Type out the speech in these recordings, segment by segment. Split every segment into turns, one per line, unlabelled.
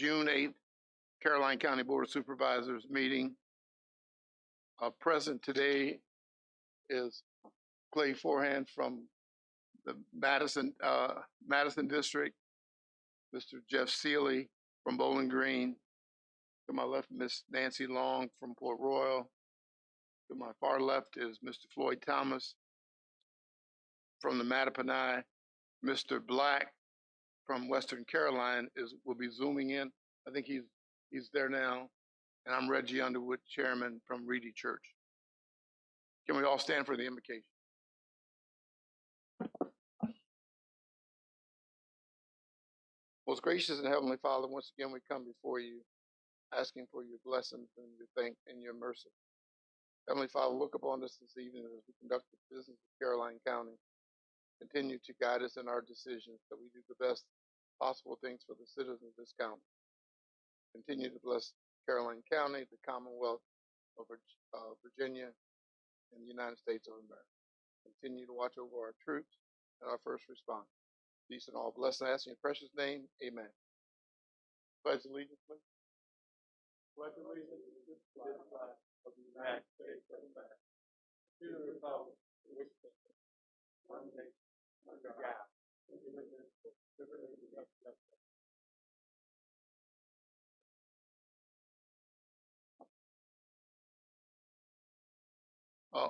June 8th, Caroline County Board of Supervisors meeting. Present today is Clay Forehand from the Madison District, Mr. Jeff Seeley from Bowling Green. To my left, Miss Nancy Long from Port Royal. To my far left is Mr. Floyd Thomas from the Mattaponi. Mr. Black from Western Carolina will be zooming in. I think he's there now. And I'm Reggie Underwood, Chairman from Reedy Church. Can we all stand for the invocation? Most gracious and Heavenly Father, once again we come before you, asking for your blessings and your thank and your mercy. Heavenly Father, look upon us this evening as we conduct the business of Caroline County. Continue to guide us in our decisions that we do the best possible things for the citizens of this county. Continue to bless Caroline County, the Commonwealth of Virginia, and the United States of America. Continue to watch over our troops and our first responders. Peace and all blessings. I ask in your precious name, amen. Pledge allegiance, please. Pledge allegiance to the flag of the United States of America, to the republic for which it stands, one nation, under God, indivisible, with liberty and justice.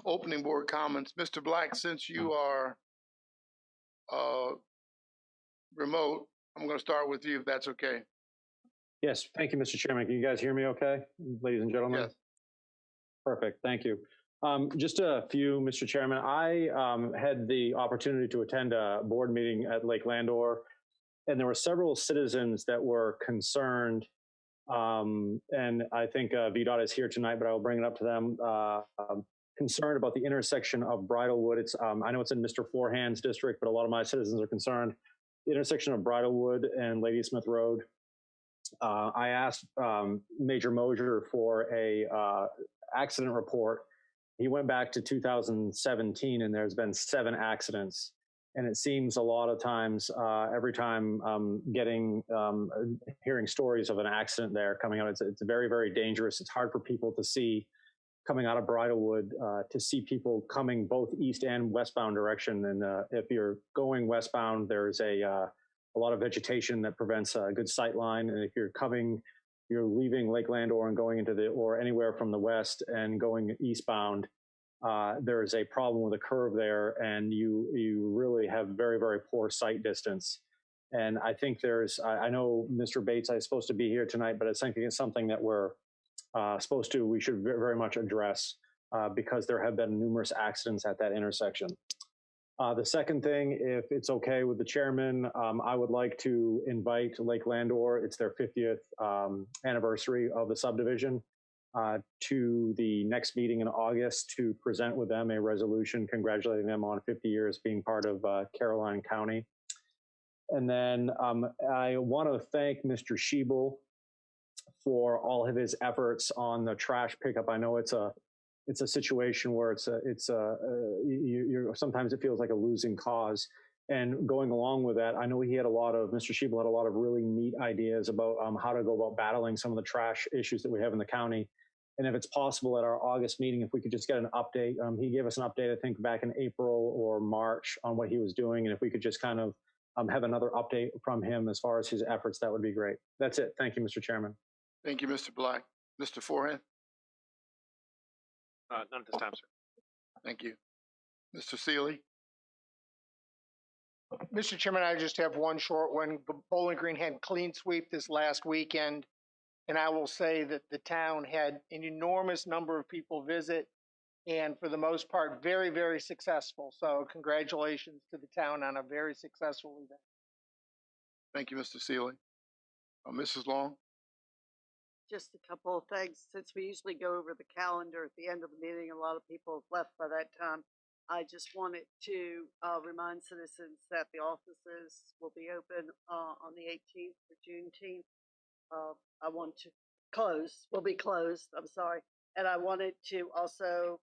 Opening board comments. Mr. Black, since you are remote, I'm going to start with you if that's okay.
Yes, thank you, Mr. Chairman. Can you guys hear me okay, ladies and gentlemen?
Yes.
Perfect, thank you. Just a few, Mr. Chairman. I had the opportunity to attend a board meeting at Lake Landor, and there were several citizens that were concerned, and I think VDOT is here tonight, but I will bring it up to them, concerned about the intersection of Bridlewood. It's I know it's in Mr. Forehand's district, but a lot of my citizens are concerned. The intersection of Bridlewood and Ladysmith Road. I asked Major Mosier for a accident report. He went back to 2017, and there's been 7 accidents. And it seems a lot of times, every time hearing stories of an accident there coming out, it's very, very dangerous. It's hard for people to see coming out of Bridlewood, to see people coming both east and westbound direction. And if you're going westbound, there's a lot of vegetation that prevents a good sight line. And if you're leaving Lake Landor and going into or anywhere from the west and going eastbound, there's a problem with a curve there, and you really have very, very poor sight distance. And I think I know Mr. Bates is supposed to be here tonight, but I think it's something that we should very much address because there have been numerous accidents at that intersection. The second thing, if it's okay with the chairman, I would like to invite Lake Landor, it's their 50th anniversary of the subdivision, to the next meeting in August to present with them a resolution congratulating them on 50 years being part of Caroline County. And then I want to thank Mr. Schiebel for all of his efforts on the trash pickup. I know it's a situation where sometimes it feels like a losing cause. And going along with that, I know Mr. Schiebel had a lot of really neat ideas about how to go about battling some of the trash issues that we have in the county. And if it's possible at our August meeting, if we could just get an update. He gave us an update, I think, back in April or March on what he was doing. And if we could just kind of have another update from him as far as his efforts, that would be great. That's it. Thank you, Mr. Chairman.
Thank you, Mr. Black. Mr. Forehand?
None at this time, sir.
Thank you. Mr. Seeley?
Mr. Chairman, I just have one short one. Bowling Green had clean sweep this last weekend, and I will say that the town had an enormous number of people visit, and for the most part, very, very successful. So congratulations to the town on a very successful event.
Thank you, Mr. Seeley. Mrs. Long?
Just a couple of things. Since we usually go over the calendar at the end of the meeting, a lot of people have left by that time. I just wanted to remind citizens that the offices will be open on the 18th for Juneteenth. Will be closed, I'm sorry. And I wanted to also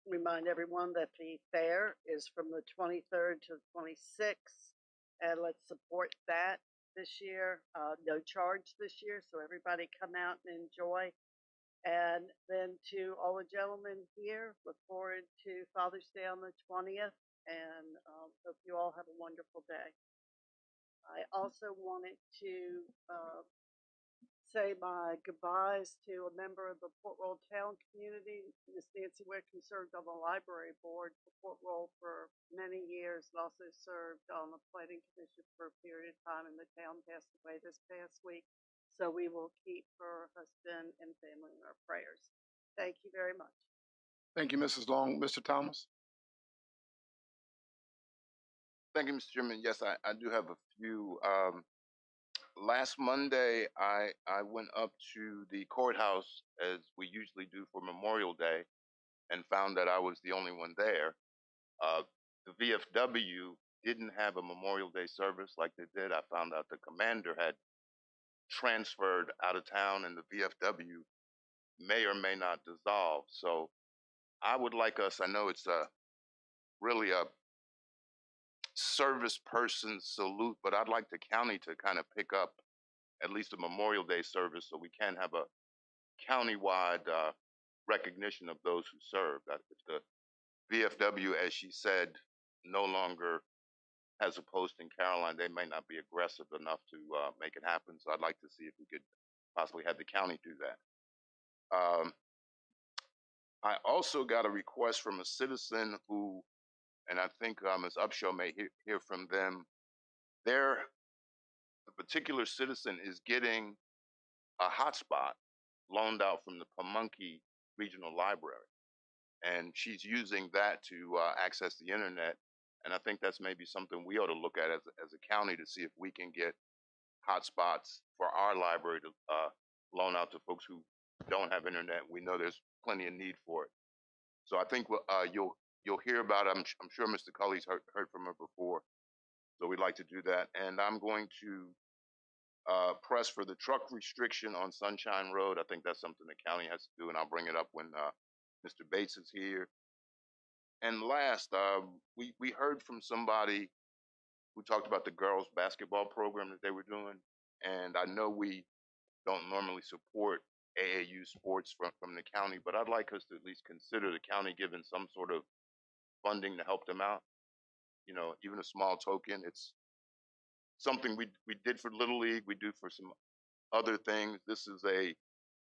remind everyone that the fair is from the 23rd to the 26th, and let's support that. this year, no charge this year, so everybody come out and enjoy. And then to all the gentlemen here, look forward to Father's Day on the 20th, and hope you all have a wonderful day. I also wanted to say my goodbyes to a member of the Port Royal Town community. Miss Nancy Wickham served on the library board for Port Royal for many years and also served on the planning commission for a period of time, and the town passed away this past week. So we will keep her husband and family in our prayers. Thank you very much.
Thank you, Mrs. Long. Mr. Thomas?
Thank you, Mr. Chairman. Yes, I do have a few. Last Monday, I went up to the courthouse as we usually do for Memorial Day and found that I was the only one there. The VFW didn't have a Memorial Day service like they did. I found out the commander had transferred out of town and the VFW may or may not dissolve. So I would like us, I know it's really a service person salute, but I'd like the county to kind of pick up at least a Memorial Day service so we can have a countywide recognition of those who served. If the VFW, as she said, no longer has a post in Caroline, they may not be aggressive enough to make it happen. So I'd like to see if we could possibly have the county do that. I also got a request from a citizen who, and I think Ms. Upshaw may hear from them. The particular citizen is getting a hotspot loaned out from the Pamunkey Regional Library, and she's using that to access the internet. And I think that's maybe something we ought to look at as a county to see if we can get hotspots for our library to loan out to folks who don't have internet. We know there's plenty of need for it. So I think you'll hear about it. I'm sure Mr. Cully's heard from her before. So we'd like to do that. And I'm going to press for the truck restriction on Sunshine Road. I think that's something the county has to do, and I'll bring it up when Mr. Bates is here. And last, we heard from somebody who talked about the girls' basketball program that they were doing. And I know we don't normally support AAU sports from the county, but I'd like us to at least consider the county giving some sort of funding to help them out. You know, even a small token. It's something we did for Little League, we do for some other things. This is a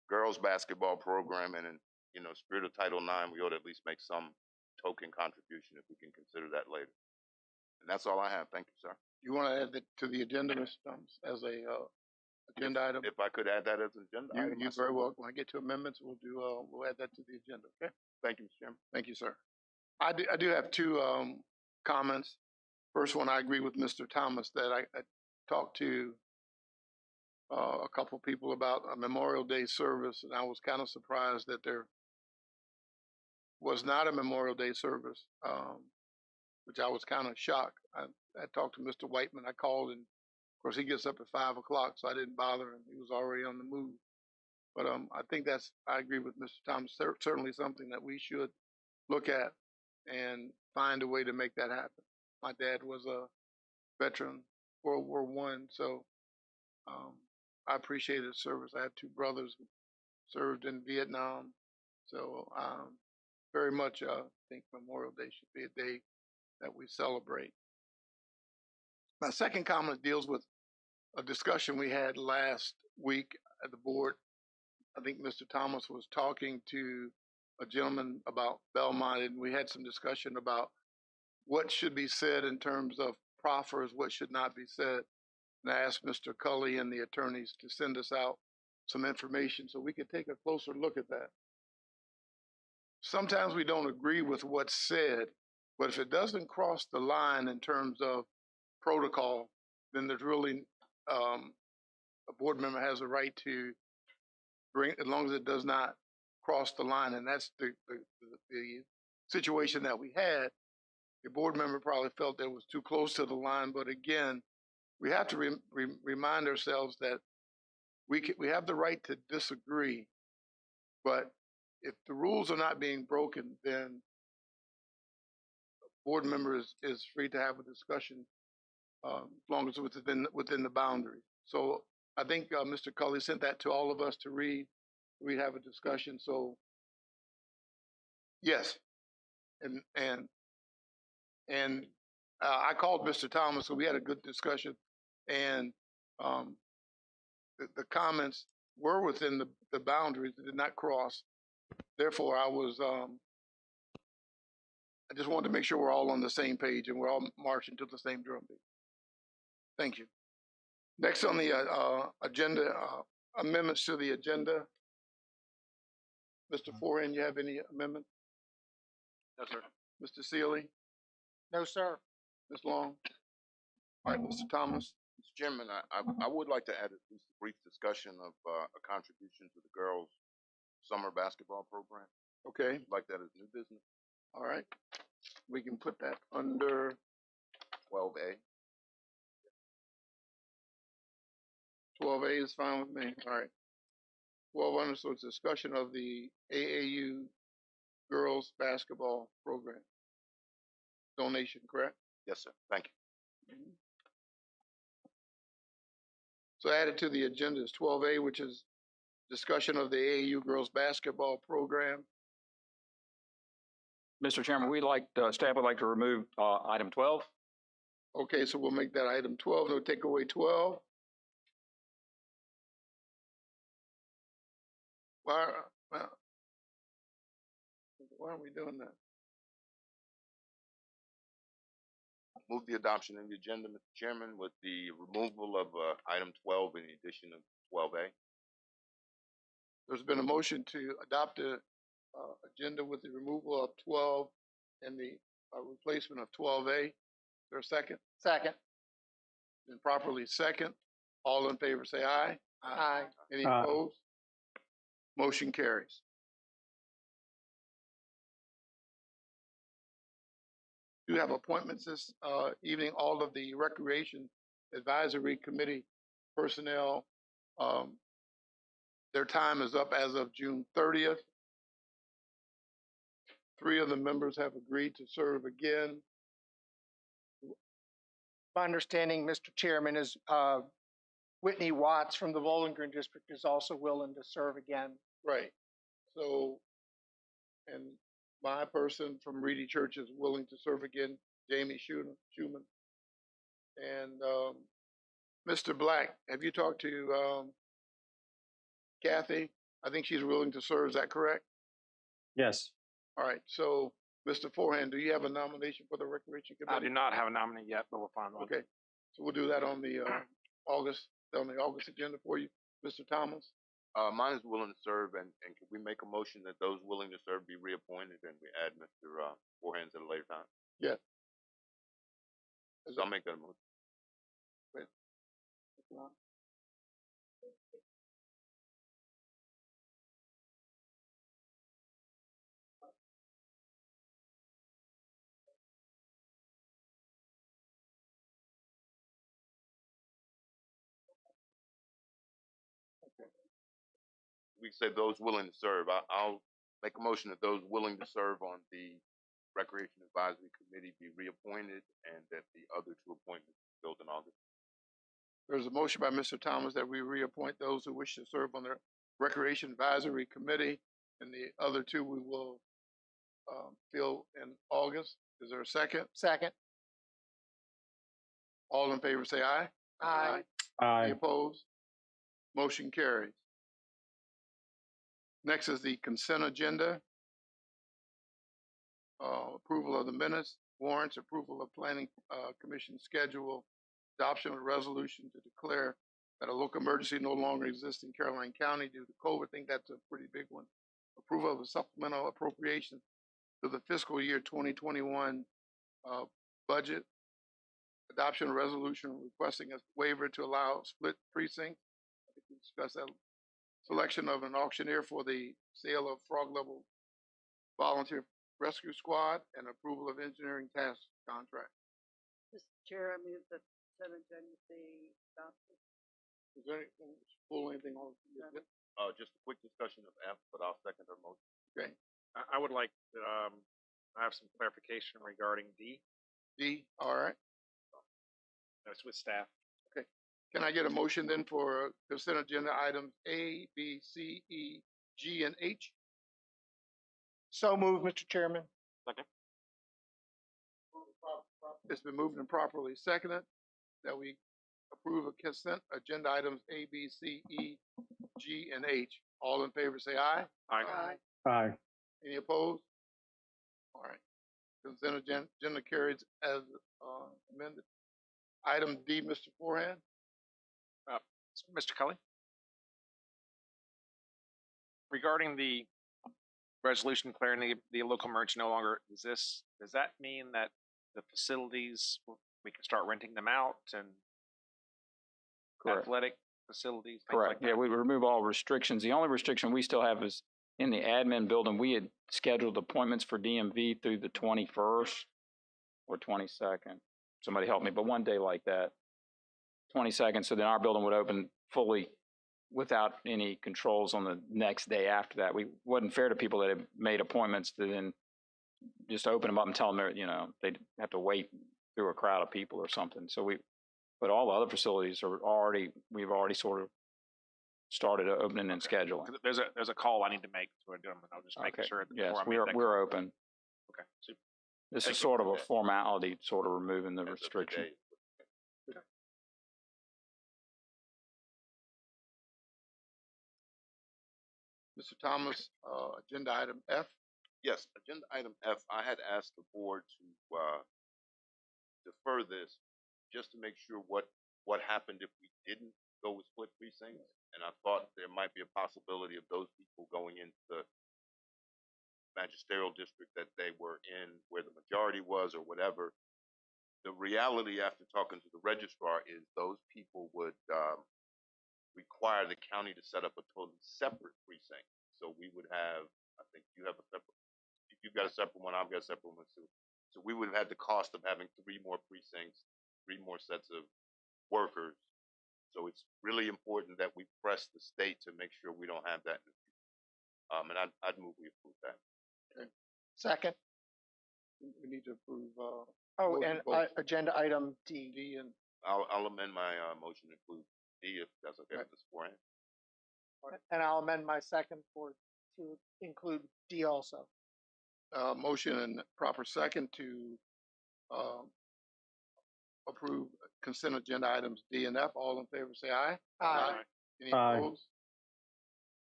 girls basketball program, and in spirit of Title IX, we ought to at least make some token contribution if we can consider that later. And that's all I have. Thank you, sir.
You want to add that to the agenda, Mr. Thomas, as a agenda item?
If I could add that as an agenda item.
You very well. When I get to amendments, we'll add that to the agenda. Okay.
Thank you, Mr. Chairman.
Thank you, sir. I do have two comments. First one, I agree with Mr. Thomas that I talked to a couple people about a Memorial Day service, and I was kind of surprised that there was not a Memorial Day service, which I was kind of shocked. I talked to Mr. Whiteman. I called, and of course he gets up at 5 o'clock, so I didn't bother him. He was already on the move. But I think I agree with Mr. Thomas. Certainly something that we should look at and find a way to make that happen. My dad was a veteran, World War I, so I appreciated his service. I have two brothers who served in Vietnam, so very much think Memorial Day should be a day that we celebrate. My second comment deals with a discussion we had last week at the board. I think Mr. Thomas was talking to a gentleman about Belmont, and we had some discussion about what should be said in terms of proffers, what should not be said. And I asked Mr. Cully and the attorneys to send us out some information so we could take a closer look at that. Sometimes we don't agree with what's said, but if it doesn't cross the line in terms of protocol, then there's really a board member has a right to bring, as long as it does not cross the line. And that's the situation that we had. The board member probably felt that it was too close to the line, but again, we have to remind ourselves that we have the right to disagree, but if the rules are not being broken, then board member is free to have a discussion as long as it's within the boundary. So I think Mr. Cully sent that to all of us to read. We have a discussion. So yes, and and and I called Mr. Thomas, so we had a good discussion, and um, the comments were within the boundaries; they did not cross. Therefore, I just wanted to make sure we're all on the same page and we're all marching to the same drumbeat. Thank you. Next on the agenda, amendments to the agenda. Mr. Forehand, you have any amendment?
No, sir.
Mr. Sealy?
No, sir.
Ms. Long? All right, Mr. Thomas?
Mr. Chairman, I would like to add at least a brief discussion of a contribution to the girls' summer basketball program.
Okay,
I'd like that as new business,
all right. We can put that under
12A.
12A is fine with me. All right. 12 under, so it's discussion of the AAU girls basketball program donation, correct?
Yes, sir. Thank you.
So added to the agenda is 12A, which is discussion of the AAU girls basketball program.
Mr. Chairman, staff would like to remove item 12.
Okay, so we'll make that item 12. No, take away 12. Why, uh, why are we doing that?
Move the adoption of the agenda, Mr. Chairman, with the removal of item 12 in the addition of 12A.
There's been a motion to adopt the agenda with the removal of 12 and the replacement of 12A. Is there a second?
Second.
Been properly second. All in favor say aye.
Aye.
Any
Aye.
opposed? Motion carries. Do have appointments this evening. All of the Recreation Advisory Committee personnel, their time is up as of June 30th. 3 of the members have agreed to serve again.
My understanding, Mr. Chairman, is Whitney Watts from the Bowling Green District is also willing to serve again.
Right. So, and my person from Reedy Church is willing to serve again, Jamie Schumann. And Mr. Black, have you talked to Kathy? I think she's willing to serve. Is that correct?
Yes.
All right. So, Mr. Forehand, do you have a nomination for the Recreation
I
Committee?
do not have a nominee yet, but we'll find one.
Okay. So we'll do that on the August agenda for you, Mr. Thomas.
Mine is willing to serve, and can we make a motion that those willing to serve be reappointed, and we add Mr. Forehands at a later time?
Yes.
So I'll make that a motion. We say those willing to serve. I'll make a motion that those willing to serve on the Recreation Advisory Committee be reappointed, and that the other two appointments be filled in August.
There's a motion by Mr. Thomas that we reappoint those who wish to serve on the Recreation Advisory Committee, and the other two we will fill in August. Is there a second?
Second.
All in favor say aye.
Aye.
Any
Aye.
opposed? Motion carries. Next is the consent agenda. Approval of the minutes, warrants, approval of planning commission schedule, adoption of a resolution to declare that a local emergency no longer exists in Caroline County due to COVID. I think that's a pretty big one. Approval of a supplemental appropriation to the fiscal year 2021 budget. Adoption of resolution requesting a waiver to allow split precinct. I think we discussed that. Selection of an auctioneer for the sale of frog level volunteer rescue squad, and approval of engineering task contract.
Mr. Chair, I move that consent agenda be adopted.
Is there anything, pull anything on?
Just a quick discussion of F, but I'll second her motion.
Okay,
I would like to have some clarification regarding D.
D, all right.
That's with staff.
Okay. Can I get a motion then for consent agenda items A, B, C, E, G, and H?
So moved, Mr. Chairman.
Second.
It's been moved and properly seconded that we approve of consent agenda items A, B, C, E, G, and H. All in favor, say aye.
Aye.
Aye.
Any opposed? All right. Consent agenda carries as amended. Item D, Mr. Forehand.
Mr. Cully? Regarding the resolution declaring the local merge no longer exists, does that mean that the facilities, we can start renting them out and
Correct.
athletic facilities? things
Correct.
like
Yeah,
that?
we remove all restrictions. The only restriction we still have is in the admin building. We had scheduled appointments for DMV through the 21st or 22nd. Somebody help me, but one day like that, 22nd. So then our building would open fully without any controls on the next day after that. We wasn't fair to people that had made appointments to then just open them up and tell them, they'd have to wait through a crowd of people or something. So but all the other facilities we've already sort of started opening and scheduling.
'Cause there's a call I need to make, so I'll just make
Okay.
sure.
Yes,
before I make that
we're
call.
open.
Okay. Super.
This
Thank
is
you
sort
for
of a
that.
formality, sort of removing the
As of
restriction.
today.
Mr. Thomas, agenda item F.
Yes, agenda item F, I had asked the board to defer this just to make sure what happened if we didn't go with split precincts. And I thought there might be a possibility of those people going into the magisterial district that they were in, where the majority was or whatever. The reality after talking to the registrar is those people would require the county to set up a totally separate precinct. So we would have, I think you have a separate, you've got a separate one, I've got a separate one too. So we would have had the cost of having 3 more precincts, 3 more sets of workers. So it's really important that we press the state to make sure we don't have that in the future. And I'd move we approve that.
Second.
We need to approve.
Oh,
both-
and
both
agenda item D.
D and
I'll amend my motion to include D if that's okay with this beforehand.
And I'll amend my second to include D also.
Motion and proper second to approve consent agenda items D and F. All in favor, say aye.
Aye.
Any
Aye.
opposed?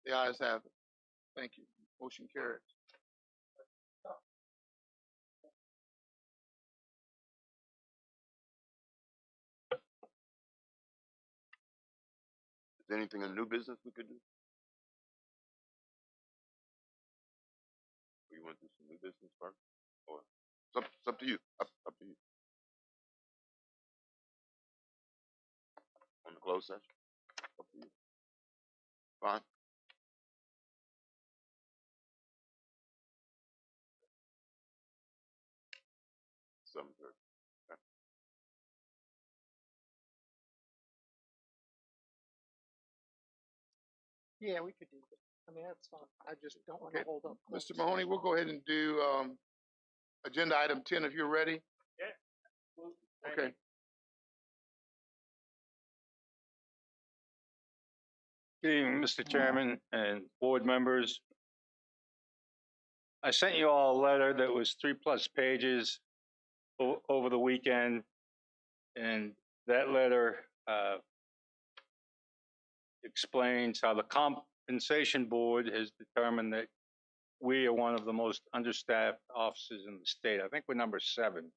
The ayes have it. Thank you. Motion carries.
Is there anything in new business we could do? Or you want to do some new business first? Or it's up to you. Up to you. On the closed session? Up to you. Fine. Something good.
Yeah, we could do that. I mean, that's fine. I just don't want to
Okay.
hold up.
Mr. Mahoney, we'll go ahead and do agenda item 10 if you're ready.
Yeah.
Okay.
Good evening, Mr. Chairman and board members. I sent you all a letter that was 3+ pages over the weekend, and that letter explains how the compensation board has determined that we are one of the most understaffed offices in the state. I think we're number 7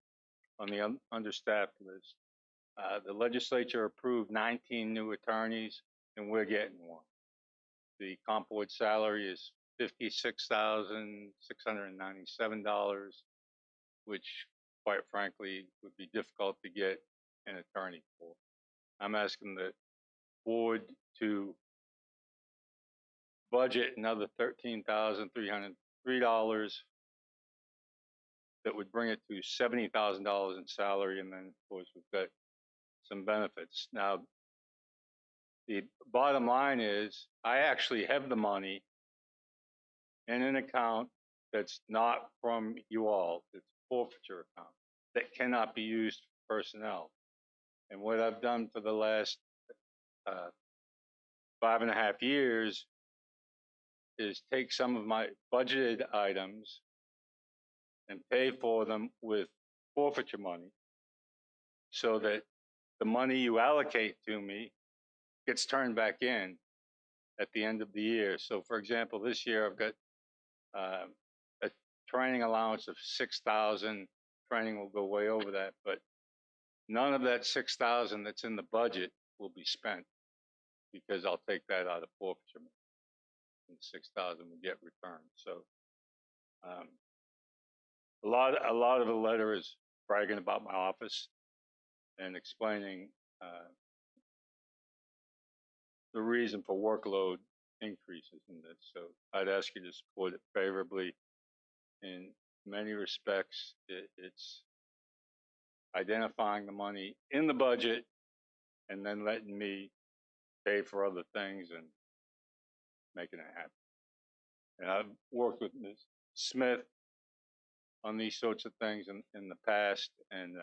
on the understaffed list. The legislature approved 19 new attorneys, and we're getting one. The comp board salary is $56,697, which, quite frankly, would be difficult to get an attorney for. I'm asking the board to budget another $13,303 that would bring it to $70,000 in salary, and then, of course, we've got some benefits. Now, the bottom line is, I actually have the money in an account that's not from you all. It's a forfeiture account that cannot be used for personnel. And what I've done for the last 5.5 years is take some of my budgeted items and pay for them with forfeiture money so that the money you allocate to me gets turned back in at the end of the year. So for example, this year I've got a training allowance of 6,000. Training will go way over that, but none of that 6,000 that's in the budget will be spent because I'll take that out of forfeiture money. And 6,000 will get returned. So a lot of the letter is bragging about my office and explaining the reason for workload increases in this. So I'd ask you to support it favorably. In many respects, it's identifying the money in the budget and then letting me pay for other things and making it happen. And I've worked with Ms. Smith on these sorts of things in the past, and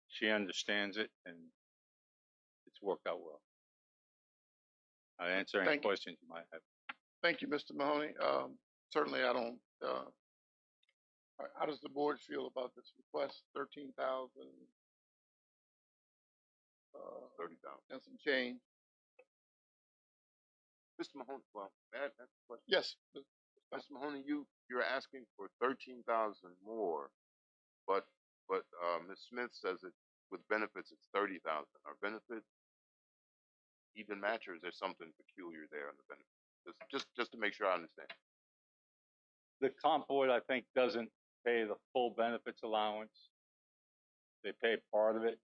she understands it, and it's worked out well. I'll answer any questions you might have.
Thank you, Mr. Mahoney. Certainly, I don't. How does the board feel about this request? 13,000,
30,000
and some change.
Mr. Mahoney, well, that's a question.
Yes,
Mr. Mahoney, you're asking for 13,000 more, but Ms. Smith says it with benefits it's 30,000. Are benefits even match, or is there something peculiar there on the benefits? Just to make sure I understand.
The comp board, I think, doesn't pay the full benefits allowance. They pay part of it,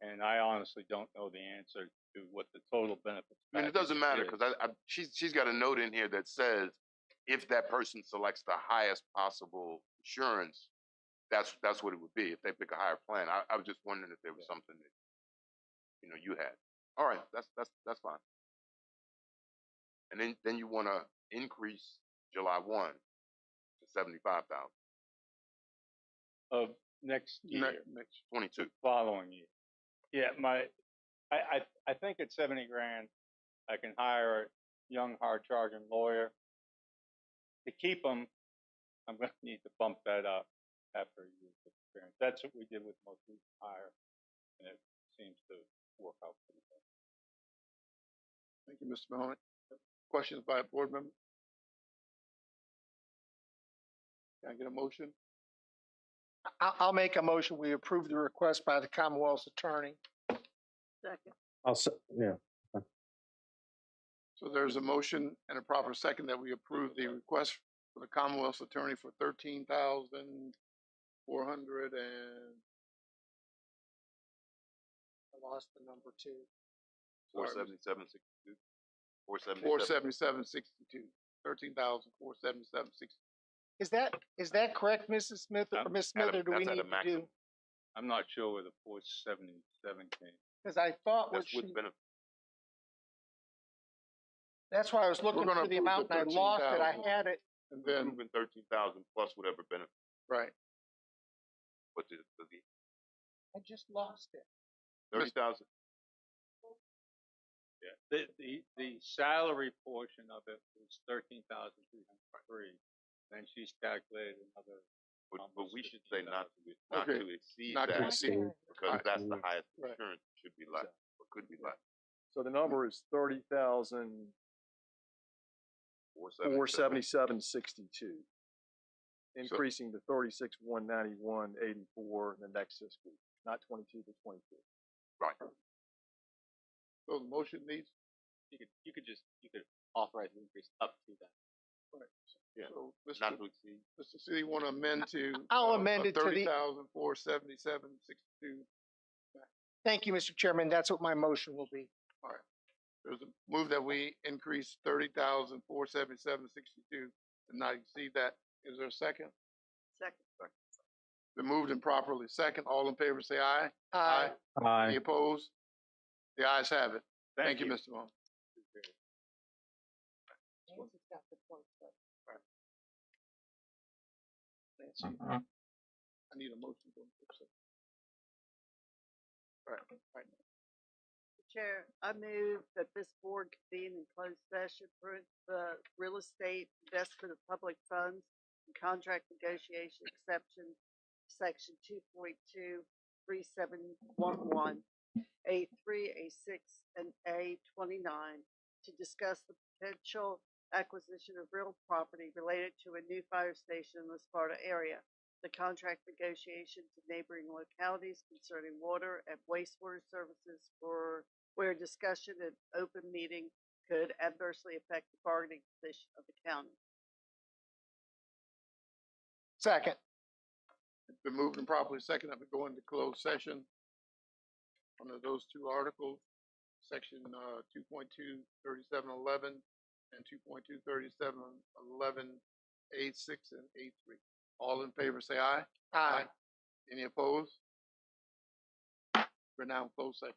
and I honestly don't know the answer to what the total benefits.
I mean, it doesn't matter because she's got a note in here that says if that person selects the highest possible insurance, that's what it would be if they pick a higher plan. I was just wondering if there was something that you had. All right, that's fine. And then you want to increase July 1 to 75,000
of next year,
next 22
following year. Yeah, I think at 70 grand, I can hire a young, hard-charging lawyer. To keep them, I'm going to need to bump that up after a year's experience. That's what we did with most recent hire, and it seems to work out pretty well.
Thank you, Mr. Mahoney. Questions by a board member? Can I get a motion?
I'll make a motion. We approve the request by the Commonwealth's attorney.
Second.
Yeah.
So there's a motion and a proper second that we approve the request for the Commonwealth's attorney for 13,400 and
I lost the number two.
477.62.
477.62. 13,477.62.
Is that correct, Mrs. Smith or Ms. Smith, or do we
That's at
need
a
to
maximum.
do?
I'm not sure where the 477 came.
Because I thought what
That's
she,
with benefits.
that's why I was looking
gonna
for the
approve
amount
the
and I lost it. I
13,000.
had it.
And then,
Approving 13,000 plus whatever benefit.
right,
What the
I just lost it.
30,000?
Yeah, the salary portion of it was 13,303. Then she's calculated another.
But we should say not
Okay.
to exceed
Not to
that
exceed.
because
Right.
that's the highest
Right.
insurance should be less or could be less.
So the number is 30,477.62, increasing to 36,191.84 in the next fiscal year, not 22 to 22.
Right.
so the motion needs,
You could authorize an increase up to that.
right.
Yeah.
So,
Not
Mr.
to exceed.
Mr. City, want to amend to?
I'll amend it to the-
30,477.62.
Thank you, Mr. Chairman. That's what my motion will be.
All right. There's a move that we increase 30,477.62 to not exceed that. Is there a second?
Second.
Been moved and properly second. All in favor, say aye.
Aye.
Any
Aye.
opposed? The ayes have it. Thank you,
you.
Mr. Moore. I need a motion. Right.
Chair, I move that this board convene in closed session for the real estate investment of public funds and contract negotiation exception, section 2.2, 3711, A3, A6, and A29 to discuss the potential acquisition of real property related to a new fire station in the Sparta area, the contract negotiations in neighboring localities concerning water and wastewater services for where discussion in open meeting could adversely affect the bargaining position of the county.
Second.
It's been moved and properly second that we go into closed session under those two articles, section 2.2 3711 and 2.2 3711 A6 and A3. All in favor say aye.
Aye.
Any opposed? We're now in closed session.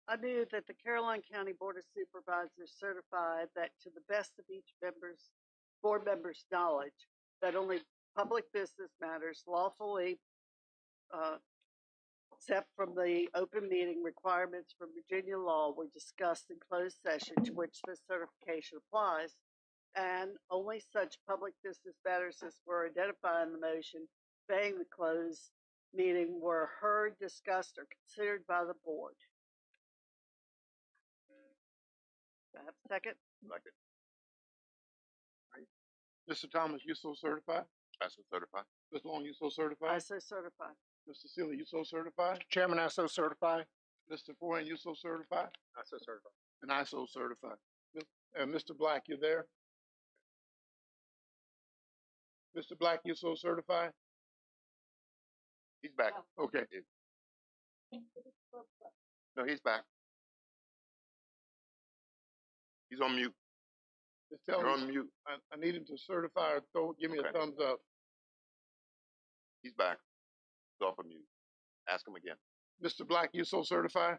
I move that the Caroline County Board of Supervisors certify that to the best of each board member's knowledge, that only public business matters lawfully, except from the open meeting requirements from Virginia law were discussed in closed session to which this certification applies, and only such public business matters as were identified in the motion conveying the closed meeting were heard, discussed, or considered by the board. Do I have a second?
Second.
Mr. Thomas, you so certify?
I so certify.
Ms. Long, you so certify?
I so certify.
Mr. Sealy, you so certify?
Chairman, I so certify.
Mr. Foran, you so certify?
I so certify.
And I so certify. Mr. Black, you there? Mr. Black, you so certify?
He's back.
Okay.
No, he's back. He's on mute.
Just tell
You're
me,
on mute.
I need him to certify or give me a
Okay.
thumbs up.
He's back. He's off of mute. Ask him again.
Mr. Black, you so certify?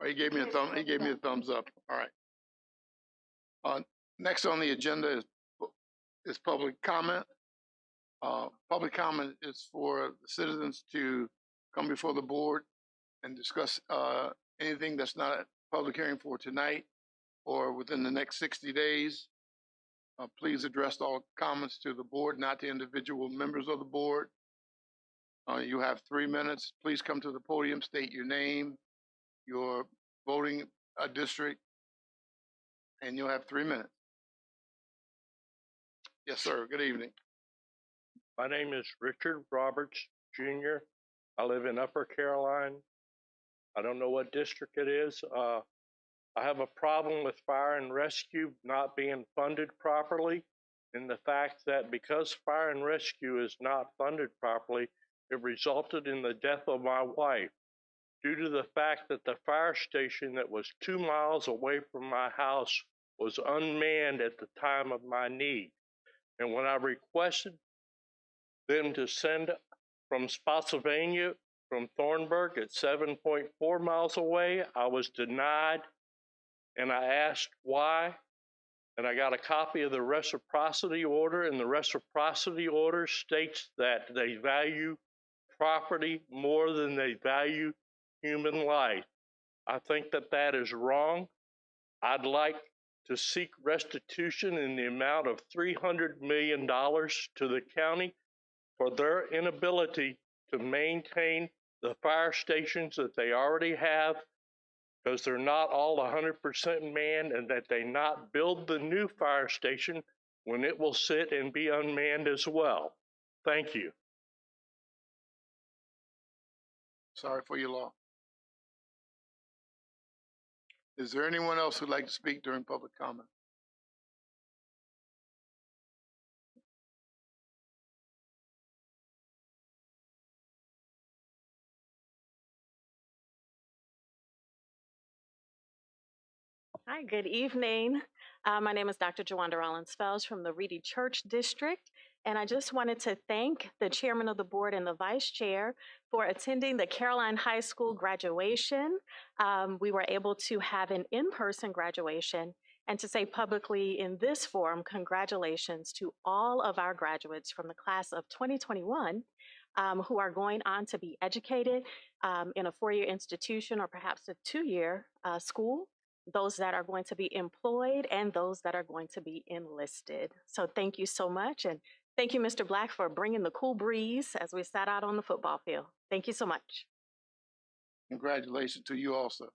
Oh, he gave me a thumbs up. All right. Next on the agenda is public comment. Public comment is for the citizens to come before the board and discuss anything that's not a public hearing for tonight or within the next 60 days. Please address all comments to the board, not to individual members of the board. You have 3 minutes. Please come to the podium, state your name, your voting district, and you'll have 3 minutes. Yes, sir. Good evening.
My name is Richard Roberts Jr. I live in Upper Caroline. I don't know what district it is. I have a problem with fire and rescue not being funded properly, and the fact that because fire and rescue is not funded properly, it resulted in the death of my wife due to the fact that the fire station that was 2 miles away from my house was unmanned at the time of my need. And when I requested them to send from Spotsylvania, from Thornburg at 7.4 miles away, I was denied, and I asked why, and I got a copy of the reciprocity order, and the reciprocity order states that they value property more than they value human life. I think that that is wrong. I'd like to seek restitution in the amount of $300 million to the county for their inability to maintain the fire stations that they already have, because they're not all 100% manned, and that they not build the new fire station when it will sit and be unmanned as well. Thank you.
Sorry for your loss. Is there anyone else who'd like to speak during public comment?
Hi, good evening. My name is Dr. Jawanda Rollins-Fells from the Reedy Church District, and I just wanted to thank the chairman of the board and the vice chair for attending the Caroline High School graduation. We were able to have an in-person graduation, and to say publicly in this forum, congratulations to all of our graduates from the class of 2021 who are going on to be educated in a 4-year institution or perhaps a 2-year school, those that are going to be employed, and those that are going to be enlisted. So thank you so much. And thank you, Mr. Black, for bringing the cool breeze as we sat out on the football field. Thank you so much.
Congratulations to you also.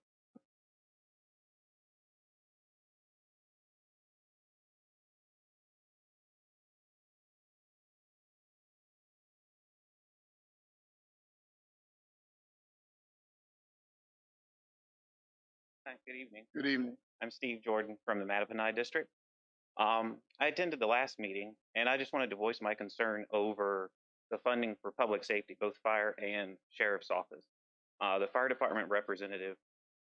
Hi, good evening.
Good evening.
I'm Steve Jordan from the Mattaponi District. I attended the last meeting, and I just wanted to voice my concern over the funding for public safety, both fire and sheriff's office. The fire department representative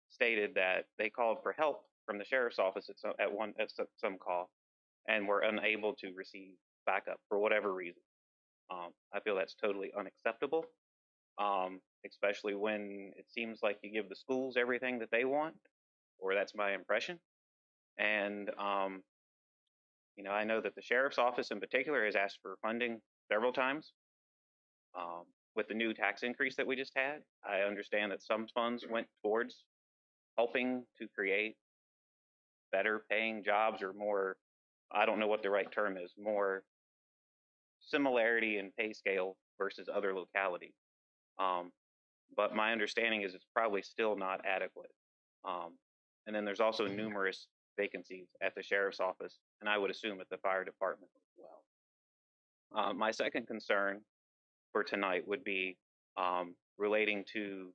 stated that they called for help from the sheriff's office at some call, and were unable to receive backup for whatever reason. I feel that's totally unacceptable, especially when it seems like you give the schools everything that they want, or that's my impression. And, I know that the sheriff's office in particular has asked for funding several times. With the new tax increase that we just had, I understand that some funds went towards helping to create better paying jobs, or more, I don't know what the right term is, more similarity in pay scale versus other localities. But my understanding is it's probably still not adequate. And then there's also numerous vacancies at the sheriff's office, and I would assume at the fire department as well. My second concern for tonight would be relating to,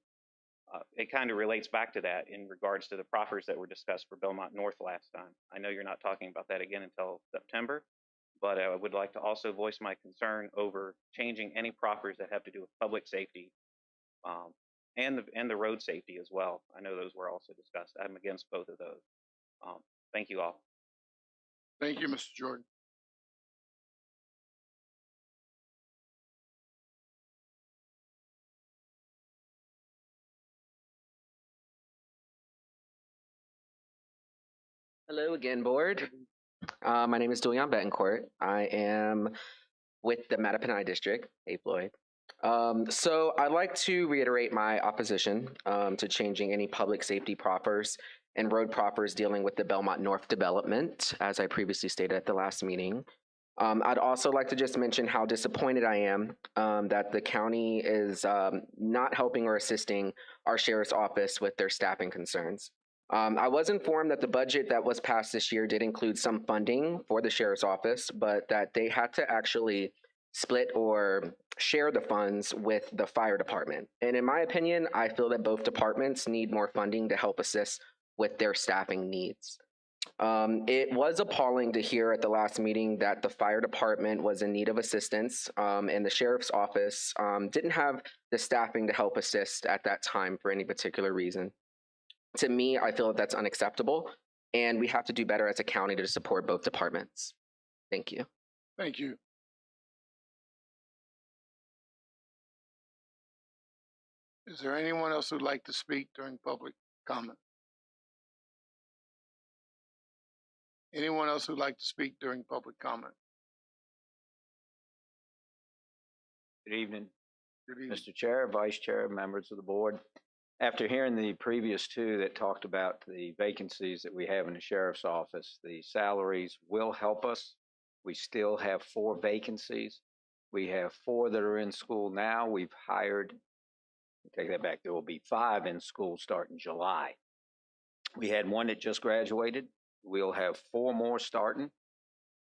it kind of relates back to that in regards to the proffers that were discussed for Belmont North last time. I know you're not talking about that again until September, but I would like to also voice my concern over changing any proffers that have to do with public safety, and the road safety as well. I know those were also discussed. I'm against both of those. Thank you all.
Thank you, Mr. Jordan.
Hello again, board. My name is Julian Betancourt. I am with the Mattapanai District. Hey, Floyd. So I'd like to reiterate my opposition to changing any public safety proffers and road proffers dealing with the Belmont North development, as I previously stated at the last meeting. I'd also like to just mention how disappointed I am that the county is not helping or assisting our sheriff's office with their staffing concerns. I was informed that the budget that was passed this year did include some funding for the sheriff's office, but that they had to actually split or share the funds with the fire department. And in my opinion, I feel that both departments need more funding to help assist with their staffing needs. It was appalling to hear at the last meeting that the fire department was in need of assistance, and the sheriff's office didn't have the staffing to help assist at that time for any particular reason. To me, I feel that that's unacceptable, and we have to do better as a county to support both departments. Thank you.
Thank you. Is there anyone else who'd like to speak during public comment? Anyone else who'd like to speak during public comment?
Good evening,
Good evening.
Mr. Chair, Vice Chair, members of the board. After hearing the previous two that talked about the vacancies that we have in the sheriff's office, the salaries will help us. We still have 4 vacancies. We have 4 that are in school now. We've hired, take that back, there will be 5 in school starting July. We had 1 that just graduated. We'll have 4 more starting.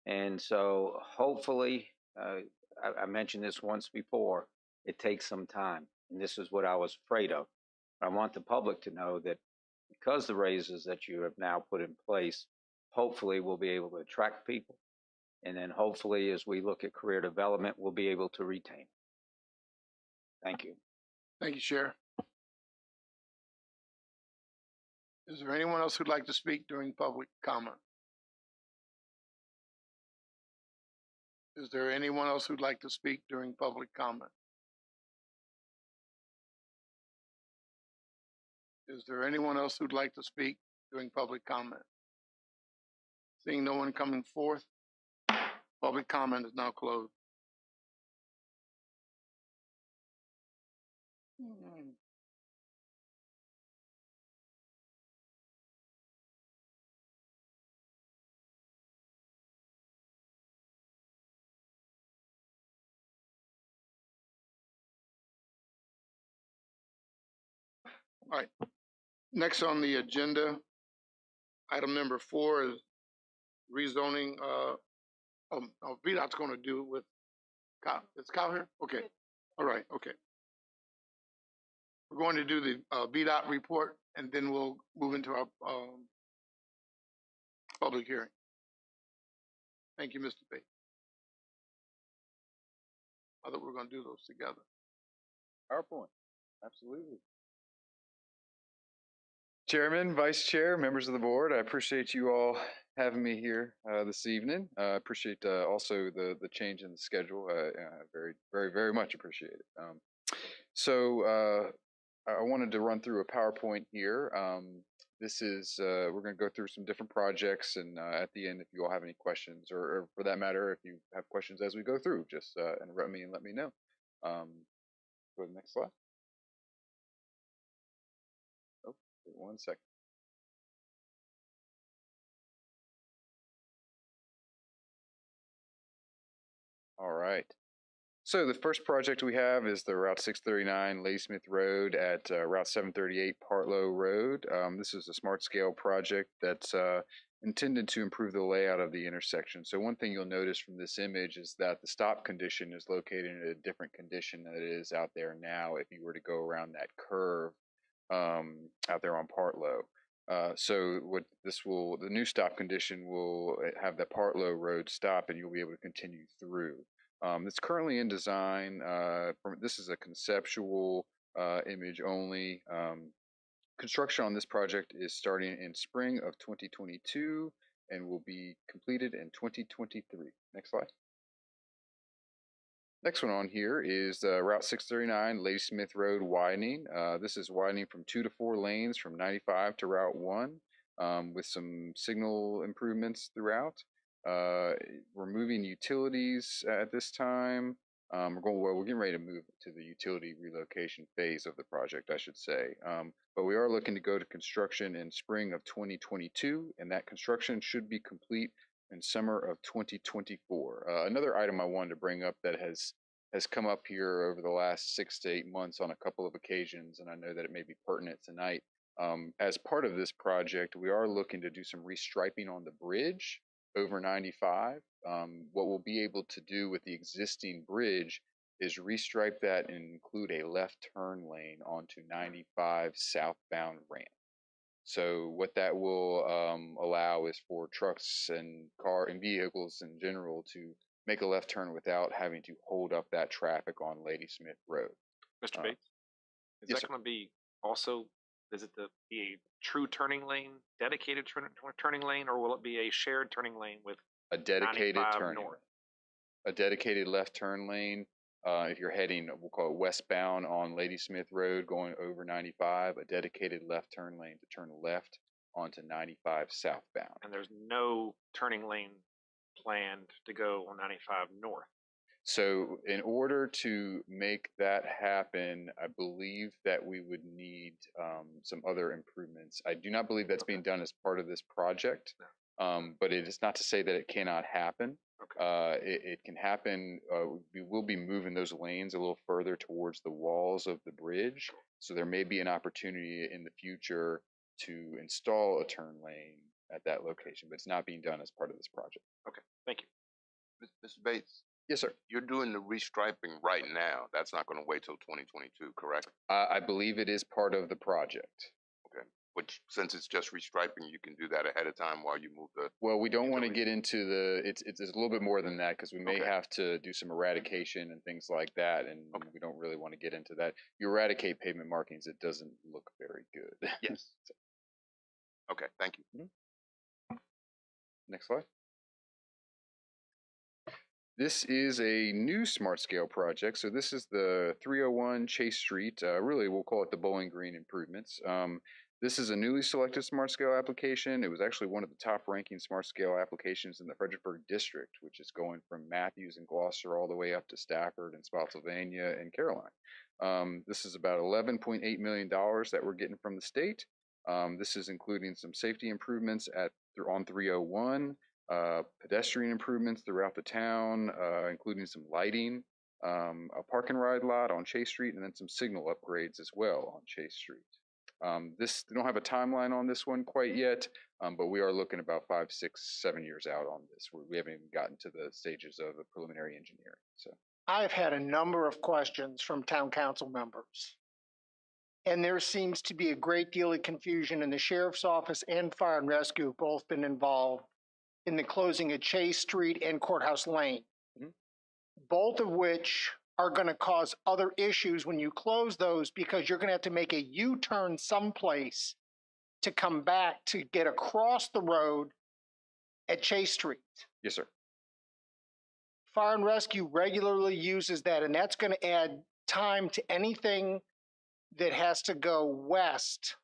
And so hopefully, I mentioned this once before, it takes some time. And this is what I was afraid of. I want the public to know that because the raises that you have now put in place, hopefully we'll be able to attract people. And then hopefully, as we look at career development, we'll be able to retain. Thank you.
Thank you, Chair. Is there anyone else who'd like to speak during public comment? Is there anyone else who'd like to speak during public comment? Is there anyone else who'd like to speak during public comment? Seeing no one coming forth, public comment is now closed. All right. Next on the agenda, item number 4 is rezoning. VDOT's going to do with Kyle. Is Kyle here? Okay. All right. Okay. We're going to do the VDOT report, and then we'll move into our public hearing. Thank you, Mr. Bates. I thought we were going to do those together.
PowerPoint, absolutely. Chairman, Vice Chair, members of the board, I appreciate you all having me here this evening. I appreciate also the change in the schedule. Very much appreciate it. I wanted to run through a PowerPoint here. This is we're going to go through some different projects, and at the end, if you all have any questions, or for that matter, if you have questions as we go through, just interrupt me and let me know. Go to the next slide. Oh, wait 1 second. All right. So the first project we have is the Route 639 Ladysmith Road at Route 738 Partlow Road. This is a smart scale project that's intended to improve the layout of the intersection. So one thing you'll notice from this image is that the stop condition is located in a different condition than it is out there now if you were to go around that curve out there on Partlow. So what this will, the new stop condition will have the Partlow Road stop, and you'll be able to continue through. It's currently in design. This is a conceptual image only. Construction on this project is starting in spring of 2022 and will be completed in 2023. Next slide. Next one on here is Route 639 Ladysmith Road widening. This is widening from 2 to 4 lanes from 95 to Route 1 with some signal improvements throughout. Removing utilities at this time. We're getting ready to move to the utility relocation phase of the project, I should say. But we are looking to go to construction in spring of 2022, and that construction should be complete in summer of 2024. Another item I wanted to bring up that has come up here over the last 6 to 8 months on a couple of occasions, and I know that it may be pertinent tonight. As part of this project, we are looking to do some restriping on the bridge over 95. What we'll be able to do with the existing bridge is restripe that and include a left turn lane onto 95 southbound ramp. So what that will allow is for trucks and vehicles in general to make a left turn without having to hold up that traffic on Ladysmith Road.
Mr. Bates, is
yes,
that going to be also, is it be a true turning lane, dedicated turning lane, or will it be a shared turning lane with
a dedicated
95
turning
north?
lane? A dedicated left turn lane. If you're heading, we'll call it westbound on Ladysmith Road going over 95, a dedicated left turn lane to turn left onto 95 southbound.
And there's no turning lane planned to go on 95 north.
So in order to make that happen, I believe that we would need some other improvements. I do not believe that's being done as part of this project, but it is not to say that it cannot happen. It can happen. We will be moving those lanes a little further towards the walls of the bridge. So there may be an opportunity in the future to install a turn lane at that location, but it's not being done as part of this project.
Okay, thank you.
Mr. Bates?
Yes, sir.
You're doing the restriping right now. That's not going to wait till 2022, correct?
I believe it is part of the project.
Okay. Which, since it's just restriping, you can do that ahead of time while you move the.
Well, we don't want to get into the. It's a little bit more than that because we may have to do some eradication and things like that, and we don't really want to get into that. You eradicate pavement markings, it doesn't look very good.
Yes. Okay. Thank you.
Mm-hmm. Next slide. This is a new smart scale project. So this is the 301 Chase Street. Really, we'll call it the Bowling Green improvements. This is a newly selected smart scale application. It was actually one of the top ranking smart scale applications in the Fredericksburg district, which is going from Matthews and Gloucester all the way up to Stafford and Spotsylvania and Caroline. This is about $11.8 million that we're getting from the state. This is including some safety improvements on 301. Pedestrian improvements throughout the town, including some lighting, a park and ride lot on Chase Street, and then some signal upgrades as well on Chase Street. We don't have a timeline on this one quite yet, but we are looking about 5, 6, 7 years out on this. We haven't even gotten to the stages of the preliminary engineering. So
I've had a number of questions from town council members. And there seems to be a great deal of confusion, and the sheriff's office and fire and rescue have both been involved in the closing of Chase Street and Courthouse Lane, both of which are going to cause other issues when you close those because you're going to have to make a U-turn someplace to come back to get across the road at Chase Street.
Yes, sir.
Fire and Rescue regularly uses that, and that's going to add time to anything that has to go west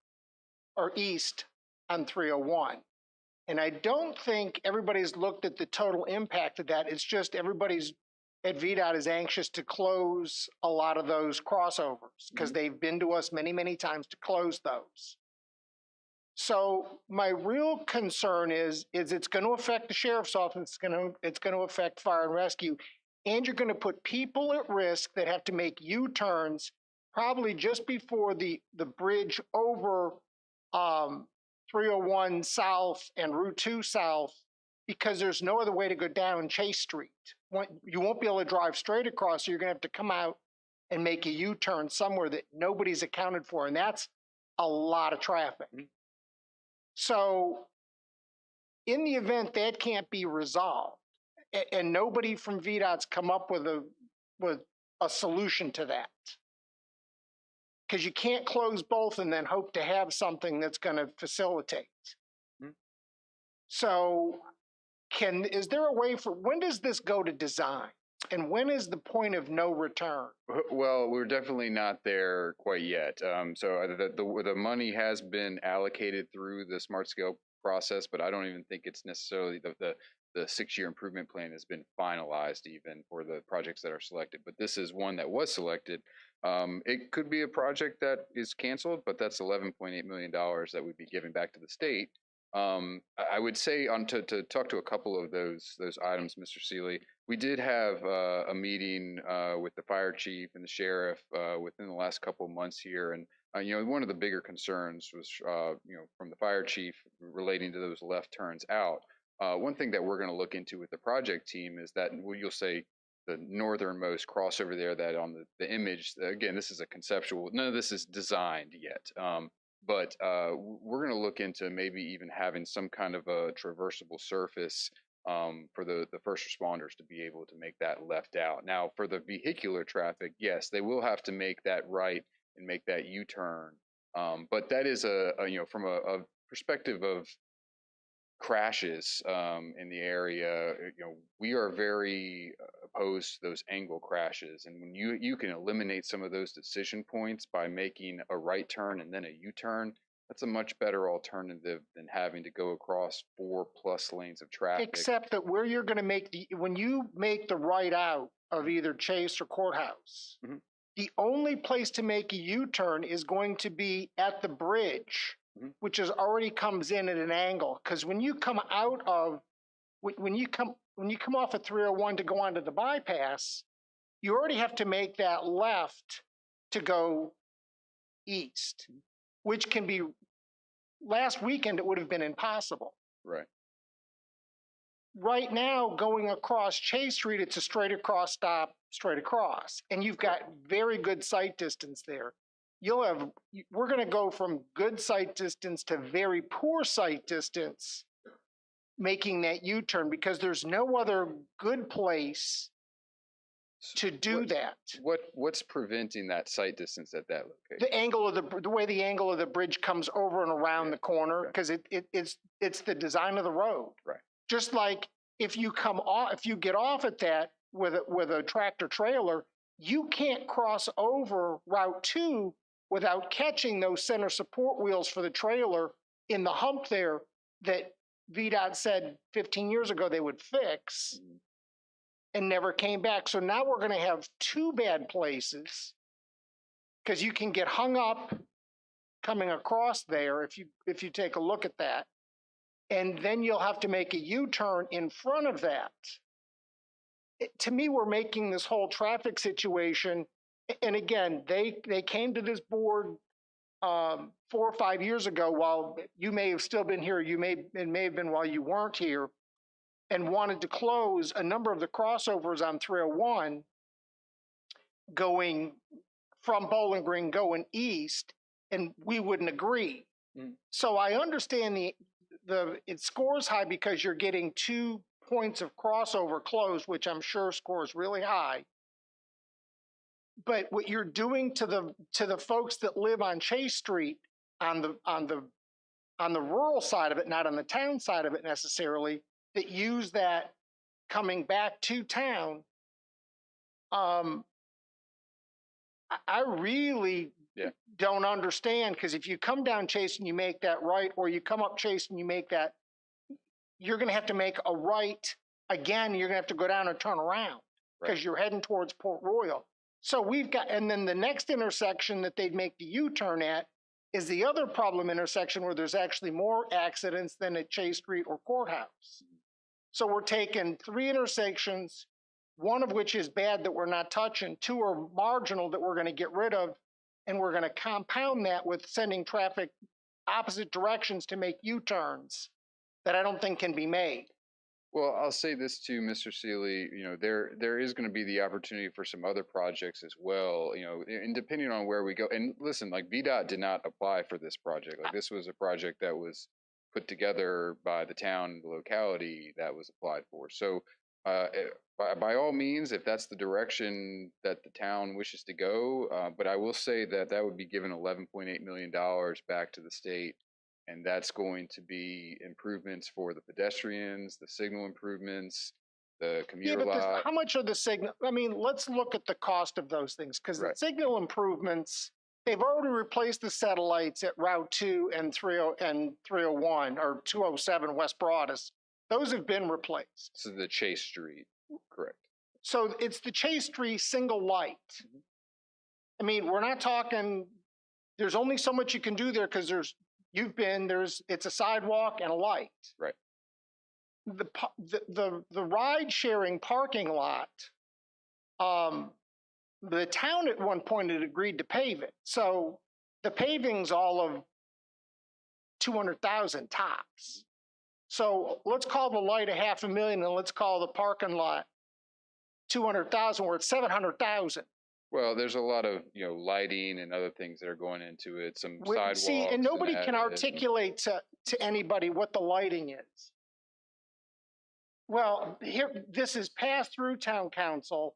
or east on 301. And I don't think everybody's looked at the total impact of that. It's just everybody's at VDOT is anxious to close a lot of those crossovers because they've been to us many, many times to close those. So my real concern is it's going to affect the sheriff's office. It's going to affect fire and rescue, and you're going to put people at risk that have to make U-turns probably just before the bridge over 301 South and Route 2 South, because there's no other way to go down Chase Street. You won't be able to drive straight across, so you're going to have to come out and make a U-turn somewhere that nobody's accounted for, and that's a lot of traffic. So in the event that can't be resolved, and nobody from VDOT's come up with a solution to that, because you can't close both and then hope to have something that's going to facilitate. So is there a way when does this go to design? And when is the point of no return?
Well, we're definitely not there quite yet. So the money has been allocated through the smart scale process, but I don't even think it's necessarily the 6-year improvement plan has been finalized even for the projects that are selected. But this is one that was selected. It could be a project that is canceled, but that's $11.8 million that we'd be giving back to the state. I would say to talk to a couple of those items, Mr. Seeley, we did have a meeting with the fire chief and the sheriff within the last couple of months here, and one of the bigger concerns was from the fire chief relating to those left turns out. One thing that we're going to look into with the project team is that you'll say the northernmost crossover there that on the image, again, this is a conceptual, none of this is designed yet. But we're going to look into maybe even having some kind of a traversable surface for the first responders to be able to make that left out. Now, for the vehicular traffic, yes, they will have to make that right and make that U-turn. But that is from a perspective of crashes in the area, we are very opposed to those angle crashes, and when you can eliminate some of those decision points by making a right turn and then a U-turn, that's a much better alternative than having to go across 4+ lanes of traffic.
Except that where you're going to when you make the right out of either Chase or Courthouse, the only place to make a U-turn is going to be at the bridge, which already comes in at an angle. Because when you come out of, when you come off at 301 to go onto the bypass, you already have to make that left to go east, which can be, last weekend it would have been impossible.
Right.
Right now, going across Chase Street, it's a straight across stop, straight across, and you've got very good sight distance there. We're going to go from good sight distance to very poor sight distance making that U-turn, because there's no other good place to do that.
What's preventing that sight distance at that location?
The angle of the way the angle of the bridge comes over and around the corner, because it's the design of the road.
Right.
Just like if you get off at that with a tractor trailer, you can't cross over Route 2 without catching those center support wheels for the trailer in the hump there that VDOT said 15 years ago they would fix and never came back. So now we're going to have two bad places, because you can get hung up coming across there if you take a look at that. And then you'll have to make a U-turn in front of that. To me, we're making this whole traffic situation, and again, they came to this board 4 or 5 years ago, while you may have still been here, it may have been while you weren't here, and wanted to close a number of the crossovers on 301 going from Bowling Green going east, and we wouldn't agree. So I understand it scores high because you're getting 2 points of crossover closed, which I'm sure scores really high. But what you're doing to the folks that live on Chase Street on the rural side of it, not on the town side of it necessarily, that use that coming back to town, I really don't understand, because if you come down Chase and you make that right, or you come up Chase and you make that, you're going to have to make a right again. You're going to have to go down and turn around because you're heading towards Port Royal. So we've got, and then the next intersection that they'd make the U-turn at is the other problem intersection where there's actually more accidents than at Chase Street or Courthouse. So we're taking 3 intersections, one of which is bad that we're not touching, 2 are marginal that we're going to get rid of, and we're going to compound that with sending traffic opposite directions to make U-turns that I don't think can be made.
Well, I'll say this too, Mr. Seeley, you know, there is going to be the opportunity for some other projects as well, you know, and depending on where we go. And listen, like VDOT did not apply for this project. Like this was a project that was put together by the town, the locality that was applied for. So by all means, if that's the direction that the town wishes to go, but I will say that that would be given $11.8 million back to the state. And that's going to be improvements for the pedestrians, the signal improvements, the commuter lot.
How much are the signal? I mean, let's look at the cost of those things, because the signal improvements, they've already replaced the satellites at Route 2 and 301 or 207 West Broadus. Those have been replaced.
This is the Chase Street, correct?
So it's the Chase Street single light. I mean, we're not talking. There's only so much you can do there because it's a sidewalk and a light.
Right.
The ride sharing parking lot, the town at one point had agreed to pave it. So the paving's all of 200,000 tops. So let's call the light $500,000 and let's call the parking lot 200,000. We're at 700,000.
Well, there's a lot of, you know, lighting and other things that are going into it, some sidewalks.
See, and nobody can articulate to anybody what the lighting is. Well, this is passed through town council,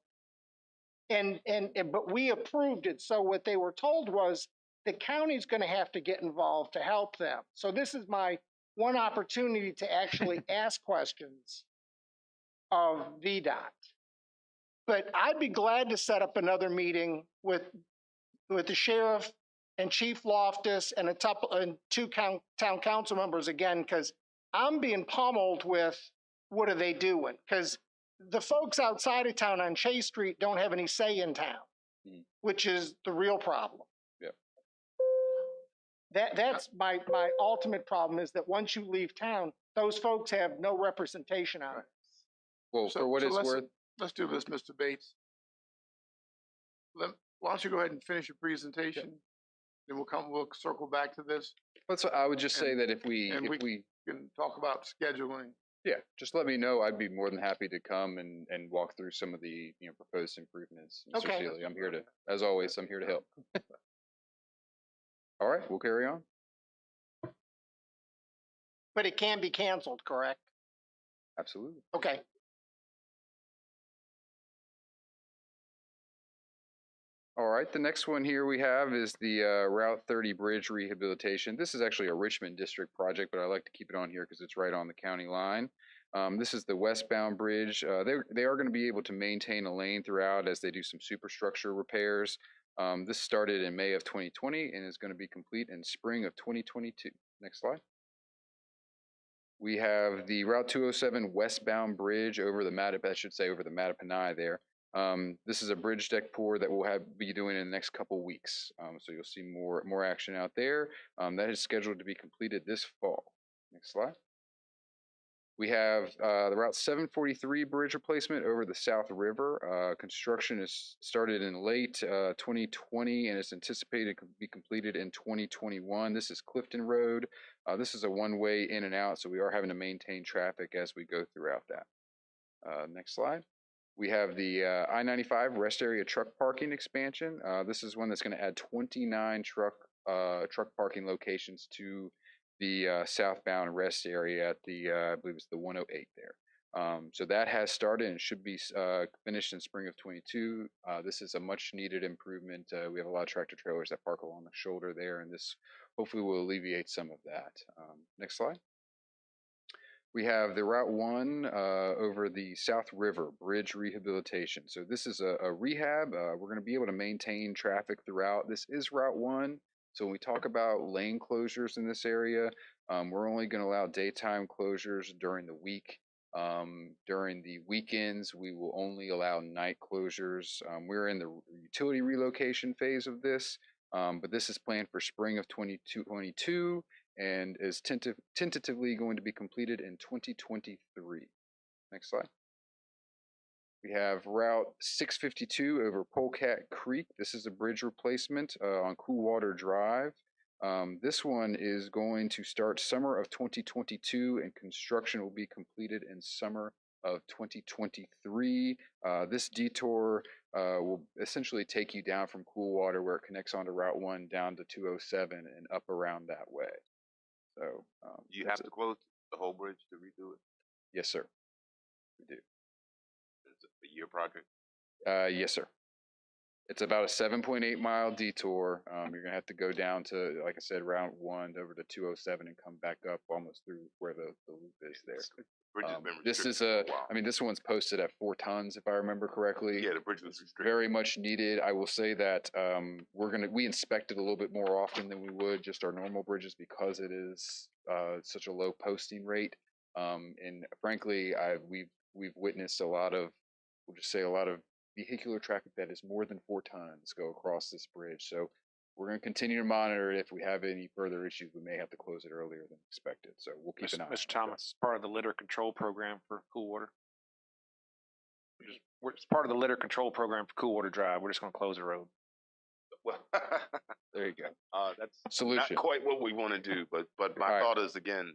but we approved it. So what they were told was the county's going to have to get involved to help them. So this is my one opportunity to actually ask questions of VDOT. But I'd be glad to set up another meeting with the sheriff and Chief Loftus and two town council members again, because I'm being pummeled with what are they doing? Because the folks outside of town on Chase Street don't have any say in town, which is the real problem. That's my ultimate problem, is that once you leave town, those folks have no representation on it.
Well, for what it's worth,
let's do this, Mr. Bates. Why don't you go ahead and finish your presentation, then we'll circle back to this.
I would just say that if we
can talk about scheduling.
Yeah, just let me know. I'd be more than happy to come and walk through some of the proposed improvements. Mr. Seeley, I'm here to, as always, I'm here to help. All right, we'll carry on.
But it can be canceled, correct?
Absolutely.
Okay.
All right, the next one here we have is the Route 30 Bridge Rehabilitation. This is actually a Richmond District project, but I like to keep it on here because it's right on the county line. This is the westbound bridge. They are going to be able to maintain a lane throughout as they do some superstructure repairs. This started in May of 2020 and is going to be complete in spring of 2022. Next slide. We have the Route 207 westbound bridge over the Mattaponi there. This is a bridge deck pour that we'll be doing in the next couple weeks. So you'll see more action out there. That is scheduled to be completed this fall. Next slide. We have the Route 743 bridge replacement over the South River. Construction is started in late 2020 and is anticipated to be completed in 2021. This is Clifton Road. This is a one-way in and out, so we are having to maintain traffic as we go throughout that. Next slide. We have the I-95 rest area truck parking expansion. This is one that's going to add 29 truck parking locations to the southbound rest area at the, I believe it's the 108 there. So that has started and should be finished in spring of 22. This is a much needed improvement. We have a lot of tractor trailers that park along the shoulder there, and this hopefully will alleviate some of that. Next slide. We have the Route 1 over the South River Bridge rehabilitation. So this is a rehab. We're going to be able to maintain traffic throughout. This is Route 1. So when we talk about lane closures in this area, we're only going to allow daytime closures during the week. During the weekends, we will only allow night closures. We're in the utility relocation phase of this, but this is planned for spring of 2022 and is tentatively going to be completed in 2023. Next slide. We have Route 652 over Polecat Creek. This is a bridge replacement on Coolwater Drive. This one is going to start summer of 2022 and construction will be completed in summer of 2023. This detour will essentially take you down from Coolwater where it connects onto Route 1 down to 207 and up around that way. So
do you have to close the whole bridge to redo it?
Yes, sir. We do.
Is it a year project?
Yes, sir. It's about a 7.8 mile detour. You're gonna have to go down to, like I said, Route 1 over to 207 and come back up almost through where the loop is there. This is I mean, this one's posted at 4 tons, if I remember correctly.
Yeah, the bridge was
very much needed. I will say that we inspect it a little bit more often than we would just our normal bridges because it is such a low posting rate. And frankly, we've witnessed a lot of, we'll just say a lot of vehicular traffic that is more than 4 tons go across this bridge. So we're going to continue to monitor it. If we have any further issues, we may have to close it earlier than expected. So we'll keep an eye on it.
Mr. Thomas, part of the litter control program for Coolwater. It's part of the litter control program for Coolwater Drive. We're just going to close the road.
Well,
there you go.
That's
solution.
Not quite what we want to do, but my thought is, again,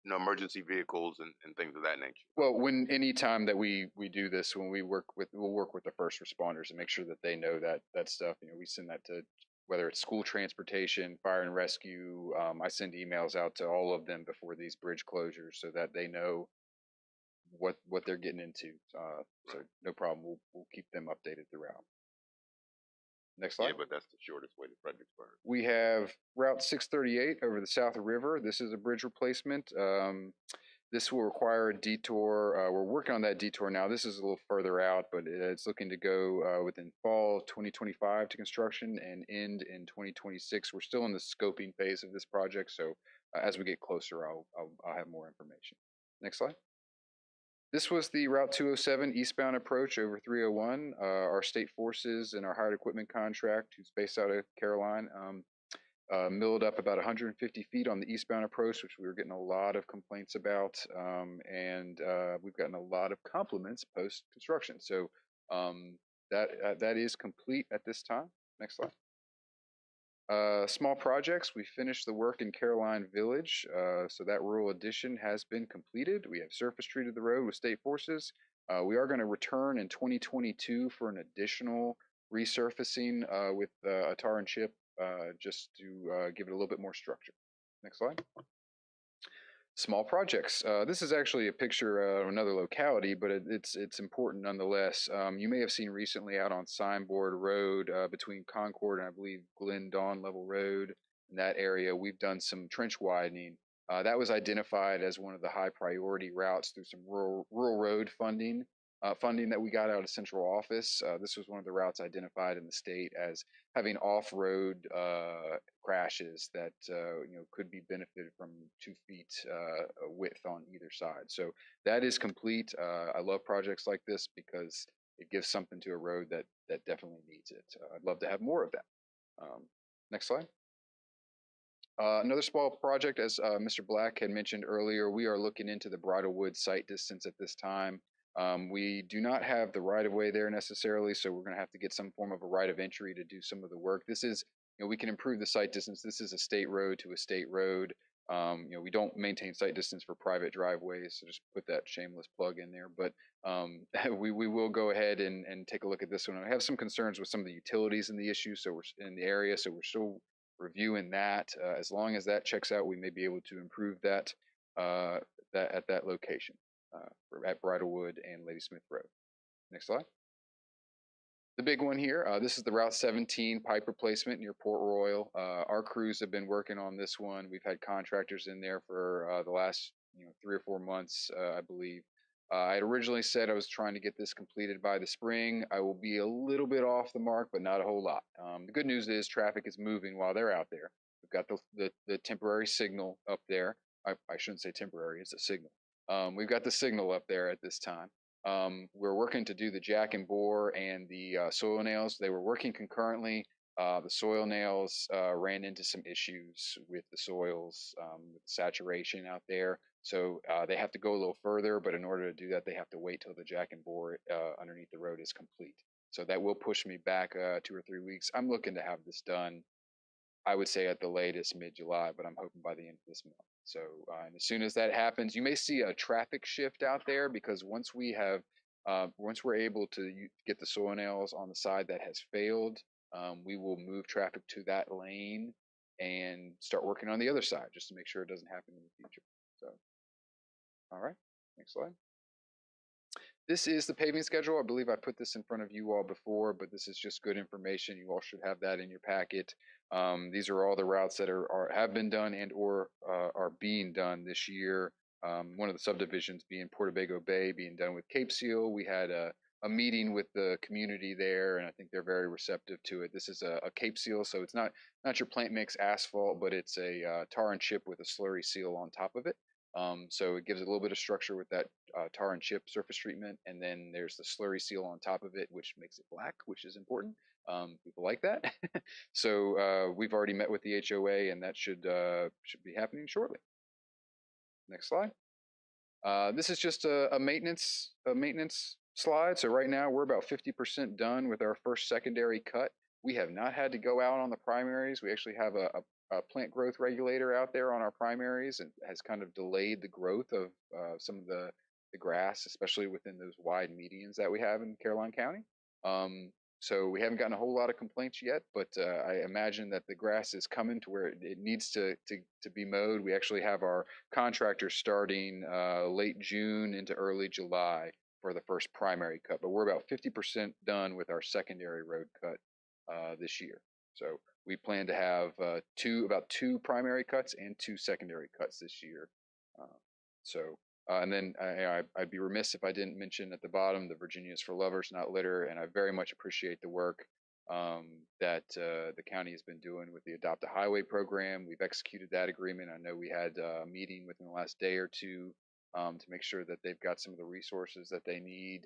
emergency vehicles and things of that nature.
Well, any time that we do this, when we'll work with the first responders and make sure that they know that stuff. We send that to, whether it's school transportation, fire and rescue. I send emails out to all of them before these bridge closures so that they know what they're getting into. So no problem. We'll keep them updated throughout. Next slide.
Yeah, but that's the shortest way to Fredericksburg.
We have Route 638 over the South River. This is a bridge replacement. This will require a detour. We're working on that detour now. This is a little further out, but it's looking to go within fall 2025 to construction and end in 2026. We're still in the scoping phase of this project, so as we get closer, I'll have more information. Next slide. This was the Route 207 eastbound approach over 301. Our state forces and our hired equipment contract, who's based out of Caroline, milled up about 150 feet on the eastbound approach, which we were getting a lot of complaints about, and we've gotten a lot of compliments post-construction. So that is complete at this time. Next slide. Small projects, we finished the work in Caroline Village, so that rural addition has been completed. We have surface treated the road with state forces. We are going to return in 2022 for an additional resurfacing with a tar and chip just to give it a little bit more structure. Next slide. Small projects. This is actually a picture of another locality, but it's important nonetheless. You may have seen recently out on Signboard Road between Concord and I believe Glen Dawn Level Road, in that area, we've done some trench widening. That was identified as one of the high priority routes through some rural road funding that we got out of central office. This was one of the routes identified in the state as having off-road crashes that could be benefited from 2 feet width on either side. So that is complete. I love projects like this because it gives something to a road that definitely needs it. I'd love to have more of that. Next slide. Another small project, as Mr. Black had mentioned earlier, we are looking into the Bridlewood site distance at this time. We do not have the right of way there necessarily, so we're going to have to get some form of a right of entry to do some of the work. This is, we can improve the site distance. This is a state road to a state road. We don't maintain site distance for private driveways, so just put that shameless plug in there. But we will go ahead and take a look at this one. I have some concerns with some of the utilities in the issue, so we're in the area, so we're still reviewing that. As long as that checks out, we may be able to improve that at that location. At Bridlewood and Ladysmith Road. Next slide. The big one here, this is the Route 17 pipe replacement near Port Royal. Our crews have been working on this one. We've had contractors in there for the last 3 or 4 months, I believe. I had originally said I was trying to get this completed by the spring. I will be a little bit off the mark, but not a whole lot. The good news is traffic is moving while they're out there. We've got the temporary signal up there. I shouldn't say temporary, it's a signal. We've got the signal up there at this time. We're working to do the jack and bore and the soil nails. They were working concurrently. The soil nails ran into some issues with the soils, with saturation out there. So they have to go a little further, but in order to do that, they have to wait till the jack and bore underneath the road is complete. So that will push me back 2 or 3 weeks. I'm looking to have this done, I would say at the latest mid-July, but I'm hoping by the end of this month. So and as soon as that happens, you may see a traffic shift out there because once we're able to get the soil nails on the side that has failed, we will move traffic to that lane and start working on the other side just to make sure it doesn't happen in the future. So, all right, next slide. This is the paving schedule. I believe I put this in front of you all before, but this is just good information. You all should have that in your packet. These are all the routes that have been done and or are being done this year. One of the subdivisions being Portabago Bay being done with Cape Seal. We had a meeting with the community there, and I think they're very receptive to it. This is a Cape Seal, so it's not your plant mix asphalt, but it's a tar and chip with a slurry seal on top of it. So it gives it a little bit of structure with that tar and chip surface treatment, and then there's the slurry seal on top of it, which makes it black, which is important. People like that. So we've already met with the HOA, and that should be happening shortly. Next slide. This is just a maintenance slide. So right now we're about 50% done with our first secondary cut. We have not had to go out on the primaries. We actually have a plant growth regulator out there on our primaries, and has kind of delayed the growth of some of the grass, especially within those wide medians that we have in Caroline County. So we haven't gotten a whole lot of complaints yet, but I imagine that the grass is coming to where it needs to be mowed. We actually have our contractor starting late June into early July for the first primary cut, but we're about 50% done with our secondary road cut this year. So we plan to have about two primary cuts and 2 secondary cuts this year. And then I'd be remiss if I didn't mention at the bottom the Virginia's for Lovers, Not Litter, and I very much appreciate the work that the county has been doing with the Adopt a Highway program. We've executed that agreement. I know we had a meeting within the last day or two to make sure that they've got some of the resources that they need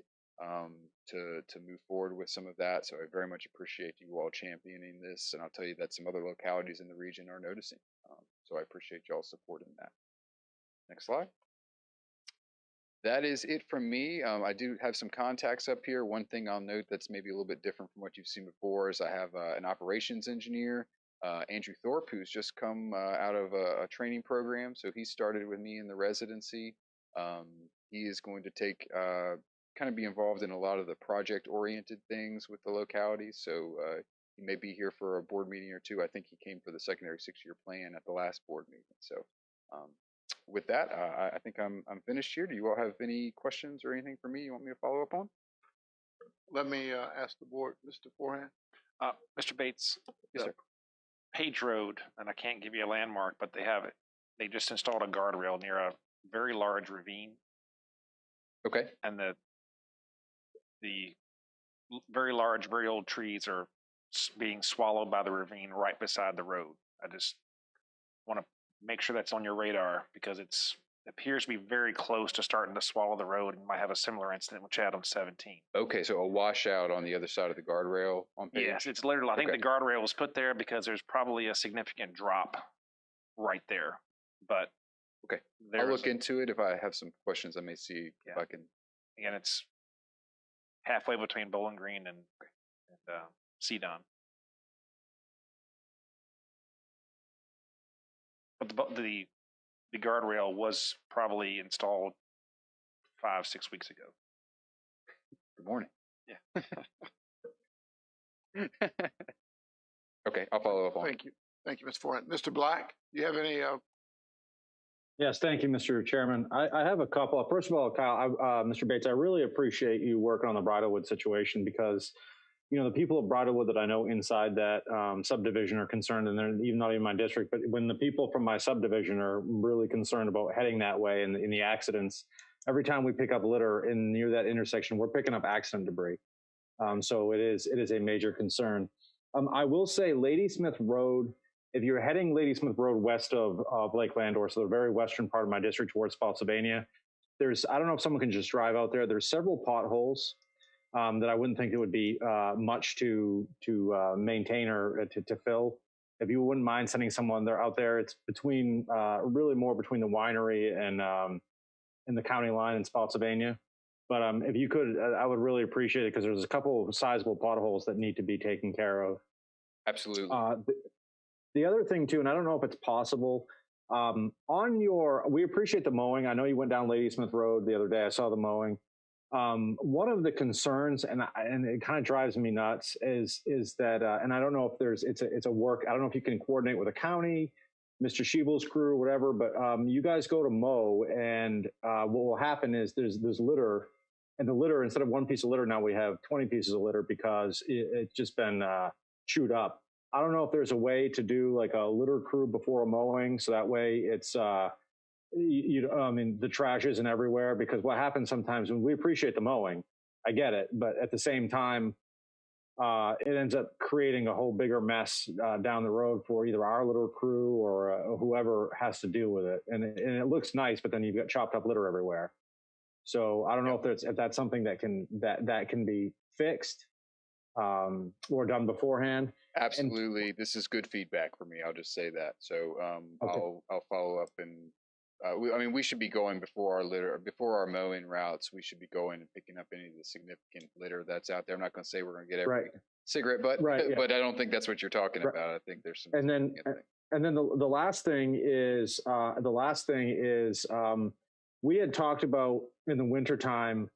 to move forward with some of that. So I very much appreciate you all championing this, and I'll tell you that some other localities in the region are noticing. So I appreciate y'all supporting that. Next slide. That is it from me. I do have some contacts up here. One thing I'll note that's maybe a little bit different from what you've seen before is I have an operations engineer, Andrew Thorpe, who's just come out of a training program. So he started with me in the residency. He is going to take kind of be involved in a lot of the project-oriented things with the locality. So he may be here for a board meeting or two. I think he came for the secondary 6-year plan at the last board meeting. So with that, I think I'm finished here. Do you all have any questions or anything for me you want me to follow up on?
Let me ask the board, Mr. Forehand.
Mr. Bates,
Yes, sir.
Page Road, and I can't give you a landmark, but they have it. They just installed a guardrail near a very large ravine.
Okay.
And the very large, very old trees are being swallowed by the ravine right beside the road. I just want to make sure that's on your radar because it appears to be very close to starting to swallow the road and might have a similar incident with Chatham 17.
Okay, so a washout on the other side of the guardrail on Page?
Yes, it's literally, I think the guardrail was put there because there's probably a significant drop right there. But
okay, I'll look into it. If I have some questions, I may see if I can.
Again, it's halfway between Bowling Green and CDON. But the guardrail was probably installed 5-6 weeks ago.
Good morning.
Yeah.
Okay, I'll follow up on
Thank you. Thank you, Mr. Forehand. Mr. Black, do you have any?
Yes, thank you, Mr. Chairman. I have a couple. First of all, Kyle, Mr. Bates, I really appreciate you working on the Bridlewood situation because the people of Bridlewood that I know inside that subdivision are concerned, and they're even not even my district, but when the people from my subdivision are really concerned about heading that way and in the accidents, every time we pick up litter in near that intersection, we're picking up accident debris. So it is a major concern. I will say Ladysmith Road, if you're heading Ladysmith Road west of Lake Landor, so the very western part of my district towards Spotsylvania, I don't know if someone can just drive out there. There's several potholes that I wouldn't think it would be much to maintain or to fill. If you wouldn't mind sending someone out there, it's between really more between the winery and the county line in Spotsylvania. But if you could, I would really appreciate it because there's a couple of sizable potholes that need to be taken care of.
Absolutely.
The other thing too, and I don't know if it's possible, we appreciate the mowing. I know you went down Ladysmith Road the other day. I saw the mowing. One of the concerns, and it kind of drives me nuts, is that, and I don't know if it's a work. I don't know if you can coordinate with a county, Mr. Schiebel's crew, whatever. But you guys go to mow, and what will happen is there's litter, and the litter, instead of one piece of litter, now we have 20 pieces of litter because it's just been chewed up. I don't know if there's a way to do like a litter crew before a mowing, so that way it's I mean, the trash isn't everywhere, because what happens sometimes when we appreciate the mowing, I get it, but at the same time, it ends up creating a whole bigger mess down the road for either our litter crew or whoever has to deal with it. And it looks nice, but then you've got chopped up litter everywhere. So I don't know if that's something that can be fixed or done beforehand.
Absolutely. This is good feedback for me. I'll just say that. So
Okay.
I'll follow up and we should be going before our mowing routes. We should be going and picking up any of the significant litter that's out there. I'm not going to say we're going to get every cigarette butt, but I don't think that's what you're talking about. I think there's some.
And then the last thing is we had talked about in the wintertime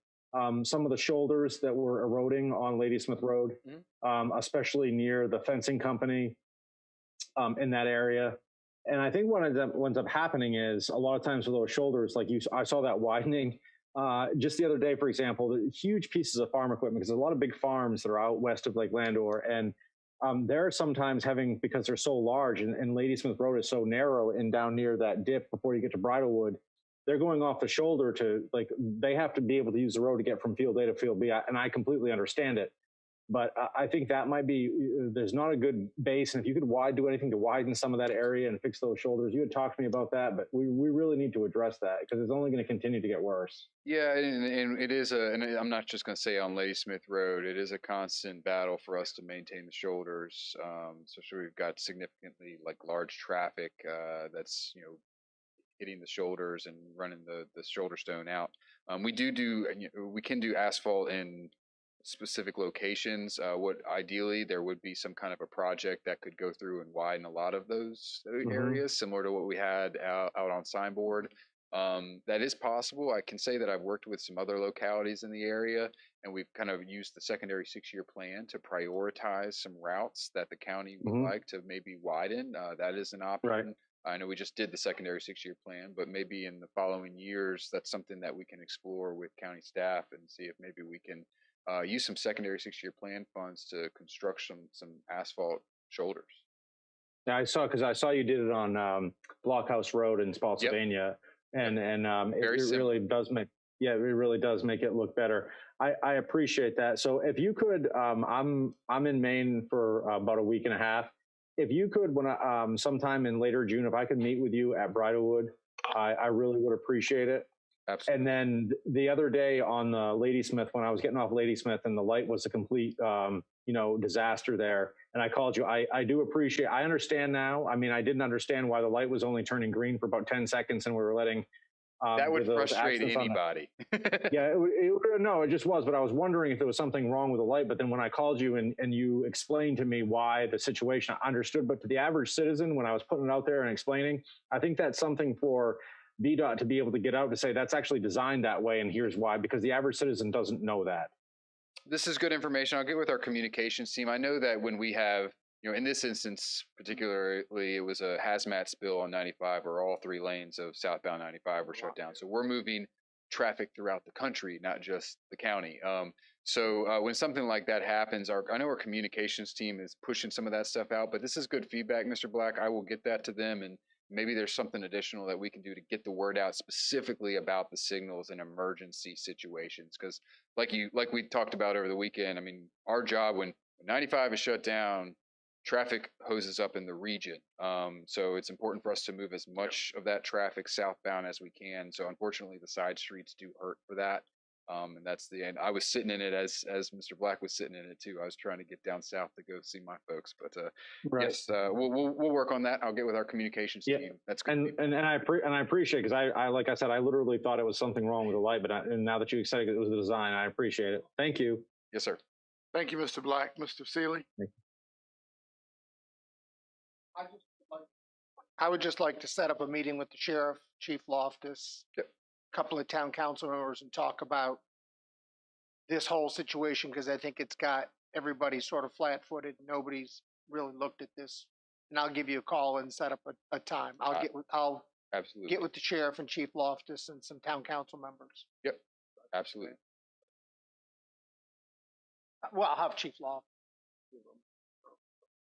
some of the shoulders that were eroding on Ladysmith Road, especially near the fencing company in that area. And I think what ends up happening is a lot of times with those shoulders, like I saw that widening just the other day, for example, the huge pieces of farm equipment, because there's a lot of big farms that are out west of Lake Landor, and they're sometimes because they're so large and Ladysmith Road is so narrow and down near that dip before you get to Bridlewood, they're going off the shoulder they have to be able to use the road to get from field A to field B. And I completely understand it. But I think that might be, there's not a good base. And if you could do anything to widen some of that area and fix those shoulders, you had talked to me about that, but we really need to address that because it's only going to continue to get worse.
Yeah, and it is and I'm not just going to say on Ladysmith Road, it is a constant battle for us to maintain the shoulders. So we've got significantly large traffic that's, hitting the shoulders and running the shoulder stone out. We can do asphalt in specific locations. What ideally there would be some kind of a project that could go through and widen a lot of those areas, similar to what we had out on Signboard. That is possible. I can say that I've worked with some other localities in the area, and we've kind of used the secondary 6-year plan to prioritize some routes that the county would like to maybe widen. That is an option.
Right.
I know we just did the secondary 6-year plan, but maybe in the following years, that's something that we can explore with county staff and see if maybe we can use some secondary 6-year plan funds to construct some asphalt shoulders.
Yeah, I saw you did it on Blockhouse Road in Spotsylvania, and it really does make it look better. I appreciate that. So if you could, I'm in Maine for about a week and a half. If you could, sometime in later June, if I could meet with you at Bridlewood, I really would appreciate it.
Absolutely.
And then the other day on Ladysmith, when I was getting off Ladysmith and the light was a complete, disaster there, and I called you. I do appreciate. I understand now. I mean, I didn't understand why the light was only turning green for about 10 seconds, and we were letting.
That would frustrate anybody.
Yeah, no, it just was. But I was wondering if there was something wrong with the light. But then when I called you and you explained to me why the situation, I understood. But to the average citizen, when I was putting it out there and explaining, I think that's something for VDOT to be able to get out to say that's actually designed that way, and here's why. Because the average citizen doesn't know that.
This is good information. I'll get with our communications team. I know that when we have, in this instance particularly, it was a hazmat spill on 95 where all 3 lanes of southbound 95 were shut down. So we're moving traffic throughout the country, not just the county. So when something like that happens, I know our communications team is pushing some of that stuff out, but this is good feedback, Mr. Black. I will get that to them, and maybe there's something additional that we can do to get the word out specifically about the signals in emergency situations. Because like we talked about over the weekend, I mean, our job when 95 is shut down, traffic hoses up in the region. So it's important for us to move as much of that traffic southbound as we can. So unfortunately, the side streets do hurt for that. And that's the end. I was sitting in it as Mr. Black was sitting in it too. I was trying to get down south to go see my folks, but
Right.
yes, we'll work on that. I'll get with our communications
Yeah,
team. That's good.
and I appreciate, because I like I said, I literally thought it was something wrong with the light, but and now that you said it was the design, I appreciate it. Thank you.
Yes, sir.
Thank you, Mr. Black. Mr. Seeley?
I would just like to set up a meeting with the sheriff, Chief Loftus,
Yep.
a couple of town council members, and talk about this whole situation, because I think it's got everybody sort of flat-footed. Nobody's really looked at this. And I'll give you a call and set up a time. I'll
Absolutely.
get with the sheriff and Chief Loftus and some town council members.
Yep. Absolutely.
Well, I'll have Chief Loftus.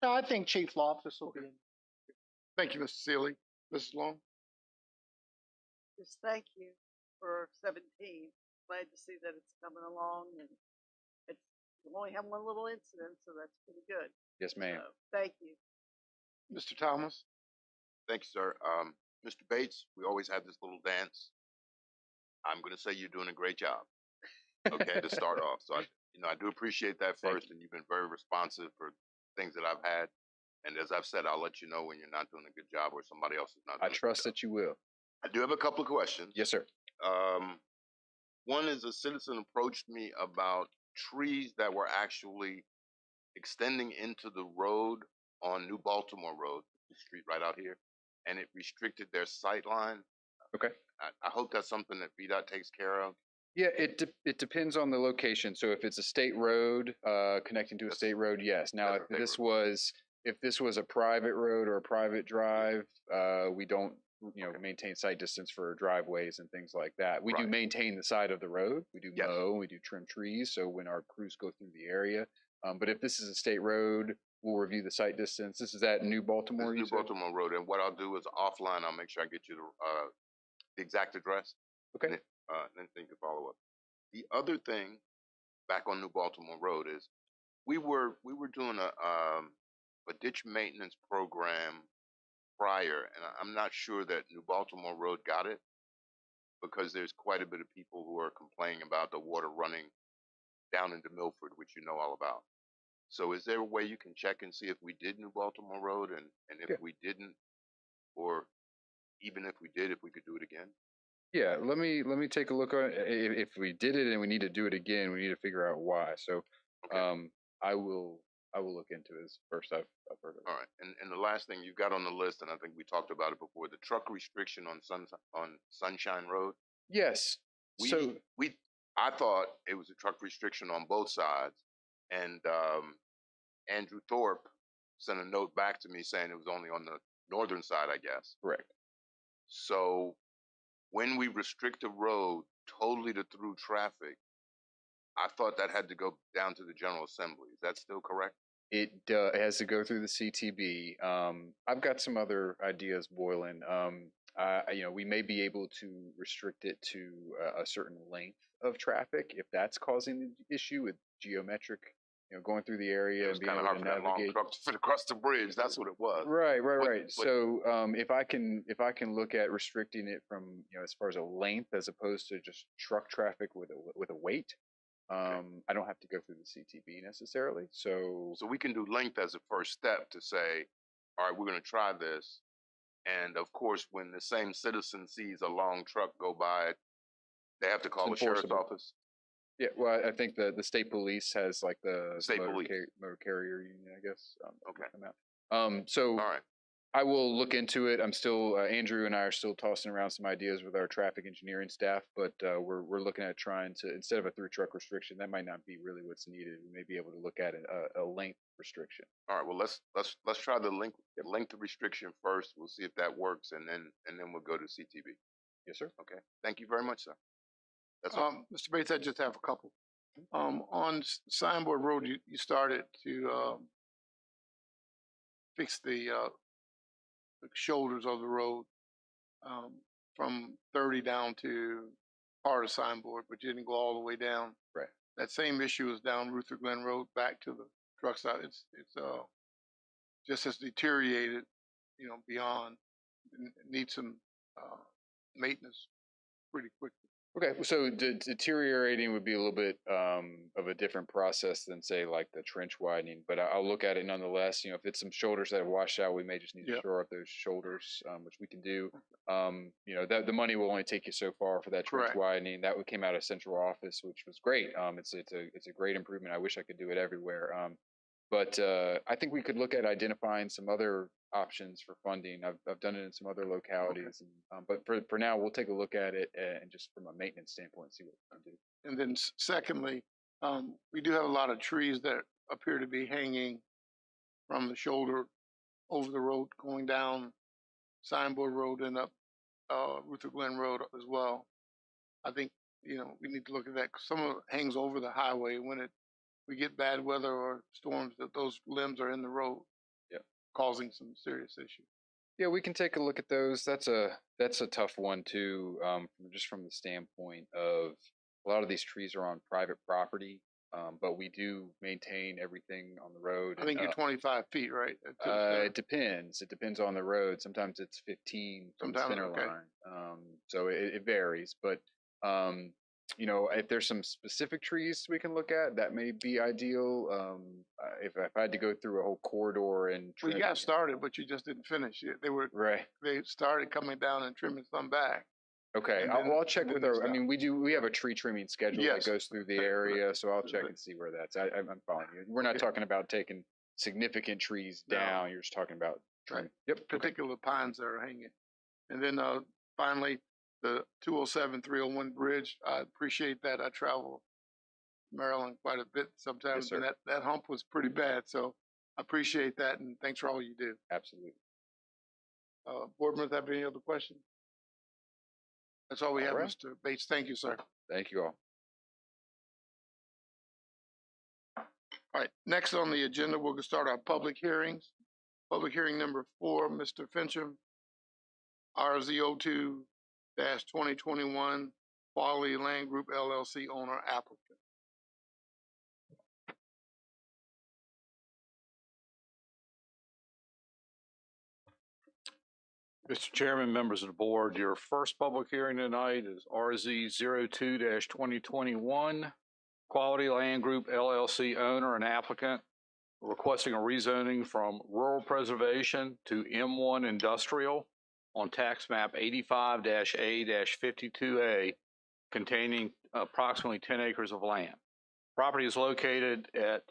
No, I think Chief Loftus will be in.
Thank you, Mr. Seeley. Mrs. Long?
Just thank you for 17. Glad to see that it's coming along, and it's, we only have one little incident, so that's pretty good.
Yes, ma'am.
So, thank you.
Mr. Thomas?
Thank you, sir. Mr. Bates, we always have this little dance. I'm going to say you're doing a great job. Okay, to start off. So I do appreciate that first, and you've been very responsive for things that I've had. And as I've said, I'll let you know when you're not doing a good job or somebody else is not doing
I trust that you will.
I do have a couple of questions.
Yes, sir.
One is a citizen approached me about trees that were actually extending into the road on New Baltimore Road, the street right out here, and it restricted their sight line.
Okay.
I hope that's something that VDOT takes care of.
Yeah, it depends on the location. So if it's a state road connecting to a state road, yes. Now, if this was a private road or a private drive, we don't maintain sight distance for driveways and things like that. We do maintain the side of the road. We do mow. We do trim trees. So when our crews go through the area, but if this is a state road, we'll review the sight distance. This is at New Baltimore.
New Baltimore Road, and what I'll do is offline, I'll make sure I get you the exact address.
Okay.
And then you can follow up. The other thing, back on New Baltimore Road, is we were doing a ditch maintenance program prior, and I'm not sure that New Baltimore Road got it, because there's quite a bit of people who are complaining about the water running down into Milford, which you know all about. So is there a way you can check and see if we did New Baltimore Road, and if we didn't, or even if we did, if we could do it again?
Yeah, let me take a look at it. If we did it and we need to do it again, we need to figure out why. So, I will look into this first. I've heard of it.
All right, and the last thing you've got on the list, and I think we talked about it before, the truck restriction on Sunshine Road.
Yes.
I thought it was a truck restriction on both sides, and Andrew Thorpe sent a note back to me saying it was only on the northern side, I guess.
Correct.
So when we restrict a road totally to through traffic, I thought that had to go down to the General Assembly. Is that still correct?
It has to go through the CTB. I've got some other ideas boiling. We may be able to restrict it to a certain length of traffic if that's causing the issue with geometric, going through the area and being able to navigate.
Long truck to fit across the bridge. That's what it was.
Right. So if I can look at restricting it from as far as a length as opposed to just truck traffic with a weight. I don't have to go through the CTB necessarily. So
we can do length as a first step to say, all right, we're going to try this. And of course, when the same citizen sees a long truck go by, they have to call the sheriff's office.
Yeah, well, I think the state police has like the
state
motor carrier union, I guess.
Okay.
So
all right.
I will look into it. I'm still Andrew and I are still tossing around some ideas with our traffic engineering staff, but we're looking at trying to, instead of a through truck restriction, that might not be really what's needed. We may be able to look at a length restriction.
All right. Well, let's try the length restriction first. We'll see if that works, and then we'll go to CTB.
Yes, sir.
Okay. Thank you very much, sir. That's all.
Mr. Bates, I just have a couple. On Signboard Road, you started to fix the shoulders of the road from 30 down to part of Signboard, but you didn't go all the way down.
Right.
That same issue is down Ruther Glen Road back to the truck stop. It's just as deteriorated, beyond. It needs some maintenance pretty quickly.
Okay, so deteriorating would be a little bit of a different process than say like the trench widening, but I'll look at it nonetheless. If it's some shoulders that have washed out, we may just need to shore up those shoulders, which we can do. That the money will only take you so far for that trench widening. That came out of central office, which was great. It's a great improvement. I wish I could do it everywhere. But I think we could look at identifying some other options for funding. I've done it in some other localities, but for now, we'll take a look at it and just from a maintenance standpoint, see what we can do.
And then secondly, we do have a lot of trees that appear to be hanging from the shoulder over the road, going down Signboard Road and up Ruther Glen Road as well. I think we need to look at that. Some of it hangs over the highway when we get bad weather or storms, that those limbs are in the road, causing some serious issues.
Yeah, we can take a look at those. That's a tough one too, from the standpoint of a lot of these trees are on private property, but we do maintain everything on the road.
I think you're 25 feet, right?
It depends. It depends on the road. Sometimes it's 15 from the center line. So it varies, but if there's some specific trees we can look at, that may be ideal. If I had to go through a whole corridor and
well, you got started, but you just didn't finish it. They started coming down and trimming some back.
Okay, I'll check with our. We have a tree trimming schedule that goes through the area, so I'll check and see where that's. I'm following you. We're not talking about taking significant trees down. You're just talking about trimming. Yep.
Particular pines that are hanging, and then finally, the 207-301 bridge. I appreciate that. I travel Maryland quite a bit sometimes, and that hump was pretty bad. So I appreciate that, and thanks for all you do.
Absolutely.
Board members have any other questions? That's all we have, Mr. Bates. Thank you, sir.
Thank you all.
All right, next on the agenda, we'll start our public hearings. Public hearing number 4, Mr. Fincham, RZ02-2021, Quality Land Group LLC owner applicant.
Mr. Chairman, members of the board, your first public hearing tonight is RZ 02-2021, Quality Land Group LLC owner and applicant requesting a rezoning from rural preservation to M1 industrial on tax map 85-A-52A containing approximately 10 acres of land. Property is located at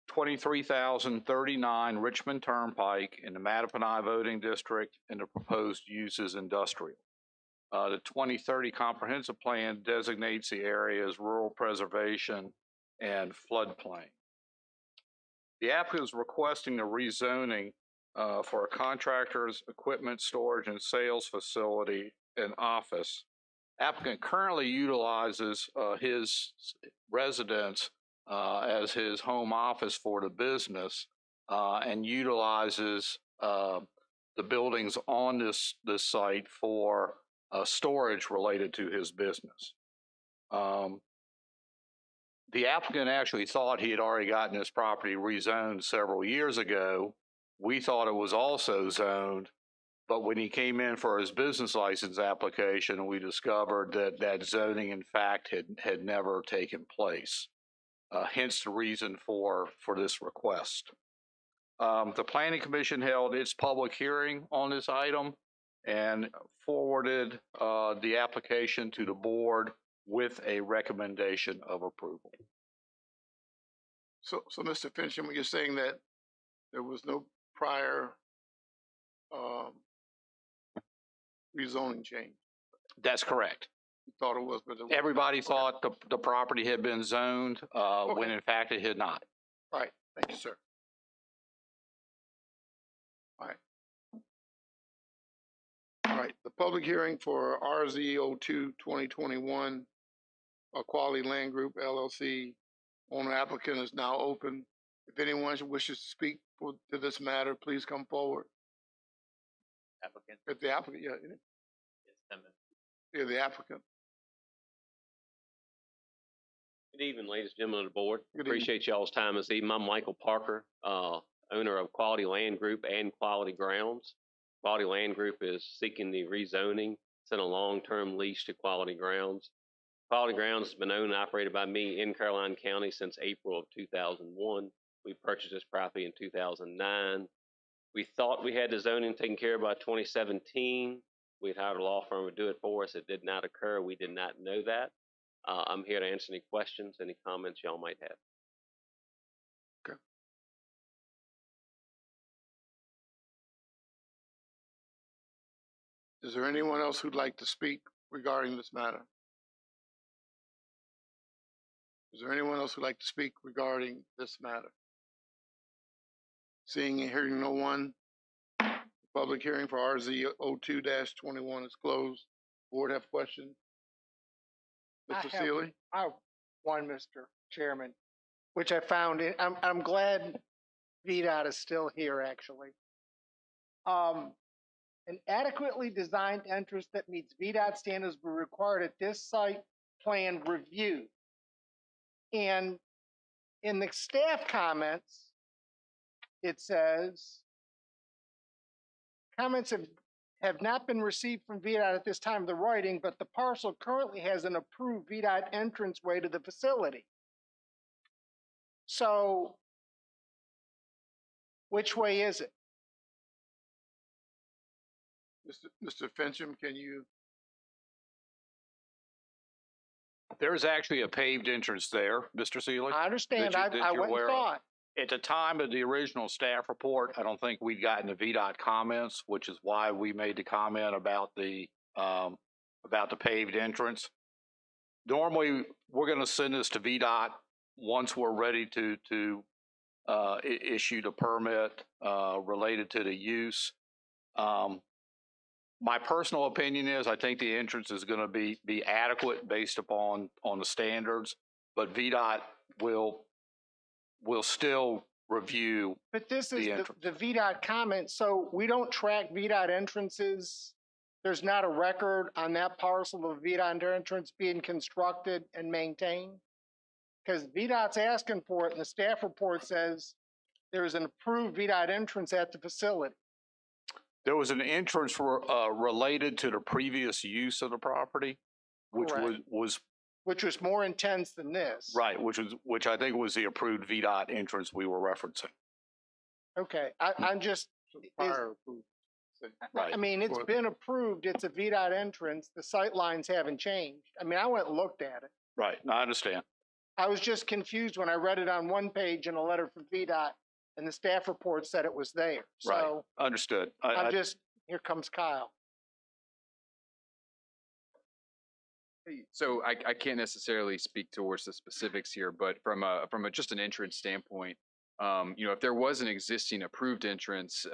23,039 Richmond Turnpike in the Mattaponi voting district, and the proposed use is industrial. The 2030 comprehensive plan designates the area as rural preservation and floodplain. The applicant is requesting a rezoning for a contractor's equipment storage and sales facility and office. Applicant currently utilizes his residence as his home office for the business and utilizes the buildings on this site for storage related to his business. The applicant actually thought he had already gotten his property rezoned several years ago. We thought it was also zoned, but when he came in for his business license application, we discovered that zoning, in fact, had never taken place. Hence the reason for this request. The Planning Commission held its public hearing on this item and forwarded the application to the board with a recommendation of approval.
So Mr. Fincham, you're saying that there was no prior rezoning change?
That's correct.
You thought it was, but
everybody thought the property had been zoned when in fact it had not.
All right, thank you, sir. All right. All right, the public hearing for RZ 02-2021 Quality Land Group LLC. Owner applicant is now open. If anyone wishes to speak to this matter, please come forward.
Applicant?
If the applicant, yeah,
Yes, 10 minutes.
yeah, the applicant.
Good evening, ladies and gentlemen of the board.
Good evening.
Appreciate y'all's time this evening. I'm Michael Parker, owner of Quality Land Group and Quality Grounds. Quality Land Group is seeking the rezoning. It's in a long-term lease to Quality Grounds. Quality Grounds has been owned and operated by me in Caroline County since April of 2001. We purchased this property in 2009. We thought we had the zoning taken care of by 2017. We'd hired a law firm to do it for us. It did not occur. We did not know that. I'm here to answer any questions, any comments y'all might have.
Okay. Is there anyone else who'd like to speak regarding this matter? Is there anyone else who'd like to speak regarding this matter? Seeing and hearing no one, the public hearing for RZ 02-21 is closed. Board have questions? Mr. Seeley?
I have one, Mr. Chairman, which I found, I'm glad VDOT is still here, actually. An adequately designed entrance that meets VDOT standards will be required at this site plan review. And in the staff comments, it says, comments have not been received from VDOT at this time of the writing, but the parcel currently has an approved VDOT entranceway to the facility. So, which way is it?
Mr. Fincham, can you?
There's actually a paved entrance there, Mr. Seeley.
I understand. I went and saw it.
At the time of the original staff report, I don't think we'd gotten the VDOT comments, which is why we made the comment about the paved entrance. Normally, we're going to send this to VDOT once we're ready to issue the permit related to the use. My personal opinion is I think the entrance is going to be adequate based upon the standards, but VDOT will still review.
But this is the VDOT comment, so we don't track VDOT entrances. There's not a record on that parcel of VDOT entrance being constructed and maintained? Because VDOT's asking for it, and the staff report says there's an approved VDOT entrance at the facility.
There was an entrance related to the previous use of the property, which was
more intense than this.
Right, which I think was the approved VDOT entrance we were referencing.
Okay, I'm just.
Right.
I mean, it's been approved. It's a VDOT entrance. The sight lines haven't changed. I mean, I went and looked at it.
Right, I understand.
I was just confused when I read it on one page in a letter from VDOT, and the staff report said it was there. So
right, understood.
Here comes Kyle.
So I can't necessarily speak towards the specifics here, but from just an entrance standpoint, if there was an existing approved entrance,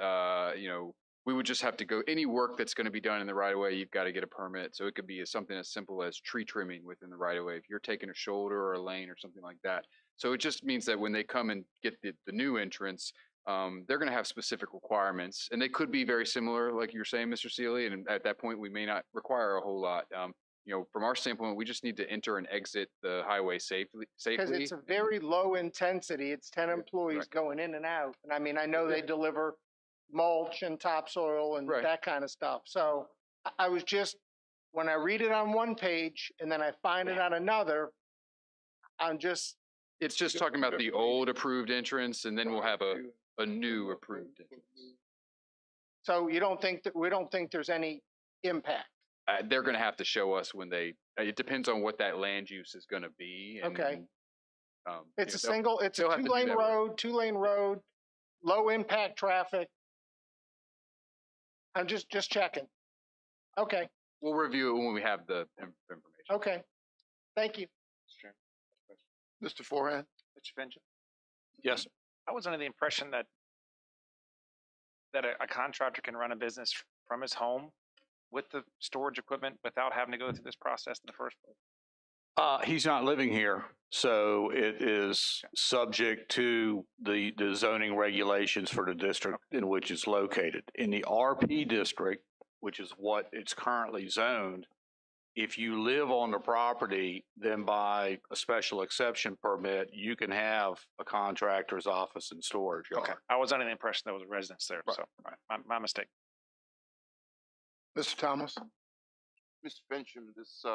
we would just have to go, any work that's going to be done in the right of way, you've got to get a permit. So it could be something as simple as tree trimming within the right of way. If you're taking a shoulder or a lane or something like that. So it just means that when they come and get the new entrance, they're going to have specific requirements, and they could be very similar, like you're saying, Mr. Seeley. And at that point, we may not require a whole lot. From our standpoint, we just need to enter and exit the highway safely.
Because it's a very low intensity. It's 10 employees going in and out. And I mean, I know they deliver mulch and topsoil and that kind of stuff. So I was just, when I read it on one page and then I find it on another,
it's just talking about the old approved entrance, and then we'll have a new approved entrance.
So we don't think there's any impact?
They're going to have to show us when it depends on what that land use is going to be. And,
okay. It's a
it's
a two-lane road, low impact traffic. I'm just checking. Okay.
We'll review it when we have the information.
Okay. Thank you.
Mr. Forehand?
Mr. Fincham?
Yes, sir.
I was under the impression that a contractor can run a business from his home with the storage equipment without having to go through this process in the first place.
He's not living here, so it is subject to the zoning regulations for the district in which it's located. In the RP district, which is what it's currently zoned, if you live on the property, then by a special exception permit, you can have a contractor's office and storage yard.
Okay, I was under the impression there was a residence there, so, all right, my mistake.
Mr. Thomas?
Mr. Fincham, this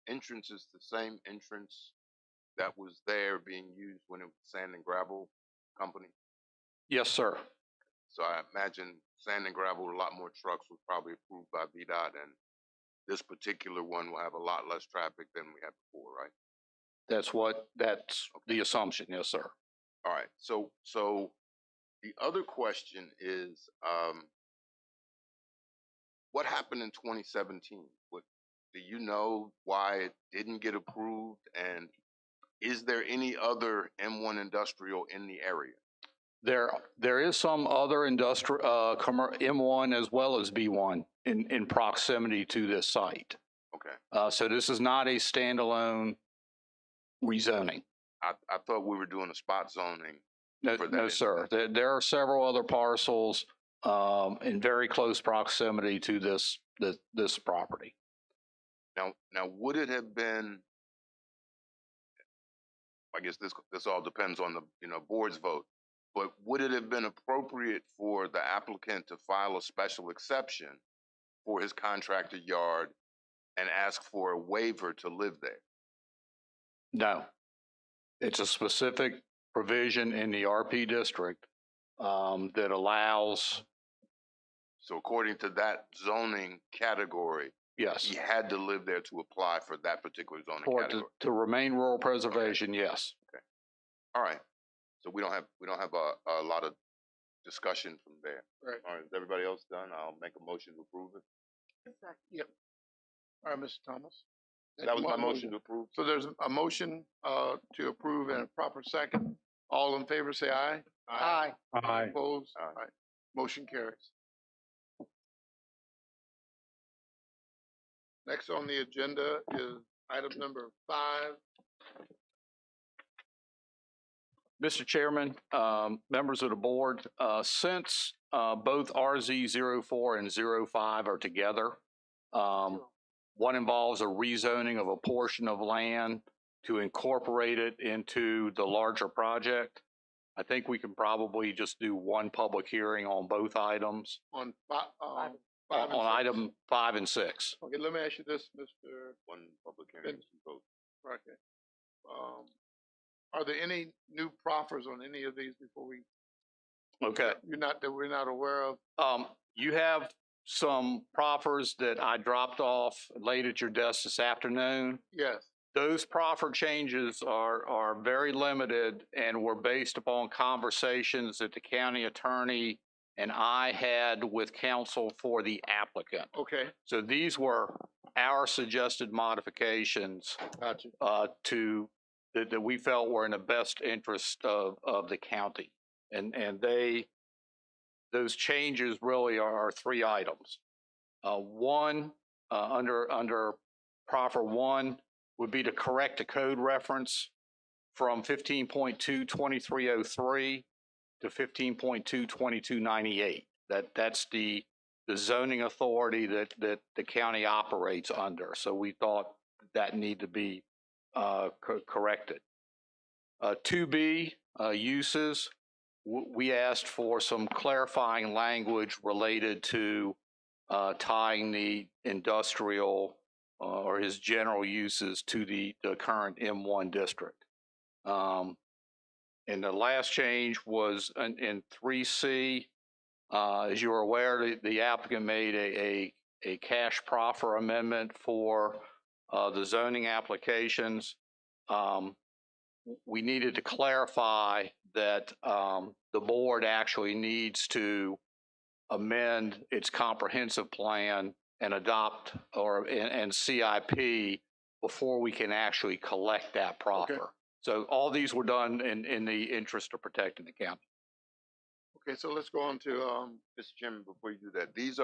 entrance is the same entrance that was there being used when it was Sand and Gravel Company.
Yes, sir.
So I imagine sand and gravel, a lot more trucks was probably approved by VDOT, and this particular one will have a lot less traffic than we had before, right?
That's the assumption, yes, sir.
All right. So the other question is, what happened in 2017? Do you know why it didn't get approved? And is there any other M1 industrial in the area?
There is some other industrial, M1 as well as B1 in proximity to this site.
Okay.
So this is not a standalone rezoning.
I thought we were doing a spot zoning.
No, sir. There are several other parcels in very close proximity to this property.
Now, would it have been? I guess this all depends on the board's vote. But would it have been appropriate for the applicant to file a special exception for his contractor yard and ask for a waiver to live there?
No. It's a specific provision in the RP district that allows.
So according to that zoning category,
yes,
he had to live there to apply for that particular zoning category.
To remain rural preservation, okay. Yes.
Okay. All right. So we don't have a lot of discussion from there.
Right.
All right. Is everybody else done? I'll make a motion to approve it.
Yep. All right, Mr. Thomas.
That was my motion to approve.
So there's a motion to approve and a proper second. All in favor, say aye.
Aye.
Aye. Opposed?
Aye.
Aye. Motion carries. Next on the agenda is item number 5.
Mr. Chairman, members of the board, since both RZ04 and 05 are together, one involves a rezoning of a portion of land to incorporate it into the larger project. I think we can probably just do one public hearing on both items.
On
item 5 and 6.
Okay, let me ask you this, Mr.
One public hearing.
Okay. Are there any new proffers on any of these before we?
Okay.
We're not aware of.
You have some proffers that I dropped off late at your desk this afternoon.
Yes.
Those proffer changes are very limited and were based upon conversations that the county attorney and I had with counsel for the applicant.
Okay.
So these were our suggested modifications.
Gotcha.
That we felt were in the best interest of the county. And those changes really are 3 items. One, under proffer 1 would be to correct a code reference from 15.2-2303 to 15.2-2298. That's the zoning authority that the county operates under. So we thought that need to be corrected. 2B, uses, we asked for some clarifying language related to tying the industrial or his general uses to the current M1 district. And the last change was in 3C. As you are aware, the applicant made a cash proffer amendment for the zoning applications. We needed to clarify that the board actually needs to amend its comprehensive plan and adopt and CIP before we can actually collect that proffer. Okay. So all these were done in the interest of protecting the county.
Okay, so let's go on to
Mr. Chairman, before you do that, these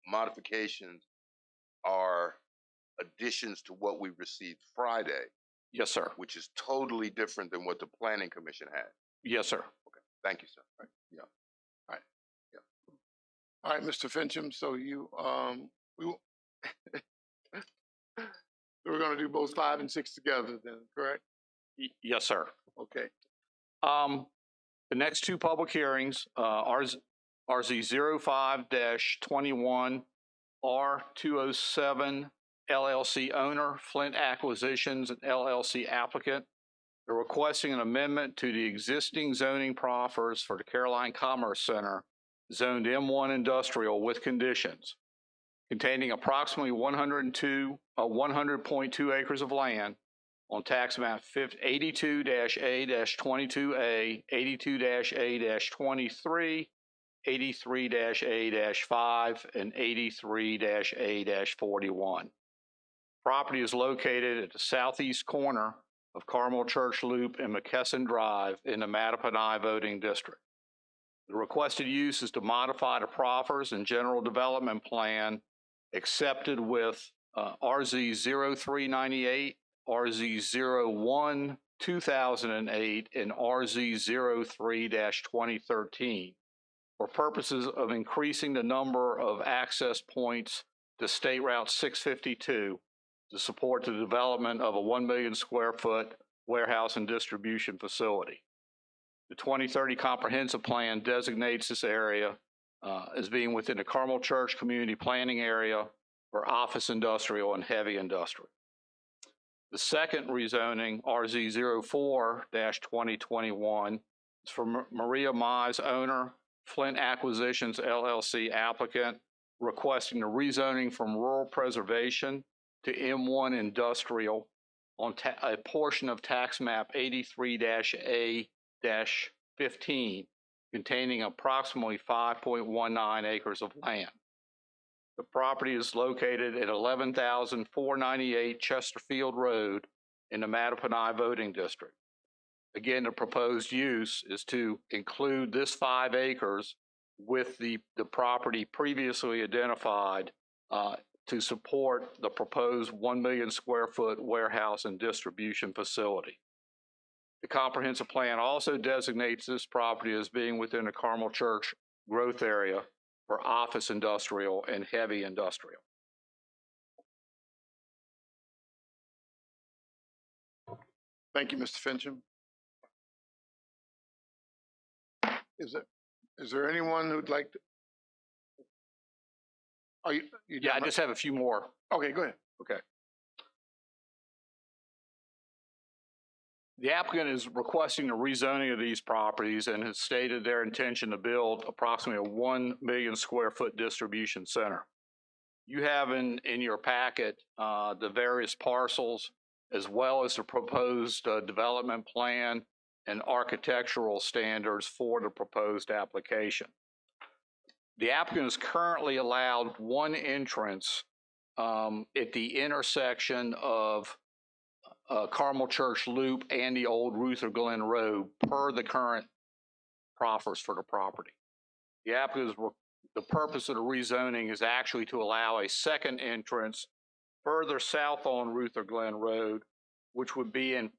modifications are additions to what we received Friday,
Yes, sir.
which is totally different than what the Planning Commission had.
Yes, sir.
Okay, thank you, sir.
Right. Yeah. All right. Yeah. All right, Mr. Fincham. So you we're going to do both 5 and 6 together, then, correct?
Yes, sir.
Okay.
The next two public hearings, RZ 05-21, R207 LLC owner, Flint Acquisitions and LLC applicant. They're requesting an amendment to the existing zoning proffers for the Caroline Commerce Center, zoned M1 industrial with conditions, containing approximately 100.2 acres of land on tax map 82-A-22A, 82-A-23, 83-A-5, and 83-A-41. Property is located at the southeast corner of Carmel Church Loop and McKesson Drive in the Mattaponi voting district. The requested use is to modify the proffers and general development plan accepted with RZ 0398, RZ 01 2008, and RZ 03-2013 for purposes of increasing the number of access points to State Route 652 to support the development of a 1 million square foot warehouse and distribution facility. The 2030 comprehensive plan designates this area as being within the Carmel Church community planning area for office industrial and heavy industrial. The second rezoning, RZ 04-2021, is for Maria Mize, owner, Flint Acquisitions LLC applicant, requesting the rezoning from rural preservation to M1 industrial on a portion of tax map 83-A-15, containing approximately 5.19 acres of land. The property is located at 11,498 Chesterfield Road in the Mattaponi voting district. Again, the proposed use is to include this 5 acres with the property previously identified to support the proposed 1 million square foot warehouse and distribution facility. The comprehensive plan also designates this property as being within the Carmel Church growth area for office industrial and heavy industrial.
Thank you, Mr. Fincham. Is there anyone who'd like to? Are you
Yeah, I just have a few more.
Okay, go ahead.
Okay. The applicant is requesting the rezoning of these properties and has stated their intention to build approximately a 1 million square foot distribution center. You have in your packet the various parcels as well as the proposed development plan and architectural standards for the proposed application. The applicant is currently allowed one entrance at the intersection of Carmel Church Loop and the old Ruther Glen Road per the current proffers for the property. The applicant's the purpose of the rezoning is actually to allow a second entrance further south on Ruther Glen Road, which would be in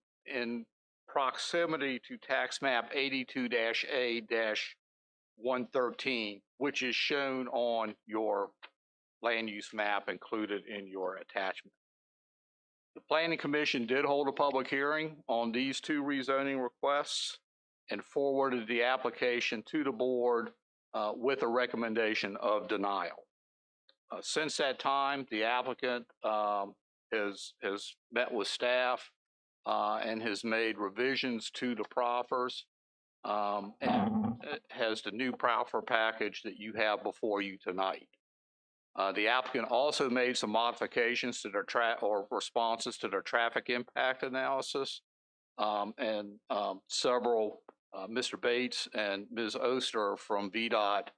proximity to tax map 82-A-113, which is shown on your land use map included in your attachment. The Planning Commission did hold a public hearing on these two rezoning requests and forwarded the application to the board with a recommendation of denial. Since that time, the applicant has met with staff and has made revisions to the proffers and has the new proffer package that you have before you tonight. The applicant also made some modifications to their responses to their traffic impact analysis, and several, Mr. Bates and Ms. Oster from VDOT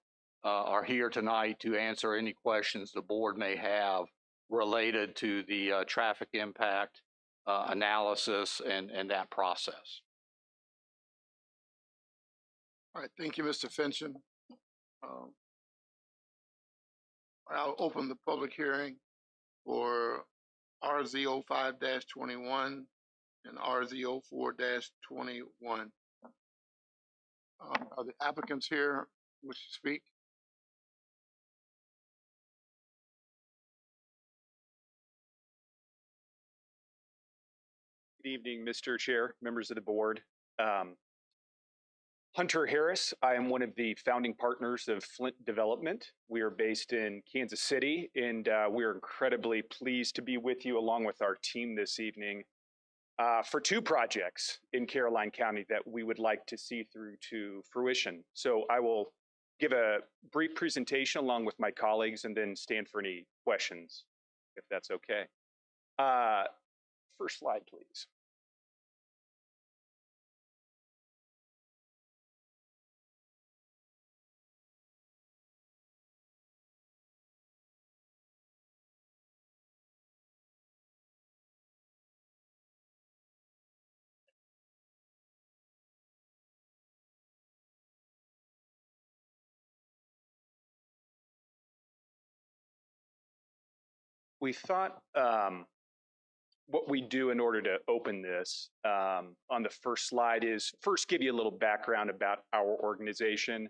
are here tonight to answer any questions the board may have related to the traffic impact analysis and that process.
All right, thank you, Mr. Fincham. I'll open the public hearing for RZ 05-21 and RZ 04-21. Are the applicants here wish to speak?
Good evening, Mr. Chair, members of the board. Hunter Harris. I am one of the founding partners of Flint Development. We are based in Kansas City, and we are incredibly pleased to be with you along with our team this evening for two projects in Caroline County that we would like to see through to fruition. So I will give a brief presentation along with my colleagues and then stand for any questions, if that's okay. First slide, please. We thought what we do in order to open this on the first slide is first give you a little background about our organization,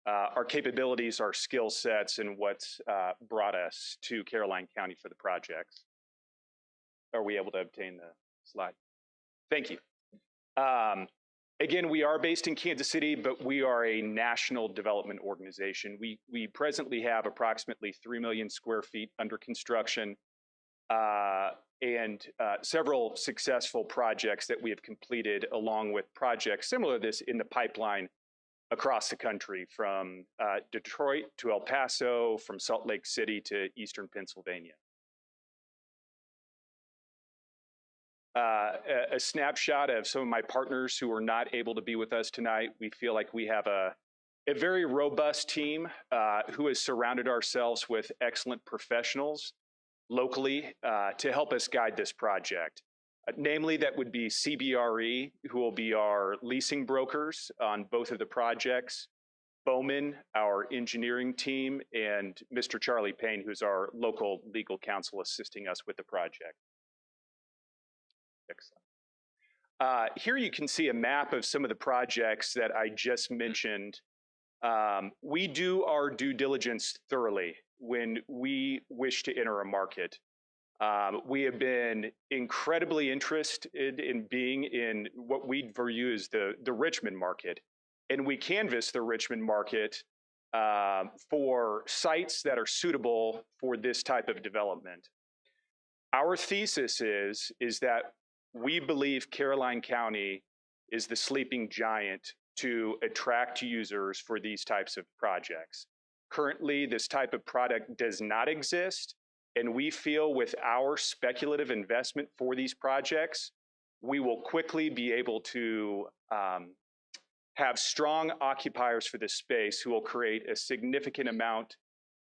our capabilities, our skill sets, and what's brought us to Caroline County for the projects. Are we able to obtain the slide? Thank you. Again, we are based in Kansas City, but we are a national development organization. We presently have approximately 3 million square feet under construction and several successful projects that we have completed, along with projects similar to this in the pipeline across the country, from Detroit to El Paso, from Salt Lake City to Eastern Pennsylvania. A snapshot of some of my partners who are not able to be with us tonight. We feel like we have a very robust team who has surrounded ourselves with excellent professionals locally to help us guide this project. Namely, that would be CBRE, who will be our leasing brokers on both of the projects, Bowman, our engineering team, and Mr. Charlie Payne, who's our local legal counsel assisting us with the project. Excellent. Here you can see a map of some of the projects that I just mentioned. We do our due diligence thoroughly when we wish to enter a market. We have been incredibly interested in being in what we view as the Richmond market. And we canvass the Richmond market for sites that are suitable for this type of development. Our thesis is that we believe Caroline County is the sleeping giant to attract users for these types of projects. Currently, this type of product does not exist, and we feel with our speculative investment for these projects, we will quickly be able to have strong occupiers for this space who will create a significant amount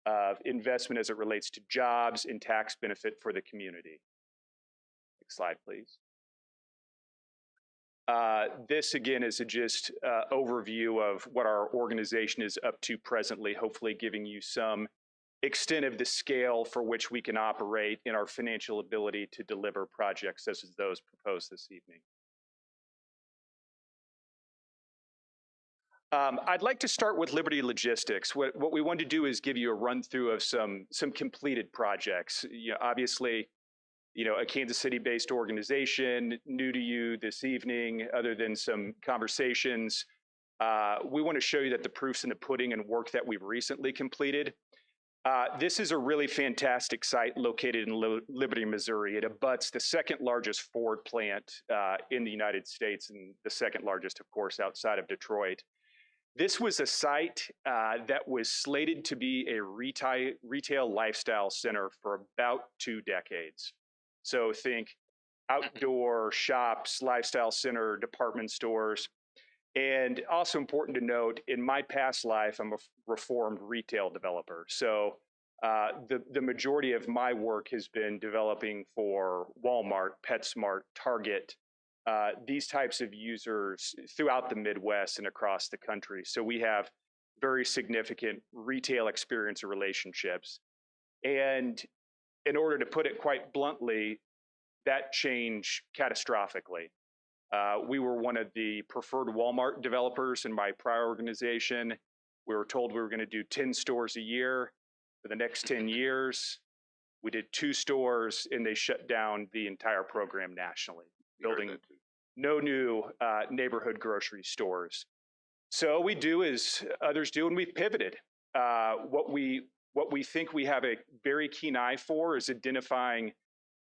of investment as it relates to jobs and tax benefit for the community. Next slide, please. This again is a just overview of what our organization is up to presently, hopefully giving you some extent of the scale for which we can operate in our financial ability to deliver projects such as those proposed this evening. I'd like to start with Liberty Logistics. What we want to do is give you a run through of some completed projects. Obviously, a Kansas City-based organization, new to you this evening, other than some conversations. We want to show you that the proof's in the pudding and work that we've recently completed. This is a really fantastic site located in Liberty, Missouri. It abuts the second largest Ford plant in the United States, and the second largest, of course, outside of Detroit. This was a site that was slated to be a retail lifestyle center for about 2 decades. So think outdoor shops, lifestyle center, department stores. And also important to note, in my past life, I'm a reformed retail developer. So the majority of my work has been developing for Walmart, PetSmart, Target, these types of users throughout the Midwest and across the country. So we have very significant retail experience and relationships. And in order to put it quite bluntly, that changed catastrophically. We were one of the preferred Walmart developers in my prior organization. We were told we were going to do 10 stores a year for the next 10 years. We did 2 stores and they shut down the entire program nationally, building no new neighborhood grocery stores. So we do as others do, and we've pivoted. What we think we have a very keen eye for is identifying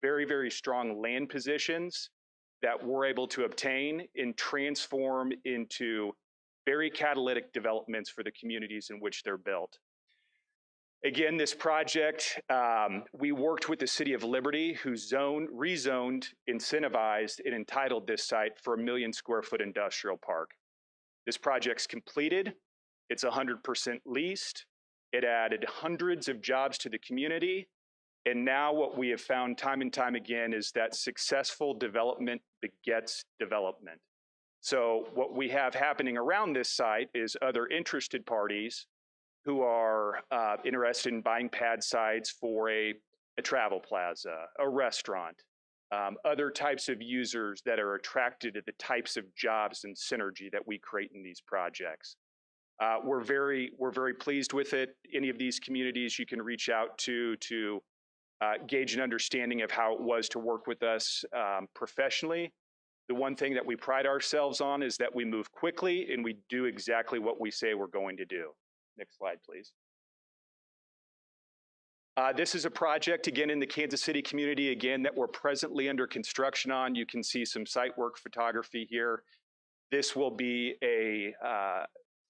very, very strong land positions that we're able to obtain and transform into very catalytic developments for the communities in which they're built. Again, this project, we worked with the City of Liberty, who rezoned, incentivized, and entitled this site for a 1 million square foot industrial park. This project's completed. It's 100% leased. It added hundreds of jobs to the community. And now what we have found time and time again is that successful development begets development. So what we have happening around this site is other interested parties who are interested in buying pad sites for a travel plaza, a restaurant, other types of users that are attracted to the types of jobs and synergy that we create in these projects. We're very pleased with it. Any of these communities you can reach out to gauge an understanding of how it was to work with us professionally. The one thing that we pride ourselves on is that we move quickly and we do exactly what we say we're going to do. Next slide, please. This is a project, again, in the Kansas City community, again, that we're presently under construction on. You can see some site work photography here. This will be a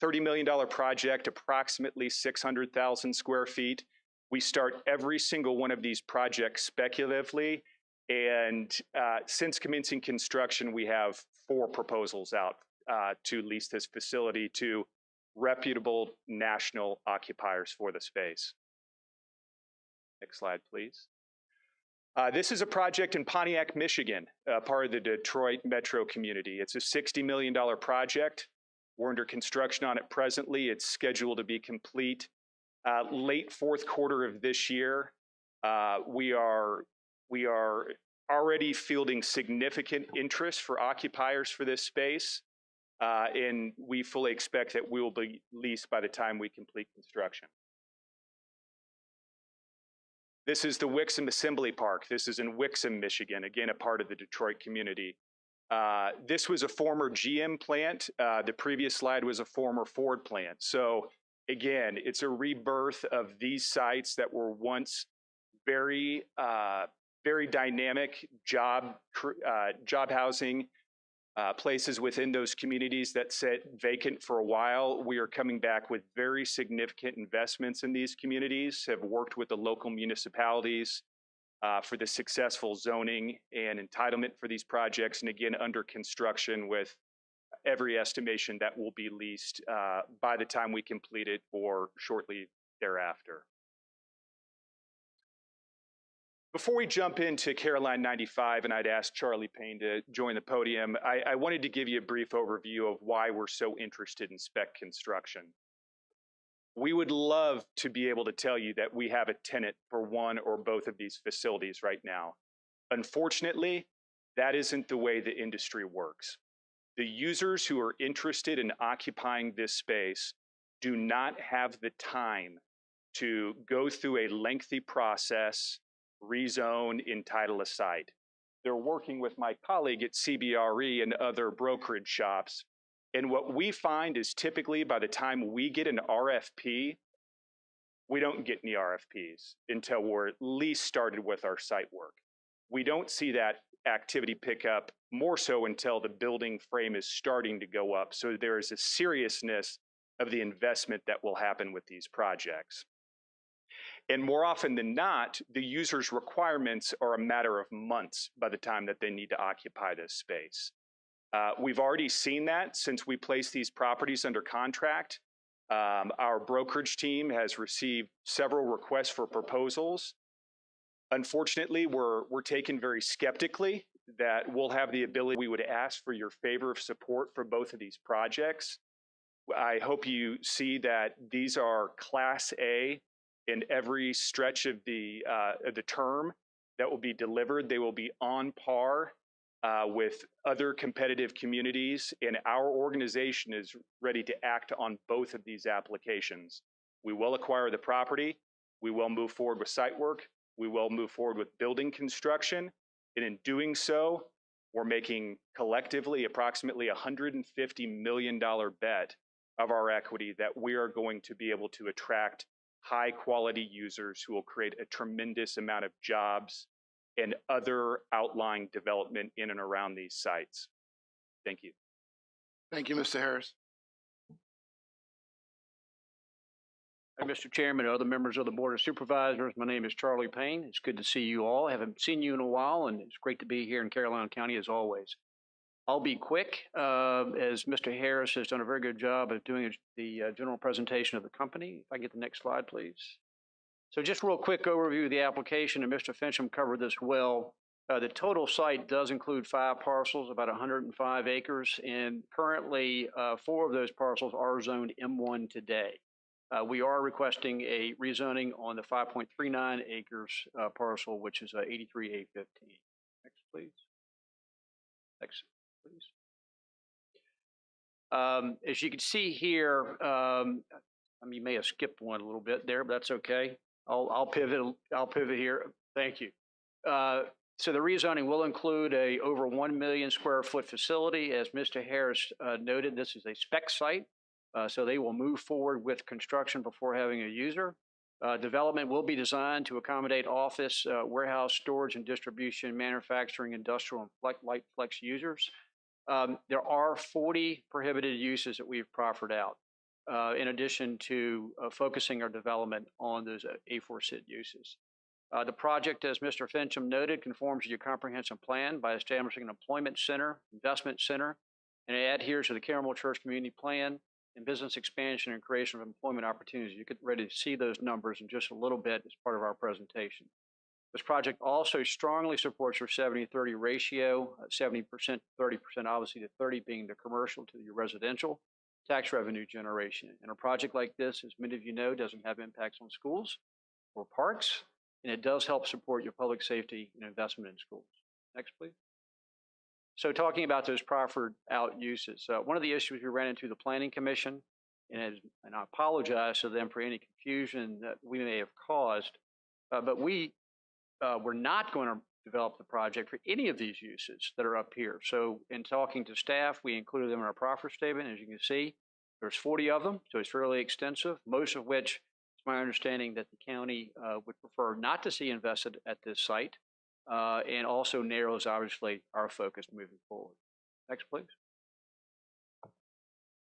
$30 million project, approximately 600,000 square feet. We start every single one of these projects speculatively, and since commencing construction, we have 4 proposals out to lease this facility to reputable national occupiers for the space. Next slide, please. This is a project in Pontiac, Michigan, part of the Detroit metro community. It's a $60 million project. We're under construction on it presently. It's scheduled to be complete late 4th quarter of this year. We are already fielding significant interest for occupiers for this space, and we fully expect that we will be leased by the time we complete construction. This is the Wixom Assembly Park. This is in Wixom, Michigan, again, a part of the Detroit community. This was a former GM plant. The previous slide was a former Ford plant. So again, it's a rebirth of these sites that were once very dynamic job housing places within those communities that sat vacant for a while. We are coming back with very significant investments in these communities, have worked with the local municipalities for the successful zoning and entitlement for these projects, and again, under construction with every estimation that will be leased by the time we complete it or shortly thereafter. Before we jump into Caroline 95, and I'd ask Charlie Payne to join the podium, I wanted to give you a brief overview of why we're so interested in spec construction. We would love to be able to tell you that we have a tenant for one or both of these facilities right now. Unfortunately, that isn't the way the industry works. The users who are interested in occupying this space do not have the time to go through a lengthy process, rezone, entitle a site. They're working with my colleague at CBRE and other brokerage shops. And what we find is typically by the time we get an RFP, we don't get any RFPs until we're at least started with our site work. We don't see that activity pick up more so until the building frame is starting to go up. So there is a seriousness of the investment that will happen with these projects. And more often than not, the user's requirements are a matter of months by the time that they need to occupy this space. We've already seen that since we placed these properties under contract. Our brokerage team has received several requests for proposals. Unfortunately, we're taken very skeptically that we'll have the ability. We would ask for your favor of support for both of these projects. I hope you see that these are Class A in every stretch of the the term that will be delivered. They will be on par with other competitive communities, and our organization is ready to act on both of these applications. We will acquire the property. We will move forward with site work. We will move forward with building construction. And in doing so, we're making collectively approximately $150 million bet of our equity that we are going to be able to attract high quality users who will create a tremendous amount of jobs and other outlying development in and around these sites. Thank you.
Thank you, Mr. Harris.
Hi, Mr. Chairman, other members of the Board of Supervisors. My name is Charlie Payne. It's good to see you all. I haven't seen you in a while, and it's great to be here in Caroline County as always. I'll be quick, as Mr. Harris has done a very good job of doing the general presentation of the company. If I get the next slide, please. So just real quick overview of the application, and Mr. Fincham covered this well. The total site does include 5 parcels, about 105 acres, and currently 4 of those parcels are zoned M1 today. We are requesting a rezoning on the 5.39 acres parcel, which is 83A15. Next, please. Next, please. As you can see here, you may have skipped one a little bit there, but that's okay. I'll pivot here. Thank you. So the rezoning will include a over 1 million square foot facility. As Mr. Harris noted, this is a spec site. So they will move forward with construction before having a user. Development will be designed to accommodate office, warehouse, storage, and distribution, manufacturing, industrial, and light flex users. There are 40 prohibited uses that we've proffered out, in addition to focusing our development on those aforesaid uses. The project, as Mr. Fincham noted, conforms to your comprehensive plan by establishing an employment center, investment center, and it adheres to the Caramel Church Community Plan and business expansion and creation of employment opportunities. You get ready to see those numbers in just a little bit as part of our presentation. This project also strongly supports your 70-30 ratio, 70%, 30%, obviously the 30 being the commercial to your residential tax revenue generation. And a project like this, as many of you know, doesn't have impacts on schools or parks, and it does help support your public safety and investment in schools. Next, please. So talking about those proffered out uses, one of the issues we ran into the Planning Commission, and I apologize to them for any confusion that we may have caused, but we were not going to develop the project for any of these uses that are up here. So in talking to staff, we included them in our proffer statement. As you can see, there's 40 of them, so it's fairly extensive, most of which it's my understanding that the county would prefer not to see invested at this site. And also narrows, obviously, our focus moving forward. Next, please.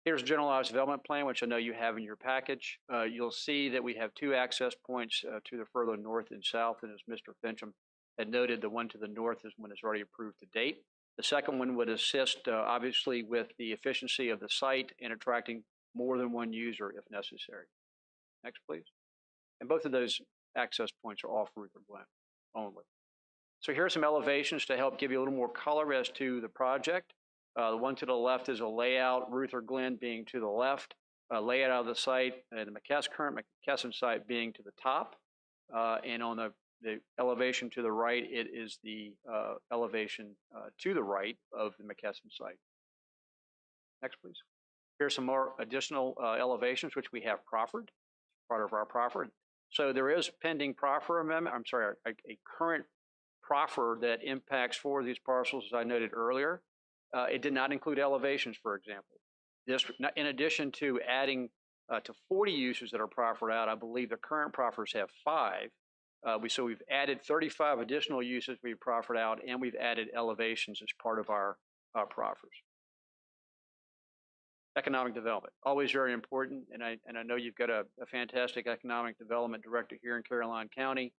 Here's a generalized development plan, which I know you have in your package. You'll see that we have 2 access points to the further north and south, and as Mr. Fincham had noted, the one to the north is one that's already approved to date. The second one would assist, obviously, with the efficiency of the site and attracting more than one user if necessary. Next, please. And both of those access points are off Ruther Glen only. So here are some elevations to help give you a little more color as to the project. The one to the left is a layout, Ruther Glen being to the left, layout of the site, and the current McKesson site being to the top. And on the elevation to the right, it is the elevation to the right of the McKesson site. Next, please. Here's some more additional elevations, which we have proffered, part of our proffer. So there is pending proffer amendment, I'm sorry, a current proffer that impacts 4 of these parcels, as I noted earlier. It did not include elevations, for example. This, in addition to adding to 40 uses that are proffered out, I believe the current proffers have 5. So we've added 35 additional uses we've proffered out, and we've added elevations as part of our proffers. Economic development, always very important, and I know you've got a fantastic economic development director here in Caroline County.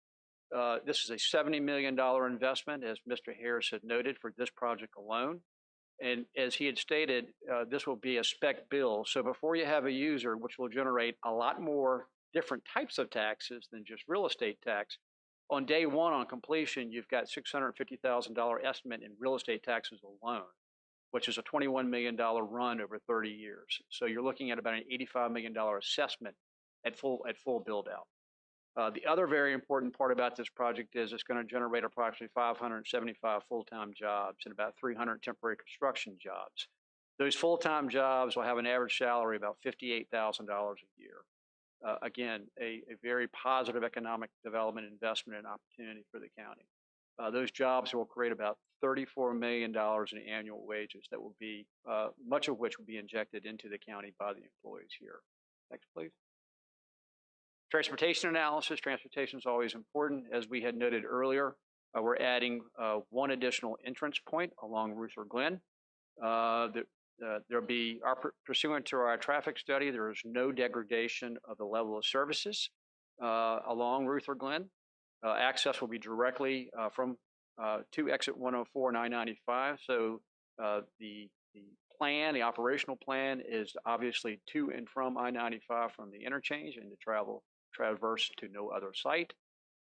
This is a $70 million investment, as Mr. Harris had noted, for this project alone. And as he had stated, this will be a spec bill. So before you have a user, which will generate a lot more different types of taxes than just real estate tax, on day one on completion, you've got $650,000 estimate in real estate taxes alone, which is a $21 million run over 30 years. So you're looking at about an $85 million assessment at full build out. The other very important part about this project is it's going to generate approximately 575 full-time jobs and about 300 temporary construction jobs. Those full-time jobs will have an average salary of about $58,000 a year. Again, a very positive economic development investment and opportunity for the county. Those jobs will create about $34 million in annual wages that will be, much of which will be injected into the county by the employees here. Next, please. Transportation analysis. Transportation is always important. As we had noted earlier, we're adding one additional entrance point along Ruther Glen. There'll be, pursuant to our traffic study, there is no degradation of the level of services along Ruther Glen. Access will be directly from to exit 104 and I-95. So the plan, the operational plan is obviously to and from I-95 from the interchange and to traverse to no other site.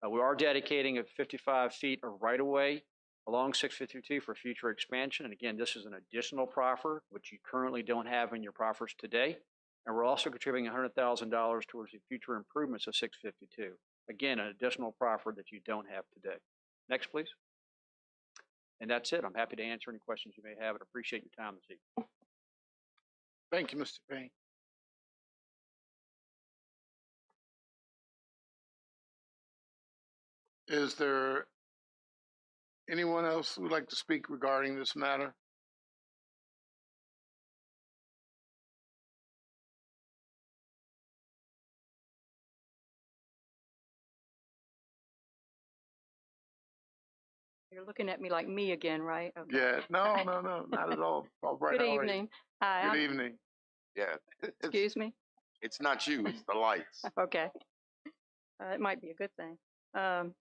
We are dedicating 55 feet of right-of-way along 652 for future expansion. And again, this is an additional proffer, which you currently don't have in your proffers today. And we're also contributing $100,000 towards the future improvements of 652. Again, an additional proffer that you don't have today. Next, please. And that's it. I'm happy to answer any questions you may have and appreciate your time this evening.
Thank you, Mr. Payne. Is there anyone else who would like to speak regarding this matter?
You're looking at me like me again, right? Okay.
Yeah, no, not at all. All right.
Good evening. Hi.
Good evening.
Yeah.
Excuse me?
It's not you, it's the lights.
Okay. It might be a good thing.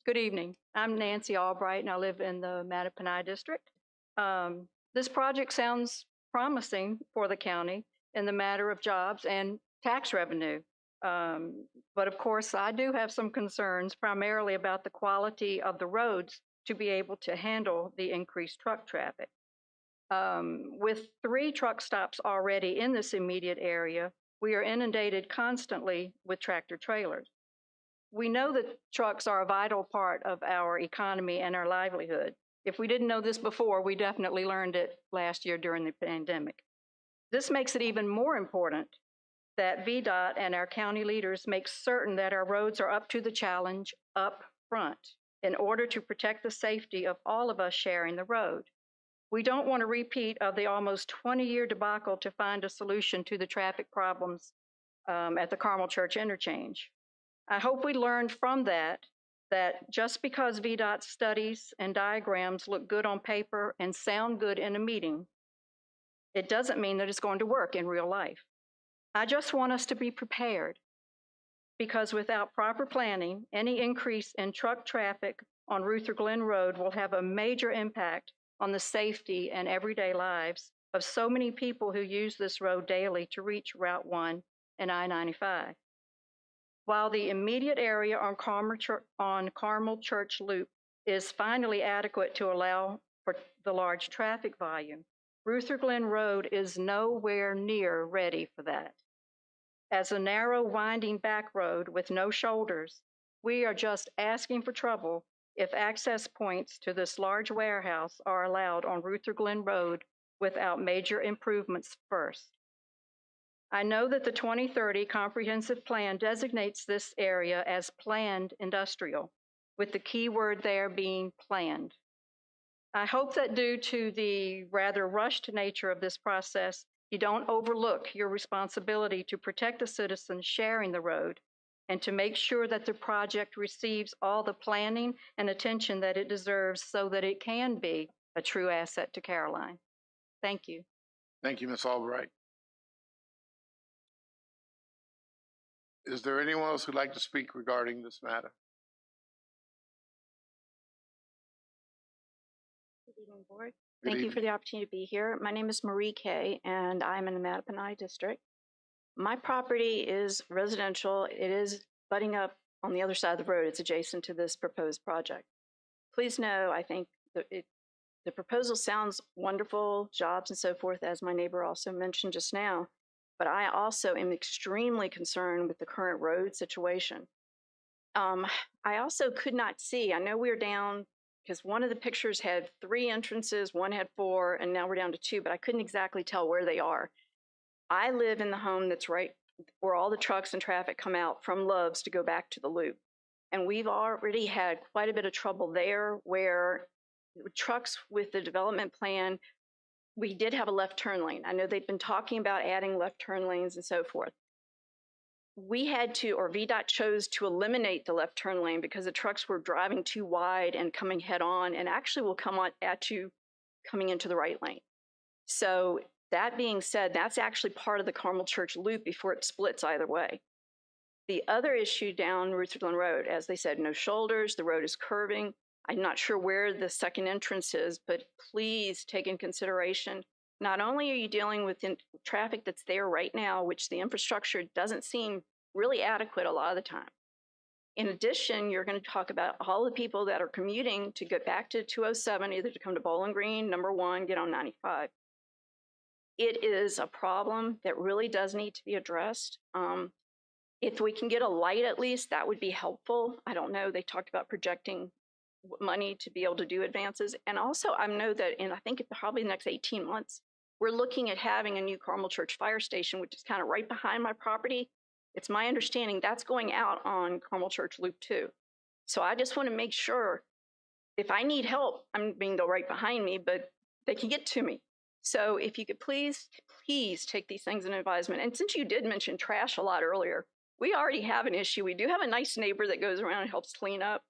Good evening. I'm Nancy Albright, and I live in the Mattaponi district. This project sounds promising for the county in the matter of jobs and tax revenue. But of course, I do have some concerns primarily about the quality of the roads to be able to handle the increased truck traffic. With 3 truck stops already in this immediate area, we are inundated constantly with tractor trailers. We know that trucks are a vital part of our economy and our livelihood. If we didn't know this before, we definitely learned it last year during the pandemic. This makes it even more important that VDOT and our county leaders make certain that our roads are up to the challenge up front in order to protect the safety of all of us sharing the road. We don't want a repeat of the almost 20-year debacle to find a solution to the traffic problems at the Carmel Church interchange. I hope we learned from that just because VDOT studies and diagrams look good on paper and sound good in a meeting, it doesn't mean that it's going to work in real life. I just want us to be prepared, because without proper planning, any increase in truck traffic on Ruther Glen Road will have a major impact on the safety and everyday lives of so many people who use this road daily to reach Route 1 and I-95. While the immediate area on Carmel Church Loop is finally adequate to allow for the large traffic volume, Ruther Glen Road is nowhere near ready for that. As a narrow, winding back road with no shoulders, we are just asking for trouble if access points to this large warehouse are allowed on Ruther Glen Road without major improvements first. I know that the 2030 comprehensive plan designates this area as planned industrial, with the key word there being planned. I hope that due to the rather rushed nature of this process, you don't overlook your responsibility to protect the citizens sharing the road and to make sure that the project receives all the planning and attention that it deserves so that it can be a true asset to Caroline. Thank you.
Thank you, Ms. Albright. Is there anyone else who'd like to speak regarding this matter?
Good evening, Board.
Good
Thank you
evening.
for the opportunity to be here. My name is Marie Kay, and I'm in the Mattaponi district. My property is residential. It is butting up on the other side of the road. It's adjacent to this proposed project. Please know, I think the proposal sounds wonderful, jobs and so forth, as my neighbor also mentioned just now. But I also am extremely concerned with the current road situation. I also could not see, I know we were down because one of the pictures had 3 entrances, one had 4, and now we're down to 2, but I couldn't exactly tell where they are. I live in the home that's right where all the trucks and traffic come out from Love's to go back to the loop. And we've already had quite a bit of trouble there where trucks with the development plan, we did have a left turn lane. I know they've been talking about adding left turn lanes and so forth. We had to, or VDOT chose to eliminate the left turn lane because the trucks were driving too wide and coming head on, and actually will come on at you coming into the right lane. So that being said, that's actually part of the Carmel Church loop before it splits either way. The other issue down Ruther Glen Road, as they said, no shoulders, the road is curving. I'm not sure where the second entrance is, but please take in consideration, not only are you dealing with traffic that's there right now, which the infrastructure doesn't seem really adequate a lot of the time. In addition, you're going to talk about all the people that are commuting to get back to 207, either to come to Bowling Green, number 1, get on 95. It is a problem that really does need to be addressed. If we can get a light at least, that would be helpful. I don't know, they talked about projecting money to be able to do advances. And also I know that in, I think probably the next 18 months, we're looking at having a new Carmel Church fire station, which is kind of right behind my property. It's my understanding that's going out on Carmel Church Loop 2. So I just want to make sure if I need help, I'm being though right behind me, but they can get to me. So if you could please take these things in advisement. And since you did mention trash a lot earlier, we already have an issue. We do have a nice neighbor that goes around and helps clean up,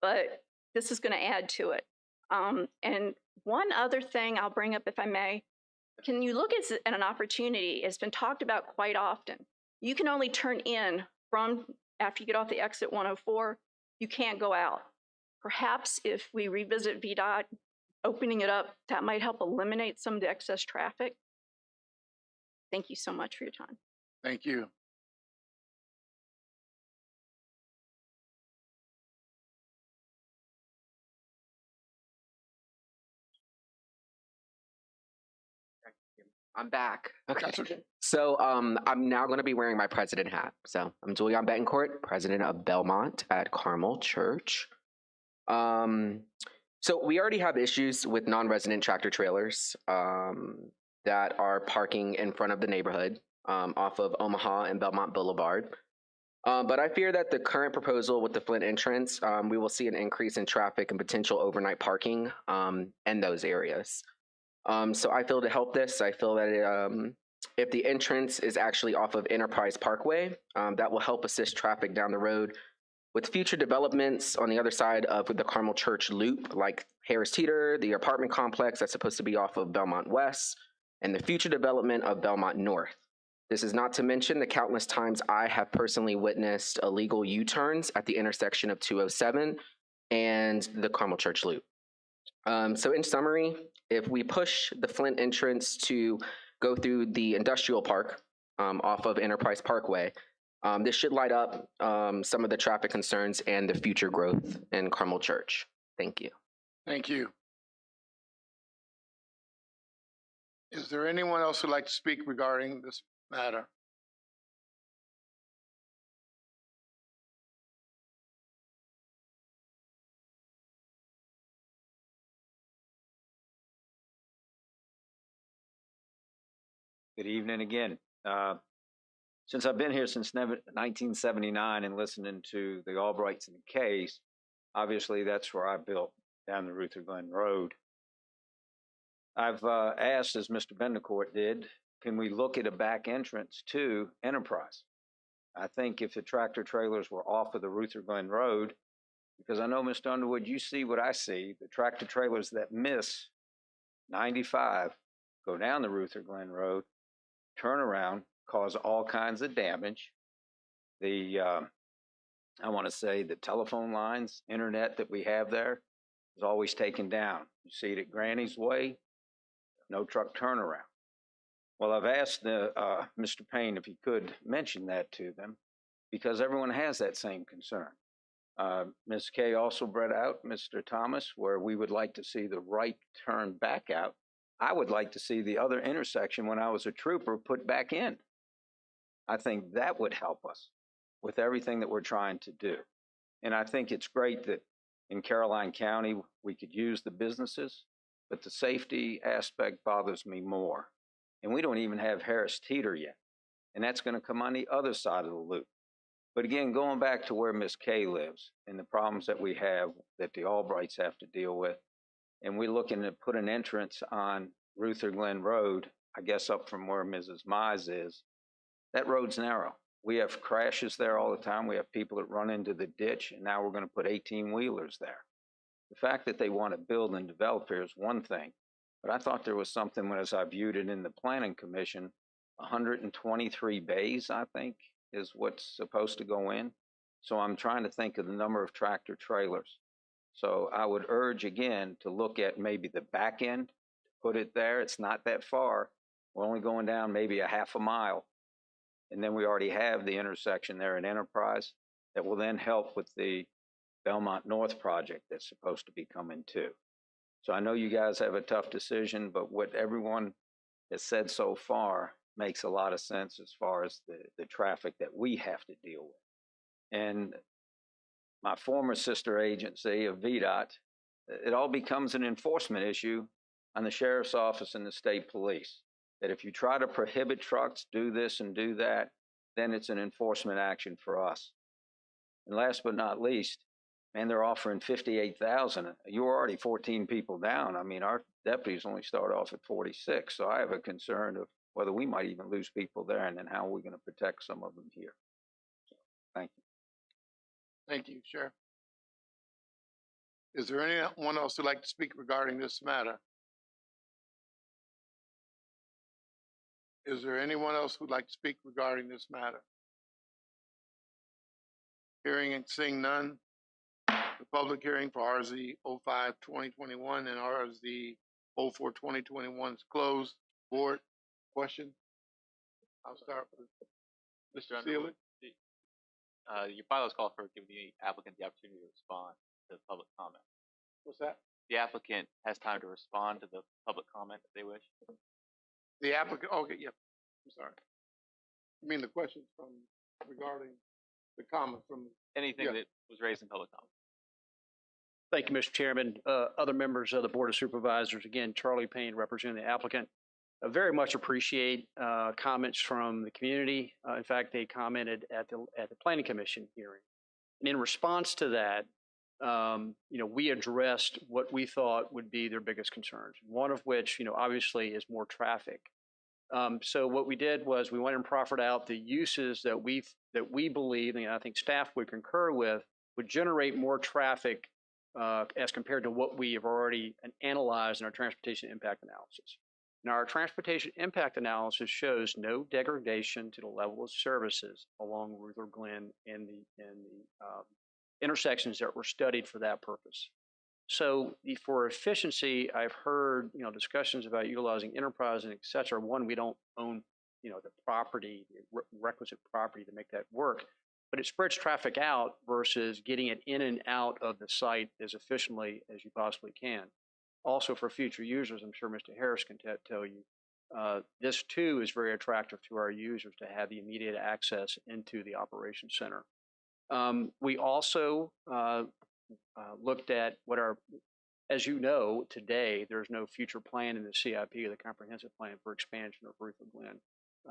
but this is going to add to it. And one other thing I'll bring up, if I may, can you look at an opportunity? It's been talked about quite often. You can only turn in from after you get off the exit 104. You can't go out. Perhaps if we revisit VDOT, opening it up, that might help eliminate some of the excess traffic. Thank you so much for your time.
Thank you.
I'm back. Okay.
That's okay.
So I'm now going to be wearing my president hat. So I'm Julian Betancourt, president of Belmont at Carmel Church. So we already have issues with non-resident tractor trailers that are parking in front of the neighborhood off of Omaha and Belmont Boulevard. But I fear that the current proposal with the Flint entrance, we will see an increase in traffic and potential overnight parking in those areas. So I feel to help this, I feel that if the entrance is actually off of Enterprise Parkway, that will help assist traffic down the road. With future developments on the other side of the Carmel Church Loop, like Harris Teeter, the apartment complex that's supposed to be off of Belmont West, and the future development of Belmont North. This is not to mention the countless times I have personally witnessed illegal U-turns at the intersection of 207 and the Carmel Church Loop. So in summary, if we push the Flint entrance to go through the industrial park off of Enterprise Parkway, this should light up some of the traffic concerns and the future growth in Carmel Church. Thank you.
Thank you. Is there anyone else who'd like to speak regarding this matter?
Good evening again. Since I've been here since 1979 and listening to the Albrights and the Kays, obviously that's where I built down the Ruther Glen Road. I've asked, as Mr. Bendecourt did, can we look at a back entrance to Enterprise? I think if the tractor trailers were off of the Ruther Glen Road, because I know, Mr. Underwood, you see what I see, the tractor trailers that miss 95 go down the Ruther Glen Road, turn around, cause all kinds of damage. The, I want to say the telephone lines, internet that we have there is always taken down. You see it at Granny's Way, no truck turnaround. Well, I've asked Mr. Payne if he could mention that to them because everyone has that same concern. Ms. Kay also brought out, Mr. Thomas, where we would like to see the right turn back out. I would like to see the other intersection when I was a trooper put back in. I think that would help us with everything that we're trying to do.
And I think it's great that in Caroline County, we could use the businesses, but the safety aspect bothers me more. And we don't even have Harris Teeter yet. And that's going to come on the other side of the loop. But again, going back to where Miss Kay lives and the problems that we have that the Albrights have to deal with, and we're looking to put an entrance on Ruther Glen Road, I guess up from where Mrs. Mize is, that road's narrow. We have crashes there all the time. We have people that run into the ditch, and now we're going to put 18-wheelers there. The fact that they want to build and develop here is one thing, but I thought there was something, as I viewed it in the Planning Commission, 123 bays, I think, is what's supposed to go in. So I'm trying to think of the number of tractor trailers. So I would urge again to look at maybe the back end, put it there. It's not that far. We're only going down maybe a half a mile. And then we already have the intersection there at Enterprise that will then help with the Belmont North project that's supposed to be coming too. So I know you guys have a tough decision, but what everyone has said so far makes a lot of sense as far as the traffic that we have to deal with. And my former sister agency of VDOT, it all becomes an enforcement issue on the sheriff's office and the state police. That if you try to prohibit trucks, do this and do that, then it's an enforcement action for us. And last but not least, man, they're offering 58,000. You're already 14 people down. I mean, our deputies only start off at 46. So I have a concern of whether we might even lose people there, and then how are we going to protect some of them here? So, thank you.
Thank you, Sheriff. Is there anyone else who'd like to speak regarding this matter? Is there anyone else who'd like to speak regarding this matter? Hearing and seeing none, the public hearing for RZ 05-2021 and RZ 04-2021 is closed. Board, question? I'll start with Mr. Sealy.
Your bylaws call for giving the applicant the opportunity to respond to public comment.
What's that?
The applicant has time to respond to the public comment if they wish.
The applicant, okay, yeah, I'm sorry. You mean the questions from regarding the comment from?
Anything that was raised in public comment.
Thank you, Mr. Chairman. Other members of the Board of Supervisors, again, Charlie Payne representing the applicant. I very much appreciate comments from the community. In fact, they commented at the Planning Commission hearing. And in response to that, we addressed what we thought would be their biggest concerns. One of which, obviously is more traffic. So what we did was we went and proffered out the uses that we believe, and I think staff would concur with, would generate more traffic as compared to what we have already analyzed in our transportation impact analysis. Now, our transportation impact analysis shows no degradation to the level of services along Ruther Glen and the intersections that were studied for that purpose. So for efficiency, I've heard discussions about utilizing Enterprise and et cetera. One, we don't own the property, the requisite property to make that work, but it spreads traffic out versus getting it in and out of the site as efficiently as you possibly can. Also, for future users, I'm sure Mr. Harris can tell you, this too is very attractive to our users to have the immediate access into the operations center. We also looked at as you know, today, there's no future plan in the CIP or the comprehensive plan for expansion of Ruther Glen,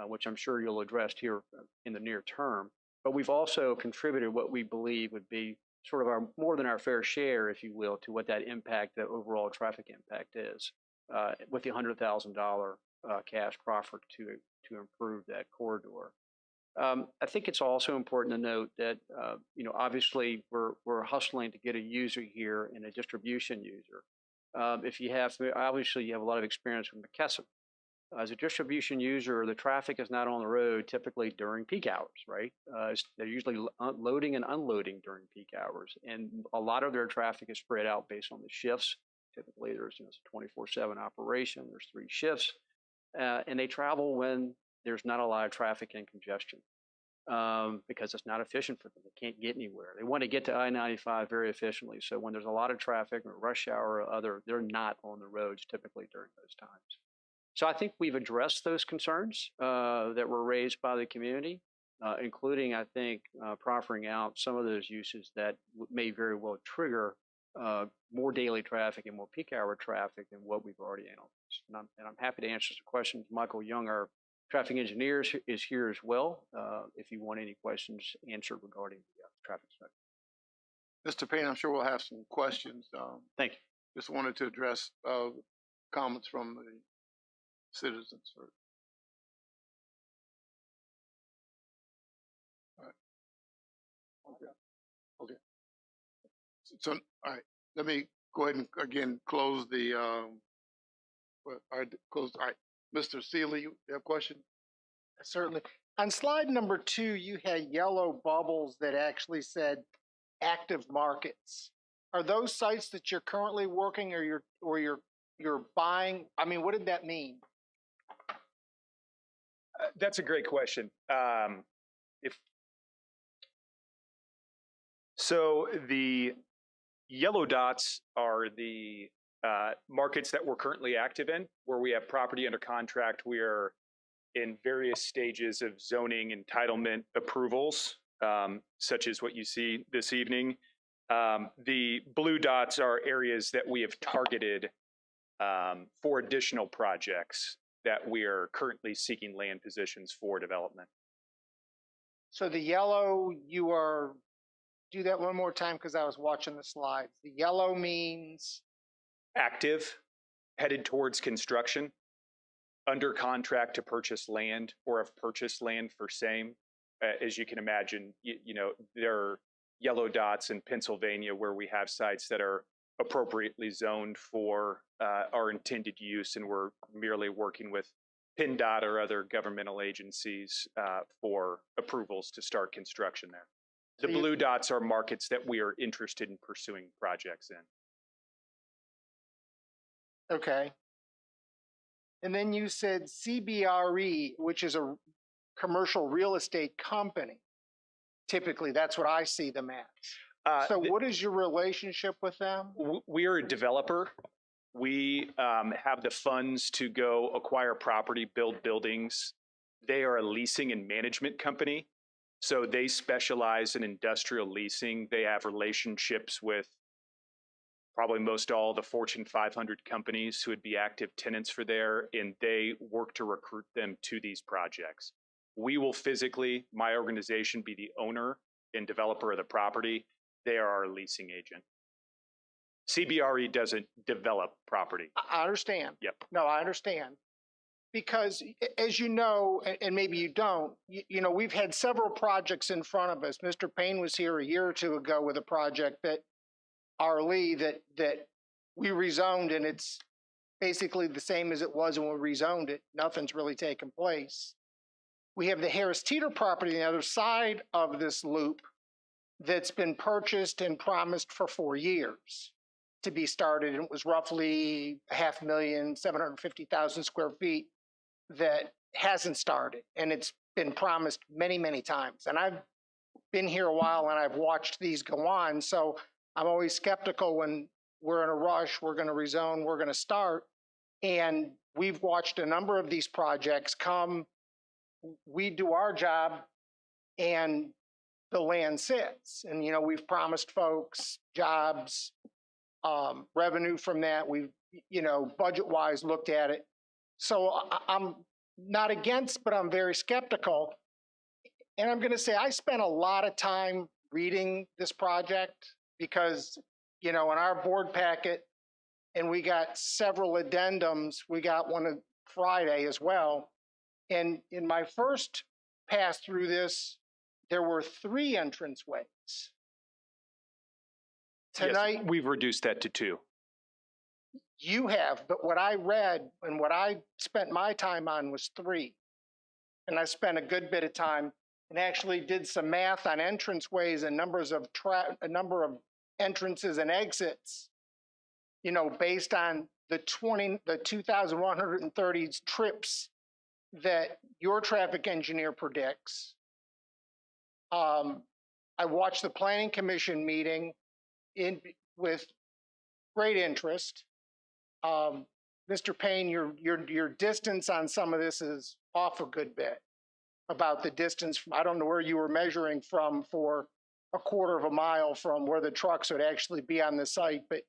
which I'm sure you'll address here in the near term. But we've also contributed what we believe would be sort of more than our fair share, if you will, to what that impact, the overall traffic impact is, with the $100,000 cash proffered to improve that corridor. I think it's also important to note that obviously we're hustling to get a user here and a distribution user. Obviously you have a lot of experience with McKesson. As a distribution user, the traffic is not on the road typically during peak hours, right? They're usually loading and unloading during peak hours, and a lot of their traffic is spread out based on the shifts. Typically, there's it's a 24/7 operation. There's 3 shifts, and they travel when there's not a lot of traffic and congestion because it's not efficient for them. They can't get anywhere. They want to get to I-95 very efficiently. So when there's a lot of traffic or rush hour or other, they're not on the roads typically during those times. So I think we've addressed those concerns that were raised by the community. including, I think, proffering out some of those uses that may very well trigger more daily traffic and more peak hour traffic than what we've already analyzed. And I'm happy to answer some questions. Michael Young, our traffic engineer, is here as well, if you want any questions answered regarding the traffic study.
Mr. Payne, I'm sure we'll have some questions.
Thank you.
Just wanted to address comments from the citizens first. All right. Okay. So, all right. Let me go ahead and again close the. Close. All right, Mr. Seeley, you have a question?
Certainly. On slide number 2, you had yellow bubbles that actually said active markets. Are those sites that you're currently working or you're buying? I mean, what did that mean?
That's a great question. So the yellow dots are the markets that we're currently active in, where we have property under contract. We are in various stages of zoning entitlement approvals, such as what you see this evening. The blue dots are areas that we have targeted for additional projects that we are currently seeking land positions for development.
So the yellow, do that one more time because I was watching the slides. The yellow means?
Active, headed towards construction, under contract to purchase land, or have purchased land for same. As you can imagine, you know, there are yellow dots in Pennsylvania where we have sites that are appropriately zoned for our intended use, and we're merely working with PennDOT or other governmental agencies for approvals to start construction there. The blue dots are markets that we are interested in pursuing projects in.
Okay. And then you said CBRE, which is a commercial real estate company. Typically, that's what I see them as. So what is your relationship with them?
We are a developer. We have the funds to go acquire property, build buildings. They are a leasing and management company. So they specialize in industrial leasing. They have relationships with probably most all the Fortune 500 companies who would be active tenants for there, and they work to recruit them to these projects. We will physically, my organization, be the owner and developer of the property. They are our leasing agent. CBRE doesn't develop property.
I understand.
Yep.
No, I understand. Because as you know, and maybe you don't, you know, we've had several projects in front of us. Mr. Payne was here a year or two ago with a project that that we rezoned, and it's basically the same as it was when we rezoned it. Nothing's really taken place. We have the Harris Teeter property on the other side of this loop that's been purchased and promised for 4 years to be started. And it was roughly 5,750,000 square feet that hasn't started. And it's been promised many, many times. And I've been here a while and I've watched these go on. So I'm always skeptical when we're in a rush, we're going to rezone, we're going to start. And we've watched a number of these projects come. We do our job and the land sits. And, you know, we've promised folks jobs, revenue from that. We've, you know, budget-wise looked at it. So I'm not against, but I'm very skeptical. And I'm going to say I spent a lot of time reading this project because, you know, in our board packet, and we got several addendums. We got one on Friday as well. And in my first pass through this, there were 3 entranceways. Tonight,
yes, we've reduced that to 2.
You have, but what I read and what I spent my time on was 3. And I spent a good bit of time and actually did some math on entranceways and a number of entrances and exits, you know, based on the 2,130 trips that your traffic engineer predicts. I watched the Planning Commission meeting with great interest. Mr. Payne, your distance on some of this is off a good bit. about the distance from, I don't know where you were measuring from for a quarter of a mile from where the trucks would actually be on the site, but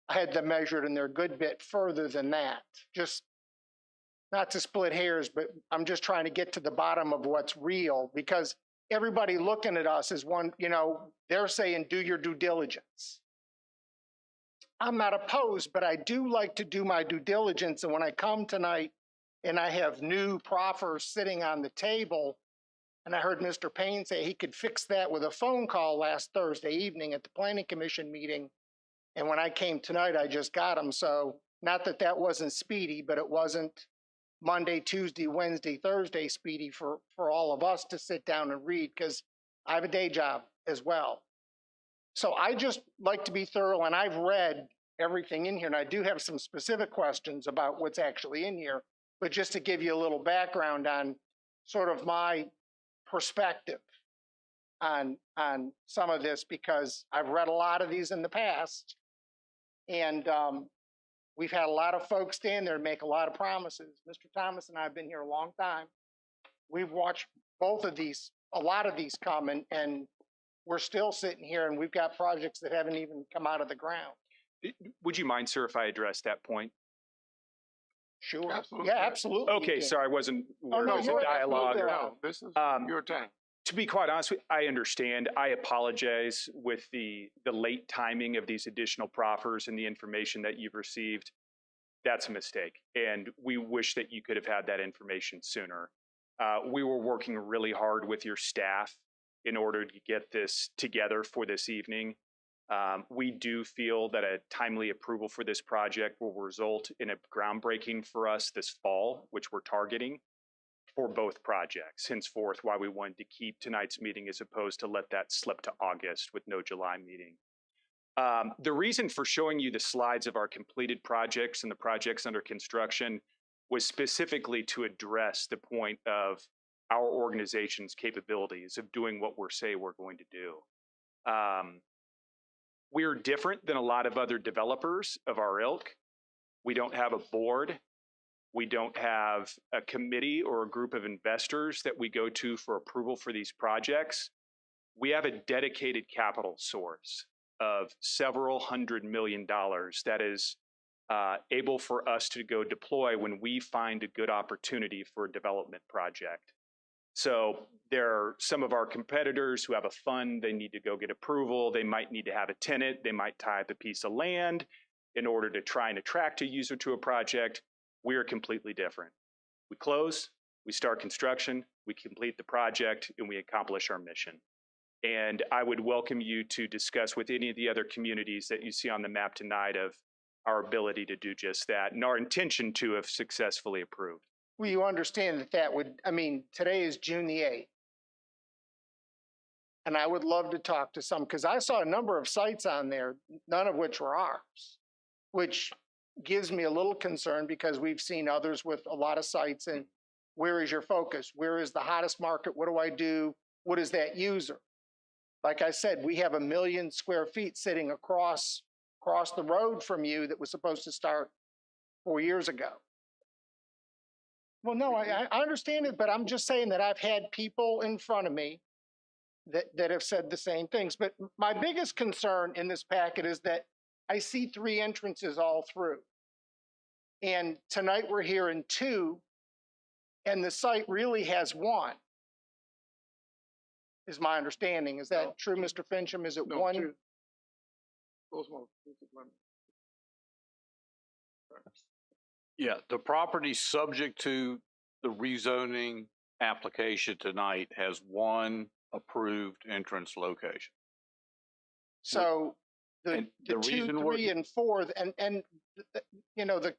I had them measured and they're a good bit further than that. Just not to split hairs, but I'm just trying to get to the bottom of what's real, because everybody looking at us is one, you know, they're saying, do your due diligence. I'm not opposed, but I do like to do my due diligence. And when I come tonight and I have new proffers sitting on the table, and I heard Mr. Payne say he could fix that with a phone call last Thursday evening at the Planning Commission meeting. And when I came tonight, I just got them. So not that that wasn't speedy, but it wasn't Monday, Tuesday, Wednesday, Thursday speedy for all of us to sit down and read, because I have a day job as well. So I just like to be thorough, and I've read everything in here, and I do have some specific questions about what's actually in here, but just to give you a little background on sort of my perspective on some of this, because I've read a lot of these in the past, and we've had a lot of folks stand there and make a lot of promises. Mr. Thomas and I have been here a long time. We've watched both of these, a lot of these come, and we're still sitting here and we've got projects that haven't even come out of the ground.
Would you mind, sir, if I address that point?
Sure.
Absolutely.
Yeah, absolutely.
Okay, sorry, I wasn't
Oh,
aware
no,
of the
you're
dialogue.
absolutely
No, this is your time.
To be quite honest with you, I understand. I apologize with the late timing of these additional proffers and the information that you've received. That's a mistake, and we wish that you could have had that information sooner. We were working really hard with your staff in order to get this together for this evening. We do feel that a timely approval for this project will result in a groundbreaking for us this fall, which we're targeting for both projects. Henceforth, why we wanted to keep tonight's meeting as opposed to let that slip to August with no July meeting. The reason for showing you the slides of our completed projects and the projects under construction was specifically to address the point of our organization's capabilities of doing what we're going to do. We're different than a lot of other developers of our ilk. We don't have a board. We don't have a committee or a group of investors that we go to for approval for these projects. We have a dedicated capital source of several $100 million that is able for us to go deploy when we find a good opportunity for a development project. So there are some of our competitors who have a fund, they need to go get approval, they might need to have a tenant, they might tie up a piece of land in order to try and attract a user to a project. We are completely different. We close, we start construction, we complete the project, and we accomplish our mission. And I would welcome you to discuss with any of the other communities that you see on the map tonight of our ability to do just that and our intention to have successfully approved.
Well, you understand that that would, I mean, today is June the 8th. And I would love to talk to some, because I saw a number of sites on there, none of which were ours, which gives me a little concern, because we've seen others with a lot of sites. And where is your focus? Where is the hottest market? What do I do? What is that user? Like I said, we have 1 million square feet sitting across the road from you that was supposed to start 4 years ago. Well, no, I understand it, but I'm just saying that I've had people in front of me that have said the same things. But my biggest concern in this packet is that I see 3 entrances all through. And tonight we're hearing 2, and the site really has 1, is my understanding. Is that true, Mr. Fincham? Is it
No,
1?
2.
Yeah, the property subject to the rezoning application tonight has 1 approved entrance location.
So the 2, 3, and 4, and you know, the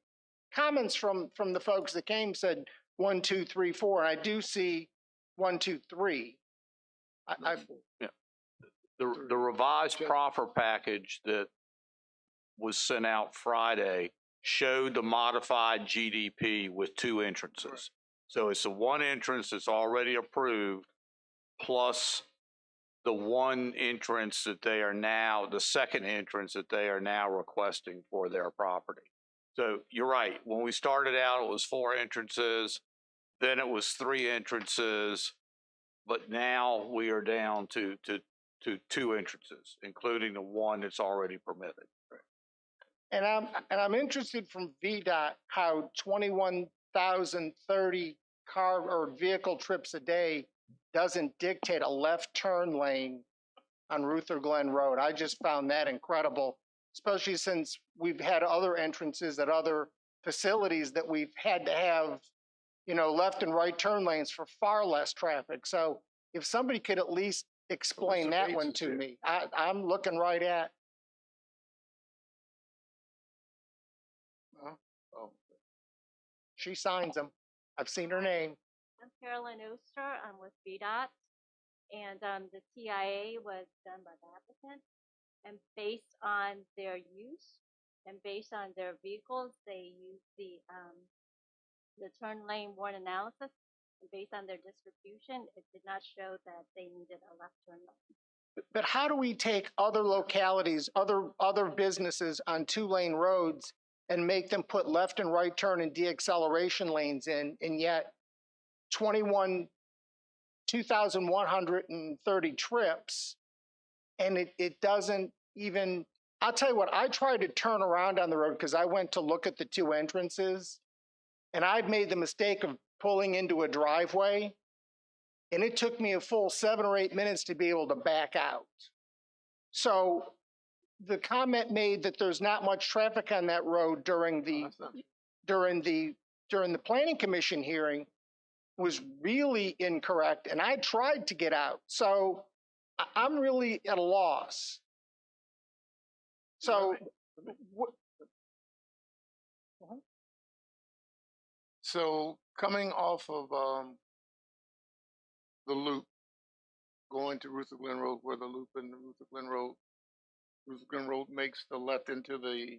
comments from the folks that came said 1, 2, 3, 4, and I do see 1, 2, 3.
Yeah. The revised proffer package that was sent out Friday showed the modified GDP with 2 entrances. Right. So it's the 1 entrance that's already approved, plus the 1 entrance that they are now, the 2nd entrance that they are now requesting for their property. So you're right. When we started out, it was 4 entrances, then it was 3 entrances, but now we are down to two entrances, including the one that's already permitted.
And I'm interested from VDOT how 21,030 car or vehicle trips a day doesn't dictate a left turn lane on Ruther Glen Road. I just found that incredible, especially since we've had other entrances at other facilities that we've had to have, you know, left and right turn lanes for far less traffic. So if somebody could at least explain that one to me, I'm looking right at. Oh. She signs them. I've seen her name.
I'm Carolyn Oster. I'm with VDOT, and the TIA was done by the applicant. And based on their use and based on their vehicles, they use the turn lane warrant analysis. And based on their distribution, it did not show that they needed a left turn lane.
But how do we take other localities, other businesses on 2-lane roads and make them put left and right turn and deacceleration lanes in, and yet 2,130 trips, and it doesn't even, I'll tell you what, I tried to turn around on the road because I went to look at the two entrances, and I'd made the mistake of pulling into a driveway, and it took me a full 7 or 8 minutes to be able to back out. So the comment made that there's not much traffic on that road during the planning commission hearing was really incorrect, and I tried to get out. So I'm really at a loss. So
So coming off of the loop, going to Ruther Glen Road, where the loop in the Ruther Glen Road makes the left into the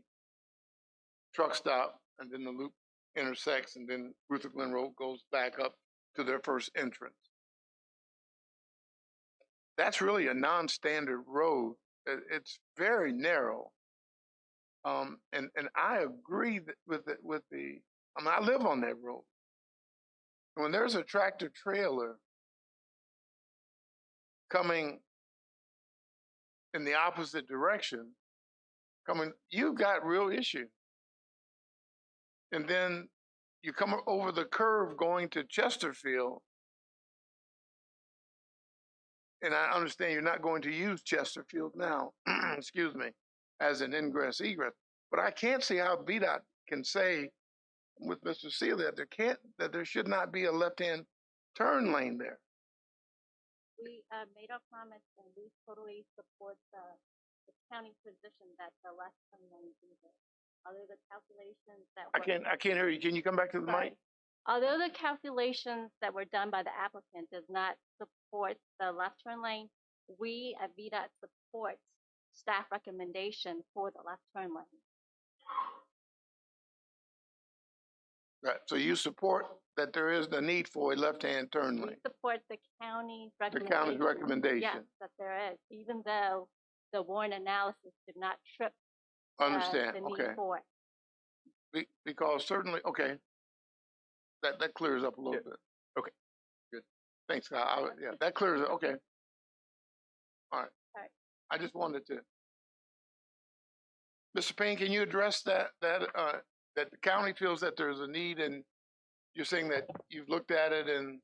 truck stop, and then the loop intersects, and then Ruther Glen Road goes back up to their first entrance. That's really a non-standard road. It's very narrow. And I agree with the, I mean, I live on that road. When there's a tractor trailer coming in the opposite direction, you've got real issue. And then you come over the curve going to Chesterfield, and I understand you're not going to use Chesterfield now, excuse me, as an ingress egress, but I can't see how VDOT can say with Mr. Seeley that there should not be a left-hand turn lane there.
We made our comments, and we totally support the county position that the left turn lane be there. Although the calculations that
I can't hear you. Can you come back to the mic?
Although the calculations that were done by the applicant does not support the left turn lane, we at VDOT support staff recommendation for the left turn lane.
Right. So you support that there is the need for a left-hand turn lane.
We support the county's recommendation.
The county's recommendation.
Yes, that there is, even though the warrant analysis did not trip
Understand.
the need
Okay.
for it.
Because certainly, okay, that clears up a little bit.
Okay, good.
Thanks, Kyle. Yeah, that clears it. Okay. All right.
All right.
I just wanted to. Mr. Payne, can you address that the county feels that there's a need, and you're saying that you've looked at it, and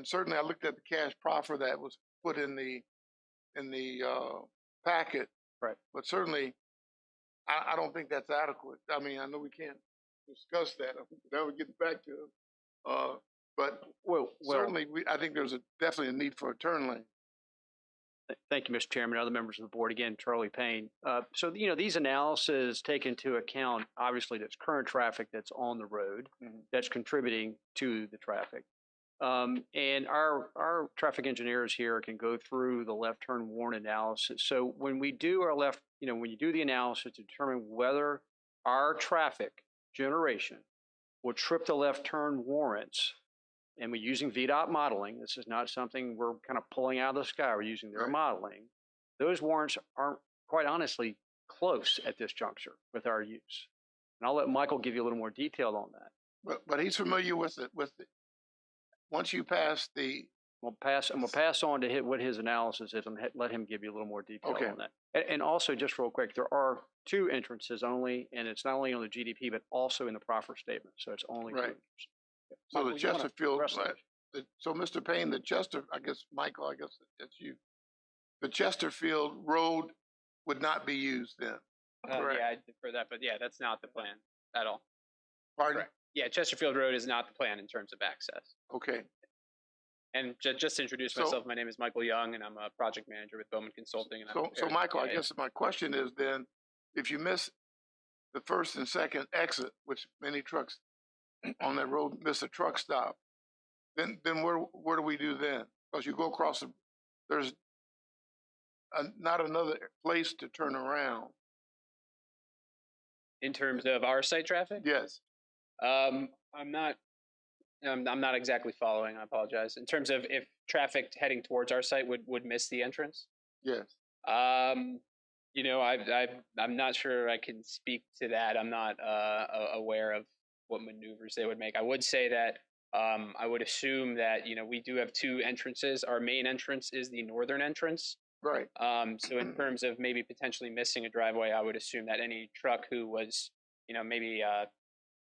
certainly I looked at the cash proffer that was put in the packet.
Right.
But certainly, I don't think that's adequate. I mean, I know we can't discuss that. Now we get back to it. But certainly, I think there's definitely a need for a turn lane.
Thank you, Mr. Chairman, other members of the board. Again, Charlie Payne. So, you know, these analyses take into account, obviously, that's current traffic that's on the road, that's contributing to the traffic. And our traffic engineers here can go through the left turn warrant analysis. So when we do our when you do the analysis to determine whether our traffic generation will trip the left turn warrants, and we're using VDOT modeling, this is not something we're kind of pulling out of the sky, we're using their modeling, those warrants aren't, quite honestly, close at this juncture with our use. And I'll let Michael give you a little more detail on that.
But he's familiar with it. Once you pass the
We'll pass on to what his analysis is and let him give you a little more detail
Okay.
on that. And also, just real quick, there are 2 entrances only, and it's not only on the GDP, but also in the proffer statement. So it's only 2
Right.
entrances.
So
Michael,
the
you wanna
Chesterfield,
address that?
so Mr. Payne, I guess, Michael, I guess it's you. The Chesterfield Road would not be used then, correct?
Yeah, I defer that, but yeah, that's not the plan at all.
Pardon?
Correct. Yeah, Chesterfield Road is not the plan in terms of access.
Okay.
And just to introduce myself, my name is Michael Young, and I'm a project manager with Bowman Consulting. And
So Michael, I guess my question is then, if you miss the first and second exit, which many trucks on that road miss a truck stop, then where do we do then? Because you go across there's not another place to turn around.
In terms of our site traffic?
Yes.
I'm not exactly following. I apologize. In terms of if traffic heading towards our site would miss the entrance?
Yes.
You know, I'm not sure I can speak to that. I'm not aware of what maneuvers they would make. I would say that I would assume that, you know, we do have 2 entrances. Our main entrance is the northern entrance.
Right.
So in terms of maybe potentially missing a driveway, I would assume that any truck who was, you know, maybe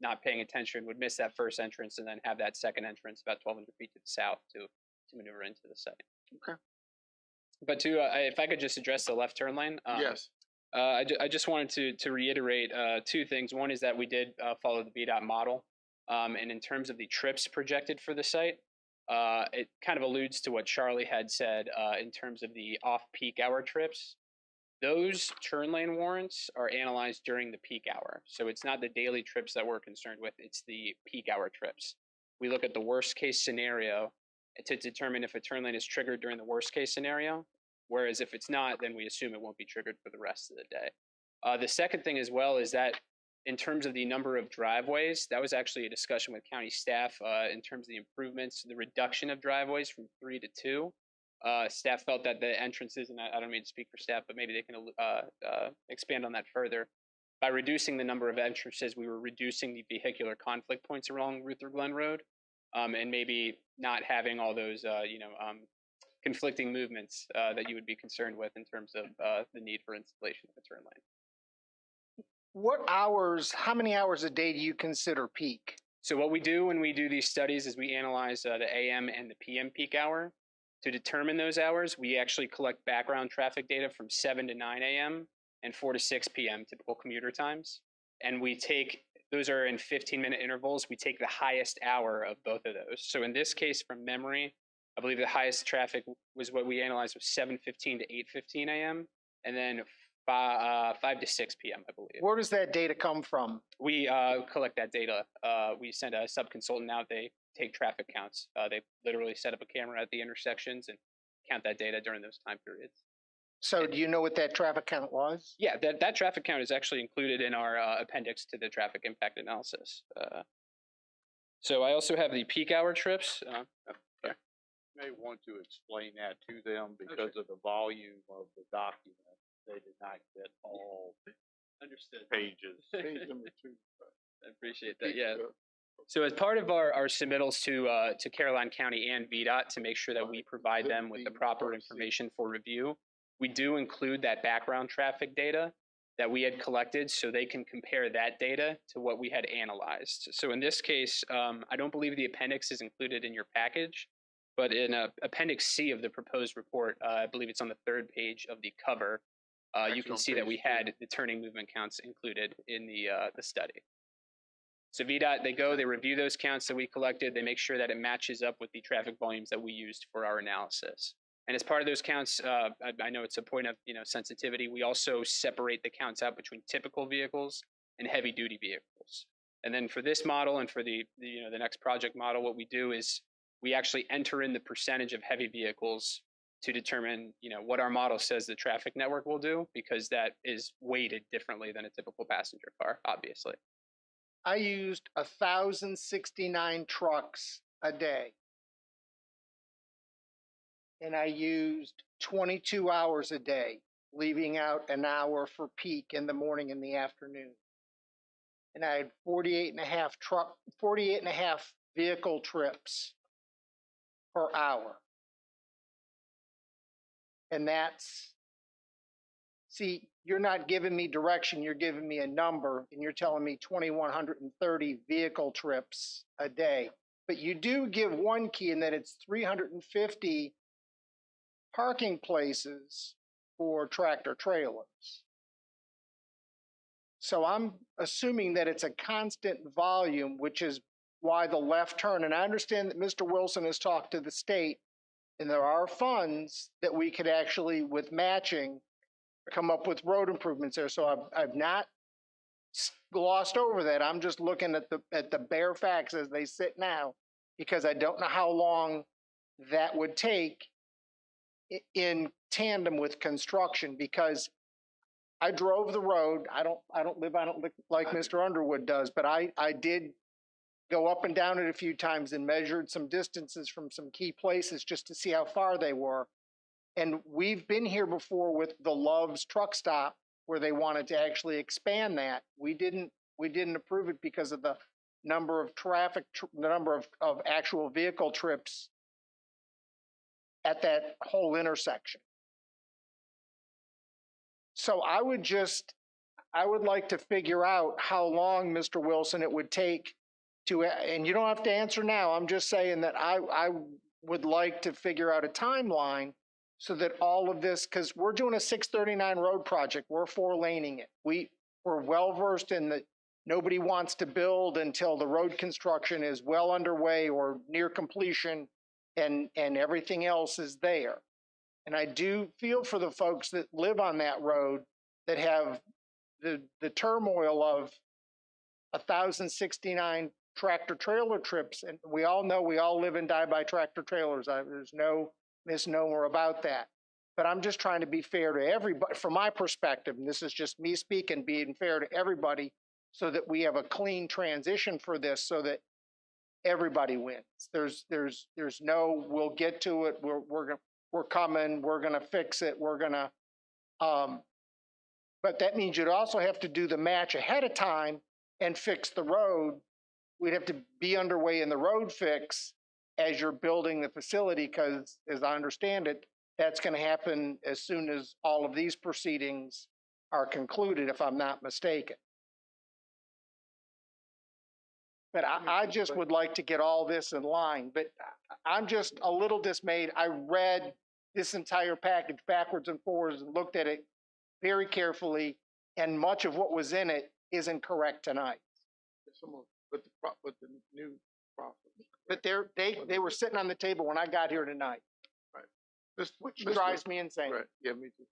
not paying attention would miss that first entrance and then have that second entrance about 1,200 feet to the south to maneuver into the site.
Okay.
But if I could just address the left turn lane.
Yes.
I just wanted to reiterate 2 things. One is that we did follow the VDOT model. And in terms of the trips projected for the site, it kind of alludes to what Charlie had said in terms of the off-peak hour trips. Those turn lane warrants are analyzed during the peak hour. So it's not the daily trips that we're concerned with, it's the peak hour trips. We look at the worst case scenario to determine if a turn lane is triggered during the worst case scenario, whereas if it's not, then we assume it won't be triggered for the rest of the day. The second thing as well is that in terms of the number of driveways, that was actually a discussion with county staff in terms of the improvements, the reduction of driveways from 3 to 2. Staff felt that the entrances, and I don't mean to speak for staff, but maybe they can expand on that further. By reducing the number of entrances, we were reducing the vehicular conflict points along Ruther Glen Road, and maybe not having all those, conflicting movements that you would be concerned with in terms of the need for installation of a turn lane.
How many hours a day do you consider peak?
So what we do when we do these studies is we analyze the AM and the PM peak hour. To determine those hours, we actually collect background traffic data from 7 to 9 a.m. and 4 to 6 p.m., typical commuter times. And those are in 15-minute intervals. We take the highest hour of both of those. So in this case, from memory, I believe the highest traffic was what we analyzed was 7:15 to 8:15 a.m. and then 5 to 6 p.m., I believe.
Where does that data come from?
We collect that data. We send a sub-consultant out. They take traffic counts. They literally set up a camera at the intersections and count that data during those time periods.
So do you know what that traffic count was?
Yeah, that traffic count is actually included in our appendix to the traffic impact analysis. So I also have the peak hour trips.
You may want to explain that to them because of the volume of the document. They did not get all
Understood
pages.
Page number 2.
I appreciate that. Yeah. So as part of our submittals to Caroline County and VDOT to make sure that we provide them with the proper information for review, we do include that background traffic data that we had collected so they can compare that data to what we had analyzed. So in this case, I don't believe the appendix is included in your package, but in Appendix C of the proposed report, I believe it's on the 3rd page of the cover, you can see that we had the turning movement counts included in the study. So VDOT, they review those counts that we collected, they make sure that it matches up with the traffic volumes that we used for our analysis. And as part of those counts, I know it's a point of sensitivity, we also separate the counts out between typical vehicles and heavy duty vehicles. And then for this model and for the next project model, what we do is we actually enter in the percentage of heavy vehicles to determine what our model says the traffic network will do, because that is weighted differently than a typical passenger car, obviously.
I used 1,069 trucks a day. And I used 22 hours a day, leaving out an hour for peak in the morning and the afternoon. And I had 48 and a half vehicle trips per hour. And that's, see, you're not giving me direction, you're giving me a number, and you're telling me 2,130 vehicle trips a day. But you do give one key in that it's 350 parking places for tractor trailers. So I'm assuming that it's a constant volume, which is why the left turn. And I understand that Mr. Wilson has talked to the state, and there are funds that we could actually, with matching, come up with road improvements there. So I've not glossed over that. I'm just looking at the bare facts as they sit now, because I don't know how long that would take in tandem with construction, because I drove the road. I don't live on it like Mr. Underwood does, but I did go up and down it a few times and measured some distances from some key places just to see how far they were. And we've been here before with the Love's truck stop, where they wanted to actually expand that. We didn't approve it because of the number of the number of actual vehicle trips at that whole intersection. So I would like to figure out how long, Mr. Wilson, it would take to, and you don't have to answer now, I'm just saying that I would like to figure out a timeline so that all of this, because we're doing a 639 road project, we're 4-laning it. We're well versed in that nobody wants to build until the road construction is well underway or near completion, and everything else is there. And I do feel for the folks that live on that road that have the turmoil of 1,069 tractor trailer trips. And we all know we all live and die by tractor trailers. There's no misnomer about that. But I'm just trying to be fair to everybody from my perspective. And this is just me speaking, being fair to everybody so that we have a clean transition for this so that everybody wins. There's no, we'll get to it. We're coming, we're going to fix it. We're going to, but that means you'd also have to do the match ahead of time and fix the road. We'd have to be underway in the road fix as you're building the facility, because as I understand it, that's going to happen as soon as all of these proceedings are concluded, if I'm not mistaken. But I just would like to get all this in line, but I'm just a little dismayed. I read this entire package backwards and forwards and looked at it very carefully, and much of what was in it isn't correct tonight.
With the new profit.
But they were sitting on the table when I got here tonight.
Right.
Which drives me insane.
Right. Yeah, me too.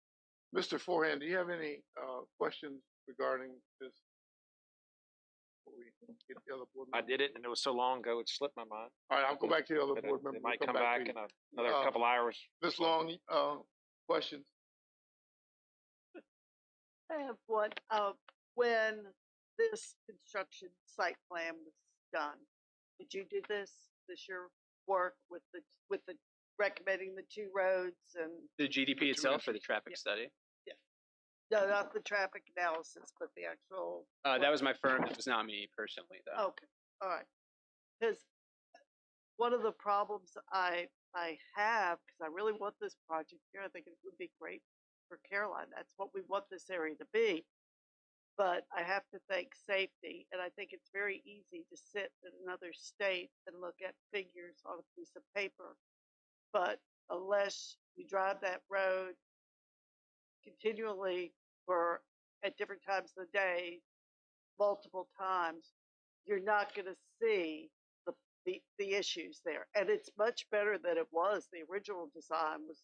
Mr. Forehand, do you have any questions regarding this? Get the other board
I did it, and it was so long ago, it slipped my mind.
All right, I'll go back to the other
But
board
it
members.
might
We'll
come back in another couple hours.
Ms. Long, questions?
I have one. When this construction site plan was done, did you do this your work with the recommending the 2 roads and
The GDP itself or the traffic study?
yeah, no, not the traffic analysis, but the actual.
That was my firm. That was not me personally, though.
Okay, all right. Because one of the problems I have, because I really want this project here, I think it would be great for Caroline. That's what we want this area to be. But I have to think safety, and I think it's very easy to sit in another state and look at figures on a piece of paper. But unless you drive that road continually for at different times of the day, multiple times, you're not going to see the issues there. And it's much better than it was. The original design was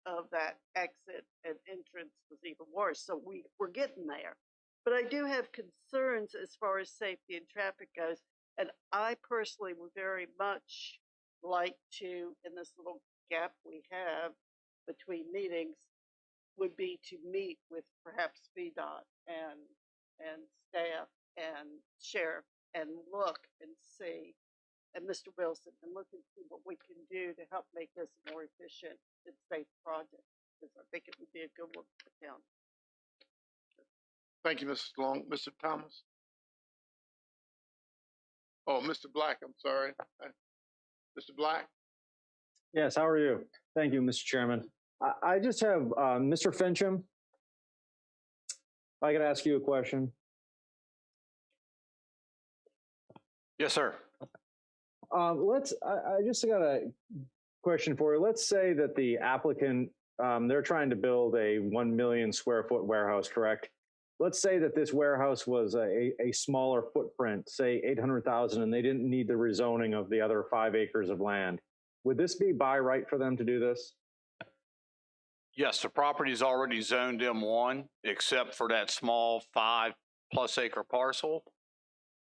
of that exit and entrance was even worse. So we're getting there. But I do have concerns as far as safety and traffic goes. And I personally would very much like to, in this little gap we have between meetings, would be to meet with perhaps VDOT and staff and sheriff and look and see, and Mr. Wilson, and look and see what we can do to help make this a more efficient and safe project, because I think it would be a good one for the county.
Thank you, Mrs. Long. Mr. Thomas? Oh, Mr. Black, I'm sorry. Mr. Black?
Yes, how are you? Thank you, Mr. Chairman. I just have Mr. Fincham. I could ask you a question.
Yes, sir.
I just got a question for you. Let's say that the applicant, they're trying to build a 1 million square foot warehouse, correct? Let's say that this warehouse was a smaller footprint, say 800,000, and they didn't need the rezoning of the other 5 acres of land. Would this be by right for them to do this?
Yes, the property is already zoned M1, except for that small 5+ acre parcel.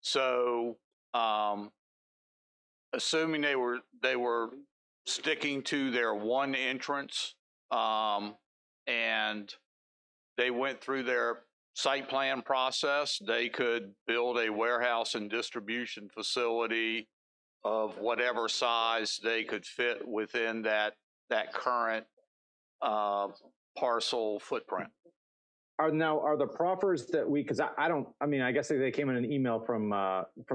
So, assuming they were sticking to their one entrance, and they went through their site plan process, they could build a warehouse and distribution facility of whatever size they could fit within that current parcel footprint.
Are the proffers that because I guess they came in an email from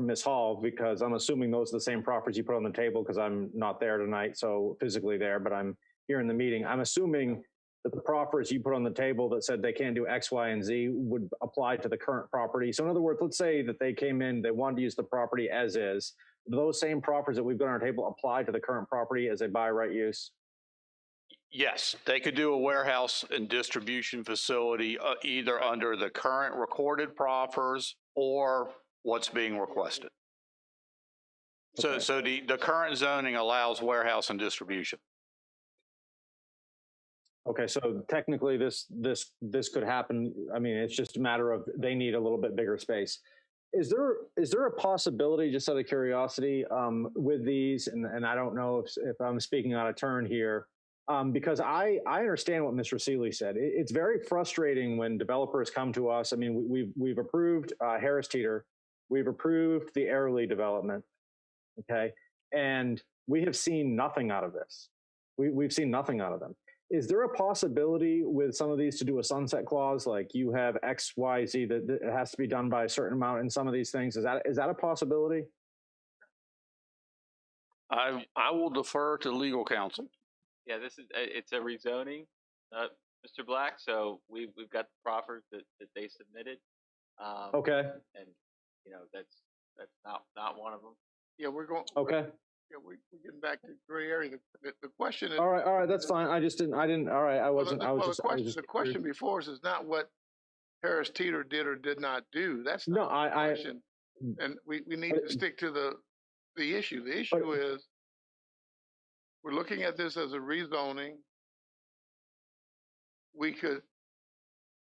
Ms. Hall, because I'm assuming those are the same proffers you put on the table, because I'm not there tonight, so physically there, but I'm here in the meeting. I'm assuming that the proffers you put on the table that said they can't do X, Y, and Z would apply to the current property. So in other words, let's say that they came in, they wanted to use the property as is. Those same proffers that we've got on our table apply to the current property as a by right use?
Yes, they could do a warehouse and distribution facility either under the current recorded proffers or what's being requested. Okay. So the current zoning allows warehouse and distribution.
Okay, so technically this could happen. I mean, it's just a matter of they need a little bit bigger space. Is there a possibility, just out of curiosity, with these, and I don't know if I'm speaking out of turn here, because I understand what Mr. Seeley said. It's very frustrating when developers come to us. I mean, we've approved Harris Teeter, we've approved the Airlie development, okay, and we have seen nothing out of this. We've seen nothing out of them. Is there a possibility with some of these to do a sunset clause, like you have X, Y, Z that it has to be done by a certain amount in some of these things? Is that a possibility?
I will defer to legal counsel.
Yeah, it's a rezoning, Mr. Black. So we've got the proffers that they submitted.
Okay.
And that's not one of them.
Yeah, we're going.
Okay.
Yeah, we're getting back to gray area. The question is.
All right, that's fine. I didn't. All right, I wasn't.
The question before us is not what Harris Teeter did or did not do. That's not the question. And we need to stick to the issue. The issue is we're looking at this as a rezoning. We could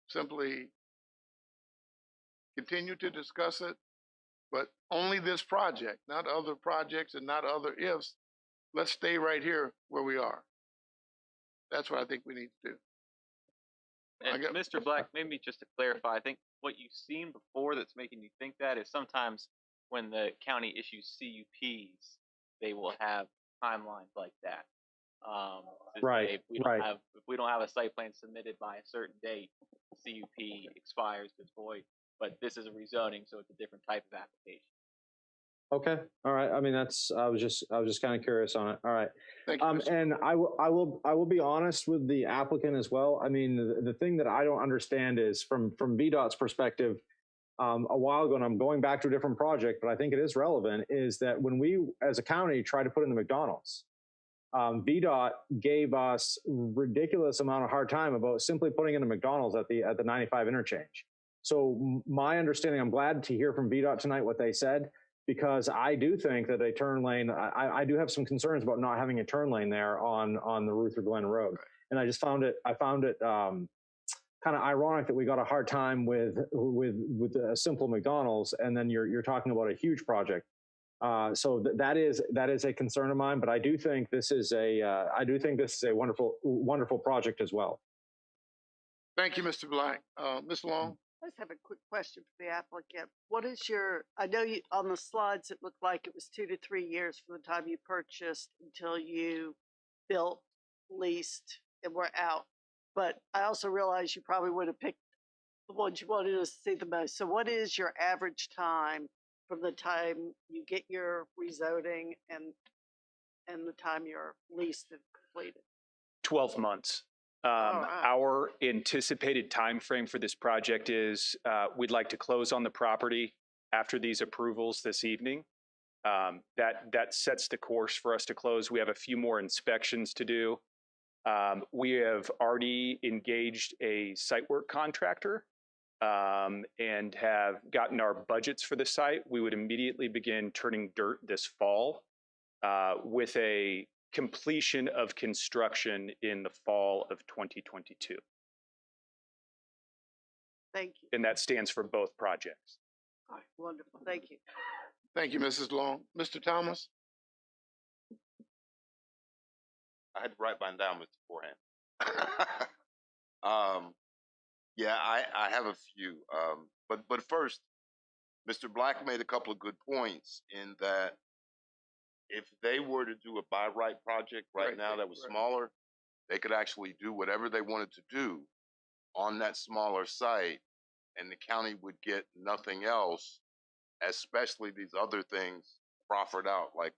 simply continue to discuss it, but only this project, not other projects and not other ifs. Let's stay right here where we are. That's what I think we need to do.
And Mr. Black, maybe just to clarify, I think what you've seen before that's making you think that is sometimes when the county issues CUPs, they will have timelines like that.
Right.
If we don't have a site plan submitted by a certain date, CUP expires, it's void. But this is a rezoning, so it's a different type of application.
Okay. All right. I mean, I was just kind of curious on it. All right.
Thank you,
and I will be honest with the applicant as well. I mean, the thing that I don't understand is from VDOT's perspective, a while ago, and I'm going back to a different project, but I think it is relevant, is that when we as a county tried to put in the McDonald's, VDOT gave us ridiculous amount of hard time about simply putting in a McDonald's at the 95 interchange. So my understanding, I'm glad to hear from VDOT tonight what they said, because I do think that a turn lane, I do have some concerns about not having a turn lane there on the Ruther Glen Road. And I found it kind of ironic that we got a hard time with a simple McDonald's, and then you're talking about a huge project. So that is a concern of mine, but I do think this is a wonderful project as well.
Thank you, Mr. Black. Ms. Long.
I just have a quick question for the applicant. What is I know on the slides it looked like it was 2 to 3 years from the time you purchased until you built, leased, and were out. But I also realize you probably would have picked the ones you wanted to see the most. So what is your average time from the time you get your rezoning and the time you're leased and completed?
12 months. Our anticipated time frame for this project is we'd like to close on the property after these approvals this evening. That sets the course for us to close. We have a few more inspections to do. We have already engaged a site work contractor and have gotten our budgets for the site. We would immediately begin turning dirt this fall with a completion of construction in the fall of 2022.
Thank you.
And that stands for both projects.
All right, wonderful. Thank you.
Thank you, Mrs. Long. Mr. Thomas?
I had to write mine down beforehand. Yeah, I have a few. But first, Mr. Black made a couple of good points in that if they were to do a by right project right now that was smaller, they could actually do whatever they wanted to do on that smaller site, and the county would get nothing else, especially these other things proffered out, like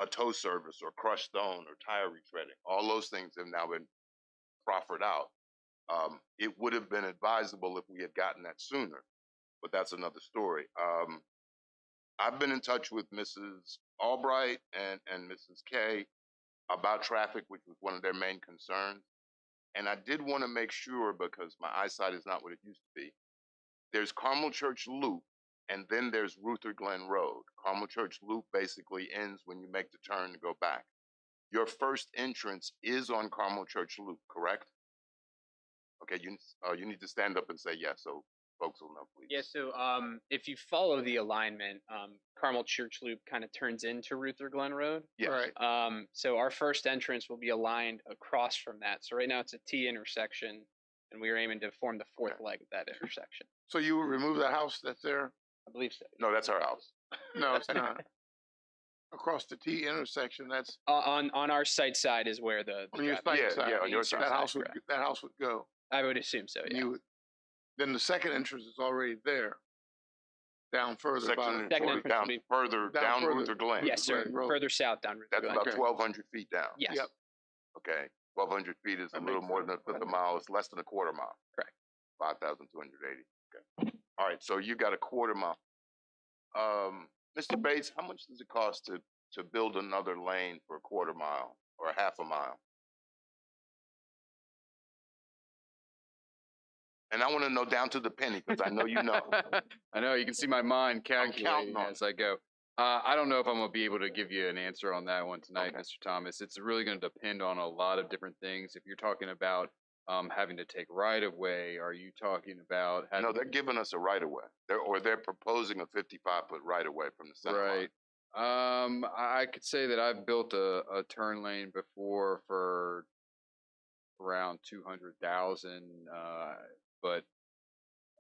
a tow service or crushed stone or tire retreading. All those things have now been proffered out. It would have been advisable if we had gotten that sooner, but that's another story. I've been in touch with Mrs. Albright and Mrs. Kay about traffic, which was one of their main concerns. And I did want to make sure, because my eyesight is not what it used to be, there's Carmel Church Loop, and then there's Ruther Glen Road. Carmel Church Loop basically ends when you make the turn to go back. Your first entrance is on Carmel Church Loop, correct? Okay, you need to stand up and say yes, so folks will know, please.
Yeah, so if you follow the alignment, Carmel Church Loop kind of turns into Ruther Glen Road.
Yes.
Right.
So our first entrance will be aligned across from that. So right now it's a T intersection, and we are aiming to form the fourth leg of that intersection.
So you will remove the house that's there?
I believe so.
No, that's our house.
No, it's not. Across the T intersection, that's
on our site side is where the
on your
driveway-
site side.
Yeah, on your side.
That house would go.
I would assume so.
And
Yeah.
you would, then the second entrance is already there. Down further.
Second
by,
entrance
down
would be-
further down
further.
Ruther Glen.
Yes, sir.
Glen Road.
Further south down Ruther
That's
Glen.
about
Okay.
1,200 feet down.
Yes.
Yep.
Okay, 1,200 feet is
That
a little
makes
more
sense.
than a fifth of a mile. It's less than a quarter mile.
Correct.
5,280. Okay. All right, so you got a quarter mile. Mr. Bates, how much does it cost to build another lane for a quarter mile or a half a mile? And I want to know down to the penny, because I know you know.
I know, you can see my mind
counting
calculating
on
as I go. I don't know if I'm going to be able to give you an answer on that one tonight,
Okay.
Mr. Thomas. It's really going to depend on a lot of different things. If you're talking about having to take right of way, are you talking about having
No, they're giving us a right of way. They're proposing a 55-foot right of way from the center line.
right? I could say that I've built a turn lane before for around 200,000, but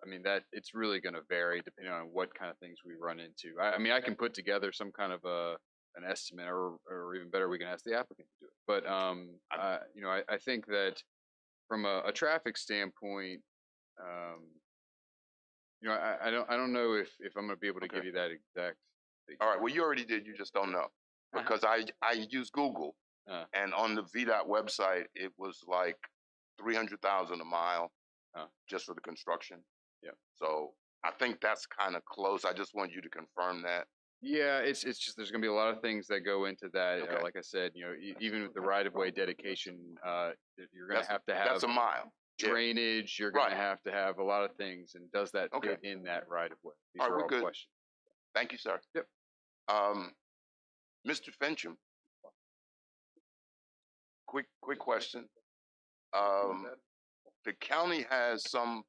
I mean that it's really going to vary depending on what kind of things we run into. I mean, I can put together some kind of an estimate, or even better, we can ask the applicant to do it. But I think that from a traffic standpoint, I don't know if I'm going to be able to give you that exact.
All right, well, you already did. You just don't know. Because I use Google, and on the VDOT website, it was like 300,000 a mile just for the construction.
Yeah.
So I think that's kind of close. I just want you to confirm that.
Yeah, it's just there's going to be a lot of things that go into that.
Okay.
Like I said, even with the right of way dedication, you're going to have
That's a mile. Yeah.
drainage. You're going
Right.
to have a lot of things, and does that fit in that right of way? These
All right,
are
we're
all
good.
questions.
Thank you, sir.
Yep.
Mr. Fincham, quick question. The county has some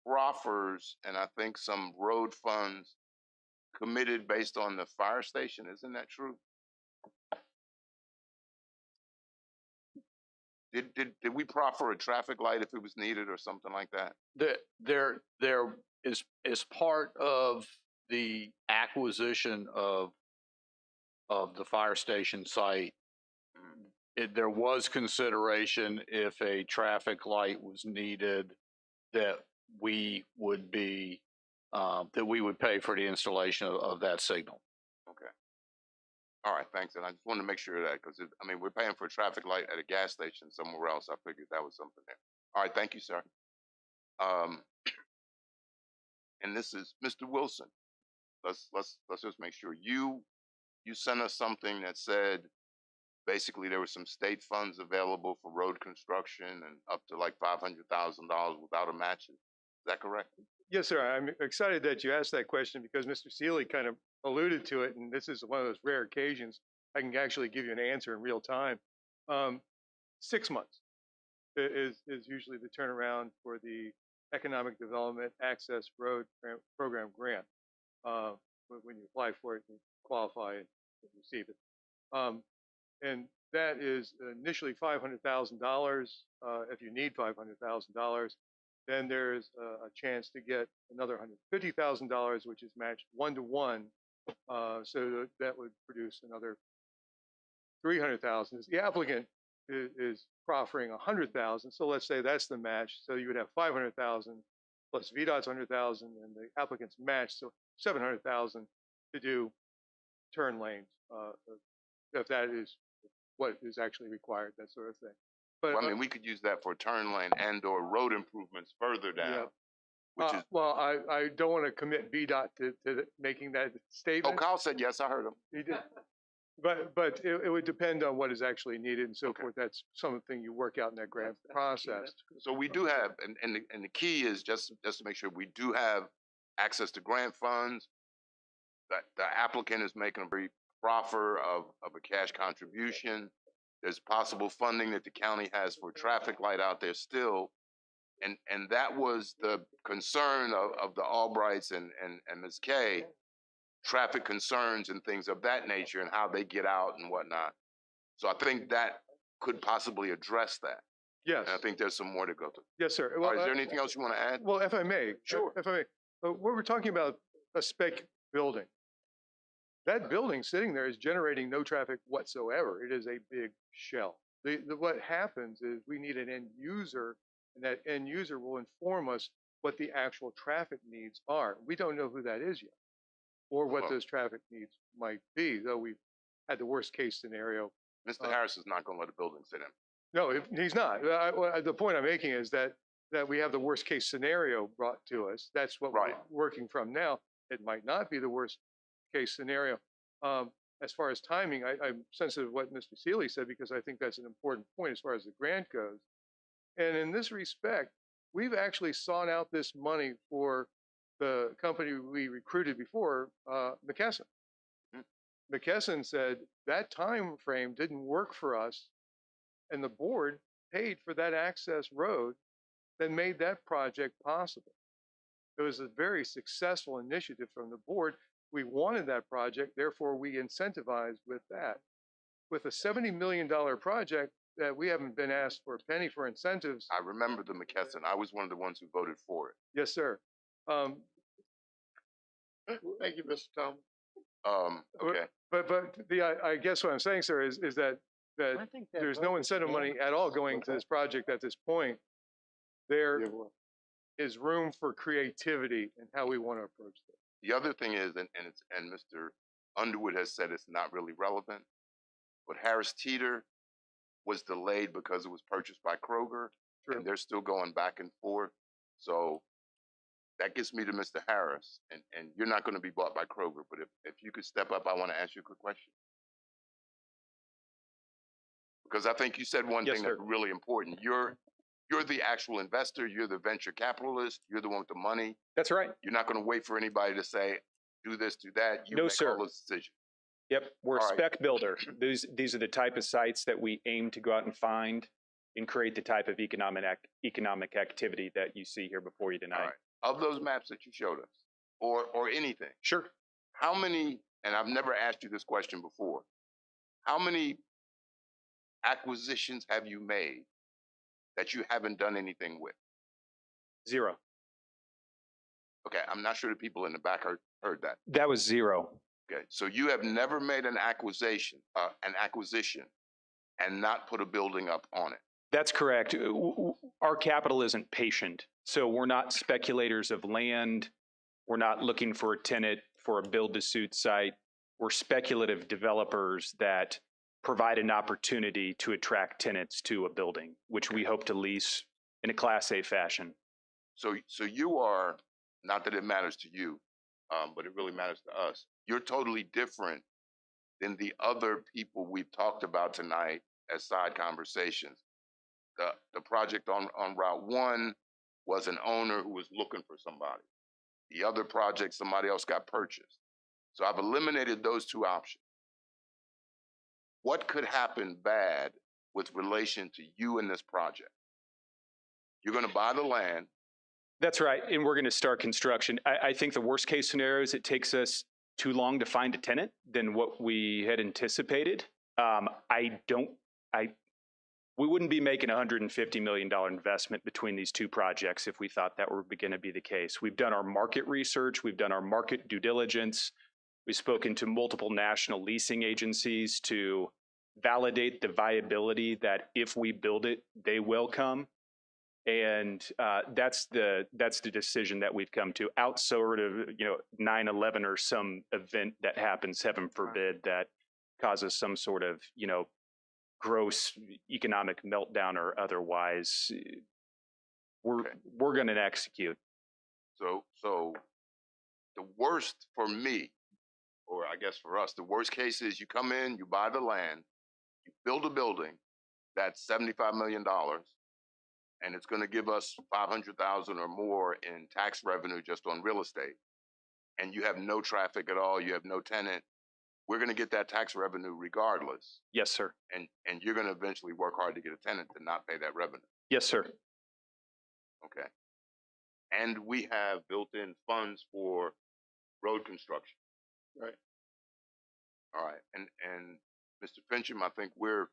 proffers and I think some road funds committed based on the fire station. Isn't that true? Did we proffer a traffic light if it was needed or something like that?
There is part of the acquisition of the fire station site. There was consideration if a traffic light was needed that we would be that we would pay for the installation of that signal.
Okay. All right, thanks. And I just wanted to make sure of that, because, I mean, we're paying for a traffic light at a gas station somewhere else. I figured that was something there. All right, thank you, sir. And this is Mr. Wilson. Let's just make sure you sent us something that said basically there were some state funds available for road construction and up to like $500,000 without a match. Is that correct?
Yes, sir. I'm excited that you asked that question because Mr. Seeley kind of alluded to it, and this is one of those rare occasions I can actually give you an answer in real time. 6 months is usually the turnaround for the Economic Development Access Road Program grant. When you apply for it, you qualify and receive it. And that is initially $500,000. If you need $500,000, then there's a chance to get another $150,000, which is matched 1-to-1. So that would produce another $300,000. The applicant is proffering $100,000. So let's say that's the match. So you would have $500,000 plus VDOT's $100,000 and the applicant's match. So $700,000 to do turn lanes, if that is what is actually required, that sort of thing. But
well, I mean, we could use that for turn lane and/or road improvements further down.
Yeah.
Which is
well, I don't want to commit VDOT to making that statement.
Oh, Kyle said yes. I heard him.
He did. But it would depend on what is actually needed and so forth. That's something you work out in that grant process.
So we do have, and the key is just to make sure we do have access to grant funds. That the applicant is making a very proffer of a cash contribution. There's possible funding that the county has for traffic light out there still. And that was the concern of the Albrights and Ms. Kay, traffic concerns and things of that nature and how they get out and whatnot. So I think that could possibly address that.
Yes.
And I think there's some more to go through.
Yes, sir.
Well, is there anything else you want to add?
Well, if I may.
Sure.
If I may. We're talking about a spec building. That building sitting there is generating no traffic whatsoever. It is a big shell. What happens is we need an end user, and that end user will inform us what the actual traffic needs are. We don't know who that is yet, or what those traffic needs might be, though we've had the worst case scenario.
Mr. Harris is not going to let a building sit in.
No, he's not. The point I'm making is that we have the worst case scenario brought to us. That's what we're working from now. It might not be the worst case scenario. As far as timing, I'm sensitive to what Mr. Seeley said because I think that's an important point as far as the grant goes. And in this respect, we've actually sought out this money for the company we recruited before, McKesson. McKesson said that time frame didn't work for us, and the board paid for that access road that made that project possible. It was a very successful initiative from the board. We wanted that project, therefore we incentivized with that. With a $70 million project that we haven't been asked for a penny for incentives.
I remember the McKesson. I was one of the ones who voted for it.
Yes, sir.
Thank you, Mr. Thomas.
Okay.
But I guess what I'm saying, sir, is that there's no incentive money at all going to this project at this point. There is room for creativity in how we want to approach this.
The other thing is, and Mr. Underwood has said it's not really relevant, but Harris Teeter was delayed because it was purchased by Kroger, and they're still going back and forth. So that gets me to Mr. Harris, and you're not going to be bought by Kroger, but if you could step up, I want to ask you a quick question. Because I think you said one thing that's really important. You're the actual investor. You're the venture capitalist. You're the one with the money.
That's right.
You're not going to wait for anybody to say, do this, do that. You make all those decisions.
Yep, we're a spec builder. These are the type of sites that we aim to go out and find and create the type of economic activity that you see here before you tonight.
All right. Of those maps that you showed us, or anything.
Sure.
How many, and I've never asked you this question before, how many acquisitions have you made that you haven't done anything with?
0.
Okay, I'm not sure the people in the back heard that.
That was 0.
Okay, so you have never made an acquisition and not put a building up on it.
That's correct. Our capital isn't patient. So we're not speculators of land. We're not looking for a tenant for a build-to-suit site. or speculative developers that provide an opportunity to attract tenants to a building, which we hope to lease in a Class A fashion.
So you are, not that it matters to you, but it really matters to us. You're totally different than the other people we've talked about tonight as side conversations. The project on Route 1 was an owner who was looking for somebody. The other project, somebody else got purchased. So I've eliminated those two options. What could happen bad with relation to you in this project? You're going to buy the land.
That's right. And we're going to start construction. I think the worst case scenario is it takes us too long to find a tenant than what we had anticipated. We wouldn't be making a $150 million investment between these two projects if we thought that were going to be the case. We've done our market research. We've done our market due diligence. We've spoken to multiple national leasing agencies to validate the viability that if we build it, they will come. And that's the decision that we've come to. Outside of 9/11 or some event that happens, heaven forbid, that causes some sort of gross economic meltdown or otherwise, we're going to execute.
So the worst for me, or I guess for us, the worst case is you come in, you buy the land, you build a building that's $75 million, and it's going to give us $500,000 or more in tax revenue just on real estate, and you have no traffic at all, you have no tenant. We're going to get that tax revenue regardless.
Yes, sir.
And you're going to eventually work hard to get a tenant to not pay that revenue.
Yes, sir.
Okay. And we have built-in funds for road construction.
Right.
All right. And Mr. Fincham, I think we're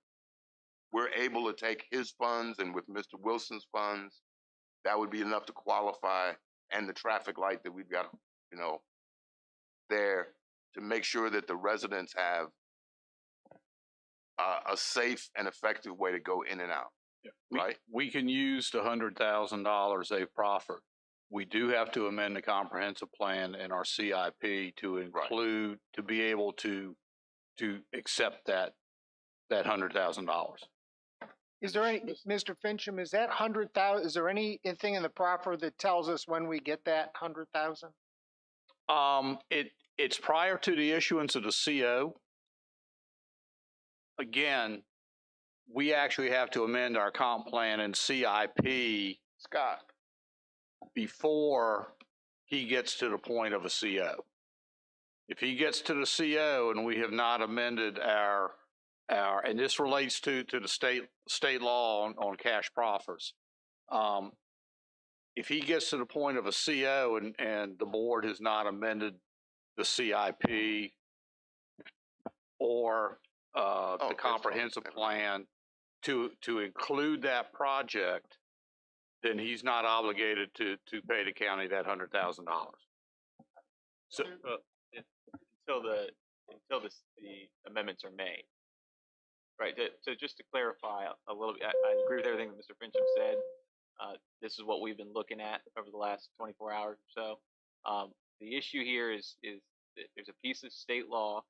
able to take his funds, and with Mr. Wilson's funds, that would be enough to qualify, and the traffic light that we've got, there, to make sure that the residents have a safe and effective way to go in and out.
Yeah.
Right?
We can use the $100,000 they've proffered. We do have to amend the comprehensive plan in our CIP to include, to be able to accept that $100,000.
Is there any, Mr. Fincham, is that 100,000, is there anything in the proffer that tells us when we get that 100,000?
It's prior to the issuance of the CO. Again, we actually have to amend our comp plan and CIP,
Scott,
before he gets to the point of a CO. If he gets to the CO and we have not amended our and this relates to the state law on cash proffers. If he gets to the point of a CO and the board has not amended the CIP or the comprehensive plan to include that project, then he's not obligated to pay the county that $100,000. So
until the amendments are made. Right. So just to clarify a little bit, I agree with everything that Mr. Fincham said. This is what we've been looking at over the last 24 hours or so. The issue here is that there's a piece of state law,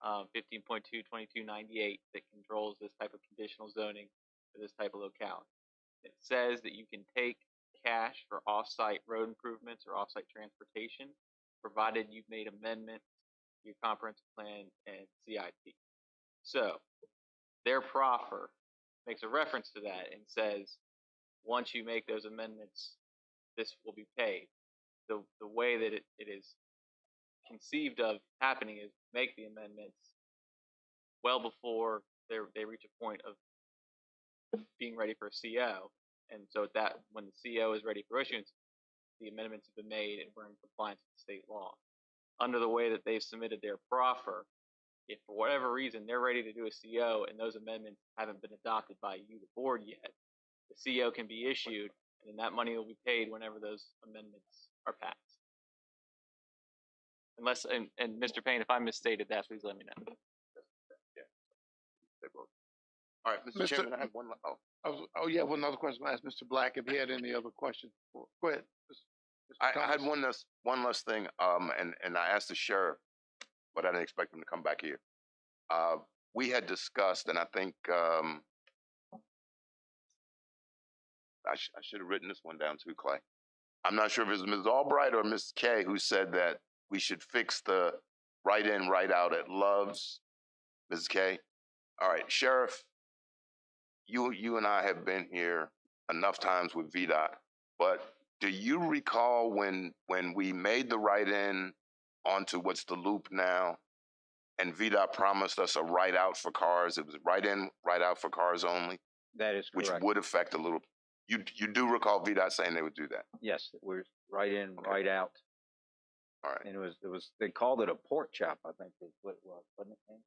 15.2/2298, that controls this type of conditional zoning for this type of locality. It says that you can take cash for off-site road improvements or off-site transportation, provided you've made amendments to your comprehensive plan and CIP. So their proffer makes a reference to that and says, once you make those amendments, this will be paid. The way that it is conceived of happening is make the amendments well before they reach a point of being ready for a CO. And so that when the CO is ready for issuance, the amendments have been made and we're in compliance with state law. Under the way that they've submitted their proffer, if for whatever reason they're ready to do a CO and those amendments haven't been adopted by you, the board, yet, the CO can be issued and then that money will be paid whenever those amendments are passed. Unless, and Mr. Payne, if I misstated that, please let me know.
Yeah. All right, Mr. Chairman, I have one. One other question. I asked Mr. Black if he had any other questions. Go ahead. I had one last thing, and I asked the sheriff. but I didn't expect them to come back here. We had discussed, and I think I should have written this one down too, Clay. I'm not sure if it was Ms. Albright or Ms. K who said that we should fix the right in, right out at Love's. Ms. K? All right, Sheriff, you and I have been here enough times with VDOT, but do you recall when we made the right in onto what's the loop now, and VDOT promised us a right out for cars? It was right in, right out for cars only.
That is correct.
Which would affect a little. You do recall VDOT saying they would do that?
Yes, we're right in, right out.
All right.
And it was they called it a pork chop, I think is what it was, wasn't it?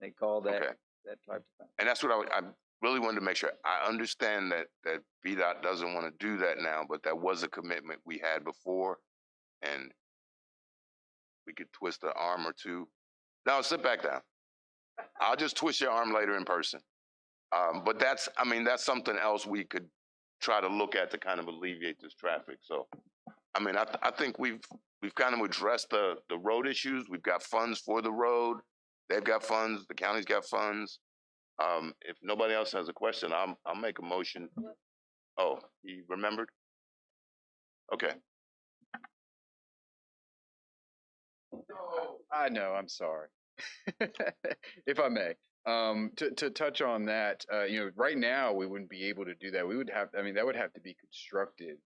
They called that that type of thing.
And that's what I really wanted to make sure. I understand that VDOT doesn't want to do that now, but that was a commitment we had before, and we could twist an arm or two. Now sit back down. I'll just twist your arm later in person. But that's something else we could try to look at to kind of alleviate this traffic. So, I mean, I think we've kind of addressed the road issues. We've got funds for the road. They've got funds. The county's got funds. If nobody else has a question, I'll make a motion. Oh, he remembered? Okay.
I know, I'm sorry. If I may, to touch on that, right now we wouldn't be able to do that. We would have, that would have to be constructed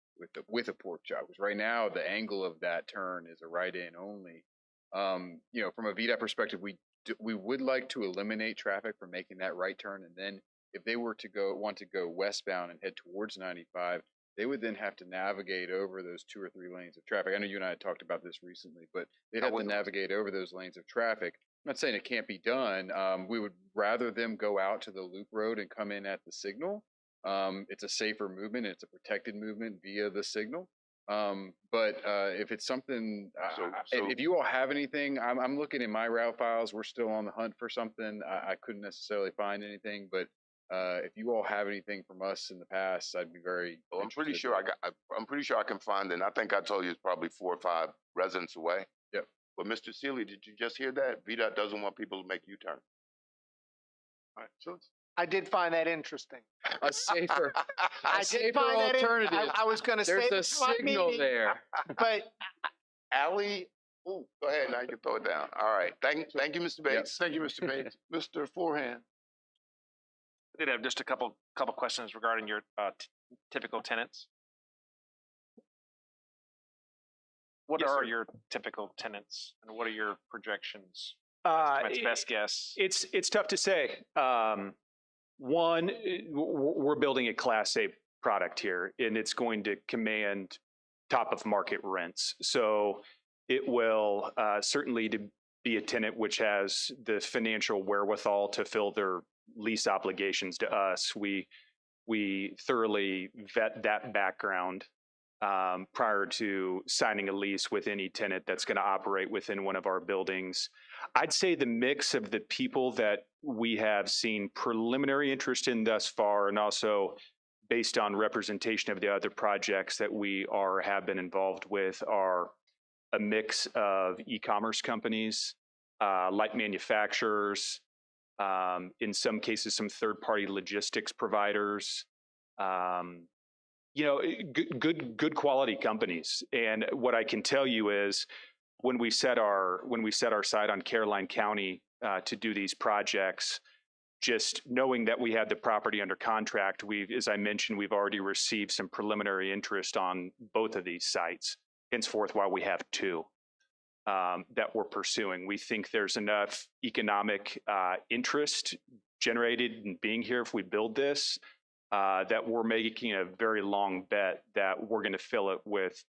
with a pork chop. Because right now the angle of that turn is a right in only. From a VDOT perspective, we would like to eliminate traffic from making that right turn, and then if they were to want to go westbound and head towards 95, they would then have to navigate over those 2 or 3 lanes of traffic. I know you and I had talked about this recently, but they'd have to navigate over those lanes of traffic. I'm not saying it can't be done. We would rather them go out to the loop road and come in at the signal. It's a safer movement. It's a protected movement via the signal. But if it's something, if you all have anything, I'm looking in my route files. We're still on the hunt for something. I couldn't necessarily find anything, but if you all have anything from us in the past, I'd be very.
Well, I'm pretty sure I'm pretty sure I can find it. And I think I told you it's probably 4 or 5 residents away.
Yep.
But Mr. Seeley, did you just hear that? VDOT doesn't want people to make U-turns.
All right, so I did find that interesting.
A safer,
alternative. I was going to say
there's a signal there.
But
Allie, go ahead. Now you can throw it down. All right. Thank you, Mr. Bates.
Yes. Thank you, Mr. Bates. Mr. Forehand.
I did have just a couple questions regarding your typical tenants. What are your typical tenants, and what are your projections? Best guess.
It's tough to say. One, we're building a Class A product here, and it's going to command top of market rents. So it will certainly to be a tenant which has the financial wherewithal to fill their lease obligations to us. We thoroughly vet that background prior to signing a lease with any tenant that's going to operate within one of our buildings. I'd say the mix of the people that we have seen preliminary interest in thus far, and also based on representation of the other projects that we have been involved with, are a mix of e-commerce companies, light manufacturers, in some cases some third-party logistics providers, good quality companies. And what I can tell you is when we set our sight on Caroline County to do these projects, just knowing that we had the property under contract, as I mentioned, we've already received some preliminary interest on both of these sites. Henceforth, why we have 2 that we're pursuing. We think there's enough economic interest generated in being here if we build this, that we're making a very long bet that we're going to fill it with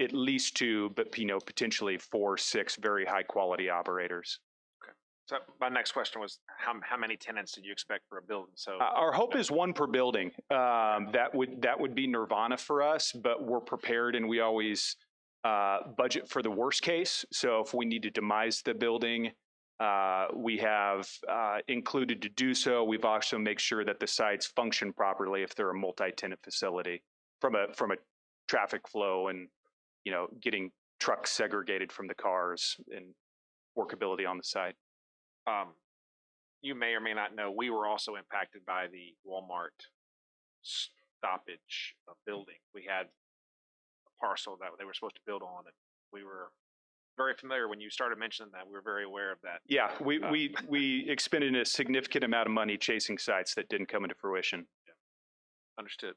at least 2, but potentially 4, 6 very high quality operators.
Okay. So my next question was how many tenants did you expect for a building? So
our hope is 1 per building. That would be nirvana for us, but we're prepared, and we always budget for the worst case. So if we need to demise the building, we have included to do so. We've also made sure that the sites function properly if they're a multi-tenant facility from a traffic flow and getting trucks segregated from the cars and workability on the site.
You may or may not know, we were also impacted by the Walmart stoppage of building. We had a parcel that they were supposed to build on, and we were very familiar when you started mentioning that. We were very aware of that.
Yeah, we expended a significant amount of money chasing sites that didn't come into fruition.
Yeah. Understood.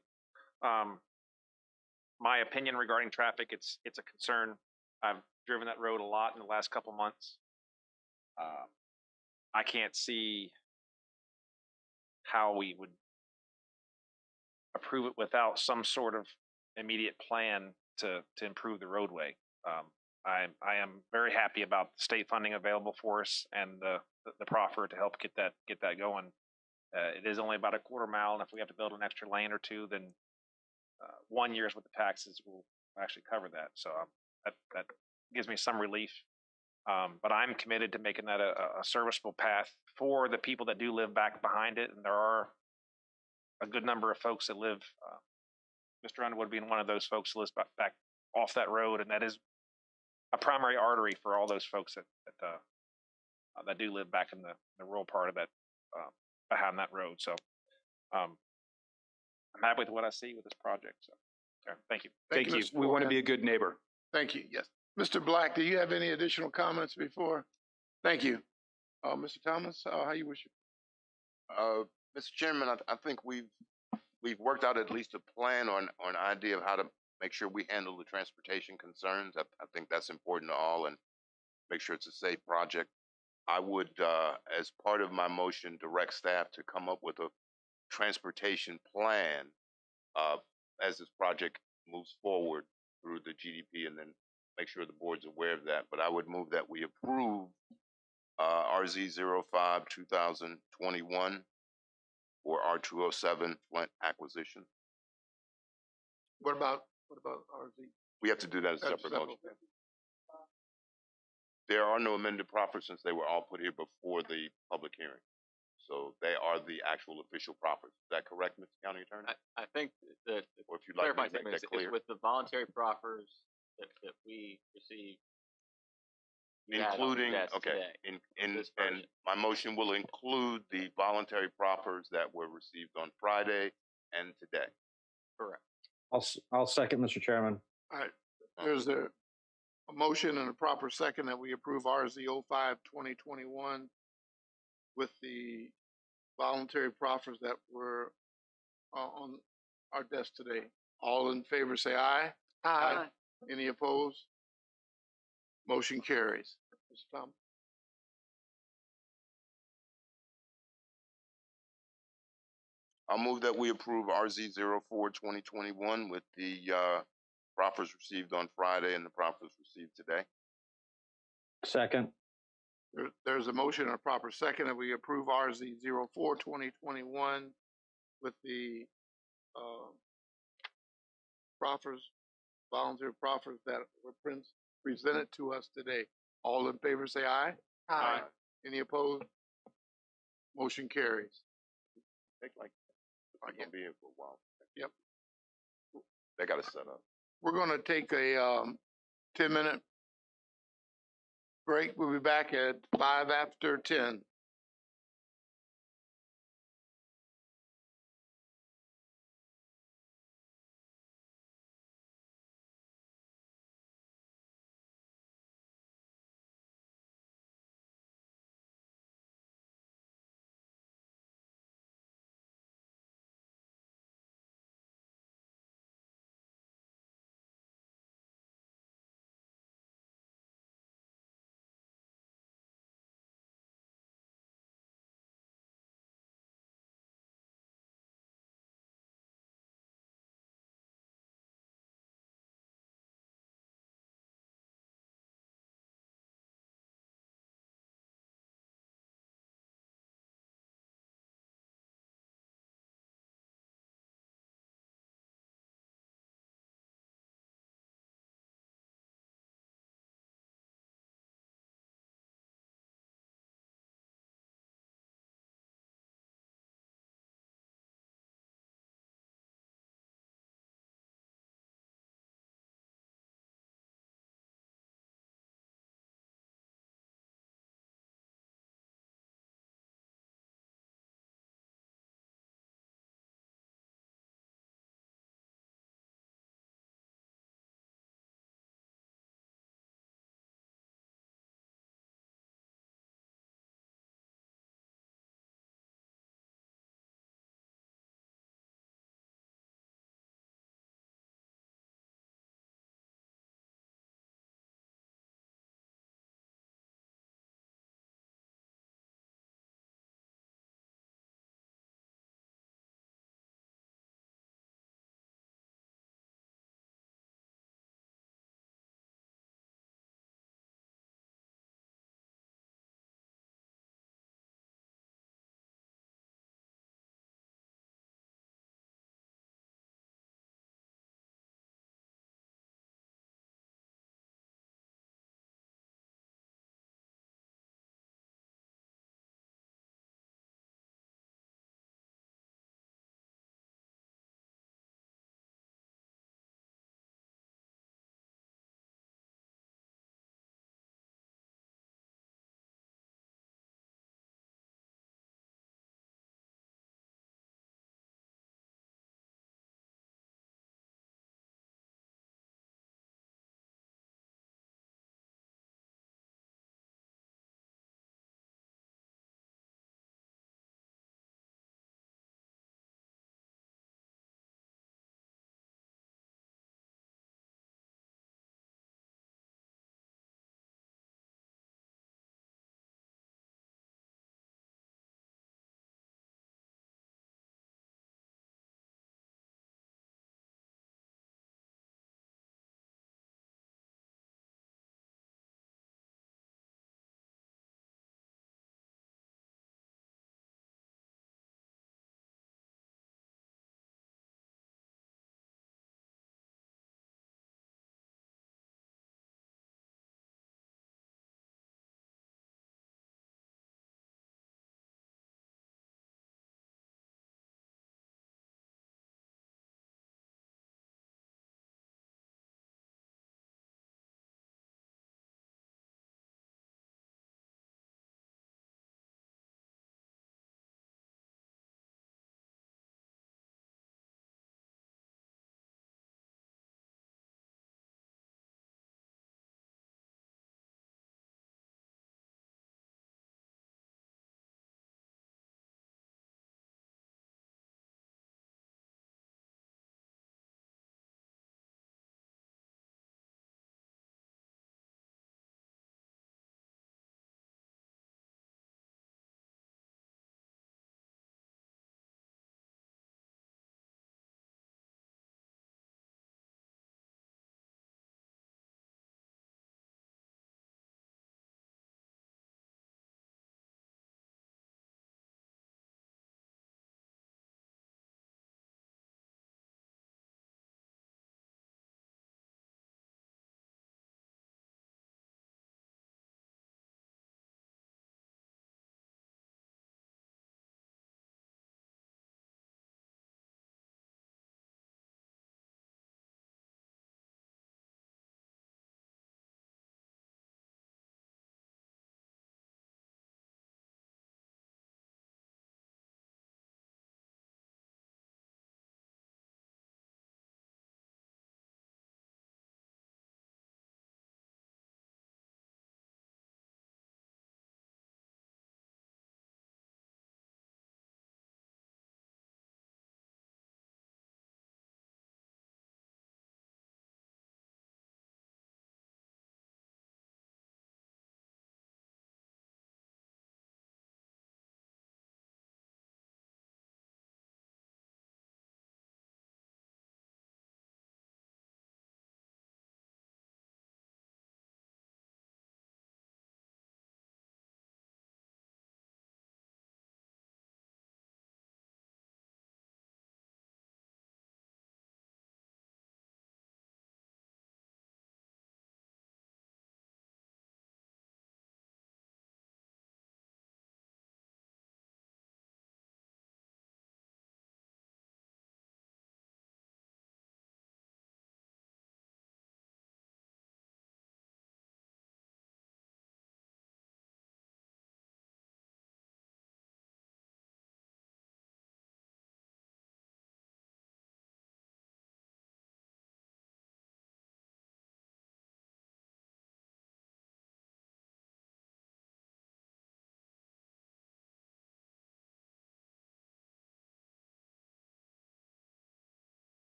My opinion regarding traffic, it's a concern. I've driven that road a lot in the last couple months. I can't see how we would approve it without some sort of immediate plan to improve the roadway. I am very happy about the state funding available for us and the proffer to help get that going. It is only about a quarter mile, and if we have to build an extra lane or two, then 1 year's worth of taxes will actually cover that. So that gives me some relief. But I'm committed to making that a serviceable path for the people that do live back behind it, and there are a good number of folks that live. Mr. Underwood being one of those folks who lives back off that road, and that is a primary artery for all those folks that do live back in the rural part of that behind that road. So I'm happy with what I see with this project. So thank you.
Thank you. We want to be a good neighbor.
Thank you. Yes. Mr. Black, do you have any additional comments before? Thank you. Mr. Thomas, how you wish?
Mr. Chairman, I think we've worked out at least a plan or an idea of how to make sure we handle the transportation concerns. I think that's important to all, and make sure it's a safe project. I would, as part of my motion, direct staff to come up with a transportation plan as this project moves forward through the GDP, and then make sure the board's aware of that. But I would move that we approve RZ05 2021 or R207 Flint acquisition.
What about RZ?
We have to do that as a separate motion. There are no amended proffers since they were all put here before the public hearing. So they are the actual official proffers. Is that correct, Mr. County Attorney?
I think that,
or if you'd like me to make that
is
clear.
with the voluntary proffers that we received,
Including, okay, and my motion will include the voluntary proffers that were received on Friday and today.
Correct.
I'll second, Mr. Chairman.
All right. There's a motion and a proper second that we approve RZ05 2021 with the voluntary proffers that were on our desk today. All in favor say aye.
Aye.
Any opposed? Motion carries. Mr. Thomas.
I'll move that we approve RZ04 2021 with the proffers received on Friday and the proffers received today.
Second.
There's a motion and a proper second that we approve RZ04 2021 with the proffers, voluntary proffers that were presented to us today. All in favor say aye.
Aye.
Any opposed? Motion carries.
I'm gonna be here for a while.
Yep.
They got to set up.
We're going to take a 10-minute break. We'll be back at 5 after 10.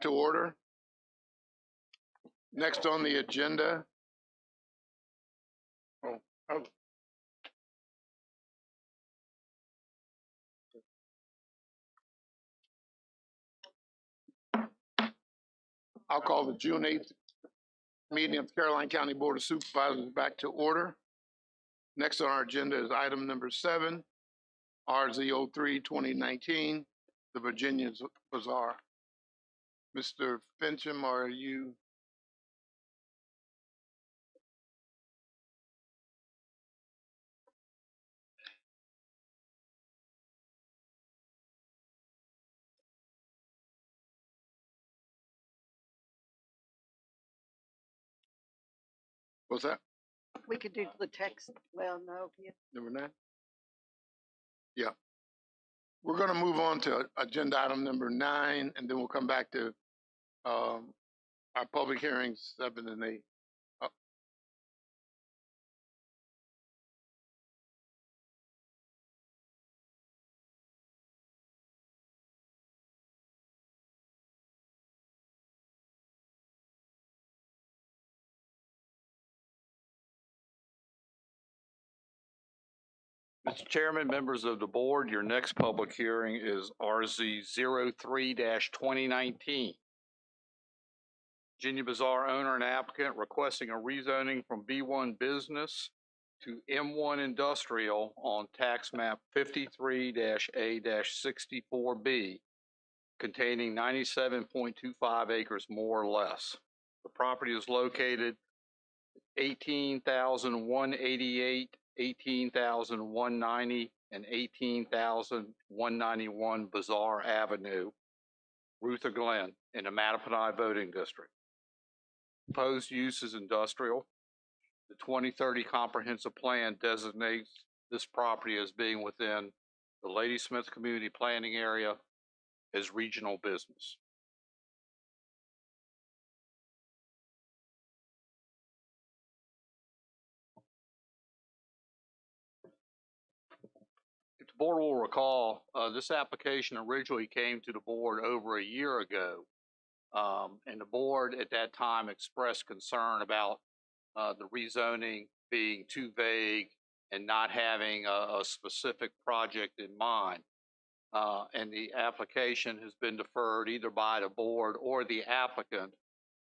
to order. Next on the agenda. I'll call the June 8th meeting of the Caroline County Board of Supervisors back to order. Next on our agenda is item number 7, RZ03 2019, the Virginia Bazaar. Mr. Fincham, are you? What's that?
We could do the text. Well, no. Yeah.
Number 9? Yeah. We're going to move on to agenda item number 9, and then we'll come back to our public hearings 7 and 8.
Mr. Chairman, members of the board, your next public hearing is RZ 03-2019. Virginia Bazaar owner and applicant requesting a rezoning from B1 business to M1 industrial on tax map 53-A-64B, containing 97.25 acres more or less. The property is located 18,188, 18,190, and 18,191 Bazaar Avenue, Ruther Glen, in the Mattaponi voting district. Proposed use is industrial. The 2030 comprehensive plan designates this property as being within the Ladysmith Community Planning Area as regional business. If the board will recall, this application originally came to the board over a year ago, and the board at that time expressed concern about the rezoning being too vague and not having a specific project in mind. And the application has been deferred either by the board or the applicant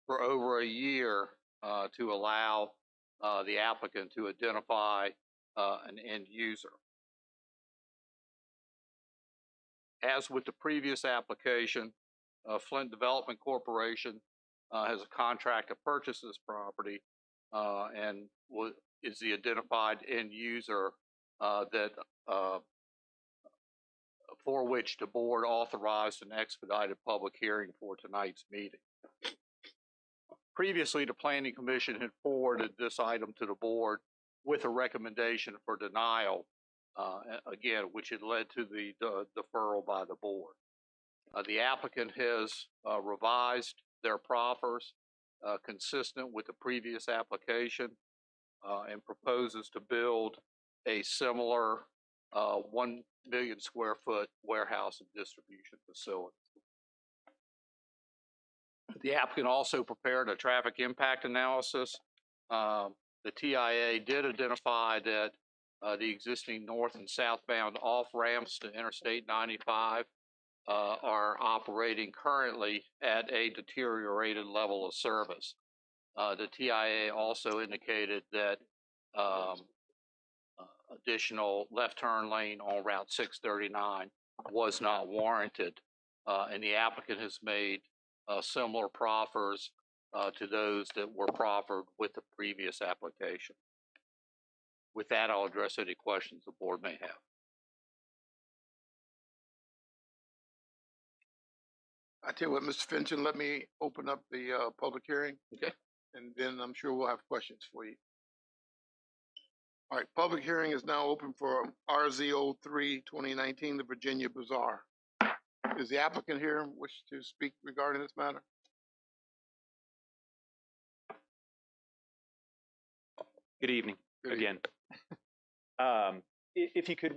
for over a year to allow the applicant to identify an end user. As with the previous application, Flint Development Corporation has a contract to purchase this property and is the identified end user for which the board authorized an expedited public hearing for tonight's meeting. Previously, the Planning Commission had forwarded this item to the board with a recommendation for denial, again, which had led to the deferral by the board. The applicant has revised their proffers consistent with the previous application and proposes to build a similar 1 million square foot warehouse and distribution facility. The applicant also prepared a traffic impact analysis. The TIA did identify that the existing north and southbound off ramps to Interstate 95 are operating currently at a deteriorated level of service. The TIA also indicated that additional left turn lane on Route 639 was not warranted, and the applicant has made similar proffers to those that were proffered with the previous application. With that, I'll address any questions the board may have.
I tell you what, Mr. Fincham, let me open up the public hearing.
Okay.
And then I'm sure we'll have questions for you. All right, public hearing is now open for RZ03 2019, the Virginia Bazaar. Is the applicant here wish to speak regarding this matter?
Good evening
Good
again. If you could,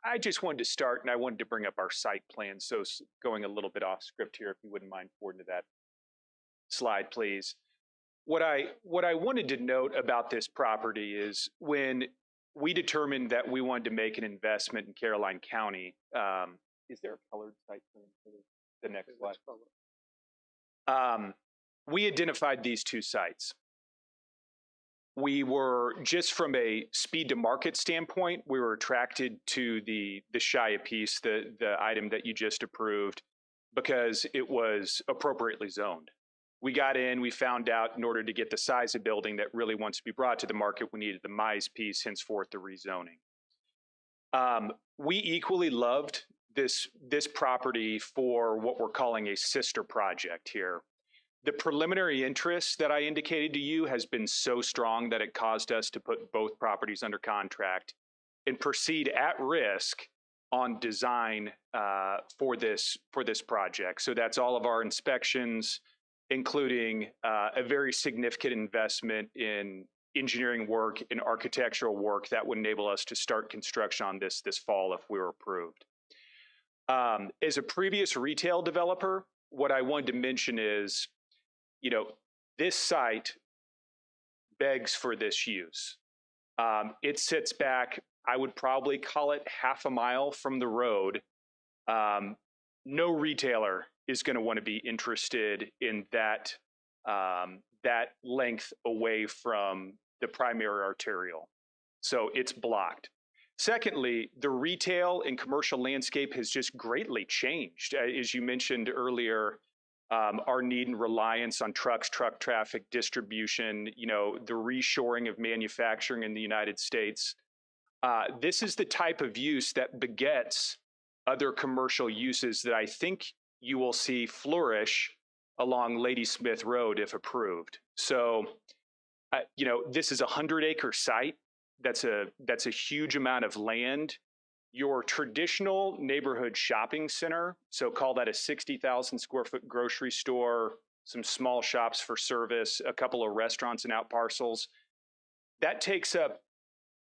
I just wanted to start, and I wanted to bring up our site plan. So going a little bit off script here, if you wouldn't mind forwarding to that slide, please. What I wanted to note about this property is when we determined that we wanted to make an investment in Caroline County. Is there a colored site plan for the next slide? We identified these two sites. We were, just from a speed to market standpoint, we were attracted to the Shia piece, the item that you just approved, because it was appropriately zoned. We got in, we found out in order to get the size of building that really wants to be brought to the market, we needed the Mize piece, henceforth the rezoning. We equally loved this property for what we're calling a sister project here. The preliminary interest that I indicated to you has been so strong that it caused us to put both properties under contract and proceed at risk on design for this project. So that's all of our inspections, including a very significant investment in engineering work and architectural work that would enable us to start construction on this fall if we were approved. As a previous retail developer, what I wanted to mention is, you know, this site begs for this use. It sits back, I would probably call it half a mile from the road. No retailer is going to want to be interested in that length away from the primary arterial. So it's blocked. Secondly, the retail and commercial landscape has just greatly changed. As you mentioned earlier, our need and reliance on trucks, truck traffic, distribution, you know, the reshoring of manufacturing in the United States. This is the type of use that begets other commercial uses that I think you will see flourish along Ladysmith Road if approved. So, you know, this is a 100-acre site. That's a huge amount of land. Your traditional neighborhood shopping center, so call that a 60,000 square foot grocery store, some small shops for service, a couple of restaurants and out parcels, that takes up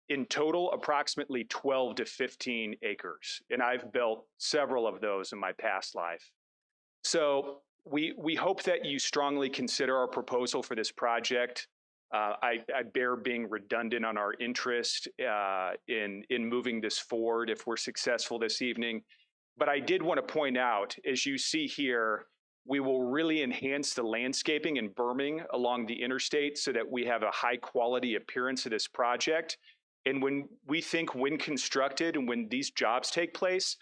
in total approximately 12 to 15 acres. And I've built several of those in my past life. So we hope that you strongly consider our proposal for this project. I bear being redundant on our interest in moving this forward if we're successful this evening. But I did want to point out, as you see here, we will really enhance the landscaping and berming along the interstate so that we have a high quality appearance of this project. And when constructed and when these jobs take place,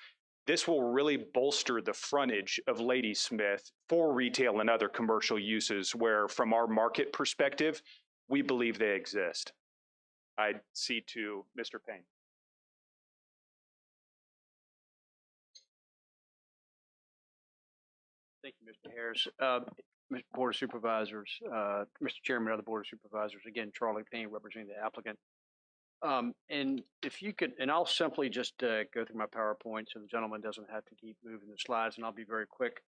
this will really bolster the frontage of Ladysmith for retail and other commercial uses where, from our market perspective, we believe they exist. I see to Mr. Payne.
Thank you, Mr. Harris. Board of Supervisors, Mr. Chairman of the Board of Supervisors, again, Charlie Payne representing the applicant. And if you could, and I'll simply just go through my PowerPoint so the gentleman doesn't have to keep moving the slides, and I'll be very quick.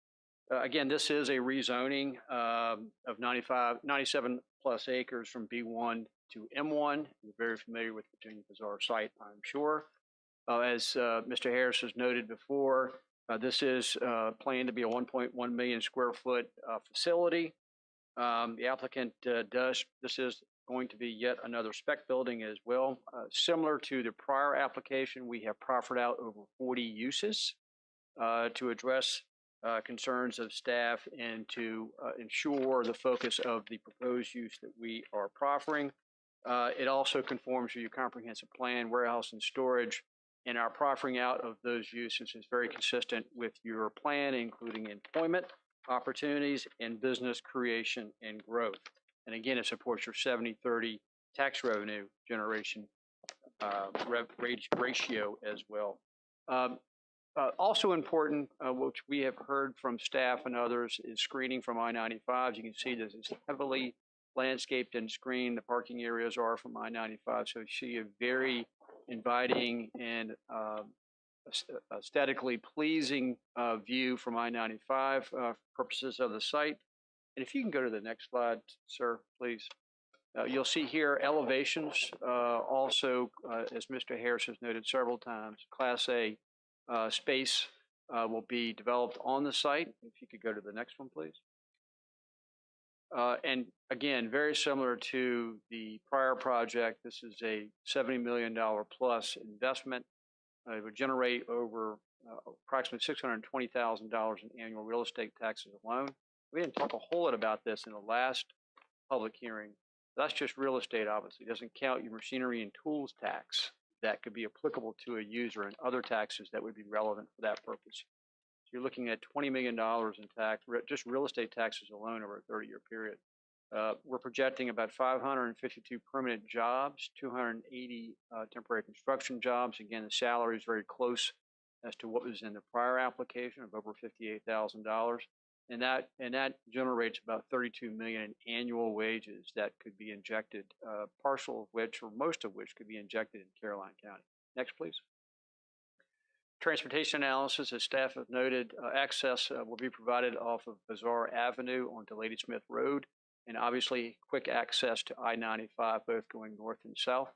Again, this is a rezoning of 97 plus acres from B1 to M1. You're very familiar with Virginia Bazaar site, I'm sure. As Mr. Harris has noted before, this is planned to be a 1.1 million square foot facility. The applicant this is going to be yet another spec building as well. Similar to the prior application, we have proffered out over 40 uses to address concerns of staff and to ensure the focus of the proposed use that we are proffering. It also conforms to your comprehensive plan, warehouse and storage, and our proffering out of those uses is very consistent with your plan, including employment opportunities and business creation and growth. And again, it supports your 70-30 tax revenue generation ratio as well. Also important, which we have heard from staff and others, is screening from I-95. You can see this is heavily landscaped and screened. The parking areas are from I-95, so you see a very inviting and aesthetically pleasing view from I-95 for purposes of the site. And if you can go to the next slide, sir, please. You'll see here elevations, also, as Mr. Harris has noted several times, Class A space will be developed on the site. If you could go to the next one, please. And again, very similar to the prior project, this is a $70 million plus investment. It would generate over approximately $620,000 in annual real estate taxes alone. We didn't talk a whole lot about this in the last public hearing. That's just real estate, obviously. It doesn't count your machinery and tools tax that could be applicable to a user and other taxes that would be relevant for that purpose. So you're looking at $20 million in tax, just real estate taxes alone over a 30-year period. We're projecting about 552 permanent jobs, 280 temporary construction jobs. Again, the salary is very close as to what was in the prior application of over $58,000. And that generates about $32 million in annual wages that could be injected, partial of which or most of which could be injected in Caroline County. Next, please. Transportation analysis, as staff have noted, access will be provided off of Bazaar Avenue onto Ladysmith Road, and obviously quick access to I-95, both going north and south.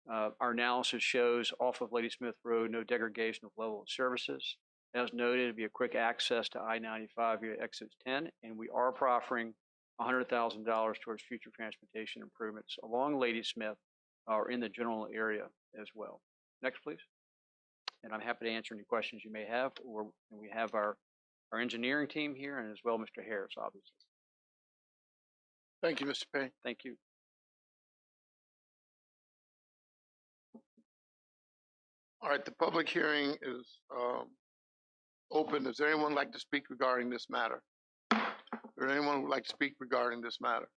Our analysis shows off of Ladysmith Road, no degradation of level of services. As noted, it'd be a quick access to I-95 via exit 10, and we are proffering $100,000 towards future transportation improvements along Ladysmith or in the general area as well. Next, please. And I'm happy to answer any questions you may have, and we have our engineering team here, and as well Mr. Harris, obviously.
Thank you, Mr. Payne.
Thank you.
All right, the public hearing is open. Does anyone like to speak regarding this matter? Or anyone would like to speak regarding this matter?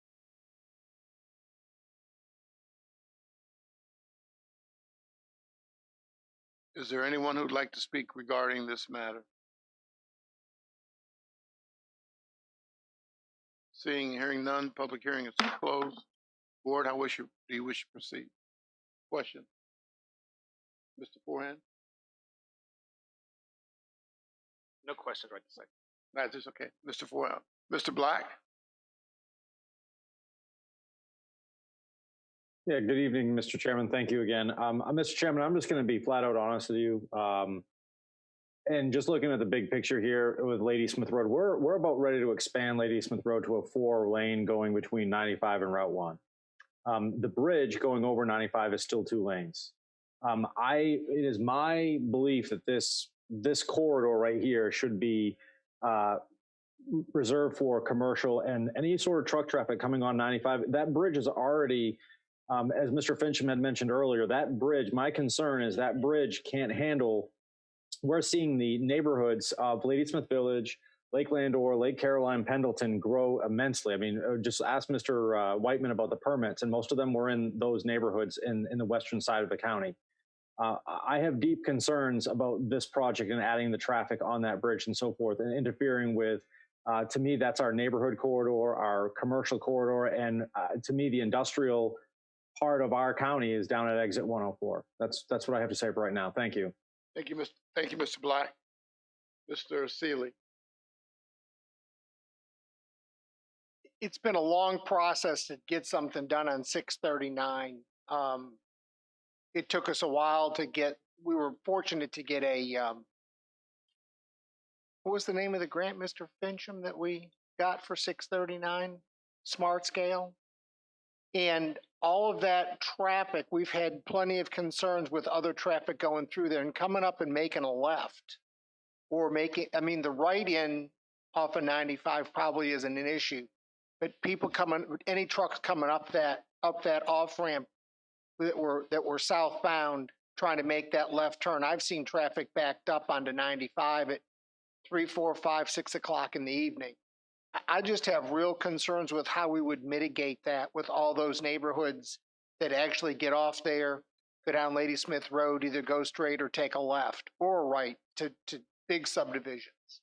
Is there anyone who'd like to speak regarding this matter? Seeing, hearing none, public hearing is closed. Board, do you wish to proceed? Question? Mr. Forehand?
No questions right this second.
That's just okay. Mr. Forehand. Mr. Black?
Yeah, good evening, Mr. Chairman. Thank you again. Mr. Chairman, I'm just going to be flat out honest with you. And just looking at the big picture here with Ladysmith Road, we're about ready to expand Ladysmith Road to a 4-lane going between 95 and Route 1. The bridge going over 95 is still 2 lanes. It is my belief that this corridor right here should be reserved for commercial and any sort of truck traffic coming on 95. That bridge is already, as Mr. Fincham had mentioned earlier, that bridge, my concern is that bridge can't handle. We're seeing the neighborhoods of Ladysmith Village, Lake Landor, Lake Caroline, Pendleton grow immensely. I mean, just ask Mr. Whiteman about the permits, and most of them were in those neighborhoods in the western side of the county. I have deep concerns about this project and adding the traffic on that bridge and so forth, and interfering with, to me, that's our neighborhood corridor, our commercial corridor, and to me, the industrial part of our county is down at exit 104. That's what I have to say for right now. Thank you.
Thank you, Mr. Black. Mr. Seeley.
It's been a long process to get something done on 639. It took us a while to get, we were fortunate to get a, what was the name of the grant, Mr. Fincham, that we got for 639? Smart Scale. And all of that traffic, we've had plenty of concerns with other traffic going through there and coming up and making a left or the right in off of 95 probably isn't an issue, but people any trucks coming up that off ramp that were southbound trying to make that left turn. I've seen traffic backed up onto 95 at 3, 4, 5, 6 o'clock in the evening. I just have real concerns with how we would mitigate that with all those neighborhoods that actually get off there, go down Ladysmith Road, either go straight or take a left or a right to big subdivisions.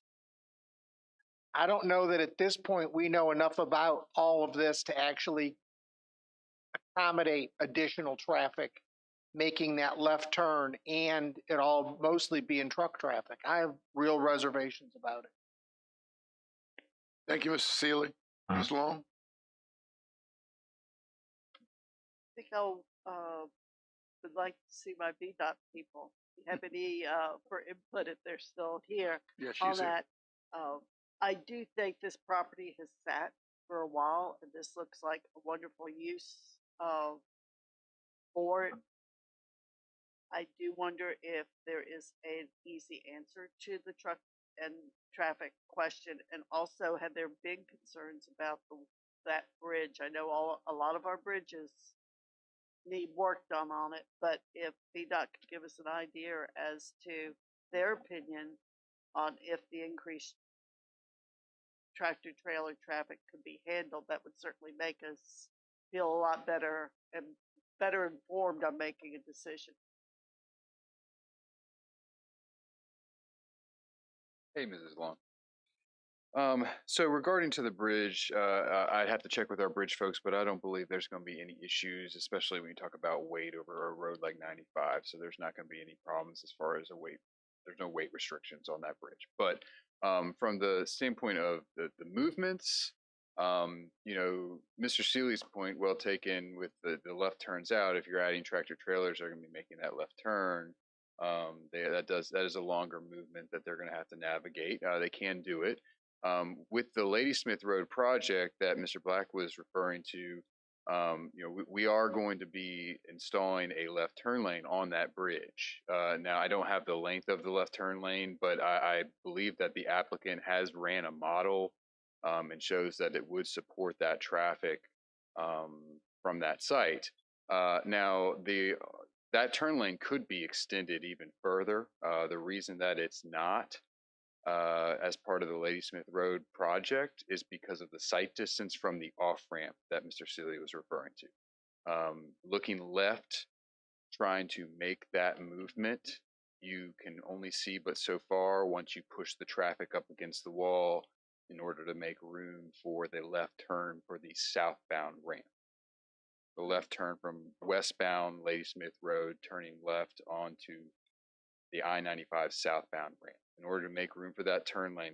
I don't know that at this point we know enough about all of this to actually accommodate additional traffic, making that left turn and it all mostly being truck traffic. I have real reservations about it.
Thank you, Mr. Seeley. Ms. Long?
think I'll, would like to see my VDOT people. Do you have any, for input if they're still here
Yeah,
on
she's here.
that? I do think this property has sat for a while, and this looks like a wonderful use for it. I do wonder if there is an easy answer to the truck and traffic question, and also have there been concerns about that bridge? I know a lot of our bridges need work done on it, but if VDOT could give us an idea as to their opinion on if the increased tractor trailer traffic could be handled, that would certainly make us feel a lot better and better informed on making a decision.
Hey, Mrs. Long. So regarding to the bridge, I'd have to check with our bridge folks, but I don't believe there's going to be any issues, especially when you talk about weight over a road like 95. So there's not going to be any problems as far as a weight. There's no weight restrictions on that bridge. But from the standpoint of the movements, you know, Mr. Seeley's point, well taken with the left turns out. If you're adding tractor trailers, they're going to be making that left turn. That is a longer movement that they're going to have to navigate. They can do it. With the Ladysmith Road project that Mr. Black was referring to, you know, we are going to be installing a left turn lane on that bridge. Now, I don't have the length of the left turn lane, but I believe that the applicant has ran a model and shows that it would support that traffic from that site. Now, that turn lane could be extended even further. The reason that it's not as part of the Ladysmith Road project is because of the sight distance from the off-ramp that Mr. Seeley was referring to. Looking left, trying to make that movement, you can only see but so far once you push the traffic up against the wall in order to make room for the left turn for the southbound ramp. The left turn from westbound Ladysmith Road, turning left onto the I-95 southbound ramp. In order to make room for that turn lane,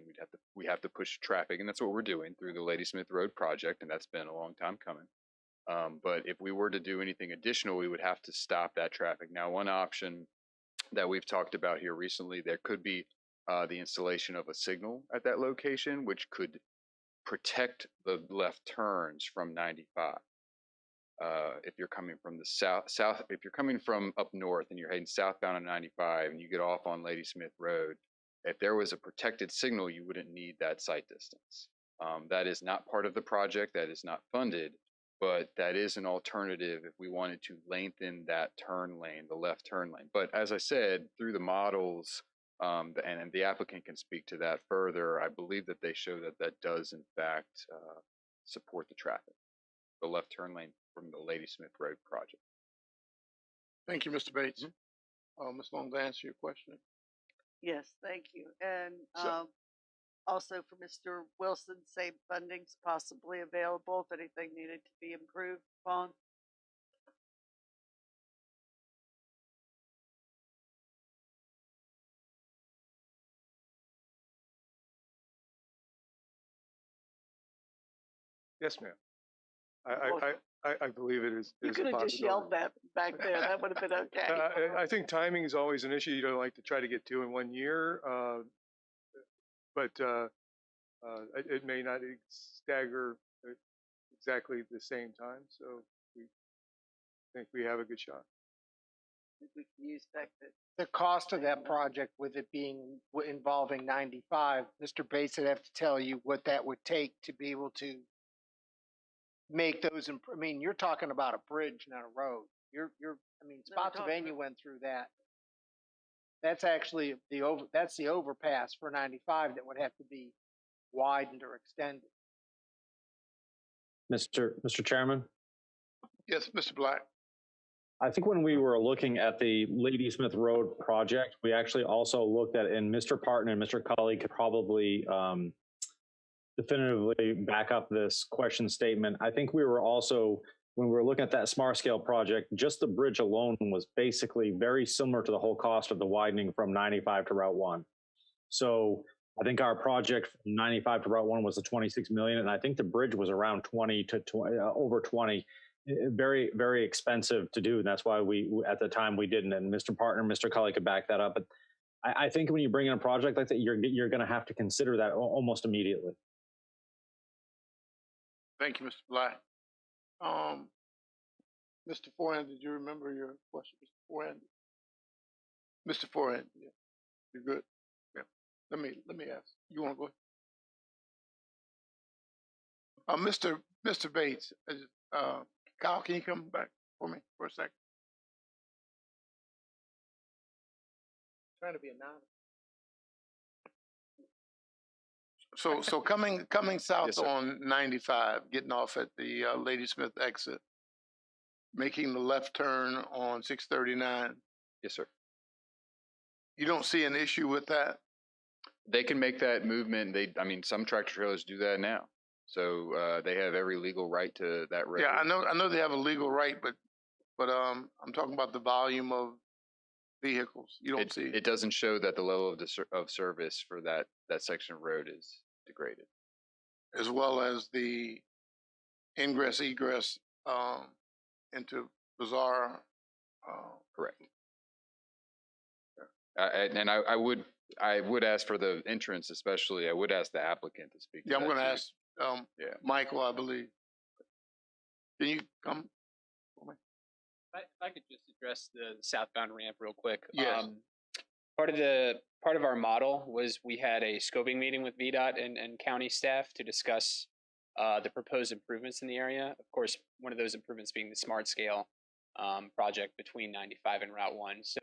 we have to push traffic, and that's what we're doing through the Ladysmith Road project, and that's been a long time coming. But if we were to do anything additional, we would have to stop that traffic. Now, one option that we've talked about here recently, there could be the installation of a signal at that location, which could protect the left turns from 95. If you're coming from the south, if you're coming from up north and you're heading southbound on 95 and you get off on Ladysmith Road, if there was a protected signal, you wouldn't need that sight distance. That is not part of the project, that is not funded, but that is an alternative if we wanted to lengthen that turn lane, the left turn lane. But as I said, through the models, and the applicant can speak to that further, I believe that they show that that does in fact support the traffic, the left turn lane from the Ladysmith Road project.
Thank you, Mr. Bates. Ms. Long, to answer your question.
Yes, thank you. And also for Mr. Wilson, same funding's possibly available if anything needed to be improved upon.
Yes, ma'am. I believe it is.
You could have just yelled that back there. That would have been okay.
I think timing is always an issue. You don't like to try to get two in 1 year, but it may not stagger at exactly the same time. So we think we have a good shot.
We can use back
The cost of that project, with it being involving 95, Mr. Bates would have to tell you what that would take to be able to make those. I mean, you're talking about a bridge, not a road. I mean, Spotsylvania went through that. That's actually that's the overpass for 95 that would have to be widened or extended.
Mr. Chairman?
Yes, Mr. Black.
I think when we were looking at the Ladysmith Road project, we actually also looked at, and Mr. Parton and Mr. Cully could probably definitively back up this question statement. I think we were also, when we were looking at that smart scale project, just the bridge alone was basically very similar to the whole cost of the widening from 95 to Route 1. So I think our project from 95 to Route 1 was the 26 million, and I think the bridge was around 20 to over 20. very, very expensive to do. And that's why we, at the time, we didn't. And Mr. Partner, Mr. Cully could back that up. But I think when you bring in a project like that, you're going to have to consider that almost immediately.
Thank you, Mr. Black. Mr. Forehand, did you remember your question, Mr. Forehand? Mr. Forehand, yeah, you're good. Yeah. Let me ask. You want to go ahead? Mr. Bates, Kyle, can you come back for me for a second?
Trying to be anonymous.
So coming south
Yes, sir.
on 95, getting off at the Ladysmith exit, making the left turn on 639.
Yes, sir.
You don't see an issue with that?
They can make that movement. I mean, some tractor trailers do that now. So they have every legal right to that road.
Yeah, I know they have a legal right, but I'm talking about the volume of vehicles. You don't see
it doesn't show that the level of service for that section of road is degraded,
as well as the ingress egress into Bazaar.
Correct. I would ask for the entrance, especially. I would ask the applicant to speak.
Yeah,
to
I'm
that
going to
too.
ask Michael, I believe. Can you come?
If I could just address the southbound ramp real quick.
Yes.
Part of our model was we had a scoping meeting with VDOT and county staff to discuss the proposed improvements in the area. Of course, one of those improvements being the smart scale project between 95 and Route 1. So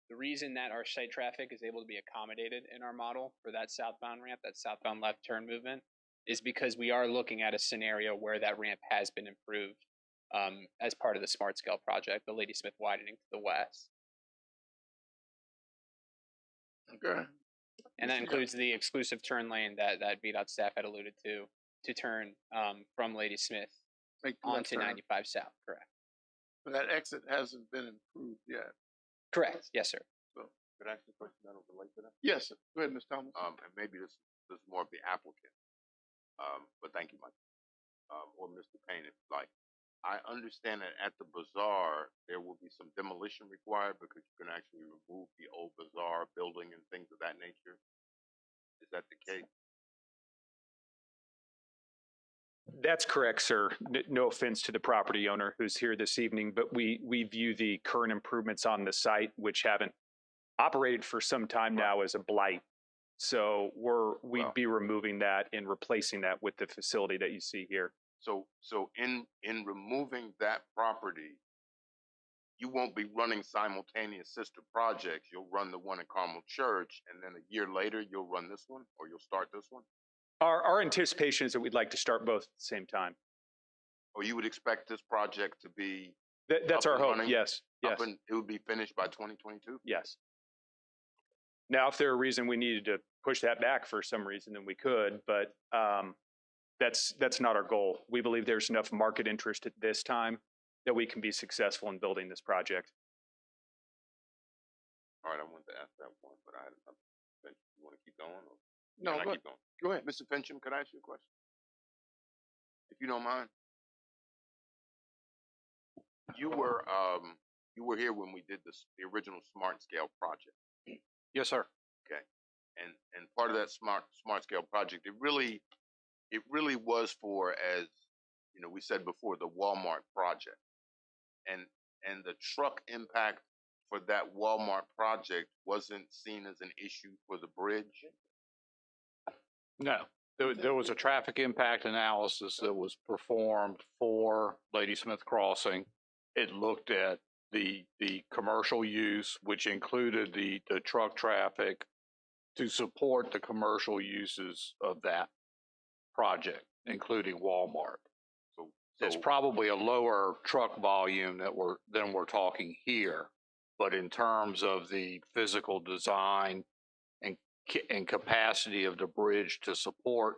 the reason that our site traffic is able to be accommodated in our model for that southbound ramp, that southbound left turn movement, is because we are looking at a scenario where that ramp has been improved as part of the smart scale project, the Ladysmith widening to the west.
Okay.
And that includes the exclusive turn lane that VDOT staff had alluded to turn from Ladysmith onto 95 South, correct?
But that exit hasn't been improved yet.
Correct, yes, sir.
So, could I ask a question that will relate to that?
Yes, sir. Go ahead, Ms. Thomas.
And maybe this is more of the applicant. But thank you, Mike. Or Mr. Payne, if you like. I understand that at the bazaar, there will be some demolition required because you can actually remove the old bazaar building and things of that nature. Is that the case?
That's correct, sir. No offense to the property owner who's here this evening, but we view the current improvements on the site, which haven't operated for some time now, as a blight. So we'd be removing that and replacing that with the facility that you see here.
So in removing that property, you won't be running simultaneous sister projects. You'll run the one at Carmel Church, and then a year later you'll run this one, or you'll start this one.
Our anticipation is that we'd like to start both at the same time.
Or you would expect this project to be
that's our hope. Yes. Yes.
It would be finished by 2022.
Yes. Now, if there were a reason we needed to push that back for some reason, then we could. But that's not our goal. We believe there's enough market interest at this time that we can be successful in building this project.
All right, I wanted to ask that one, but I had another. You want to keep going? Or
No,
keep going? Go ahead, Mr. Fincham. Could I ask you a question, if you don't mind? You were here when we did the original smart scale project.
Yes, sir.
Okay, and part of that smart scale project, it really was for, as you know, we said before, the Walmart project, and the truck impact for that Walmart project wasn't seen as an issue for the bridge.
No, there was a traffic impact analysis that was performed for Ladysmith Crossing. It looked at the commercial use, which included the truck traffic, to support the commercial uses of that project, including Walmart.
So
it's probably a lower truck volume than we're talking here, but in terms of the physical design and capacity of the bridge to support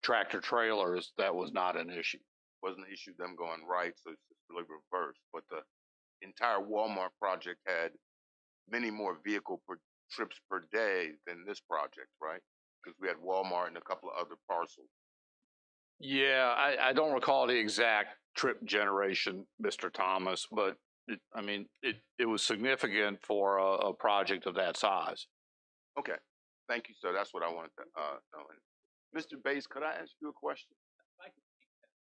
tractor trailers, that was not an issue.
Wasn't an issue them going right, so it's just really reversed. But the entire Walmart project had many more vehicle trips per day than this project, right? Because we had Walmart and a couple of other parcels.
Yeah, I don't recall the exact trip generation, Mr. Thomas, but it was significant for a project of that size.
Okay, thank you, sir. That's what I wanted to know. And Mr. Bates, could I ask you a question?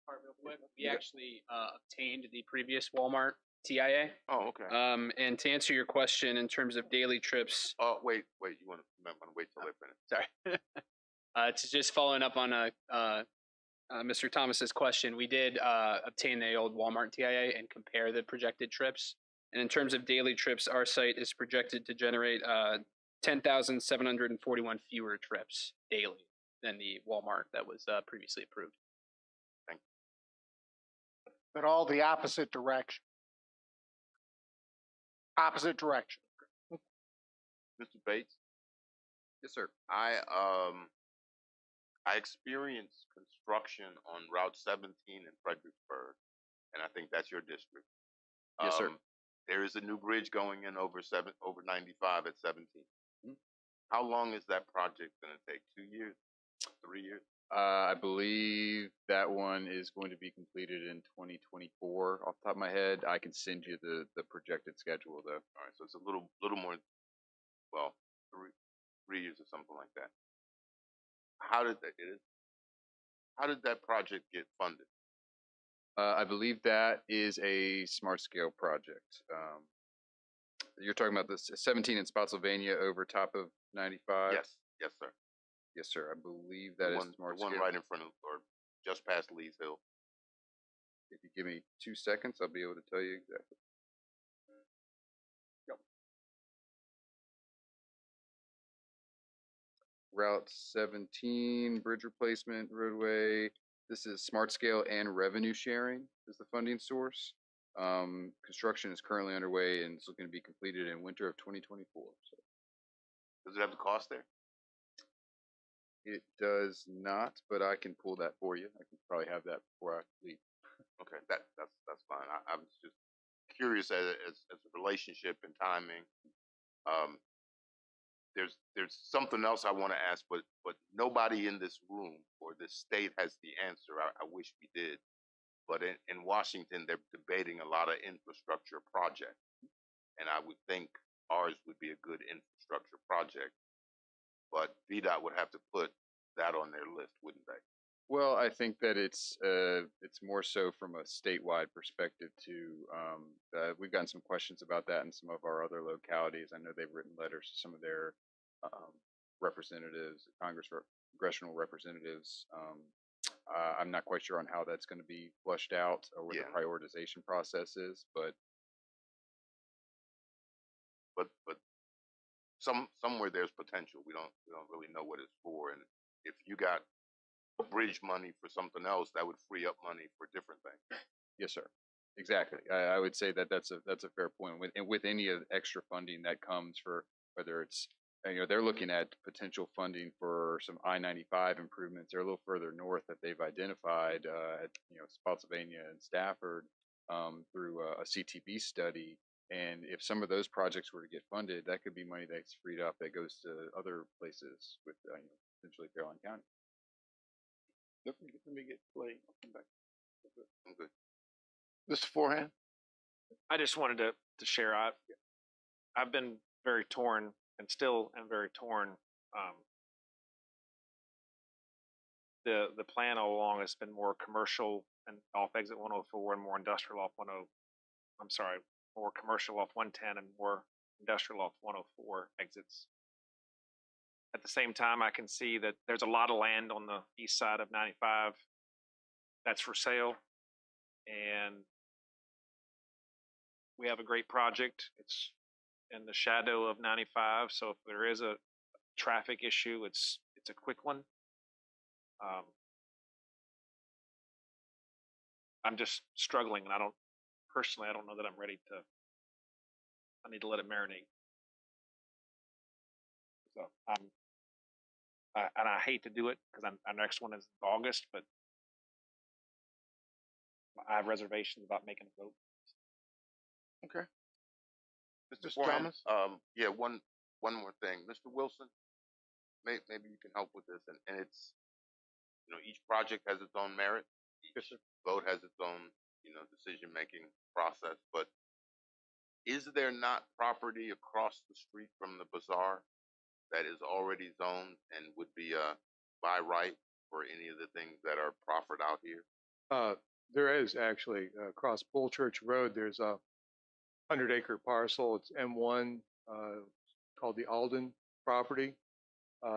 Part real quick. We actually obtained the previous Walmart TIA.
Oh, okay.
And to answer your question in terms of daily trips.
Oh, wait. You want to wait till they finish?
Sorry. To just following up on Mr. Thomas's question, we did obtain the old Walmart TIA and compare the projected trips. And in terms of daily trips, our site is projected to generate 10,741 fewer trips daily than the Walmart that was previously approved.
But all the opposite direction. Opposite direction.
Mr. Bates?
Yes, sir.
I experienced construction on Route 17 in Fredericksburg, and I think that's your district.
Yes, sir.
There is a new bridge going in over 95 at 17. Mm-hmm. How long is that project going to take? 2 years? 3 years?
I believe that one is going to be completed in 2024. Off the top of my head, I can send you the projected schedule, though.
All right, so it's a little more, well, 3 years or something like that. How did that project get funded?
I believe that is a smart scale project. You're talking about the 17 in Spotsylvania over top of 95?
Yes, sir.
Yes, sir. I believe that is smart scale.
The one right in front of, or just past Lee's Hill.
If you give me 2 seconds, I'll be able to tell you exactly.
Yep.
Route 17, bridge replacement, roadway. This is smart scale and revenue sharing is the funding source. Construction is currently underway and it's looking to be completed in winter of 2024. So.
Does it have the cost there?
It does not, but I can pull that for you. I can probably have that before I leave.
Okay, that's fine. I was just curious as a relationship and timing. There's something else I want to ask, but nobody in this room or this state has the answer. I wish we did, but in Washington they're debating a lot of infrastructure projects, and I would think ours would be a good infrastructure project. But VDOT would have to put that on their list, wouldn't they?
Well, I think that it's more so from a statewide perspective too. We've gotten some questions about that in some of our other localities. I know they've written letters to some of their representatives, congressional representatives. I'm not quite sure on how that's going to be flushed out or what the prioritization process is, but
somewhere there's potential. We don't really know what it's for, and if you got bridge money for something else, that would free up money for different things.
Yes, sir. Exactly. I would say that that's a fair point. With any of the extra funding that comes for whether it's they're looking at potential funding for some I-95 improvements. They're a little further north that they've identified at Spotsylvania and Stafford through a CTB study. And if some of those projects were to get funded, that could be money that's freed up that goes to other places with potentially Caroline County.
Let me get played. I'll come back.
I'm good.
Mr. Forehand?
I just wanted to share. I've been very torn and still am very torn. The plan all along has been more commercial and off exit 104 and more industrial off more commercial off 110 and more industrial off 104 exits. At the same time, I can see that there's a lot of land on the east side of 95 that's for sale, and we have a great project. It's in the shadow of 95, so if there is a traffic issue, it's a quick one. I'm just struggling, and I don't know that I'm ready to. I need to let it marinate. So and I hate to do it because our next one is August, but I have reservations about making a vote.
Okay.
Mr. Thomas? Yeah, one more thing. Mr. Wilson, maybe you can help with this. And it's, each project has its own merit. Each vote has its own decision-making process. But is there not property across the street from the bazaar that is already zoned and would be by right for any of the things that are proffered out here?
There is actually across Bull Church Road. There's a 100-acre parcel. It's M1, called the Alden property.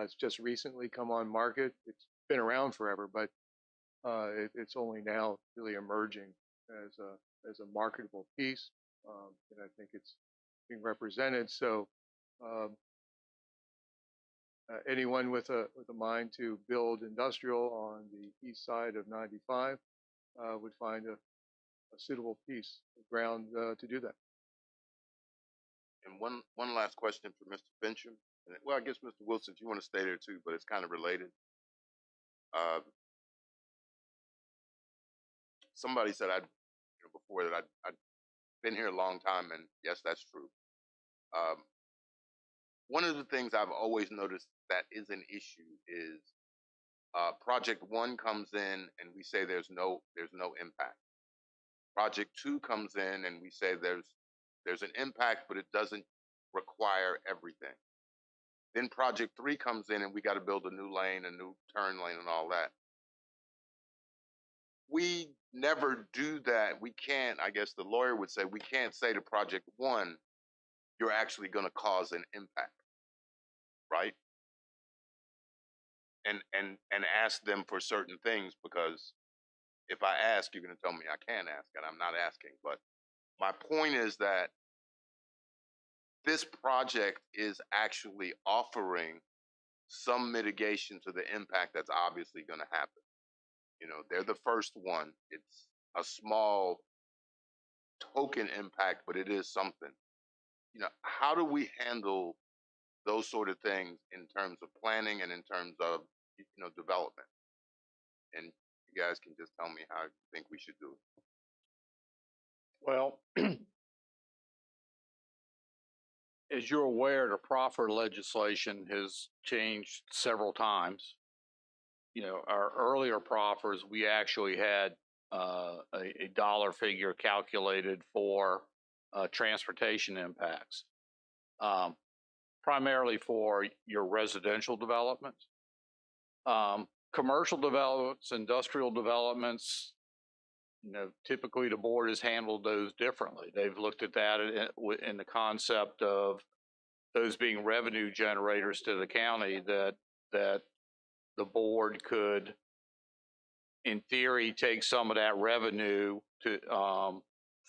It's just recently come on market. It's been around forever, but it's only now really emerging as a marketable piece, and I think it's being represented. So anyone with a mind to build industrial on the east side of 95 would find a suitable piece of ground to do that.
And one last question for Mr. Fincham. Well, I guess Mr. Wilson, if you want to stay there too, but it's kind of related. Somebody said before that I'd been here a long time, and yes, that's true. One of the things I've always noticed that is an issue is Project 1 comes in and we say there's no impact. Project 2 comes in and we say there's an impact, but it doesn't require everything. Then Project 3 comes in and we got to build a new lane, a new turn lane, and all that. We never do that. We can't, I guess the lawyer would say, we can't say to Project 1, you're actually going to cause an impact, right? And ask them for certain things, because if I ask, you're going to tell me I can't ask, and I'm not asking. But my point is that this project is actually offering some mitigation to the impact that's obviously going to happen. They're the first one. It's a small token impact, but it is something. How do we handle those sort of things in terms of planning and in terms of, development? And you guys can just tell me how you think we should do it.
Well, as you're aware, the proffer legislation has changed several times. Our earlier proffers, we actually had a dollar figure calculated for transportation impacts, primarily for your residential developments. Commercial developments, industrial developments, typically the board has handled those differently. They've looked at that in the concept of those being revenue generators to the county, that the board could, in theory, take some of that revenue to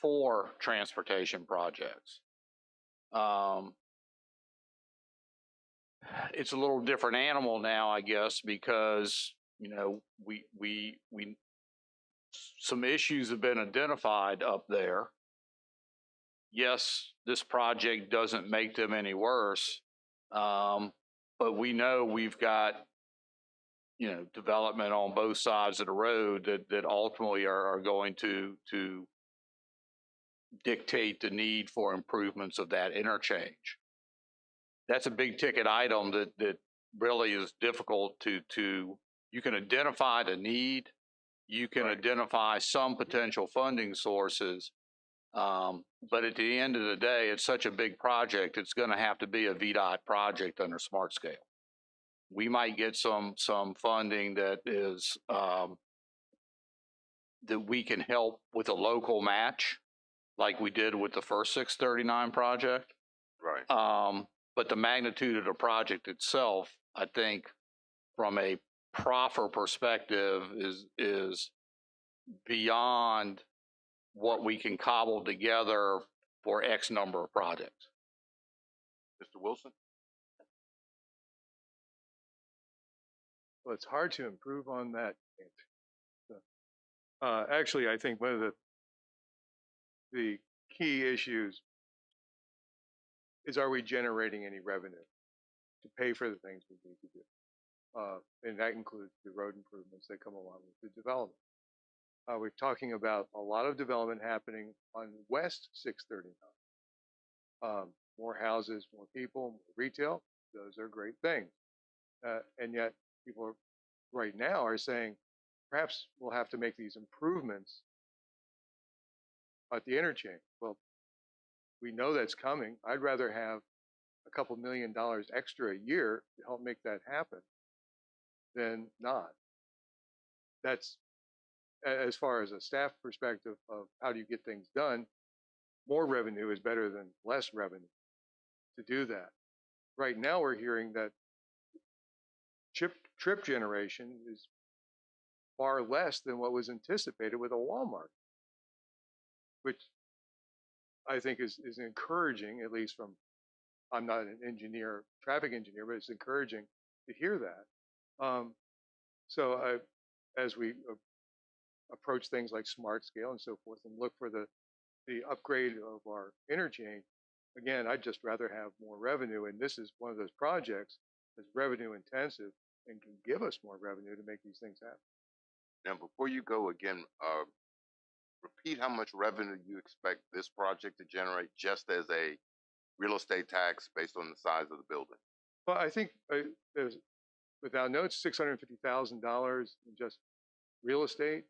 for transportation projects. It's a little different animal now, I guess, because we some issues have been identified up there. Yes, this project doesn't make them any worse, but we know we've got development on both sides of the road that ultimately are going to dictate the need for improvements of that interchange. That's a big ticket item that really is difficult to you can identify the need, you can identify some potential funding sources, but at the end of the day, it's such a big project, it's going to have to be a VDOT project under smart scale. We might get some funding that is that we can help with a local match, like we did with the first 639 project.
Right.
But the magnitude of the project itself, I think, from a proffer perspective, is beyond what we can cobble together for X number of projects.
Mr. Wilson?
Well, it's hard to improve on that. Actually, I think one of the key issues is, are we generating any revenue to pay for the things we need to do? And that includes the road improvements that come along with the development. We're talking about a lot of development happening on West 639. More houses, more people, more retail. Those are great things. And yet people right now are saying, perhaps we'll have to make these improvements at the interchange. Well, we know that's coming. I'd rather have a couple $1 million extra a year to help make that happen than not. That's as far as a staff perspective of how do you get things done. More revenue is better than less revenue to do that. Right now, we're hearing that trip generation is far less than what was anticipated with a Walmart, which I think is encouraging, at least from, I'm not an engineer, traffic engineer, but it's encouraging to hear that. As we approach things like smart scale and so forth and look for the upgrade of our interchange, again, I'd just rather have more revenue. And this is one of those projects that's revenue intensive and can give us more revenue to make these things happen.
Now, before you go again, repeat how much revenue you expect this project to generate just as a real estate tax based on the size of the building.
Well, I think there's, without notes, $650,000 in just real estate.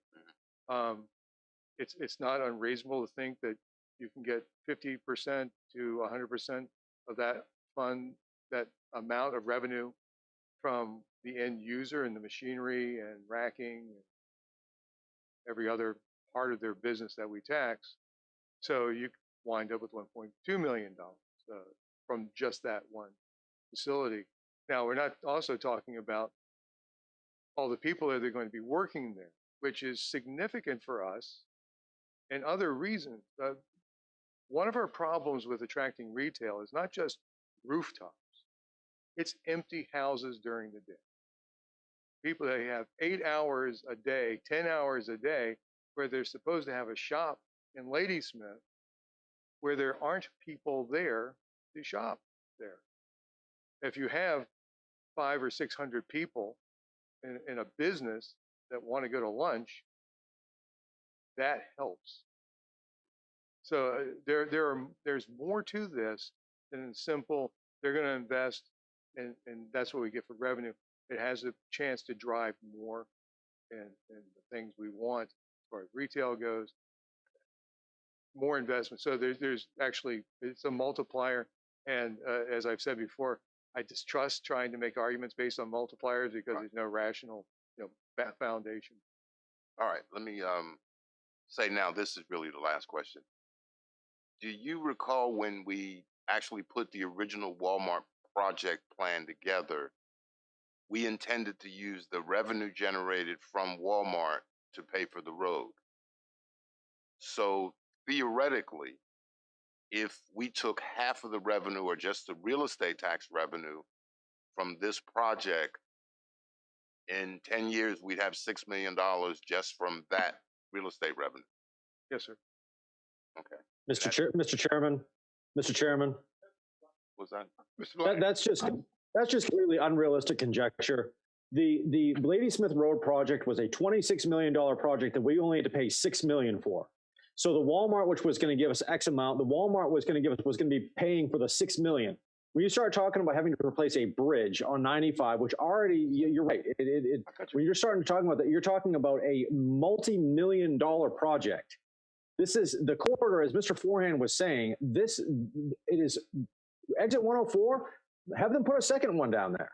It's not unreasonable to think that you can get 50% to 100% of that fund, that amount of revenue from the end user and the machinery and racking and every other part of their business that we tax. So you wind up with $1.2 million from just that one facility. Now, we're not also talking about all the people that are going to be working there, which is significant for us and other reasons. One of our problems with attracting retail is not just rooftops, it's empty houses during the day. People that have 8 hours a day, 10 hours a day, where they're supposed to have a shop in Ladysmith, where there aren't people there to shop there. If you have 500 or 600 people in a business that want to go to lunch, that helps. So there's more to this than simple, they're going to invest and that's what we get for revenue. It has a chance to drive more and the things we want as far as retail goes, more investment. So there's actually, it's a multiplier. And as I've said before, I distrust trying to make arguments based on multipliers because there's no rational, foundation.
All right, let me say now, this is really the last question. Do you recall when we actually put the original Walmart project plan together, we intended to use the revenue generated from Walmart to pay for the road? So theoretically, if we took half of the revenue or just the real estate tax revenue from this project, in 10 years, we'd have $6 million just from that real estate revenue.
Yes, sir.
Okay.
Mr. Chairman.
Was that?
Mr. Black?
That's just completely unrealistic conjecture. The Ladysmith Road project was a $26 million project that we only had to pay $6 million for. So the Walmart, which was going to give us X amount, the Walmart was going to be paying for the $6 million. When you start talking about having to replace a bridge on 95, which already, you're right. When you're starting to talk about that, you're talking about a multi-million-dollar project. This is the corridor, as Mr. Forehand was saying. It is exit 104. Have them put a second one down there.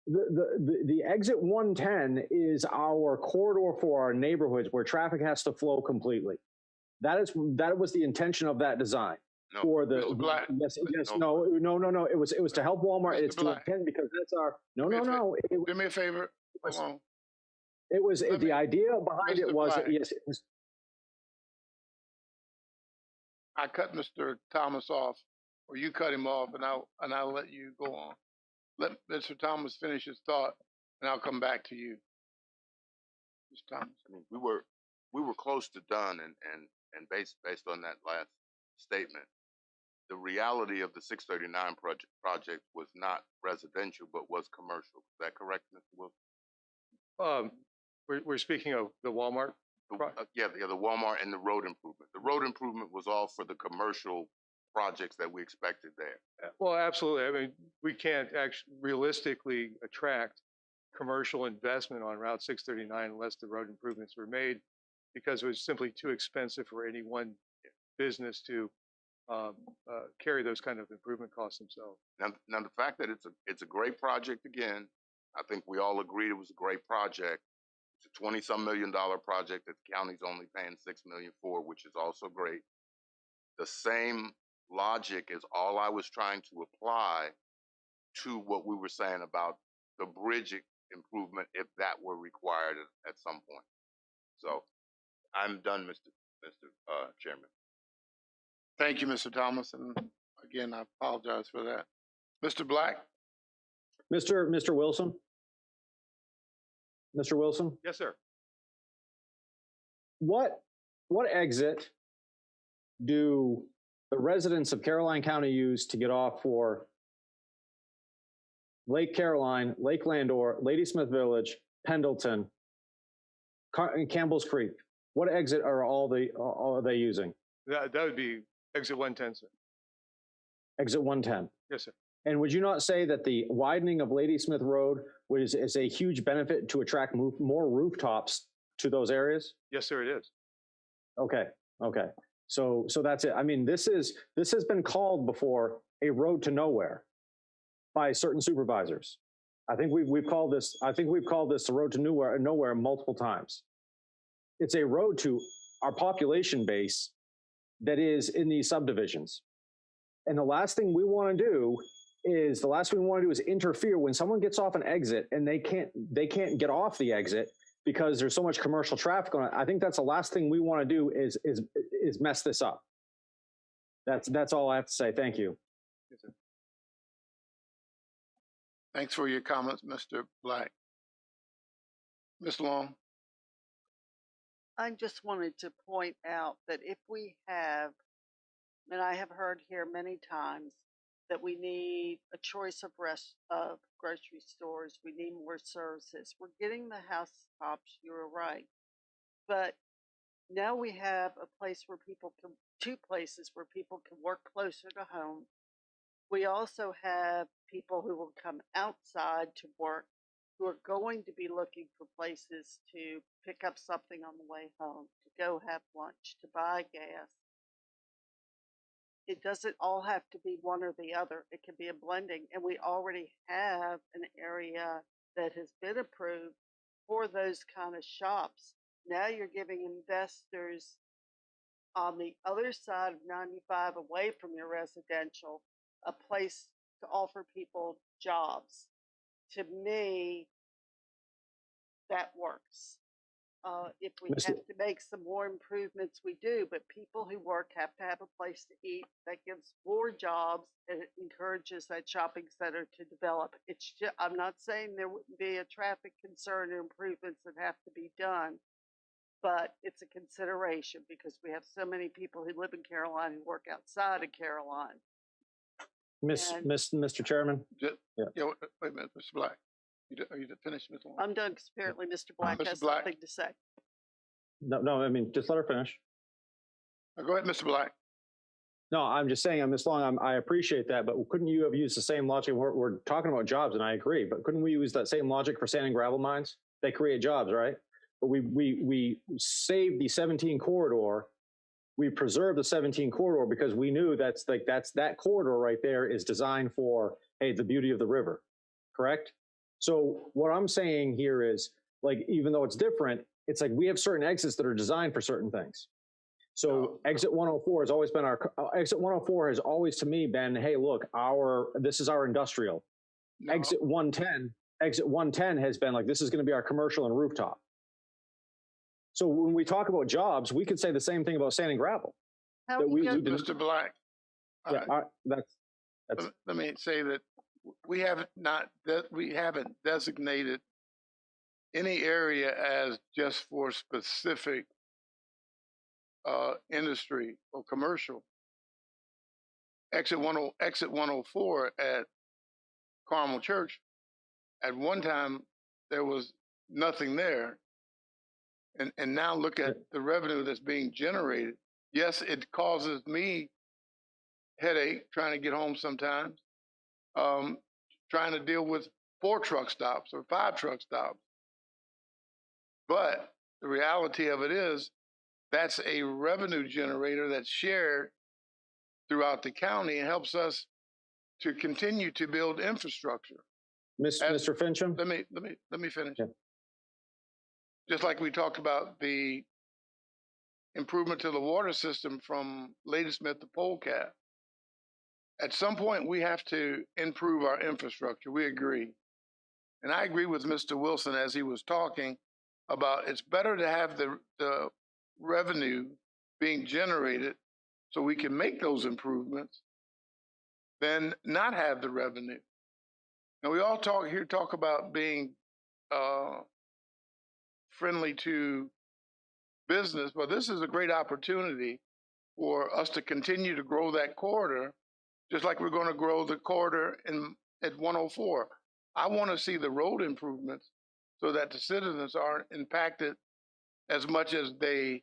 The exit 110 is our corridor for our neighborhoods where traffic has to flow completely. That was the intention of that design.
No,
for the
Mr. Black.
no. It was to help Walmart.
Mr.
It's to
Black.
intend because that's our
Do me a favor. Hold on.
It was the idea behind
Mr.
it was
Black.
yes. It was,
I cut Mr. Thomas off, or you cut him off, and I'll let you go on. Let Mr. Thomas finish his thought, and I'll come back to you. Mr. Thomas.
I mean, we were close to done, and based on that last statement, the reality of the 639 project was not residential, but was commercial. Is that correct, Mr. Wilson?
We're speaking of the Walmart.
The Walmart and the road improvement. The road improvement was all for the commercial projects that we expected there.
Well, absolutely. I mean, we can't actually realistically attract commercial investment on Route 639 unless the road improvements were made, because it was simply too expensive for any one business to carry those kind of improvement costs themselves.
Now the fact that it's a great project again, I think we all agreed it was a great project. It's a $20-some million project that the county's only paying $6 million for, which is also great. The same logic is all I was trying to apply to what we were saying about the bridge improvement if that were required at some point. So I'm done, Mr. Chairman.
Thank you, Mr. Thomas, and again, I apologize for that. Mr. Black?
Mr. Wilson? Mr. Wilson?
Yes, sir.
What exit do the residents of Caroline County use to get off for Lake Caroline, Lake Landor, Ladysmith Village, Pendleton, Campbell's Creek? What exit are they using?
That would be exit 110, sir.
Exit 110.
Yes, sir.
And would you not say that the widening of Ladysmith Road is a huge benefit to attract more rooftops to those areas?
Yes, sir, it is.
Okay. So that's it. I mean, this has been called before a road to nowhere by certain supervisors. I think we've called this the road to nowhere multiple times. It's a road to our population base that is in these subdivisions. And the last thing we want to do is interfere when someone gets off an exit and they can't get off the exit because there's so much commercial traffic on it. I think that's the last thing we want to do is mess this up. That's all I have to say. Thank you.
Yes, sir.
Thanks for your comments, Mr. Black. Ms. Long?
I just wanted to point out that if we have, and I have heard here many times, that we need a choice of grocery stores, we need more services. We're getting the housetops, you're right. But now we have two places where people can work closer to home. We also have people who will come outside to work who are going to be looking for places to pick up something on the way home, to go have lunch, to buy gas. It doesn't all have to be one or the other. It can be a blending. And we already have an area that has been approved for those kind of shops. Now you're giving investors on the other side of 95 away from your residential a place to offer people jobs. To me, that works. If we have to make some more improvements, we do, but people who work have to have a place to eat. That gives more jobs and it encourages that shopping center to develop. I'm not saying there wouldn't be a traffic concern or improvements that have to be done, but it's a consideration because we have so many people who live in Caroline who work outside of Caroline.
Mr. Chairman?
Wait a minute, Mr. Black. Are you finished, Ms. Long?
I'm done because apparently Mr. Black
Mr.
has
Black?
something to say.
No, I mean, just let her finish.
Go ahead, Mr. Black.
No, I'm just saying, Ms. Long, I appreciate that, but couldn't you have used the same logic? We're talking about jobs, and I agree, but couldn't we use that same logic for sand and gravel mines? They create jobs, right? But we saved the 17 corridor. We preserved the 17 corridor because we knew that corridor right there is designed for, hey, the beauty of the river, correct? So what I'm saying here is, like, even though it's different, it's like we have certain exits that are designed for certain things. So exit 104 has always been exit 104 has always to me been, hey, look, this is our industrial. No. Exit 110 has been like, this is going to be our commercial and rooftop. So when we talk about jobs, we could say the same thing about sand and gravel.
Mr. Black,
that's.
Let me say that we haven't designated any area as just for specific industry or commercial. Exit 104 at Carmel Church, at one time there was nothing there. And now look at the revenue that's being generated. Yes, it causes me headache trying to get home sometimes, trying to deal with 4 truck stops or 5 truck stops. But the reality of it is that's a revenue generator that's shared throughout the county and helps us to continue to build infrastructure.
Mr. Fincham?
Let me finish.
Yeah.
Just like we talked about the improvement to the water system from Ladysmith to Polecat. At some point, we have to improve our infrastructure. We agree. And I agree with Mr. Wilson as he was talking about it's better to have the revenue being generated so we can make those improvements than not have the revenue. Now, we all talk about being friendly to business, but this is a great opportunity for us to continue to grow that corridor, just like we're going to grow the corridor at 104. I want to see the road improvements so that the citizens aren't impacted as much as they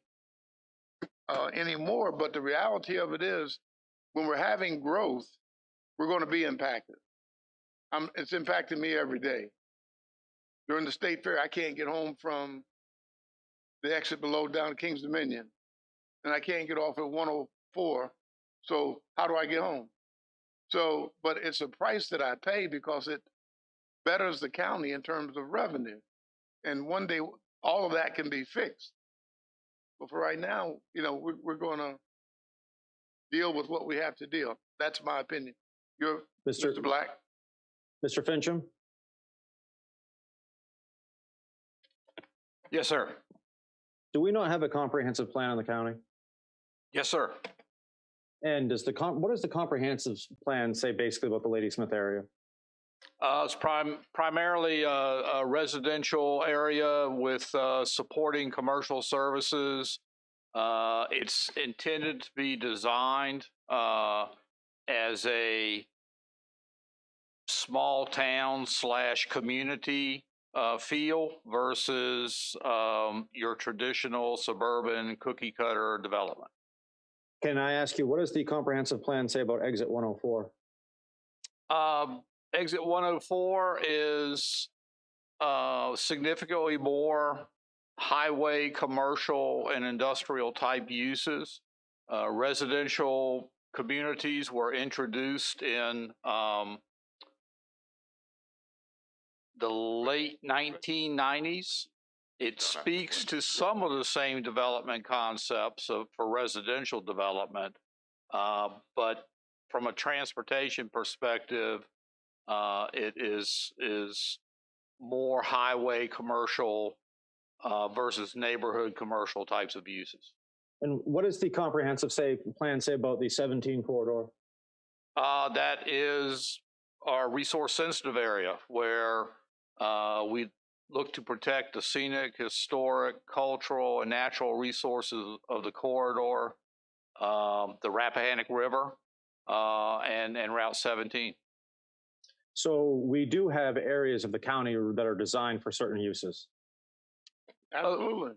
anymore. But the reality of it is, when we're having growth, we're going to be impacted. It's impacting me every day. During the state fair, I can't get home from the exit below down Kings Dominion, and I can't get off at 104. So how do I get home? So, but it's a price that I pay because it betters the county in terms of revenue. And one day, all of that can be fixed. But for right now, we're going to deal with what we have to deal. That's my opinion. You're Mr. Black.
Mr. Fincham?
Yes, sir.
Do we not have a comprehensive plan in the county?
Yes, sir.
And what does the comprehensive plan say basically about the Ladysmith area?
It's primarily a residential area with supporting commercial services. It's intended to be designed as a small town / community feel versus your traditional suburban cookie cutter development.
Can I ask you, what does the comprehensive plan say about exit 104?
Exit 104 is significantly more highway, commercial, and industrial type uses. Residential communities were introduced in the late 1990s. It speaks to some of the same development concepts for residential development, but from a transportation perspective, it is more highway commercial versus neighborhood commercial types of uses.
And what does the comprehensive plan say about the 17 corridor?
That is our resource sensitive area where we look to protect the scenic, historic, cultural, and natural resources of the corridor, the Rappahannock River, and Route 17.
So we do have areas of the county that are designed for certain uses.
Absolutely.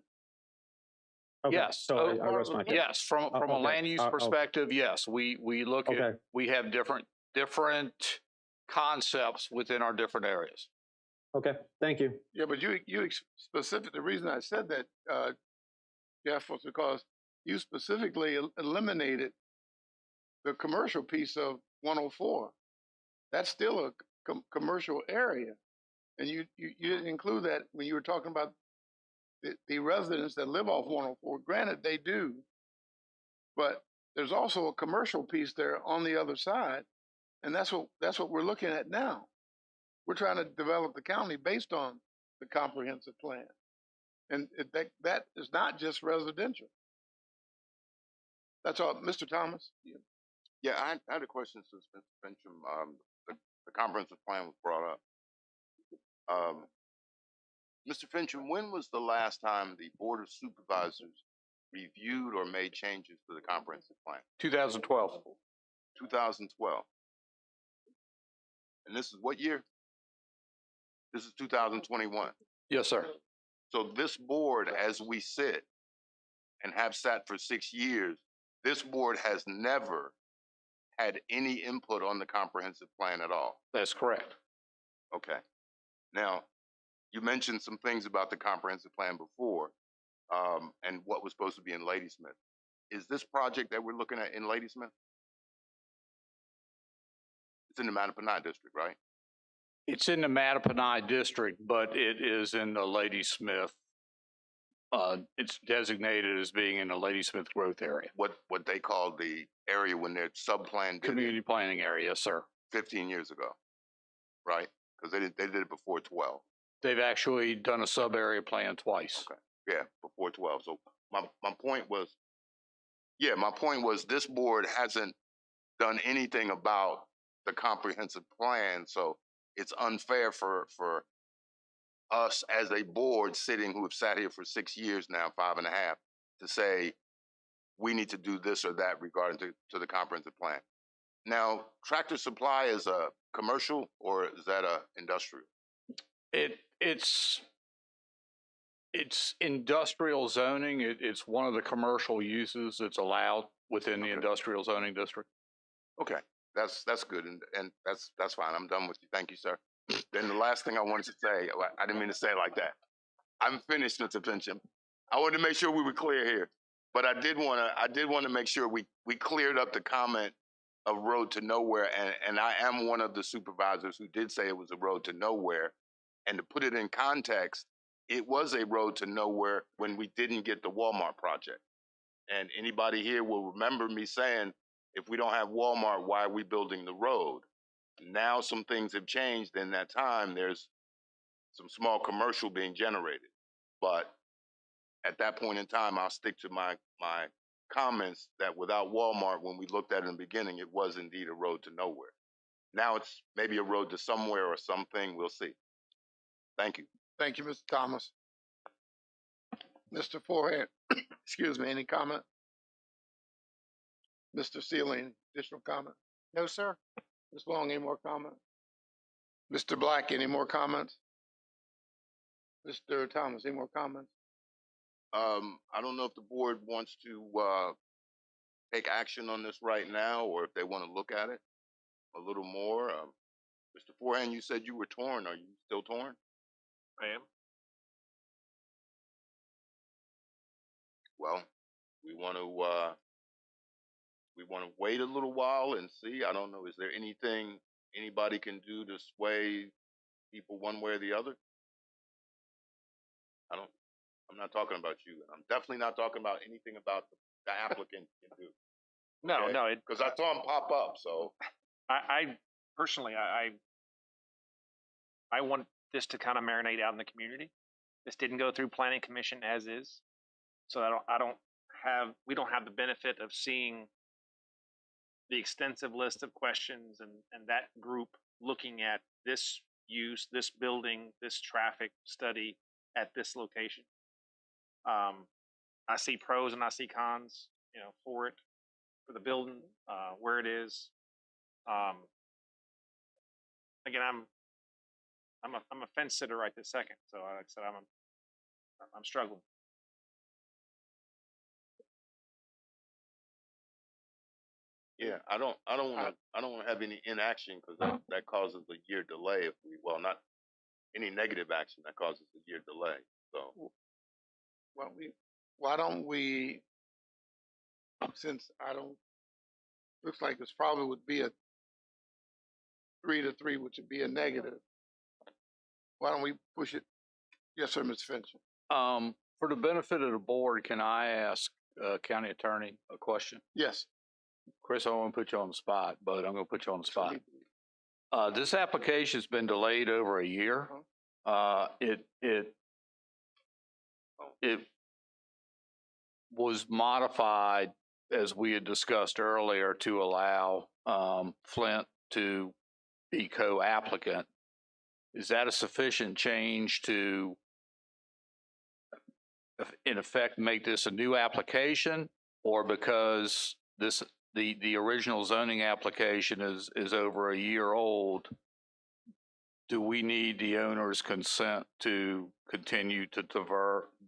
Okay.
Yes.
So I rest my case.
Yes. From a land use perspective, yes, we look at we have different concepts within our different areas.
Okay. Thank you.
Yeah, but you specific. The reason I said that, Jeff, was because you specifically eliminated the commercial piece of 104. That's still a commercial area, and you didn't include that when you were talking about the residents that live off 104. Granted, they do, but there's also a commercial piece there on the other side, and that's what we're looking at now. We're trying to develop the county based on the comprehensive plan, and that is not just residential. That's all, Mr. Thomas.
Yeah, I had a question since Mr. Fincham, the comprehensive plan was brought up. Mr. Fincham, when was the last time the Board of Supervisors reviewed or made changes to the comprehensive plan?
2012.
2012. And this is what year? This is 2021.
Yes, sir.
So this board, as we sit and have sat for 6 years, this board has never had any input on the comprehensive plan at all.
That's correct.
Okay. Now, you mentioned some things about the comprehensive plan before. and what was supposed to be in Ladysmith. Is this project that we're looking at in Ladysmith? It's in the Mattaponi district, right?
It's in the Mattaponi district, but it is in the Ladysmith. It's designated as being in the Ladysmith growth area.
What they call the area when their sub-plan did
Community planning area, yes, sir.
15 years ago, right? Because they did it before 12.
They've actually done a sub-area plan twice.
Okay. Yeah, before 12. So my point was, this board hasn't done anything about the comprehensive plan, so it's unfair for us as a board sitting who have sat here for 6 years now, 5.5, to say we need to do this or that regarding to the comprehensive plan. Now, Tractor Supply is a commercial or is that a industrial?
It's industrial zoning. It's one of the commercial uses that's allowed within the industrial zoning district.
Okay, that's good, and that's fine. I'm done with you. Thank you, sir. Then the last thing I wanted to say, I didn't mean to say it like that. I'm finished, Mr. Pincham. I wanted to make sure we were clear here, but I did want to make sure we cleared up the comment of road to nowhere, and I am one of the supervisors who did say it was a road to nowhere. And to put it in context, it was a road to nowhere when we didn't get the Walmart project. And anybody here will remember me saying, if we don't have Walmart, why are we building the road? Now some things have changed in that time. There's some small commercial being generated. But at that point in time, I'll stick to my comments that without Walmart, when we looked at it in the beginning, it was indeed a road to nowhere. Now it's maybe a road to somewhere or something. We'll see. Thank you.
Thank you, Mr. Thomas. Mr. Forehand, excuse me, any comment? Mr. Sealy, any additional comment?
No, sir.
Ms. Long, any more comments? Mr. Black, any more comments? Mr. Thomas, any more comments?
I don't know if the board wants to take action on this right now, or if they want to look at it a little more. Mr. Forehand, you said you were torn. Are you still torn?
I am.
Well, we want to wait a little while and see. I don't know. Is there anything anybody can do to sway people one way or the other? I'm not talking about you. I'm definitely not talking about anything about the applicant can do.
No,
okay?
no.
Because I saw him pop up. So
I personally, I want this to kind of marinate out in the community. This didn't go through planning commission as is. So we don't have the benefit of seeing the extensive list of questions and that group looking at this use, this building, this traffic study at this location. I see pros and I see cons, for it, for the building, where it is. Again, I'm a fence sitter right this second, so like I said, I'm struggling.
yeah, I don't want to have any inaction because that causes a year delay. Not any negative action that causes a year delay. So
why don't we, since looks like this probably would be a 3-3, which would be a negative. Why don't we push it? Yes, sir, Mr. Finch.
For the benefit of the board, can I ask County Attorney a question?
Yes.
Chris, I don't want to put you on the spot, but I'm going to put you on the spot. This application's been delayed over a year. It was modified, as we had discussed earlier, to allow Flint to be co-applicant. Is that a sufficient change to, in effect, make this a new application, or because the original zoning application is over a year old, do we need the owner's consent to continue to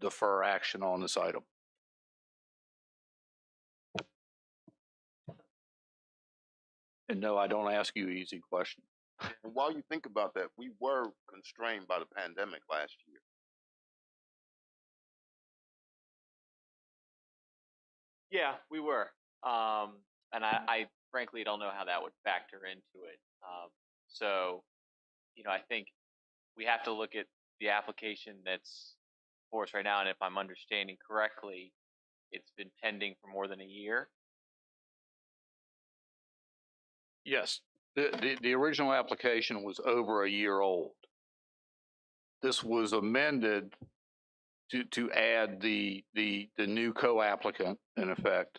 defer action on this item? And no, I don't ask you easy questions.
And while you think about that, we were constrained by the pandemic last year.
Yeah, we were. And I frankly don't know how that would factor into it. So, I think we have to look at the application that's for us right now. And if I'm understanding correctly, it's been pending for more than a year.
Yes, the original application was over a year old. This was amended to add the new co-applicant in effect.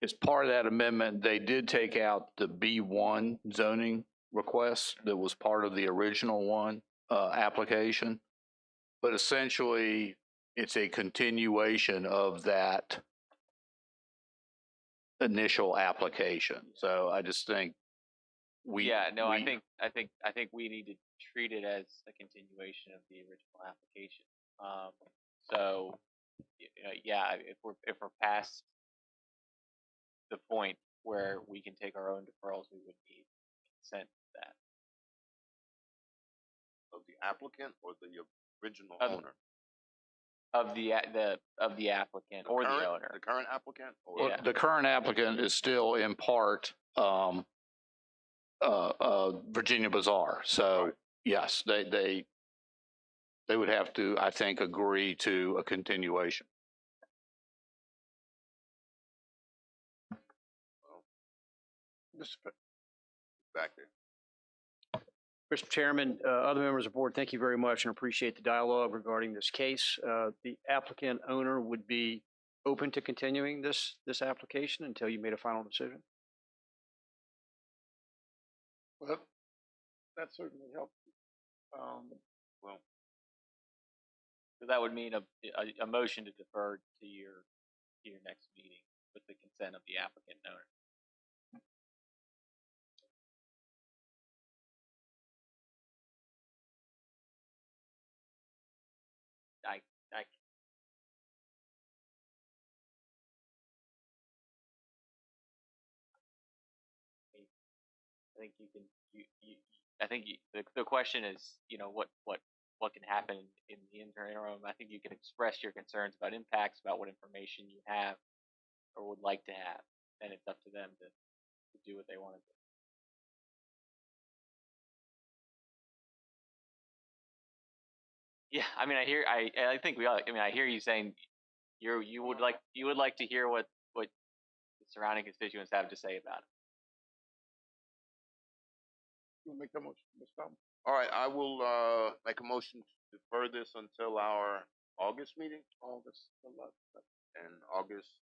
As part of that amendment, they did take out the B1 zoning request that was part of the original one application. But essentially, it's a continuation of that initial application. So I just think
I think we need to treat it as a continuation of the original application. So, if we're past the point where we can take our own deferrals, we would need consent to that.
Of the applicant or the original
Of-
owner?
Of the applicant or the owner.
The current applicant? Or
Well, the current applicant is still in part Virginia Bazaar. So yes, they would have to, I think, agree to a continuation.
Back there.
Mr. Chairman, other members of the board, thank you very much and appreciate the dialogue regarding this case. The applicant owner would be open to continuing this application until you made a final decision.
Well, that certainly helps.
So that would mean a motion to defer to your next meeting with the consent of the applicant and owner. I think you can. I think the question is, what can happen in the interim. I think you can express your concerns about impacts, about what information you have or would like to have, and it's up to them to do what they want to do. Yeah, I mean, I think we all. I mean, I hear you saying you would like to hear what the surrounding constituents have to say about it.
You make that motion, Ms. Thomas?
All right, I will make a motion to defer this until our August meeting.
August 11th.
And August,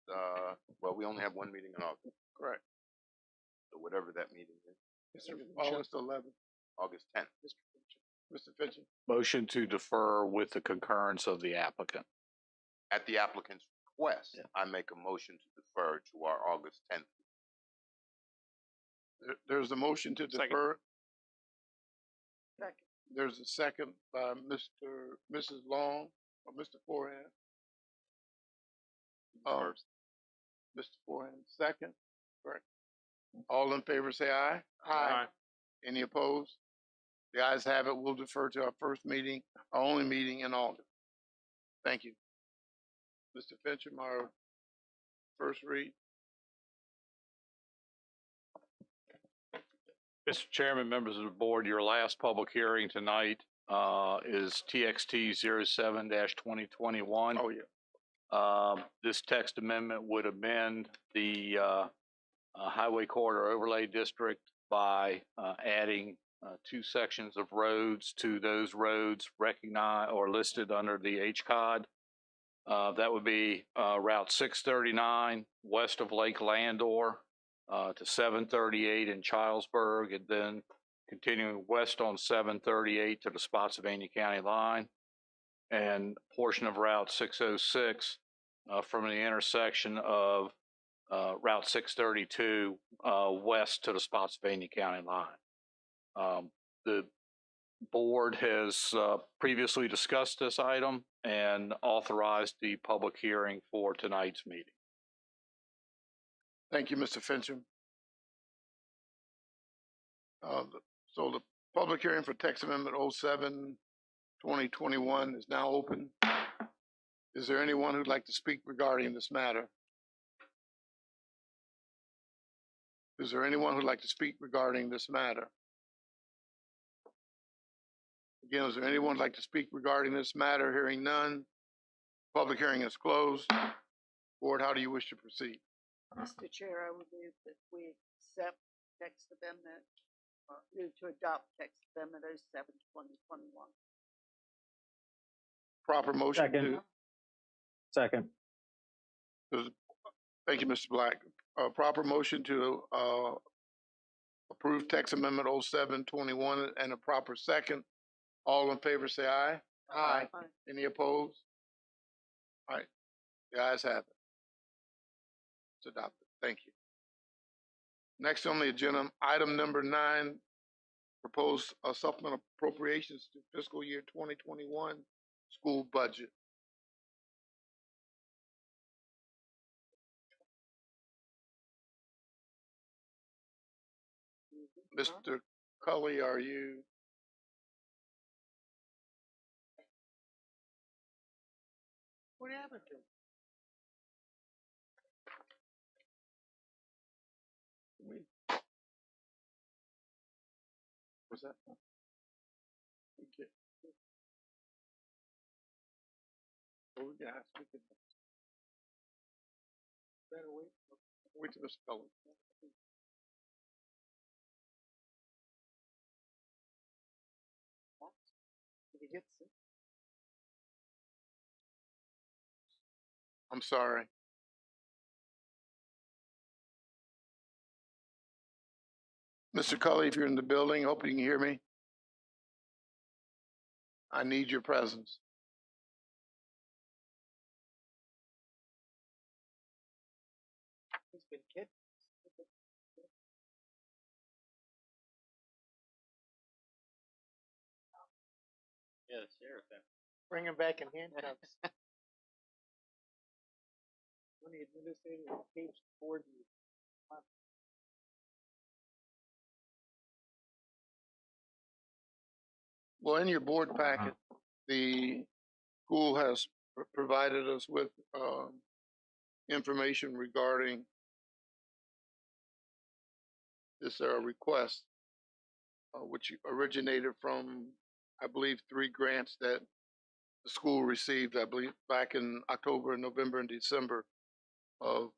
well, we only have one meeting in August.
Correct.
So whatever that meeting is.
Yes, sir. August 11th.
August 10th.
Mr. Fincham.
Motion to defer with the concurrence of the applicant.
At the applicant's request, I make a motion to defer to our August 10th.
There's a motion to defer.
Second.
There's a second by Mrs. Long or Mr. Forehand. First. Mr. Forehand, second. Correct. All in favor say aye.
Aye.
Any opposed? The ayes have it. We'll defer to our first meeting, our only meeting in August. Thank you. Mr. Fincham, our first read.
Mr. Chairman, members of the board, your last public hearing tonight is TXT 07-2021.
Oh, yeah.
This text amendment would amend the Highway Corridor Overlay District by adding 2 sections of roads to those roads recognized or listed under the HCOD. That would be Route 639 west of Lake Landor to 738 in Childsburg, and then continuing west on 738 to the Spotsylvania County line, and a portion of Route 606 from the intersection of Route 632 west to the Spotsylvania County line. The board has previously discussed this item and authorized the public hearing for tonight's meeting.
Thank you, Mr. Fincham. So the public hearing for text amendment 07-2021 is now open. Is there anyone who'd like to speak regarding this matter? Is there anyone who'd like to speak regarding this matter? Again, is there anyone who'd like to speak regarding this matter? Hearing none, public hearing is closed. Board, how do you wish to proceed?
Mr. Chair, I would move that we accept text amendment, move to adopt text amendment 07-2021.
Proper motion
Second. Second.
Thank you, Mr. Black. Proper motion to approve text amendment 07-21 and a proper second. All in favor say aye.
Aye.
Any opposed? All right, the ayes have it. It's adopted. Thank you. Next on the agenda, item number 9, proposed supplemental appropriations to fiscal year 2021 school budget. Mr. Cully, are you?
What happened to him?
What's that? Okay. Well, we can ask. Better wait till Mr. Cully.
Did he get sick?
I'm sorry. Mr. Cully, if you're in the building, hope you can hear me. I need your presence.
He's been kidding.
Yeah, the sheriff.
Bring him back in handcuffs. When the administrator came forward.
Well, in your board packet, the school has provided us with information regarding this request, which originated from, I believe, 3 grants that the school received, I believe, back in October, November, and December of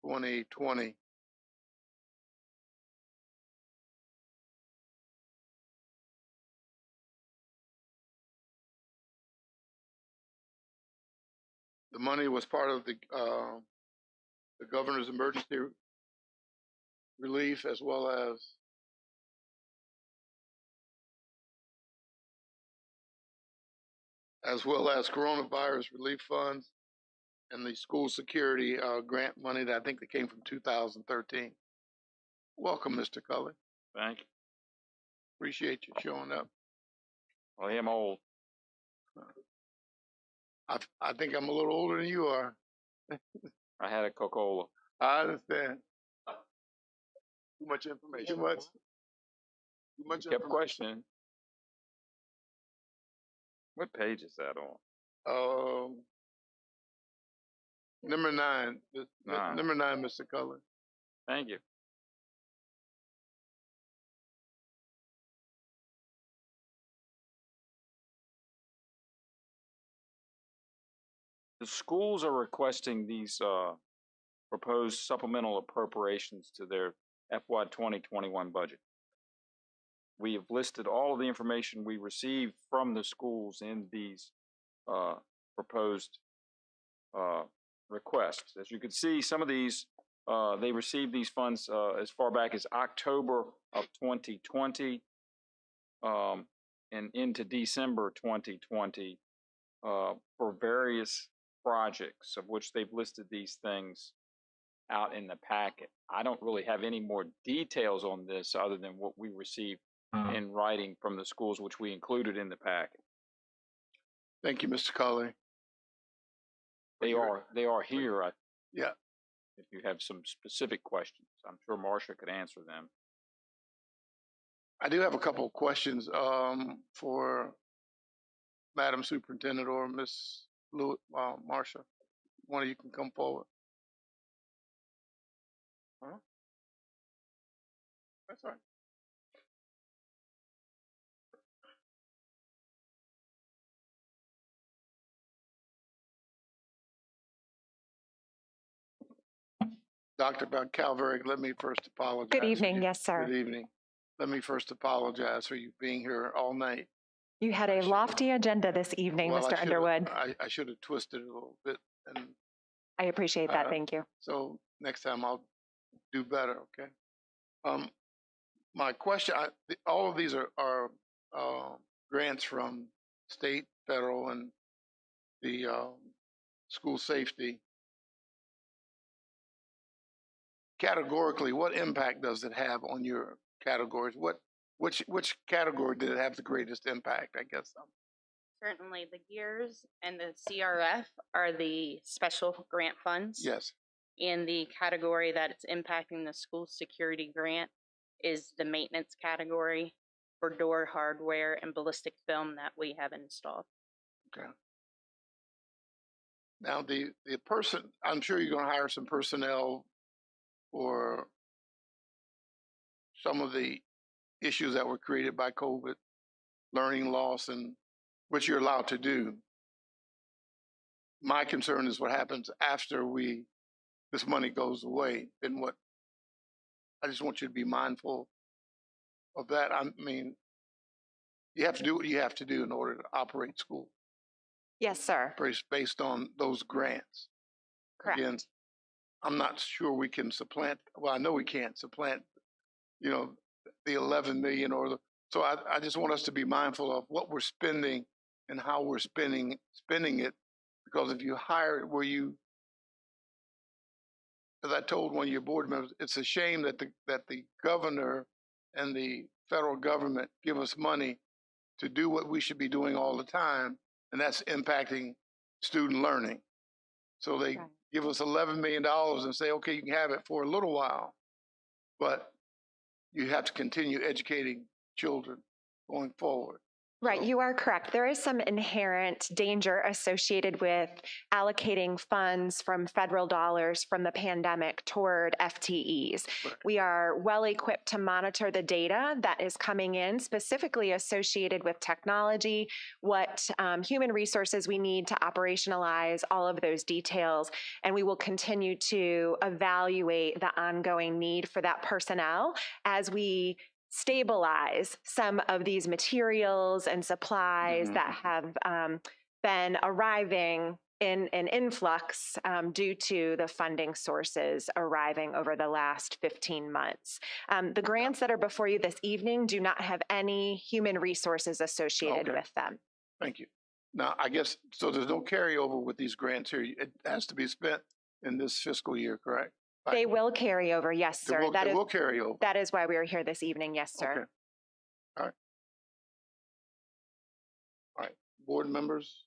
2020. The money was part of the governor's emergency relief, as well as coronavirus relief funds and the school security grant money that I think that came from 2013. Welcome, Mr. Cully.
Thank you.
Appreciate you showing up.
Well, I'm old.
I think I'm a little older than you are.
I had a Coca-Cola.
I understand. Too much information. Too much
You kept questioning. What page is that on?
Number 9. Number 9, Mr. Cullen.
Thank you. The schools are requesting these proposed supplemental appropriations to their FY 2021 budget. We have listed all of the information we received from the schools in these proposed requests. As you can see, some of these, they received these funds as far back as October of 2020 and into December 2020 for various projects, of which they've listed these things out in the packet. I don't really have any more details on this other than what we received in writing from the schools, which we included in the packet.
Thank you, Mr. Cully.
They are here.
Yeah.
If you have some specific questions, I'm sure Marcia could answer them.
I do have a couple of questions for Madam Superintendent or Miss Marcia, one of you can come forward. Huh? That's all right. Dr. Calvary, let me first apologize.
Good evening, yes, sir.
Good evening. Let me first apologize for you being here all night.
You had a lofty agenda this evening,
Well,
Mr. Underwood.
I should have twisted it a little bit. And
I appreciate that. Thank you.
So next time I'll do better, okay? My question, all of these are grants from state, federal, and the school safety. Categorically, what impact does it have on your categories? Which category did it have the greatest impact, I guess?
Certainly, the GEARS and the CRF are the special grant funds.
Yes.
And the category that it's impacting the school security grant is the maintenance category for door hardware and ballistic film that we have installed.
Okay. Now, the person, I'm sure you're going to hire some personnel for some of the issues that were created by COVID, learning loss, and which you're allowed to do. My concern is what happens after this money goes away. And I just want you to be mindful of that. I mean, you have to do what you have to do in order to operate school.
Yes, sir.
Based on those grants.
Correct.
Again, I'm not sure we can supplant. Well, I know we can't supplant, the 11 million so I just want us to be mindful of what we're spending and how we're spending it, because if you hire it where as I told one of your board members, it's a shame that the governor and the federal government give us money to do what we should be doing all the time, and that's impacting student learning. So they give us $11 million and say, okay, you can have it for a little while, but you have to continue educating children going forward.
Right, you are correct. There is some inherent danger associated with allocating funds from federal dollars from the pandemic toward FTEs. Right. We are well equipped to monitor the data that is coming in, specifically associated with technology, what human resources we need to operationalize all of those details, and we will continue to evaluate the ongoing need for that personnel as we stabilize some of these materials and supplies that have been arriving in an influx due to the funding sources arriving over the last 15 months. The grants that are before you this evening do not have any human resources associated with them.
Thank you. Now, I guess, so there's no carryover with these grants here. It has to be spent in this fiscal year, correct?
They will carry over, yes, sir.
They will carry over.
That is why we are here this evening, yes, sir.
Okay. All right. All right. Board members?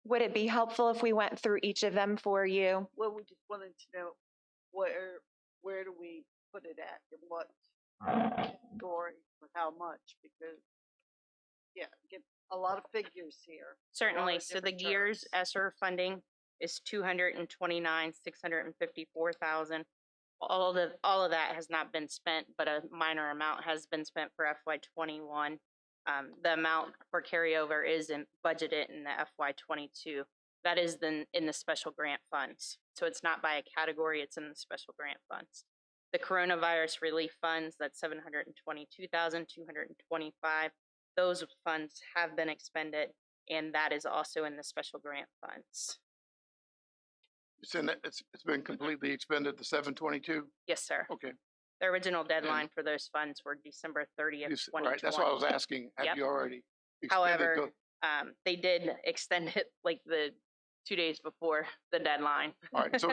Would it be helpful if we went through each of them for you?
Well, we just wanted to know where do we put it at, in what category, for how much, because, get a lot of figures here.
Certainly. So the GEARS ESSER funding is $229,654,000. All of that has not been spent, but a minor amount has been spent for FY21. The amount for carryover is budgeted in the FY22. That is then in the special grant funds. So it's not by a category, it's in the special grant funds. The coronavirus relief funds, that's $722,225. Those funds have been expended, and that is also in the special grant funds.
It's been completely expended, the 722?
Yes, sir.
Okay.
The original deadline for those funds were December 30th, 2020.
Right, that's what I was asking. Have you already extended?
However, they did extend it like the 2 days before the deadline.
All right, so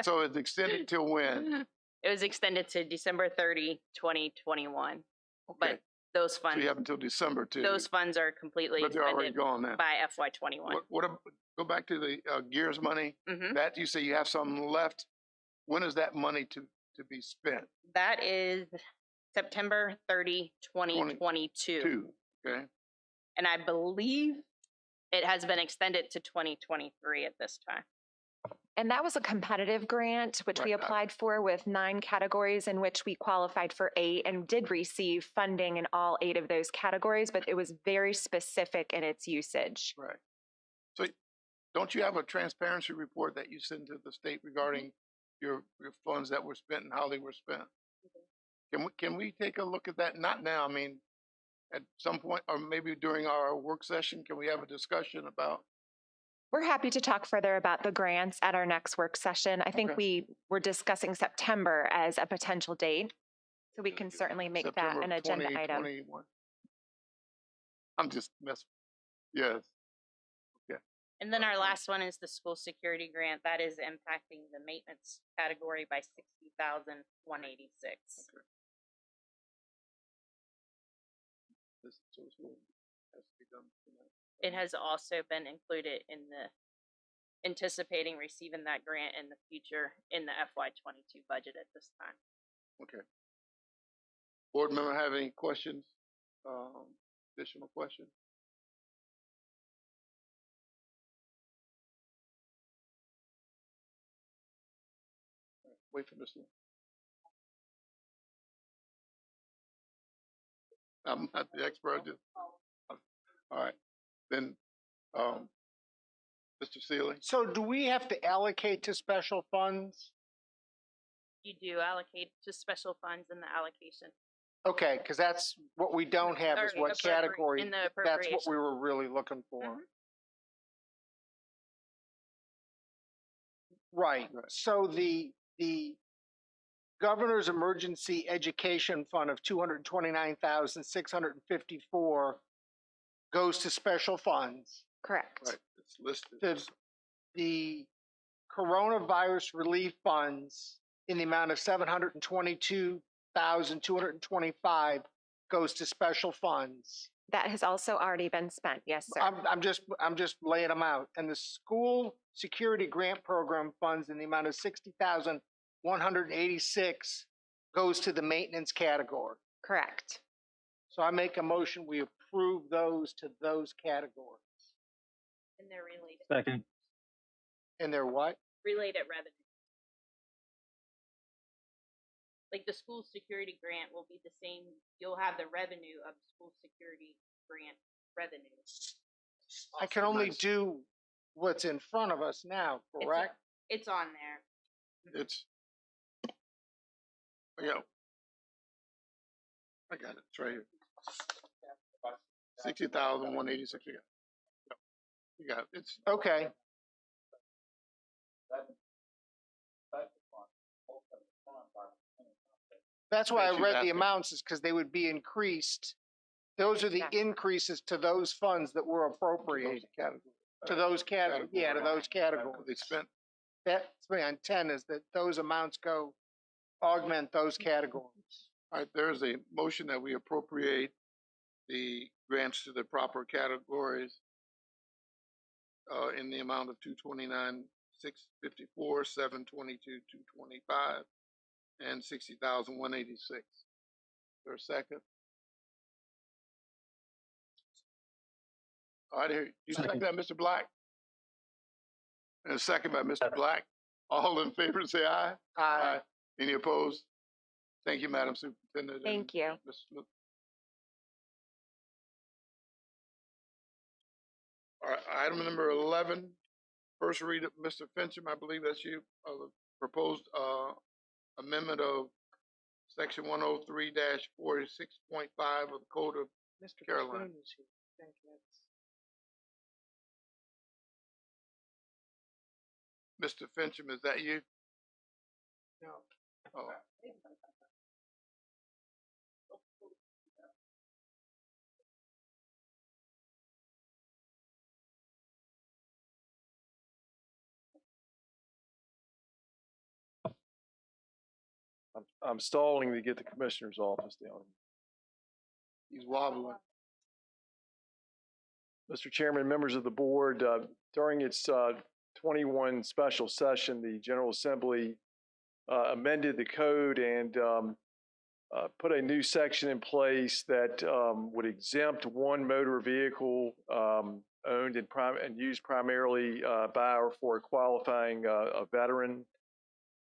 so it's extended till when?
It was extended to December 30, 2021.
Okay.
But those funds.
So you have until December to.
Those funds are completely
but they're already gone now.
By FY21.
Go back to the GEARS money. That you say you have some left. When is that money to be spent?
That is September 30, 2022.
Okay.
And I believe it has been extended to 2023 at this time.
And that was a competitive grant, which we applied for with 9 categories in which we qualified for 8 and did receive funding in all 8 of those categories, but it was very specific in its usage.
Right. So don't you have a transparency report that you send to the state regarding your funds that were spent and how they were spent? Can we take a look at that? Not now, I mean, at some point, or maybe during our work session, can we have a discussion about?
We're happy to talk further about the grants at our next work session. I think we were discussing September as a potential date, so we can certainly make
September
that an agenda item.
2021. I'm just messing. Yes. Okay.
And then our last one is the school security grant. That is impacting the maintenance category by $60,186.
Okay. This has to be done tonight.
It has also been included in the anticipating receiving that grant in the future in the FY22 budget at this time.
Okay. Board member have any questions? Additional questions? Wait for Ms. Lynn. I'm not the expert. All right. Then, Mr. Sealy.
So do we have to allocate to special funds?
You do allocate to special funds in the allocation.
Okay, because that's what we don't have is what category,
in the
that's what we
appropriation.
were really looking for. Right, so the Governor's Emergency Education Fund of 229,654 goes to special funds.
Correct.
Right, it's listed.
The coronavirus relief funds in the amount of 722,225 goes to special funds.
That has also already been spent. Yes, sir.
I'm just laying them out. And the school security grant program funds in the amount of 60,186 goes to the maintenance category.
Correct.
So I make a motion, we approve those to those categories.
And they're related.
Second.
And they're what?
Related revenue. Like the school security grant will be the same. You'll have the revenue of school security grant revenue.
I can only do what's in front of us now, correct?
It's on there.
It's, yeah. I got it. It's right here. 60,186. You got it. It's
okay. That's why I read the amounts, is because they would be increased. Those are the increases to those funds that were appropriated. To those categories, yeah, to those categories.
They spent.
That's my intent, is that those amounts go augment those categories.
All right, there's a motion that we appropriate the grants to the proper categories in the amount of 229,654, 722,225, and 60,186. For a second. All right, here, you second that, Mr. Black? And a second by Mr. Black. All in favor, say aye.
Aye.
Any opposed? Thank you, Madam Superintendent.
Thank you.
Ms. Smith. All right, item number 11, first read of Mr. Fincham, I believe that's you, the proposed amendment of section 103-46.5 of the Code of
Mr.
Carolina. Mr. Fincham, is that you?
No.
Oh.
I'm stalling to get the commissioner's office down.
He's wobbling.
Mr. Chairman, members of the board, during its 21 special session, the General Assembly amended the code and put a new section in place that would exempt one motor vehicle owned and used primarily by or for a qualifying a veteran.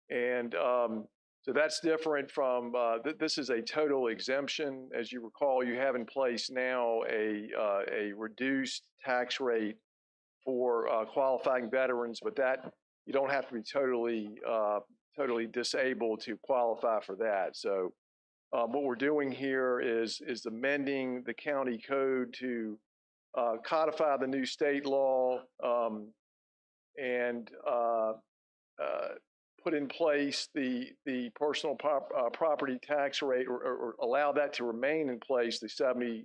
And so that's different from, this is a total exemption. As you recall, you have in place now a reduced tax rate for qualifying veterans, but that you don't have to be totally disabled to qualify for that. So what we're doing here is amending the county code to codify the new state law and put in place the personal property tax rate, or allow that to remain in place, the 70%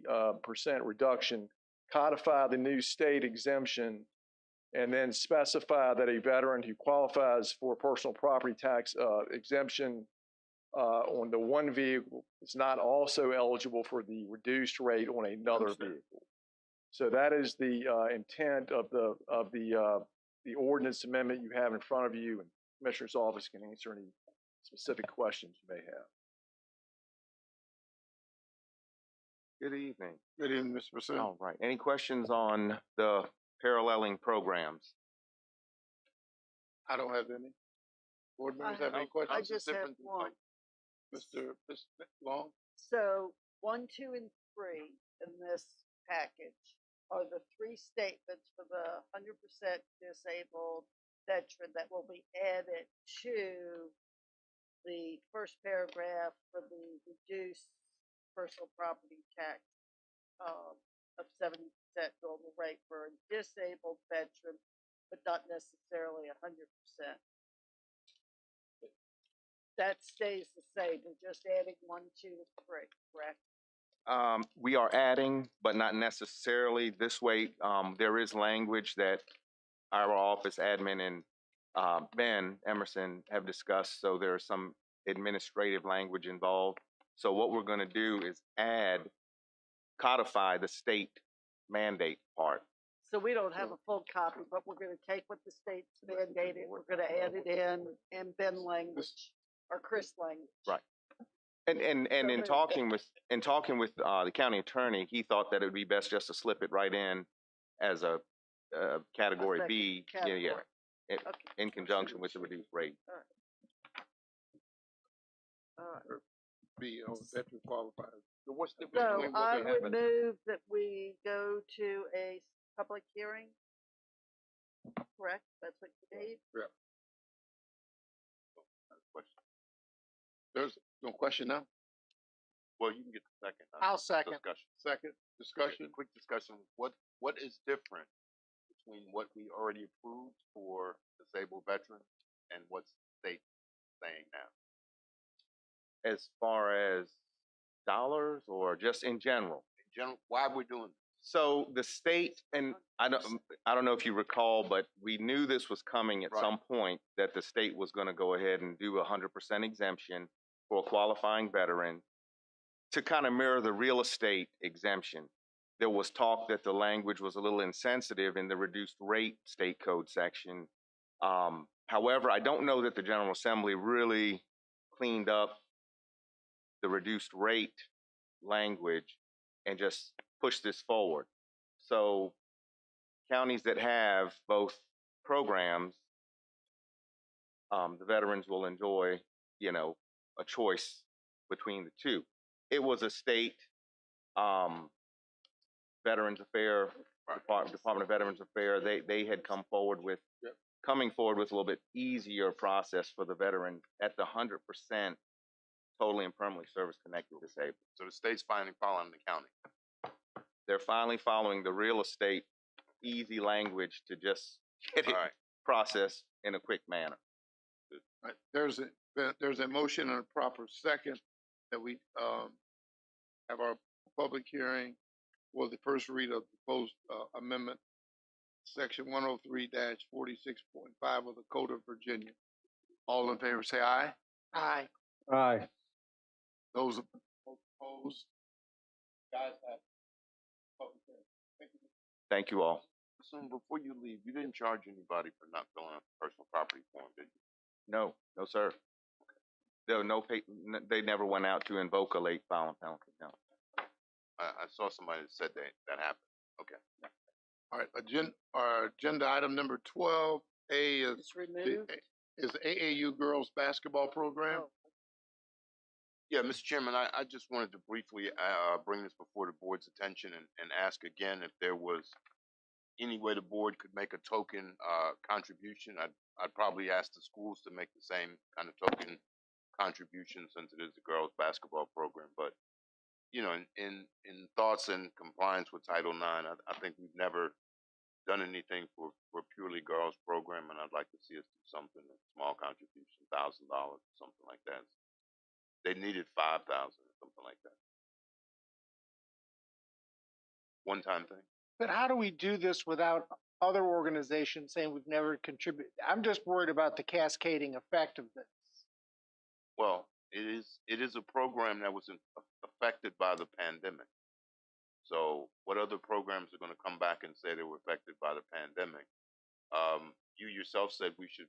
reduction, codify the new state exemption, and then specify that a veteran who qualifies for personal property tax exemption on the one vehicle is not also eligible for the reduced rate on another vehicle. So that is the intent of the ordinance amendment you have in front of you, and Commissioner's office can answer any specific questions you may have.
Good evening.
Good evening, Mr. Purcell.
All right. Any questions on the paralleling programs?
I don't have any. Board members have any questions?
I just have one.
Mr. Long?
So 1, 2, and 3 in this package are the 3 statements for the 100% disabled veteran that will be added to the first paragraph for the reduced personal property tax of 70% normal rate for a disabled veteran, but not necessarily 100%. That stays the same. We're just adding 1, 2, and 3, correct?
We are adding, but not necessarily. This way, there is language that our office admin and Ben Emerson have discussed, so there's some administrative language involved. So what we're going to do is codify the state mandate part.
So we don't have a full copy, but we're going to take what the state's mandated, we're going to add it in Ben language or Chris language.
Right. And in talking with the county attorney, he thought that it would be best just to slip it right in as a category B.
Category.
Yeah. In conjunction with the reduced rate.
All right.
Be veteran qualified. So what's the
So I would move that we go to a public hearing. Correct? That's what you need?
Yeah. There's no question now?
Well, you can get the second.
I'll second.
Discussion.
Discussion.
Quick discussion. What is different between what we already approved for disabled veterans and what's the state saying now?
As far as dollars or just in general?
In general, why are we doing this?
So the state, and I don't know if you recall, but we knew this was coming at some point, that the state was going to go ahead and do 100% exemption for a qualifying veteran to kind of mirror the real estate exemption. There was talk that the language was a little insensitive in the reduced rate state code section. However, I don't know that the General Assembly really cleaned up the reduced rate language and just push this forward. So counties that have both programs, the veterans will enjoy, a choice between the two. It was a state Veterans Affairs, Department of Veterans Affairs, they had coming forward with a little bit easier process for the veteran at the 100% totally and permanently service-connected disabled.
So the state's finally following the county.
They're finally following the real estate easy language to just get it processed in a quick manner.
Right. There's a motion and a proper second that we have our public hearing for the first read of the proposed amendment, section 103-46.5 of the Code of Virginia. All in favor say aye.
Aye.
Aye.
Those opposed? Guys have public hearing. Thank you.
Thank you all.
So before you leave, you didn't charge anybody for not filling out the personal property form, did you?
No, sir. There were they never went out to invoke a late filing penalty, no.
I saw somebody that said that happened. Okay.
All right, agenda item number 12A is
It's removed.
is AAU girls basketball program.
Oh.
Yeah, Mr. Chairman, I just wanted to briefly bring this before the board's attention and ask again if there was any way the board could make a token contribution. I'd probably ask the schools to make the same kind of token contribution since it is the girls basketball program. But you know, in thoughts and compliance with Title IX, I think we've never done anything for purely girls program, and I'd like to see us do something, a small contribution, $1,000, something like that. They needed 5,000 or something like that. One time thing.
But how do we do this without other organizations saying we've never contributed? I'm just worried about the cascading effect of this.
Well, it is a program that was affected by the pandemic. So what other programs are going to come back and say they were affected by the pandemic? You yourself said we should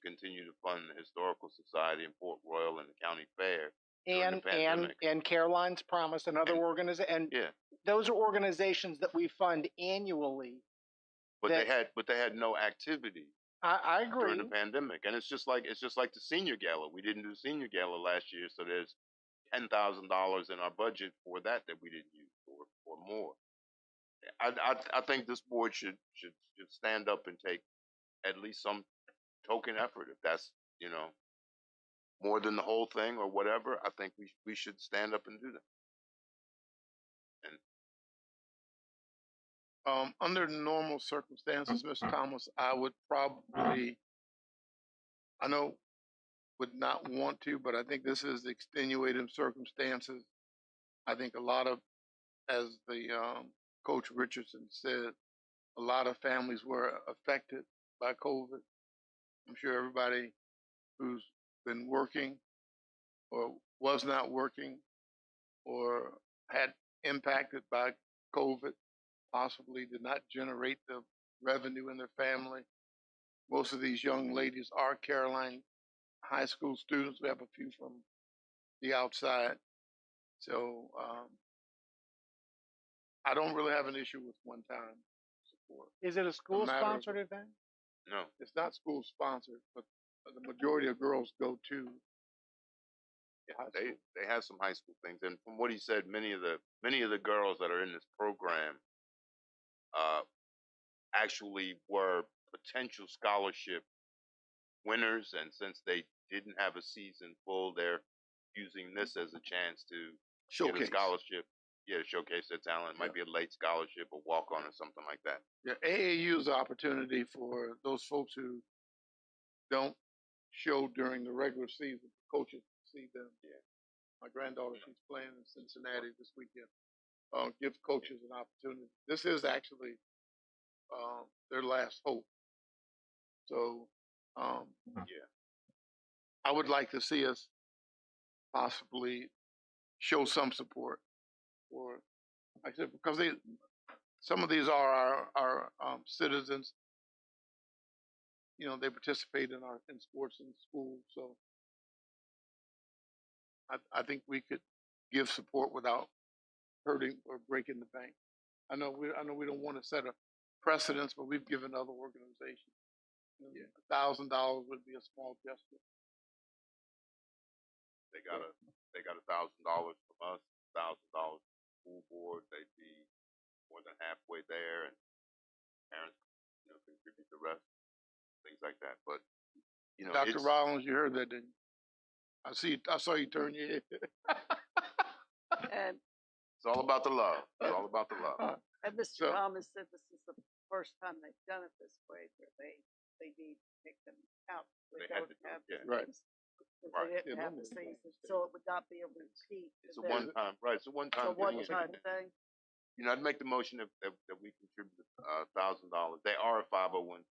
continue to fund the Historical Society in Port Royal and the County Fair during the pandemic.
And Caroline's Promise and other organizations, and
yeah,
those are organizations that we fund annually.
but they had no activity.
I agree.
During the pandemic, and it's just like the senior gala. We didn't do senior gala last year, so there's $10,000 in our budget for that we didn't use, or more. I think this board should stand up and take at least some token effort. If that's more than the whole thing or whatever, I think we should stand up and do that. And
under normal circumstances, Mr. Thomas, I would probably, I know, would not want to, but I think this is extenuating circumstances. I think a lot of, as the Coach Richardson said, a lot of families were affected by COVID. I'm sure everybody who's been working or was not working or had impacted by COVID possibly did not generate the revenue in their family. Most of these young ladies are Caroline high school students. We have a few from the outside. So I don't really have an issue with one-time support.
Is it a school-sponsored event?
No.
It's not school-sponsored, but the majority of girls go to
they have some high school things, and from what he said, many of the girls that are in this program actually were potential scholarship winners, and since they didn't have a season full, they're using this as a chance to get a scholarship. Yeah, to showcase their talent. It might be a late scholarship, a walk-on, or something like that.
Yeah, AAU is an opportunity for those folks who don't show during the regular season. Coaches see them. Yeah. My granddaughter, she's playing in Cincinnati this weekend. Give coaches an opportunity. This is actually their last hope. So, yeah, I would like to see us possibly show some support for, like I said, because some of these are our citizens. You know, they participate in sports in school, so I think we could give support without hurting or breaking the bank. I know we don't want to set a precedence, but we've given other organizations. Yeah. $1,000 would be a small gesture.
They got $1,000 from us, $1,000 from the school board. They'd be more than halfway there, and parents, contribute the rest, things like that. But
Dr. Rollins, you heard that, didn't you? I saw you turn your head.
And
it's all about the love. It's all about the love.
And Mr. Thomas said this is the first time they've done it this way, where they need to take them out. They don't have the
right.
They didn't have the season, so it would not be a repeat.
It's a one-time, right? It's a one-time.
It's a one-time thing.
I'd make the motion that we contribute $1,000. They are a 501c3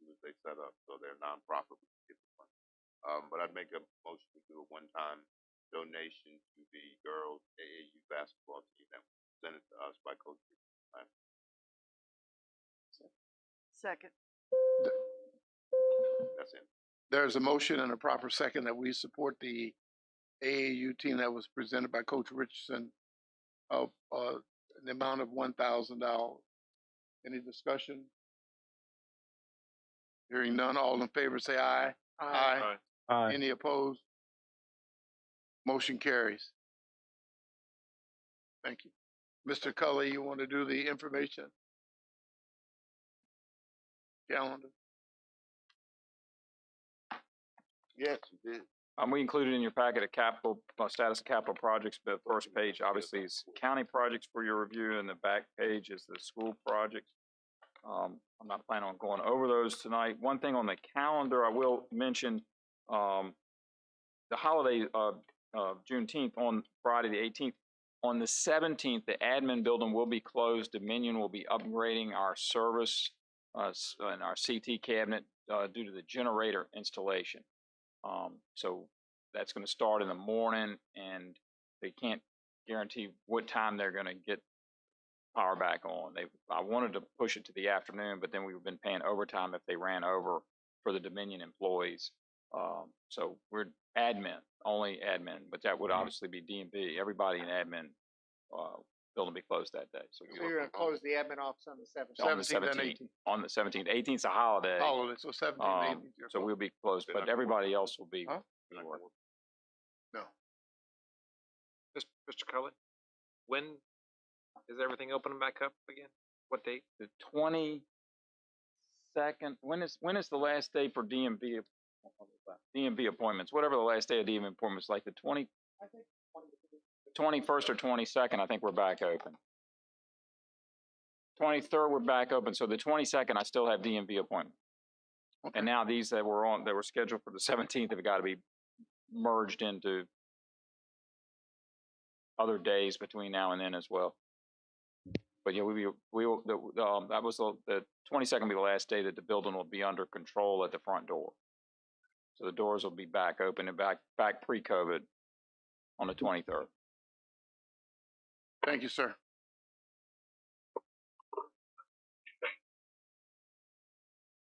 as they set up, so they're nonprofit. But I'd make a motion to do a one-time donation to the girls AAU basketball team that was presented to us by Coach.
Second.
That's it.
There's a motion and a proper second that we support the AAU team that was presented by Coach Richardson of the amount of $1,000. Any discussion? Hearing none, all in favor say aye.
Aye.
Aye.
Any opposed? Motion carries. Thank you. Mr. Cully, you want to do the information calendar?
Yes, you did.
We included in your packet a capital, status of capital projects. The first page obviously is county projects for your review, and the back page is the school projects. I'm not planning on going over those tonight. One thing on the calendar I will mention, the holiday of Juneteenth on Friday the 18th. On the 17th, the admin building will be closed. Dominion will be upgrading our service and our CT cabinet due to the generator installation. So that's going to start in the morning, and they can't guarantee what time they're going to get power back on. I wanted to push it to the afternoon, but then we've been paying overtime if they ran over for the Dominion employees. So we're only admin, but that would obviously be D&B. Everybody in admin building be closed that day. So
you're going to close the admin office on the 17th?
On the 17th. On the 17th. 18th is a holiday.
Holiday, so 17th, 18th.
So we'll be closed, but everybody else will be.
Huh?
No.
Mr. Cullen, when is everything opening back up again? What date?
The 22nd. When is the last day for DMV appointments? Whatever the last day of DMV appointments, like the 21st or 22nd, I think we're back open. 23rd, we're back open. So the 22nd, I still have DMV appointments. Okay. And now these that were scheduled for the 17th have got to be merged into other days between now and then as well. But yeah, that was the 22nd will be the last day that the building will be under control at the front door. So the doors will be back open and back pre-COVID on the 23rd.
Thank you, sir.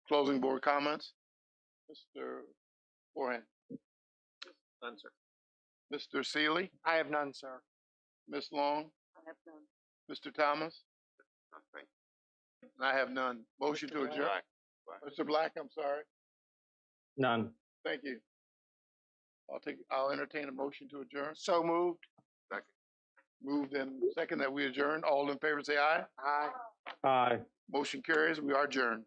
Closing board comments? Mr. Forehand.
None, sir.
Mr. Seeley?
I have none, sir.
Ms. Long?
I have none.
Mr. Thomas? And I have none. Motion to adjourn. Mr. Black, I'm sorry.
None.
Thank you. I'll entertain a motion to adjourn.
So moved.
Second.
Moved and second that we adjourn. All in favor say aye.
Aye.
Aye.
Motion carries. We are adjourned.